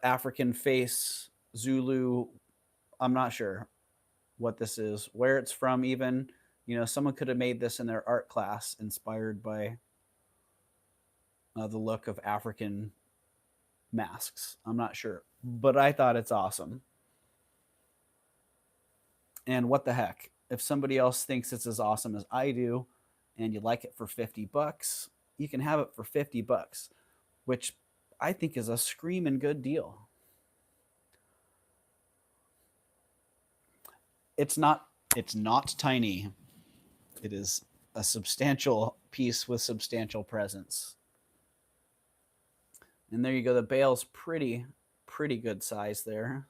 African face, Zulu. I'm not sure what this is, where it's from, even. Someone could have made this in their art class, inspired by the look of African masks. I'm not sure, but I thought it's awesome. And what the heck? If somebody else thinks it's as awesome as I do, and you like it for $50, you can have it for $50, which I think is a screaming good deal. It's not tiny. It is a substantial piece with substantial presence. And there you go. The bail's pretty good size there.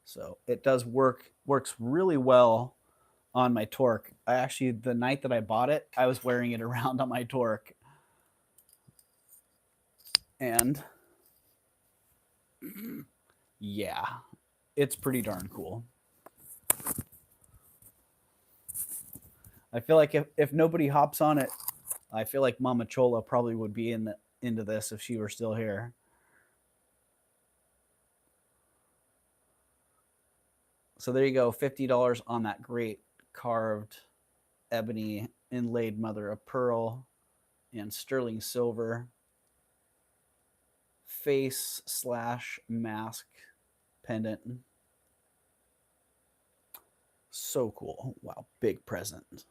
So it does works really well on my Torque. The night that I bought it, I was wearing it around on my Torque. And yeah, it's pretty darn cool. I feel like if nobody hops on it, I feel like Mama Chola probably would be into this if she were still here. So there you go, $50 on that great carved ebony inlaid mother of pearl and sterling silver face / mask pendant. So cool. Wow, big present.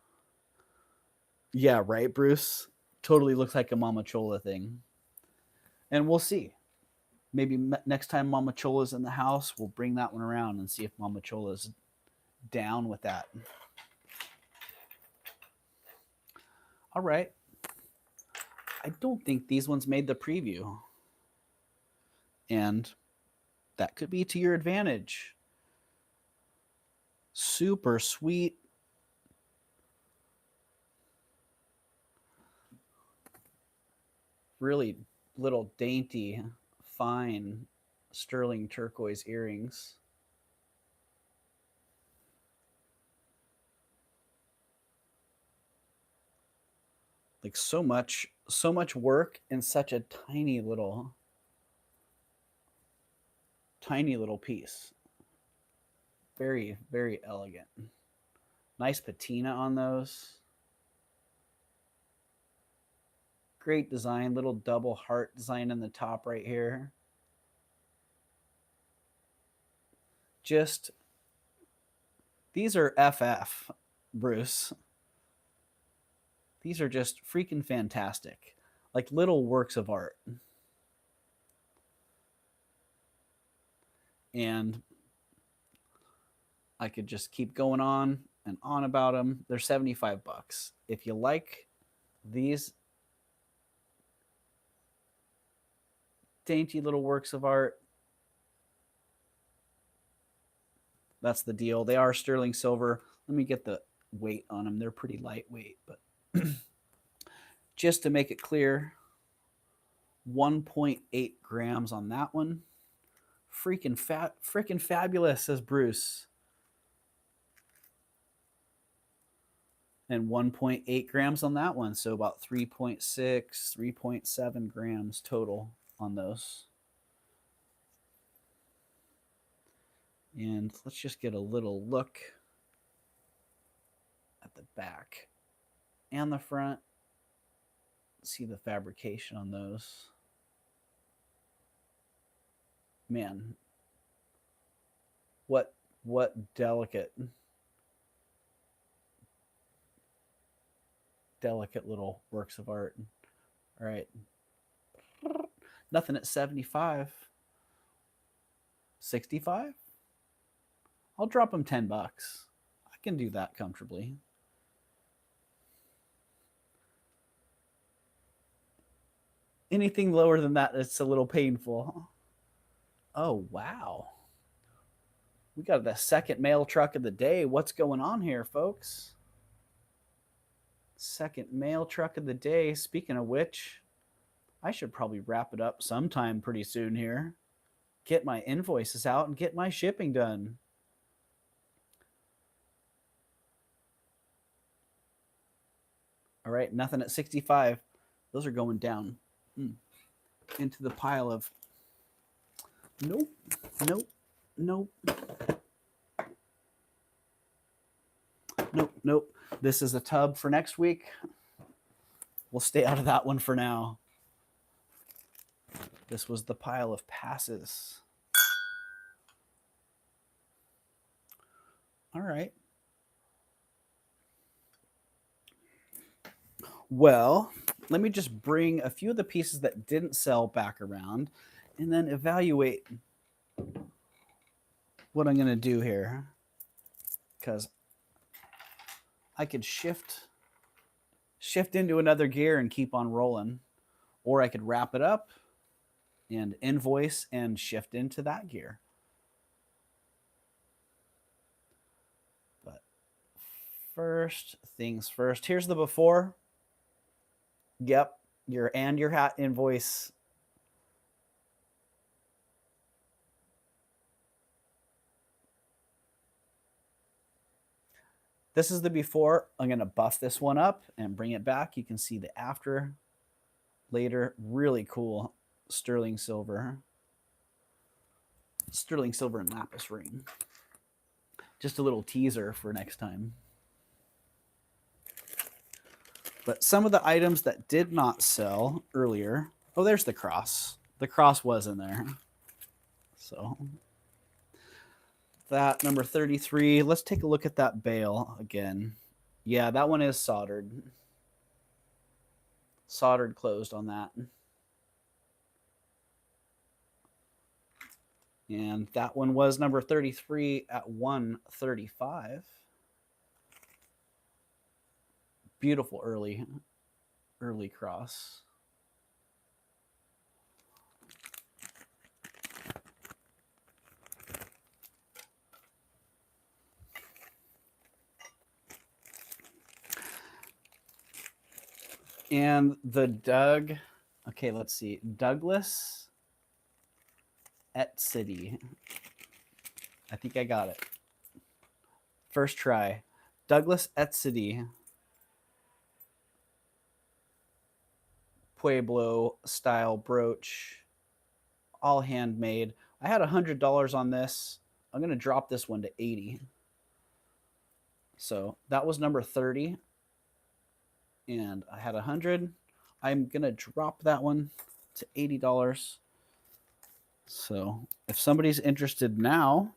Yeah, right, Bruce? Totally looks like a Mama Chola thing. And we'll see. Maybe next time Mama Chola's in the house, we'll bring that one around and see if Mama Chola's down with that. All right. I don't think these ones made the preview. And that could be to your advantage. Super sweet. Really little dainty, fine sterling turquoise earrings. Like so much work in such a tiny little piece. Very, very elegant. Nice patina on those. Great design, little double heart design in the top right here. Just, these are FF, Bruce. These are just freaking fantastic. Like little works of art. And I could just keep going on and on about them. They're 75 bucks. If you like these dainty little works of art, that's the deal. They are sterling silver. Let me get the weight on them. They're pretty lightweight, but just to make it clear, 1.8 grams on that one. Freaking fabulous, says Bruce. And 1.8 grams on that one. So about 3.6, 3.7 grams total on those. And let's just get a little look at the back and the front. See the fabrication on those. Man, what delicate little works of art. All right. Nothing at 75. 65? I'll drop them 10 bucks. I can do that comfortably. Anything lower than that, it's a little painful. Oh, wow. We got the second mail truck of the day. What's going on here, folks? Second mail truck of the day. Speaking of which, I should probably wrap it up sometime pretty soon here. Get my invoices out and get my shipping done. All right, nothing at 65. Those are going down into the pile of nope, nope, nope, nope, nope. This is a tub for next week. We'll stay out of that one for now. This was the pile of passes. All right. Well, let me just bring a few of the pieces that didn't sell back around and then evaluate what I'm going to do here. Because I could shift into another gear and keep on rolling. Or I could wrap it up and invoice and shift into that gear. But first things first. Here's the before. Yep, your hat invoice. This is the before. I'm going to buff this one up and bring it back. You can see the after later. Really cool sterling silver. Sterling silver and lapis ring. Just a little teaser for next time. But some of the items that did not sell earlier. Oh, there's the cross. The cross was in there. So that number 33. Let's take a look at that bale again. Yeah, that one is soldered. Soldered closed on that. And that one was number 33 at 135. Beautiful early cross. And the let's see, Douglas et City. I think I got it. First try. Douglas et City. Pueblo style brooch, all handmade. I had $100 on this. I'm going to drop this one to 80. So that was number 30. And I had 100. I'm going to drop that one to $80. So if somebody's interested now,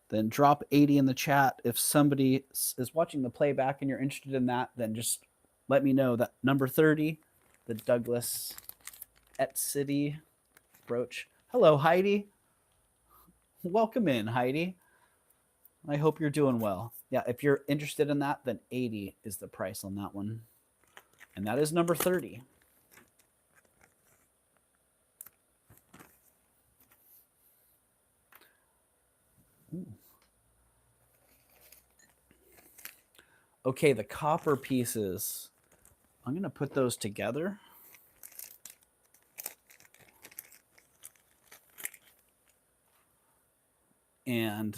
then drop 80 in the chat. If somebody is watching the playback and you're interested in that, then just let me know. That number 30, the Douglas et City brooch. Hello, Heidi. Welcome in, Heidi. I hope you're doing well. Yeah, if you're interested in that, then 80 is the price on that one. And that is number 30. Ooh. Okay, the copper pieces. I'm going to put those together. And,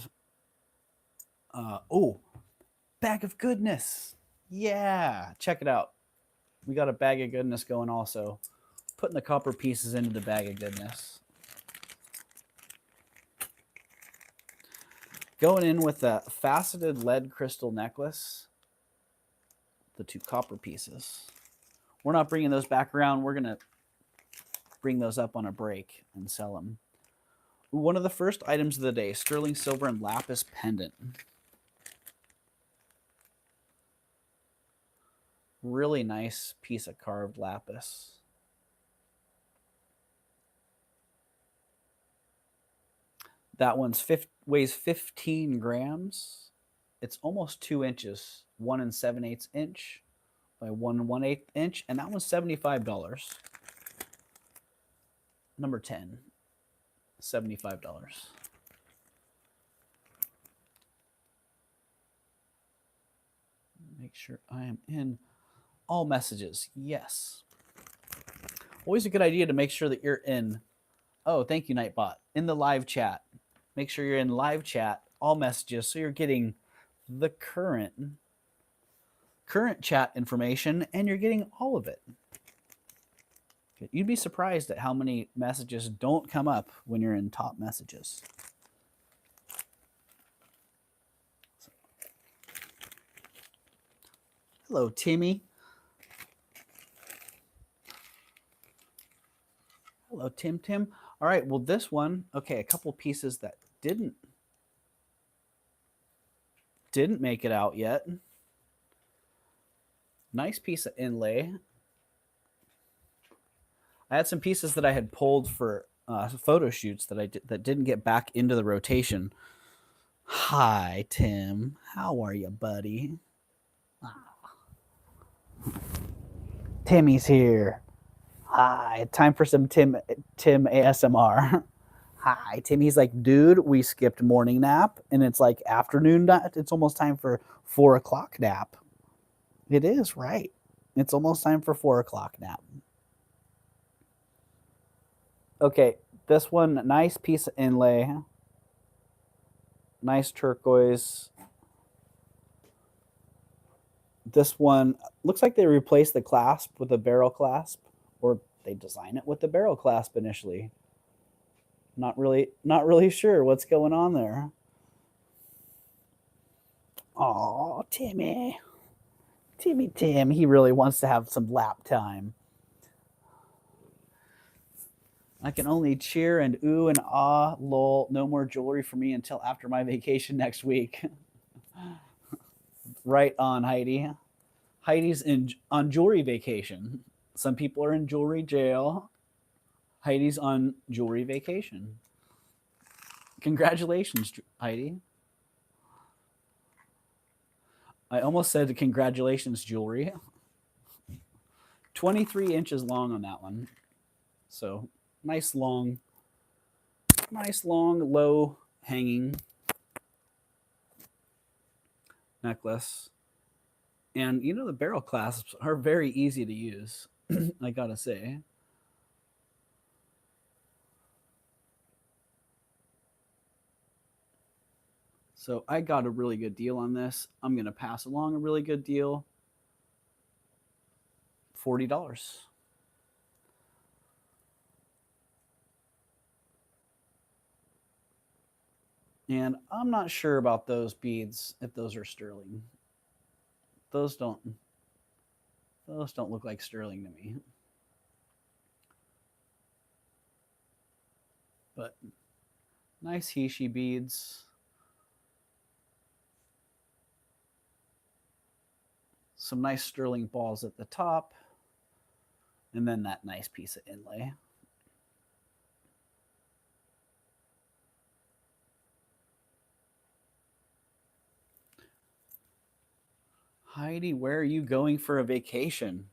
oh, bag of goodness. Yeah, check it out. We got a bag of goodness going also. Putting the copper pieces into the bag of goodness. Going in with a faceted lead crystal necklace. The 2 copper pieces. We're not bringing those back around. We're going to bring those up on a break and sell them. One of the first items of the day, sterling silver and lapis pendant. Really nice piece of carved lapis. That one's weighs 15 grams. It's almost 2 inches, 1 7/8 inch by 1 1/8 inch, and that one's $75. Number 10, $75. Make sure I am in all messages. Yes. Always a good idea to make sure that you're in. Oh, thank you, Nightbot. In the live chat. Make sure you're in live chat, all messages, so you're getting the current chat information, and you're getting all of it. You'd be surprised at how many messages don't come up when you're in top messages. Hello, Timmy. Hello, Tim. All right, well, this one, okay, a couple pieces that didn't make it out yet. Nice piece of inlay. I had some pieces that I had pulled for photo shoots that didn't get back into the rotation. Hi, Tim. How are you, buddy? Timmy's here. Hi, time for some Tim ASMR. Hi, Tim. He's like, dude, we skipped morning nap, and it's like afternoon nap. It's almost time for 4 o'clock nap. It is, right. It's almost time for 4 o'clock nap. Okay, this one, nice piece of inlay. Nice turquoise. This one looks like they replaced the clasp with a barrel clasp, or they design it with the barrel clasp initially. Not really sure what's going on there. Oh, Timmy. Tim, he really wants to have some lap time. I can only cheer and ooh and ah, lol. No more jewelry for me until after my vacation next week. Right on, Heidi. Heidi's on jewelry vacation. Some people are in jewelry jail. Heidi's on jewelry vacation. Congratulations, Heidi. I almost said congratulations, jewelry. 23 inches long on that one. So nice long, low hanging necklace. And you know, the barrel clasps are very easy to use, I gotta say. So I got a really good deal on this. I'm going to pass along a really good deal. $40. And I'm not sure about those beads, if those are sterling. Those don't look like sterling to me. But nice Hishi beads. Some nice sterling balls at the top. And then that nice piece of inlay. Heidi, where are you going for a vacation?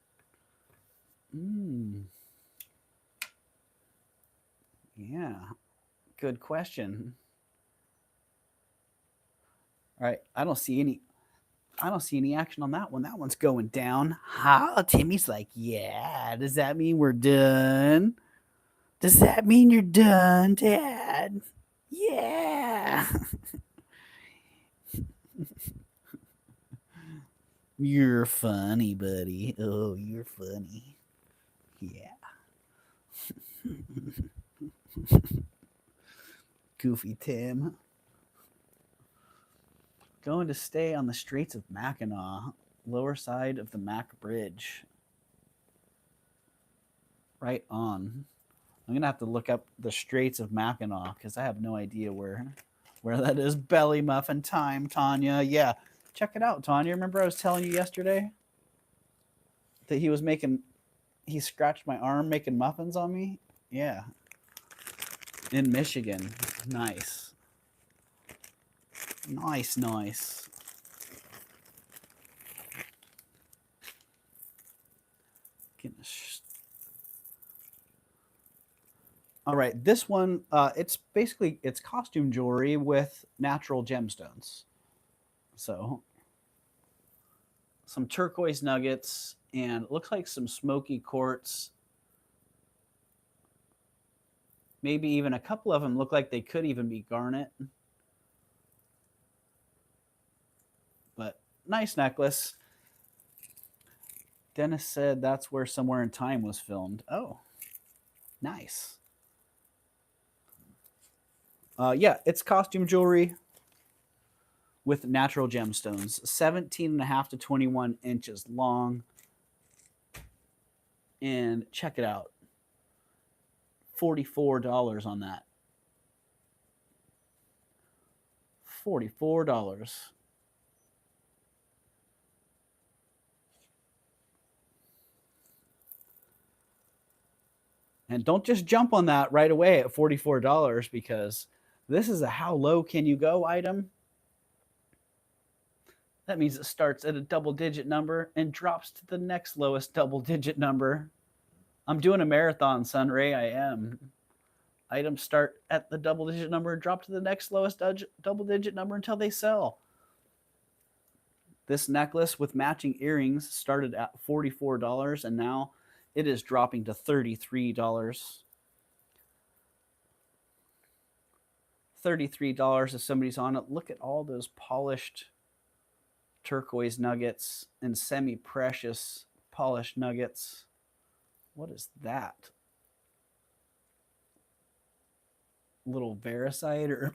Yeah, good question. All right, I don't see any action on that one. That one's going down. How? Timmy's like, yeah. Does that mean we're done? Does that mean you're done, Dad? Yeah. You're funny, buddy. Oh, you're funny. Yeah. Goofy Tim. Going to stay on the Straits of Mackinac, lower side of the Mac Bridge. Right on. I'm gonna have to look up the Straits of Mackinac because I have no idea where that is. Belly muffin time, Tanya. Yeah, check it out, Tanya. Remember I was telling you yesterday that he scratched my arm making muffins on me? Yeah, in Michigan. Nice. Nice. All right, this one, it's basically it's costume jewelry with natural gemstones. So some turquoise nuggets and it looks like some smoky quartz. Maybe even a couple of them look like they could even be garnet. But nice necklace. Dennis said that's where Somewhere in Time was filmed. Oh, nice. Yeah, it's costume jewelry with natural gemstones, 17 and a half to 21 inches long. And check it out, $44 on that. $44. And don't just jump on that right away at $44 because this is a how low can you go item. That means it starts at a double-digit number and drops to the next lowest double-digit number. I'm doing a marathon, Sunray. I am. Items start at the double-digit number and drop to the next lowest double-digit number until they sell. This necklace with matching earrings started at $44 and now it is dropping to $33. $33 if somebody's on it. Look at all those polished turquoise nuggets and semi-precious polished nuggets. What is that? Little varicite or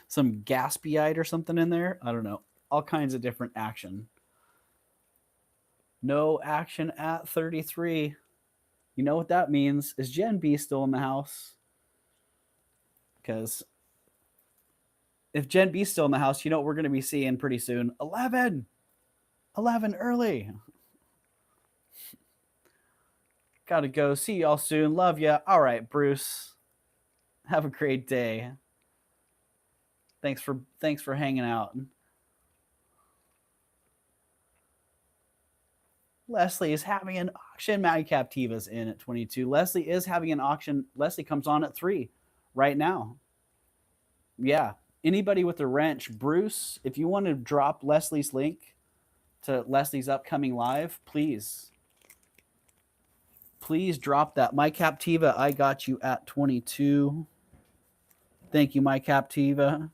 some gaspiite or something in there? I don't know. All kinds of different action. No action at 33. You know what that means? Is Gen B still in the house? Because if Gen B's still in the house, you know what we're going to be seeing pretty soon? 11 early. Gotta go. See y'all soon. Love ya. All right, Bruce. Have a great day. Thanks for hanging out. Leslie is having an auction. Maggie Captiva's in at 22. Leslie is having an auction. Leslie comes on at 3 right now. Yeah. Anybody with a wrench, Bruce, if you want to drop Leslie's link to Leslie's upcoming live, please drop that. My Captiva, I got you at 22. Thank you, my Captiva.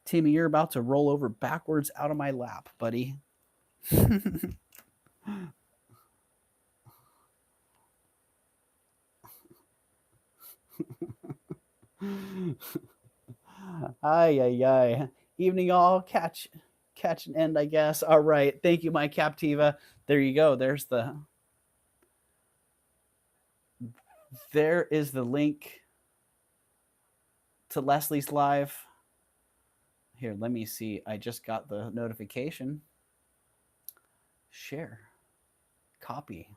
Timmy, you're about to roll over backwards out of my lap, buddy. Ay. Evening all. Catch an end, I guess. All right. Thank you, my Captiva. There you go. There is the link to Leslie's live. Here, let me see. I just got the notification. Share. Copy.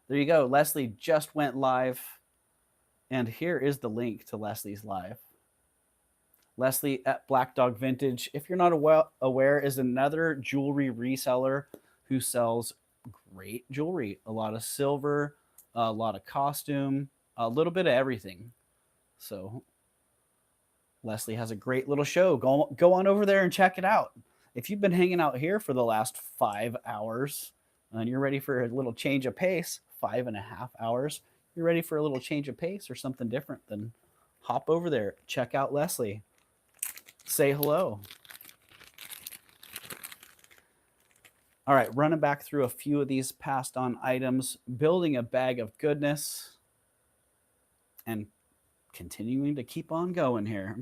There you go. Leslie just went live. And here is the link to Leslie's live. Leslie at Black Dog Vintage, if you're not aware, is another jewelry reseller who sells great jewelry. A lot of silver, a lot of costume, a little bit of everything. So Leslie has a great little show. Go on over there and check it out. If you've been hanging out here for the last 5 hours and you're ready for a little change of pace, 5.5 hours, you're ready for a little change of pace or something different, then hop over there. Check out Leslie. Say hello. All right, running back through a few of these passed on items, building a bag of goodness, and continuing to keep on going here.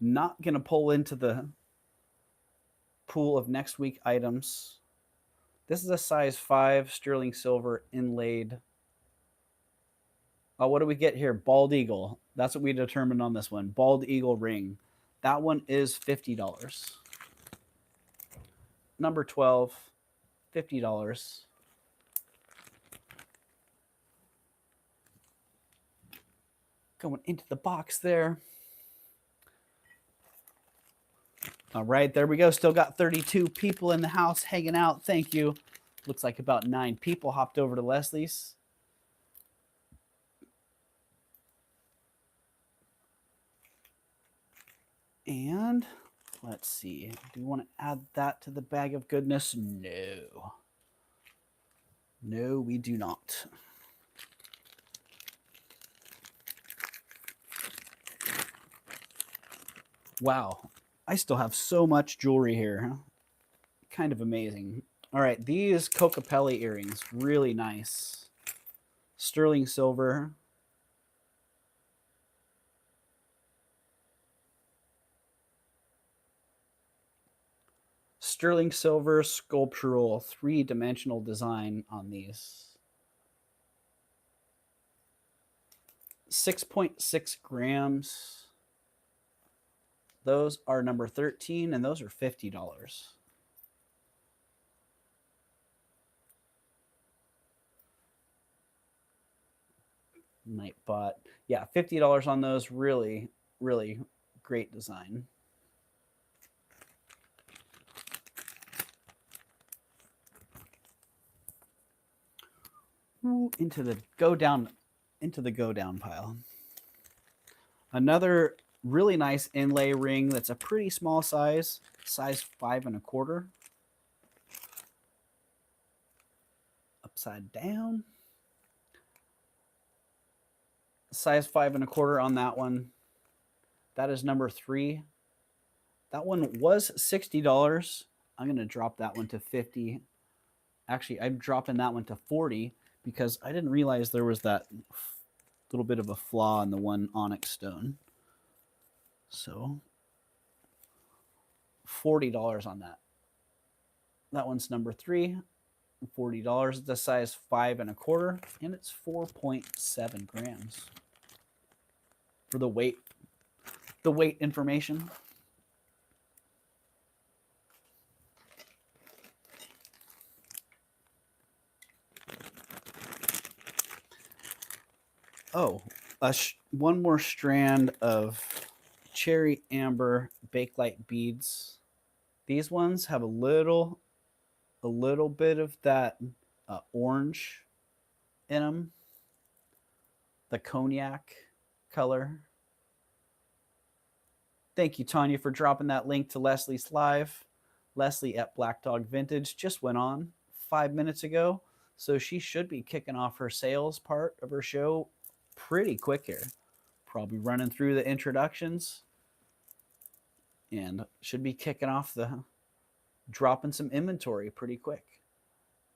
Not going to pull into the pool of next week items. This is a size 5 sterling silver inlaid. Oh, what do we get here? Bald eagle. That's what we determined on this one. Bald eagle ring. That one is $50. Number 12, $50. Going into the box there. All right, there we go. Still got 32 people in the house hanging out. Thank you. Looks like about 9 people hopped over to Leslie's. And let's see. Do we want to add that to the bag of goodness? No. No, we do not. Wow. I still have so much jewelry here. Kind of amazing. All right, these Cocapelli earrings, really nice. Sterling silver. Sterling silver sculptural 3-dimensional design on these. 6.6 grams. Those are number 13, and those are $50. Nightbot. Yeah, $50 on those. Really, really great design. Into the go down pile. Another really nice inlay ring that's a pretty small size 5 1/4. Upside down. Size 5 1/4 on that one. That is number 3. That one was $60. I'm going to drop that one to 50. Actually, I'm dropping that one to 40 because I didn't realize there was that little bit of a flaw in the one onyx stone. So $40 on that. That one's number 3. $40. It's a size 5 1/4, and it's 4.7 grams. For the weight information. Oh, one more strand of cherry amber bakelite beads. These ones have a little bit of that orange in them, the cognac color. Thank you, Tanya, for dropping that link to Leslie's live. Leslie at Black Dog Vintage just went on 5 minutes ago, so she should be kicking off her sales part of her show pretty quick here. Probably running through the introductions and should be kicking off dropping some inventory pretty quick.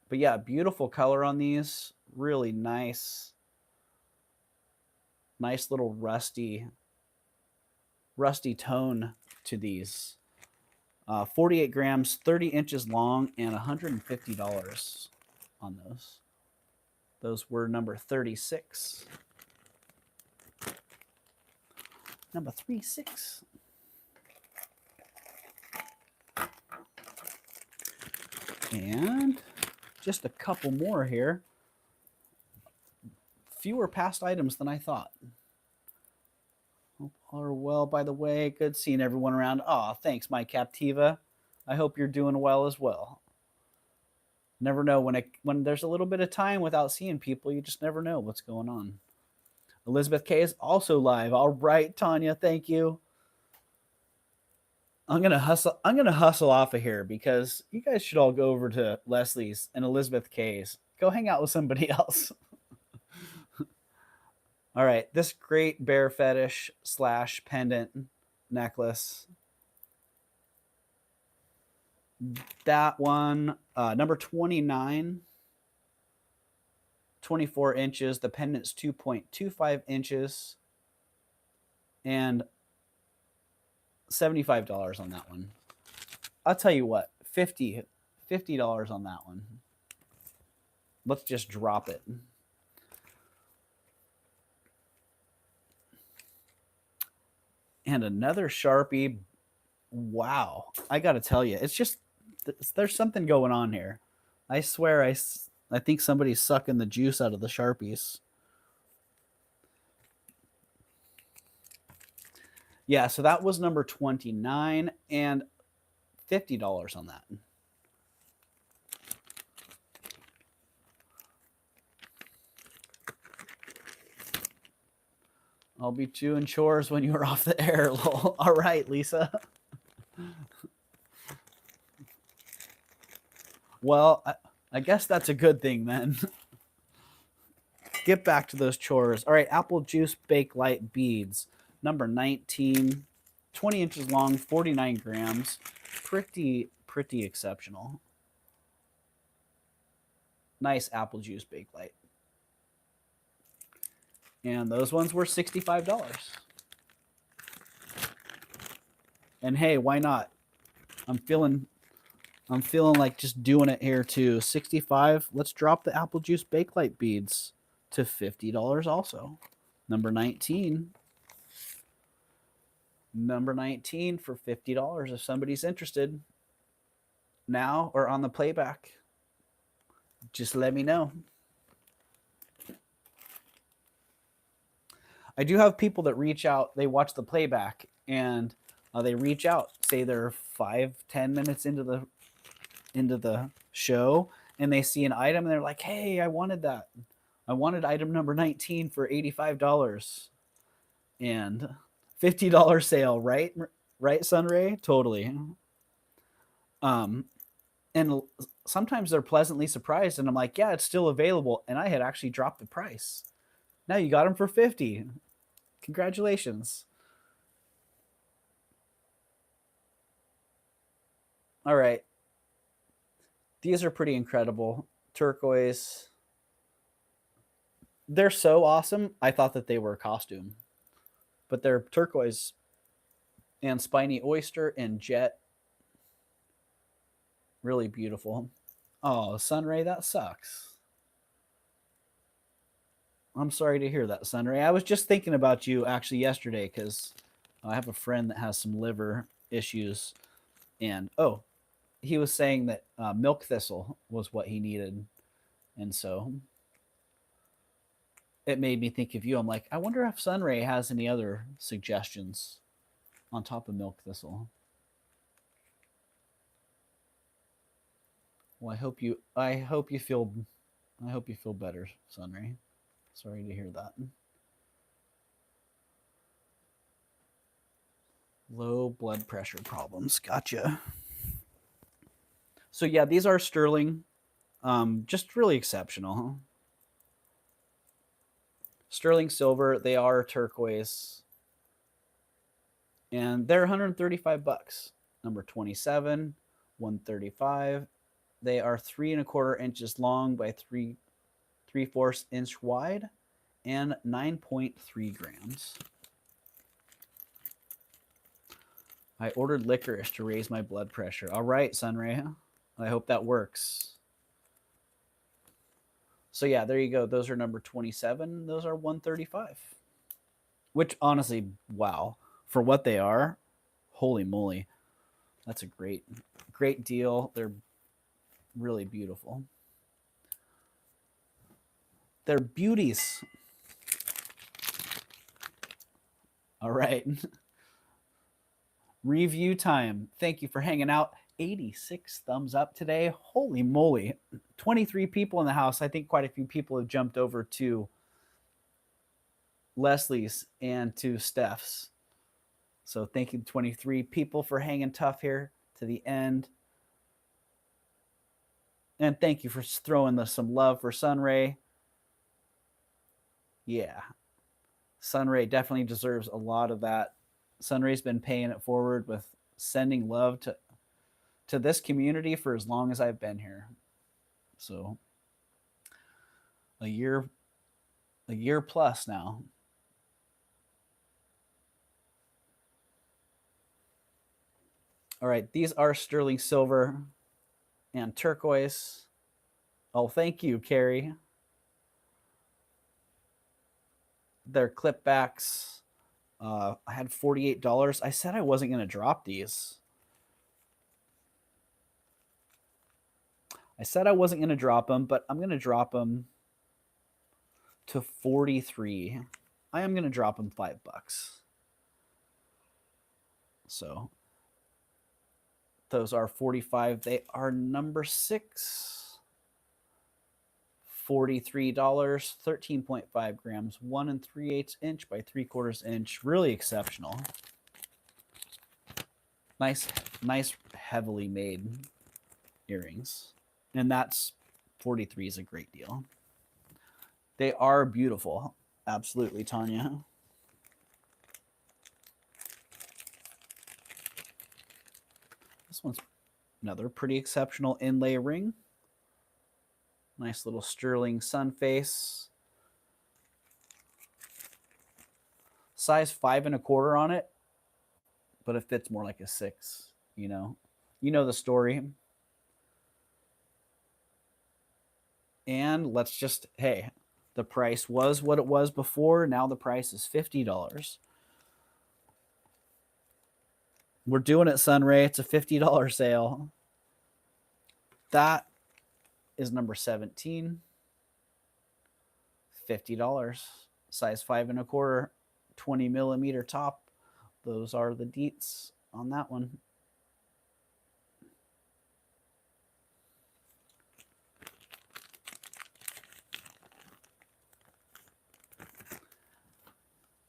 But yeah, beautiful color on these. Really nice little rusty tone to these. 48 grams, 30 inches long, and $150 on those. Those were number 36. Number 36. And just a couple more here. Fewer past items than I thought. Hope all are well, by the way. Good seeing everyone around. Aw, thanks, my Captiva. I hope you're doing well as well. Never know when there's a little bit of time without seeing people, you just never know what's going on. Elizabeth K is also live. All right, Tanya, thank you. I'm gonna hustle off of here because you guys should all go over to Leslie's and Elizabeth K's. Go hang out with somebody else. All right, this great bear fetish / pendant necklace. That one, number 29, 24 inches. The pendant's 2.25 inches, and $75 on that one. I'll tell you what, $50 on that one. Let's just drop it. And another Sharpie. Wow. I got to tell you, it's just, there's something going on here. I swear I think somebody's sucking the juice out of the Sharpies. Yeah, so that was number 29 and $50 on that. I'll be doing chores when you're off the air. All right, Lisa. Well, I guess that's a good thing then. Get back to those chores. All right, apple juice bake light beads. Number 19, 20 inches long, 49 grams. Pretty exceptional. Nice apple juice bake light. And those ones were $65. And hey, why not? I'm feeling like just doing it here too. 65. Let's drop the apple juice bake light beads to $50 also. Number 19. Number 19 for $50 if somebody's interested. Now or on the playback. Just let me know. I do have people that reach out, they watch the playback and they reach out, say they're 5-10 minutes into the show, and they see an item and they're like, hey, I wanted that. I wanted item number 19 for $85 and $50 sale, right? Right, Sunray? Totally. And sometimes they're pleasantly surprised and I'm like, yeah, it's still available. And I had actually dropped the price. Now you got them for 50. Congratulations. All right. These are pretty incredible. Turquoise. They're so awesome. I thought that they were a costume. But they're turquoise and spiny oyster and jet. Really beautiful. Oh, Sunray, that sucks. I'm sorry to hear that, Sunray. I was just thinking about you actually yesterday because I have a friend that has some liver issues. And, he was saying that milk thistle was what he needed. And so it made me think of you. I'm like, I wonder if Sunray has any other suggestions on top of milk thistle. Well, I hope you feel better, Sunray. Sorry to hear that. Low blood pressure problems. Gotcha. So yeah, these are sterling. Just really exceptional. Sterling silver. They are turquoise. And they're $135. Number 27, 135. They are 3¼ inches long by 3/4 inch wide and 9.3 grams. I ordered licorice to raise my blood pressure. All right, Sunray. I hope that works. So yeah, there you go. Those are number 27. Those are 135. Which honestly, wow. For what they are, holy moly. That's a great deal. They're really beautiful. They're beauties. All right. Review time. Thank you for hanging out. 86 thumbs up today. Holy moly. 23 people in the house. I think quite a few people have jumped over to Leslie's and to Steph's. So thank you to 23 people for hanging tough here to the end. And thank you for throwing some love for Sunray. Yeah. Sunray definitely deserves a lot of that. Sunray's been paying it forward with sending love to this community for as long as I've been here. So a year plus now. All right, these are sterling silver and turquoise. Oh, thank you, Carrie. They're clipbacks. I had $48. I said I wasn't going to drop these. I said I wasn't going to drop them, but I'm going to drop them to 43. I am going to drop them $5. So those are 45. They are number 6. $43, 13.5 grams, 1 3/8 inch by 3/4 inch. Really exceptional. Nice, heavily made earrings. And that's 43 is a great deal. They are beautiful. Absolutely, Tanya. This one's another pretty exceptional inlay ring. Nice little sterling sun face. Size 5 1/4 on it, but it fits more like a 6, you know. You know the story. And let's just, hey, the price was what it was before. Now the price is $50. We're doing it, Sunray. It's a $50 sale. That is number 17. $50. Size 5 1/4, 20 millimeter top. Those are the deets on that one.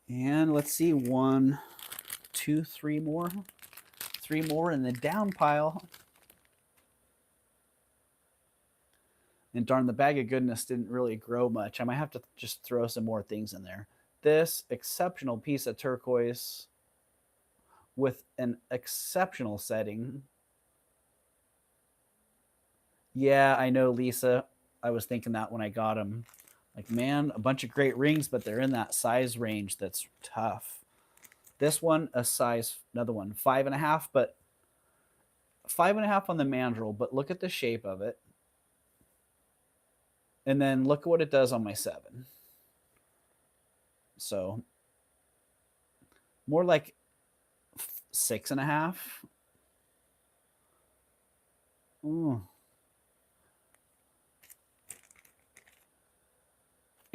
And let's see, 1, 2, 3 more. 3 more in the down pile. And darn, the bag of goodness didn't really grow much. I might have to just throw some more things in there. This exceptional piece of turquoise with an exceptional setting. Yeah, I know, Lisa. I was thinking that when I got them. Like, man, a bunch of great rings, but they're in that size range that's tough. This one, a size, another one, 5 1/2, but 5 1/2 on the mandrel, but look at the shape of it. And then look at what it does on my 7. So more like 6 1/2. Ooh.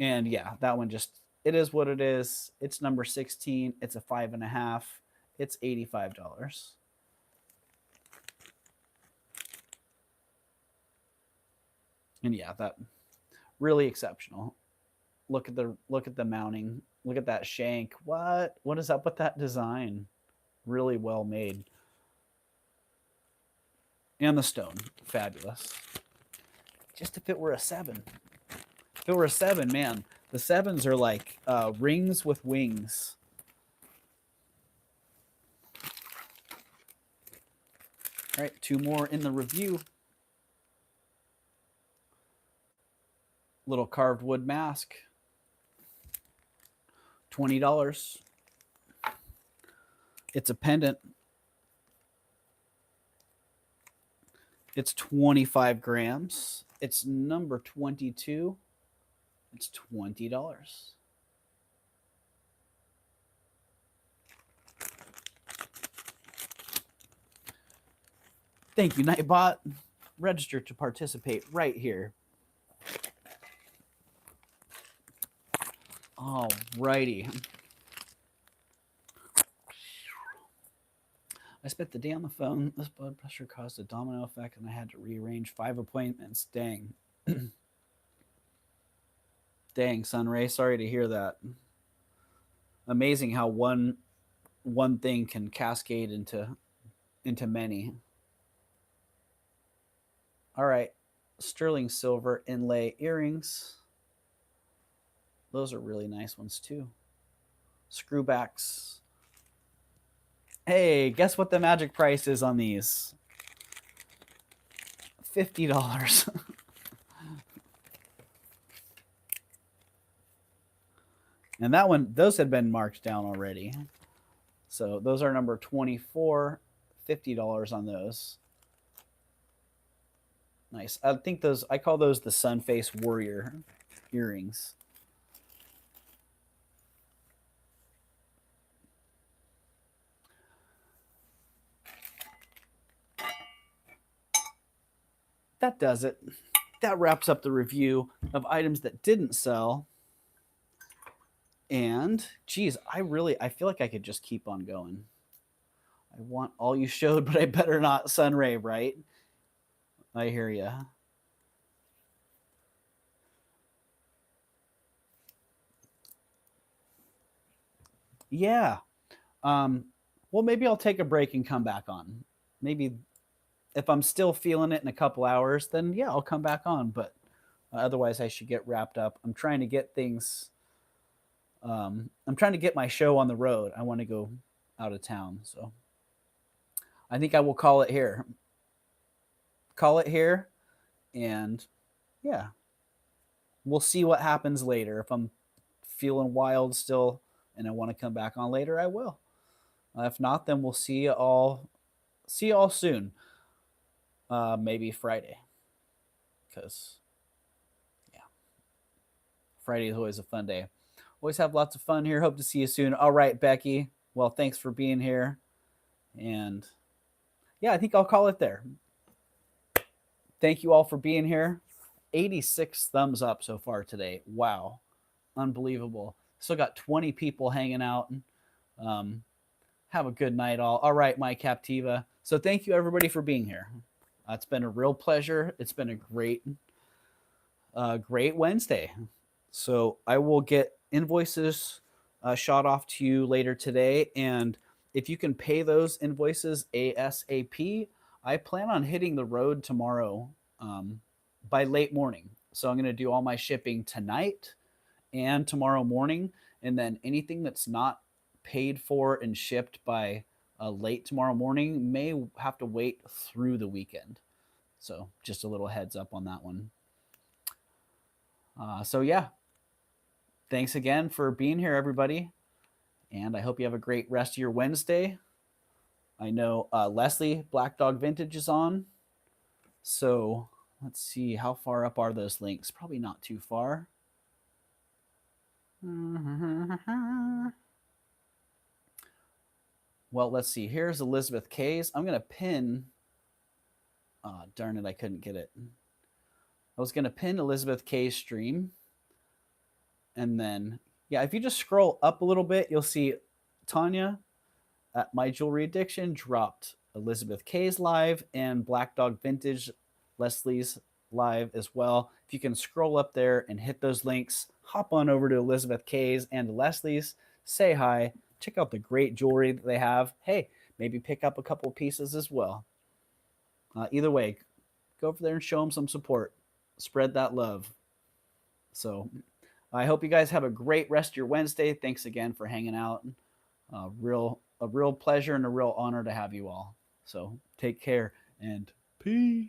And yeah, that one just, it is what it is. It's number 16. It's a 5 1/2. It's $85. And yeah, that really exceptional. Look at the mounting. Look at that shank. What is up with that design? Really well made. And the stone, fabulous. Just if it were a 7. If it were a 7, man, the 7s are like rings with wings. All right, 2 more in the review. Little carved wood mask. $20. It's a pendant. It's 25 grams. It's number 22. It's $20. Thank you, Nightbot. Register to participate right here. All righty. I spent the day on the phone. This blood pressure caused a domino effect, and I had to rearrange 5 appointments. Dang. Dang, Sunray. Sorry to hear that. Amazing how one thing can cascade into many. All right. Sterling silver inlay earrings. Those are really nice ones too. Screwbacks. Hey, guess what the magic price is on these? $50. And that one, those had been marked down already. So those are number 24, $50 on those. Nice. I think those, I call those the Sun Face Warrior earrings. That does it. That wraps up the review of items that didn't sell. And geez, I feel like I could just keep on going. I want all you showed, but I better not Sunray, right? I hear you. Yeah. Well, maybe I'll take a break and come back on. Maybe if I'm still feeling it in a couple hours, then yeah, I'll come back on. But otherwise, I should get wrapped up. I'm trying to get things. I'm trying to get my show on the road. I want to go out of town, so I think I will call it here. Call it here, and yeah, we'll see what happens later. If I'm feeling wild still and I want to come back on later, I will. If not, then we'll see you all. See you all soon. Maybe Friday, because yeah, Friday is always a fun day. Always have lots of fun here. Hope to see you soon. All right, Becky. Well, thanks for being here, and yeah, I think I'll call it there. Thank you all for being here. 86 thumbs up so far today. Wow. Unbelievable. Still got 20 people hanging out. Have a good night, all. All right, my Captiva. So thank you, everybody, for being here. It's been a real pleasure. It's been a great Wednesday. So I will get invoices shot off to you later today. And if you can pay those invoices ASAP, I plan on hitting the road tomorrow by late morning. So I'm going to do all my shipping tonight and tomorrow morning. And then anything that's not paid for and shipped by late tomorrow morning may have to wait through the weekend. So just a little heads up on that one. So yeah, thanks again for being here, everybody. And I hope you have a great rest of your Wednesday. I know Leslie, Black Dog Vintage, is on. So let's see, how far up are those links? Probably not too far. Well, let's see. Here's Elizabeth K's. I'm going to pin. Oh, darn it, I couldn't get it. I was going to pin Elizabeth K's stream. And then, yeah, if you just scroll up a little bit, you'll see Tanya at My Jewelry Addiction dropped Elizabeth K's live and Black Dog Vintage, Leslie's live as well. If you can scroll up there and hit those links, hop on over to Elizabeth K's and Leslie's, say hi, check out the great jewelry that they have. Hey, maybe pick up a couple pieces as well. Either way, go over there and show them some support. Spread that love. So I hope you guys have a great rest of your Wednesday. Thanks again for hanging out. A real pleasure and a real honor to have you all. So take care and peace.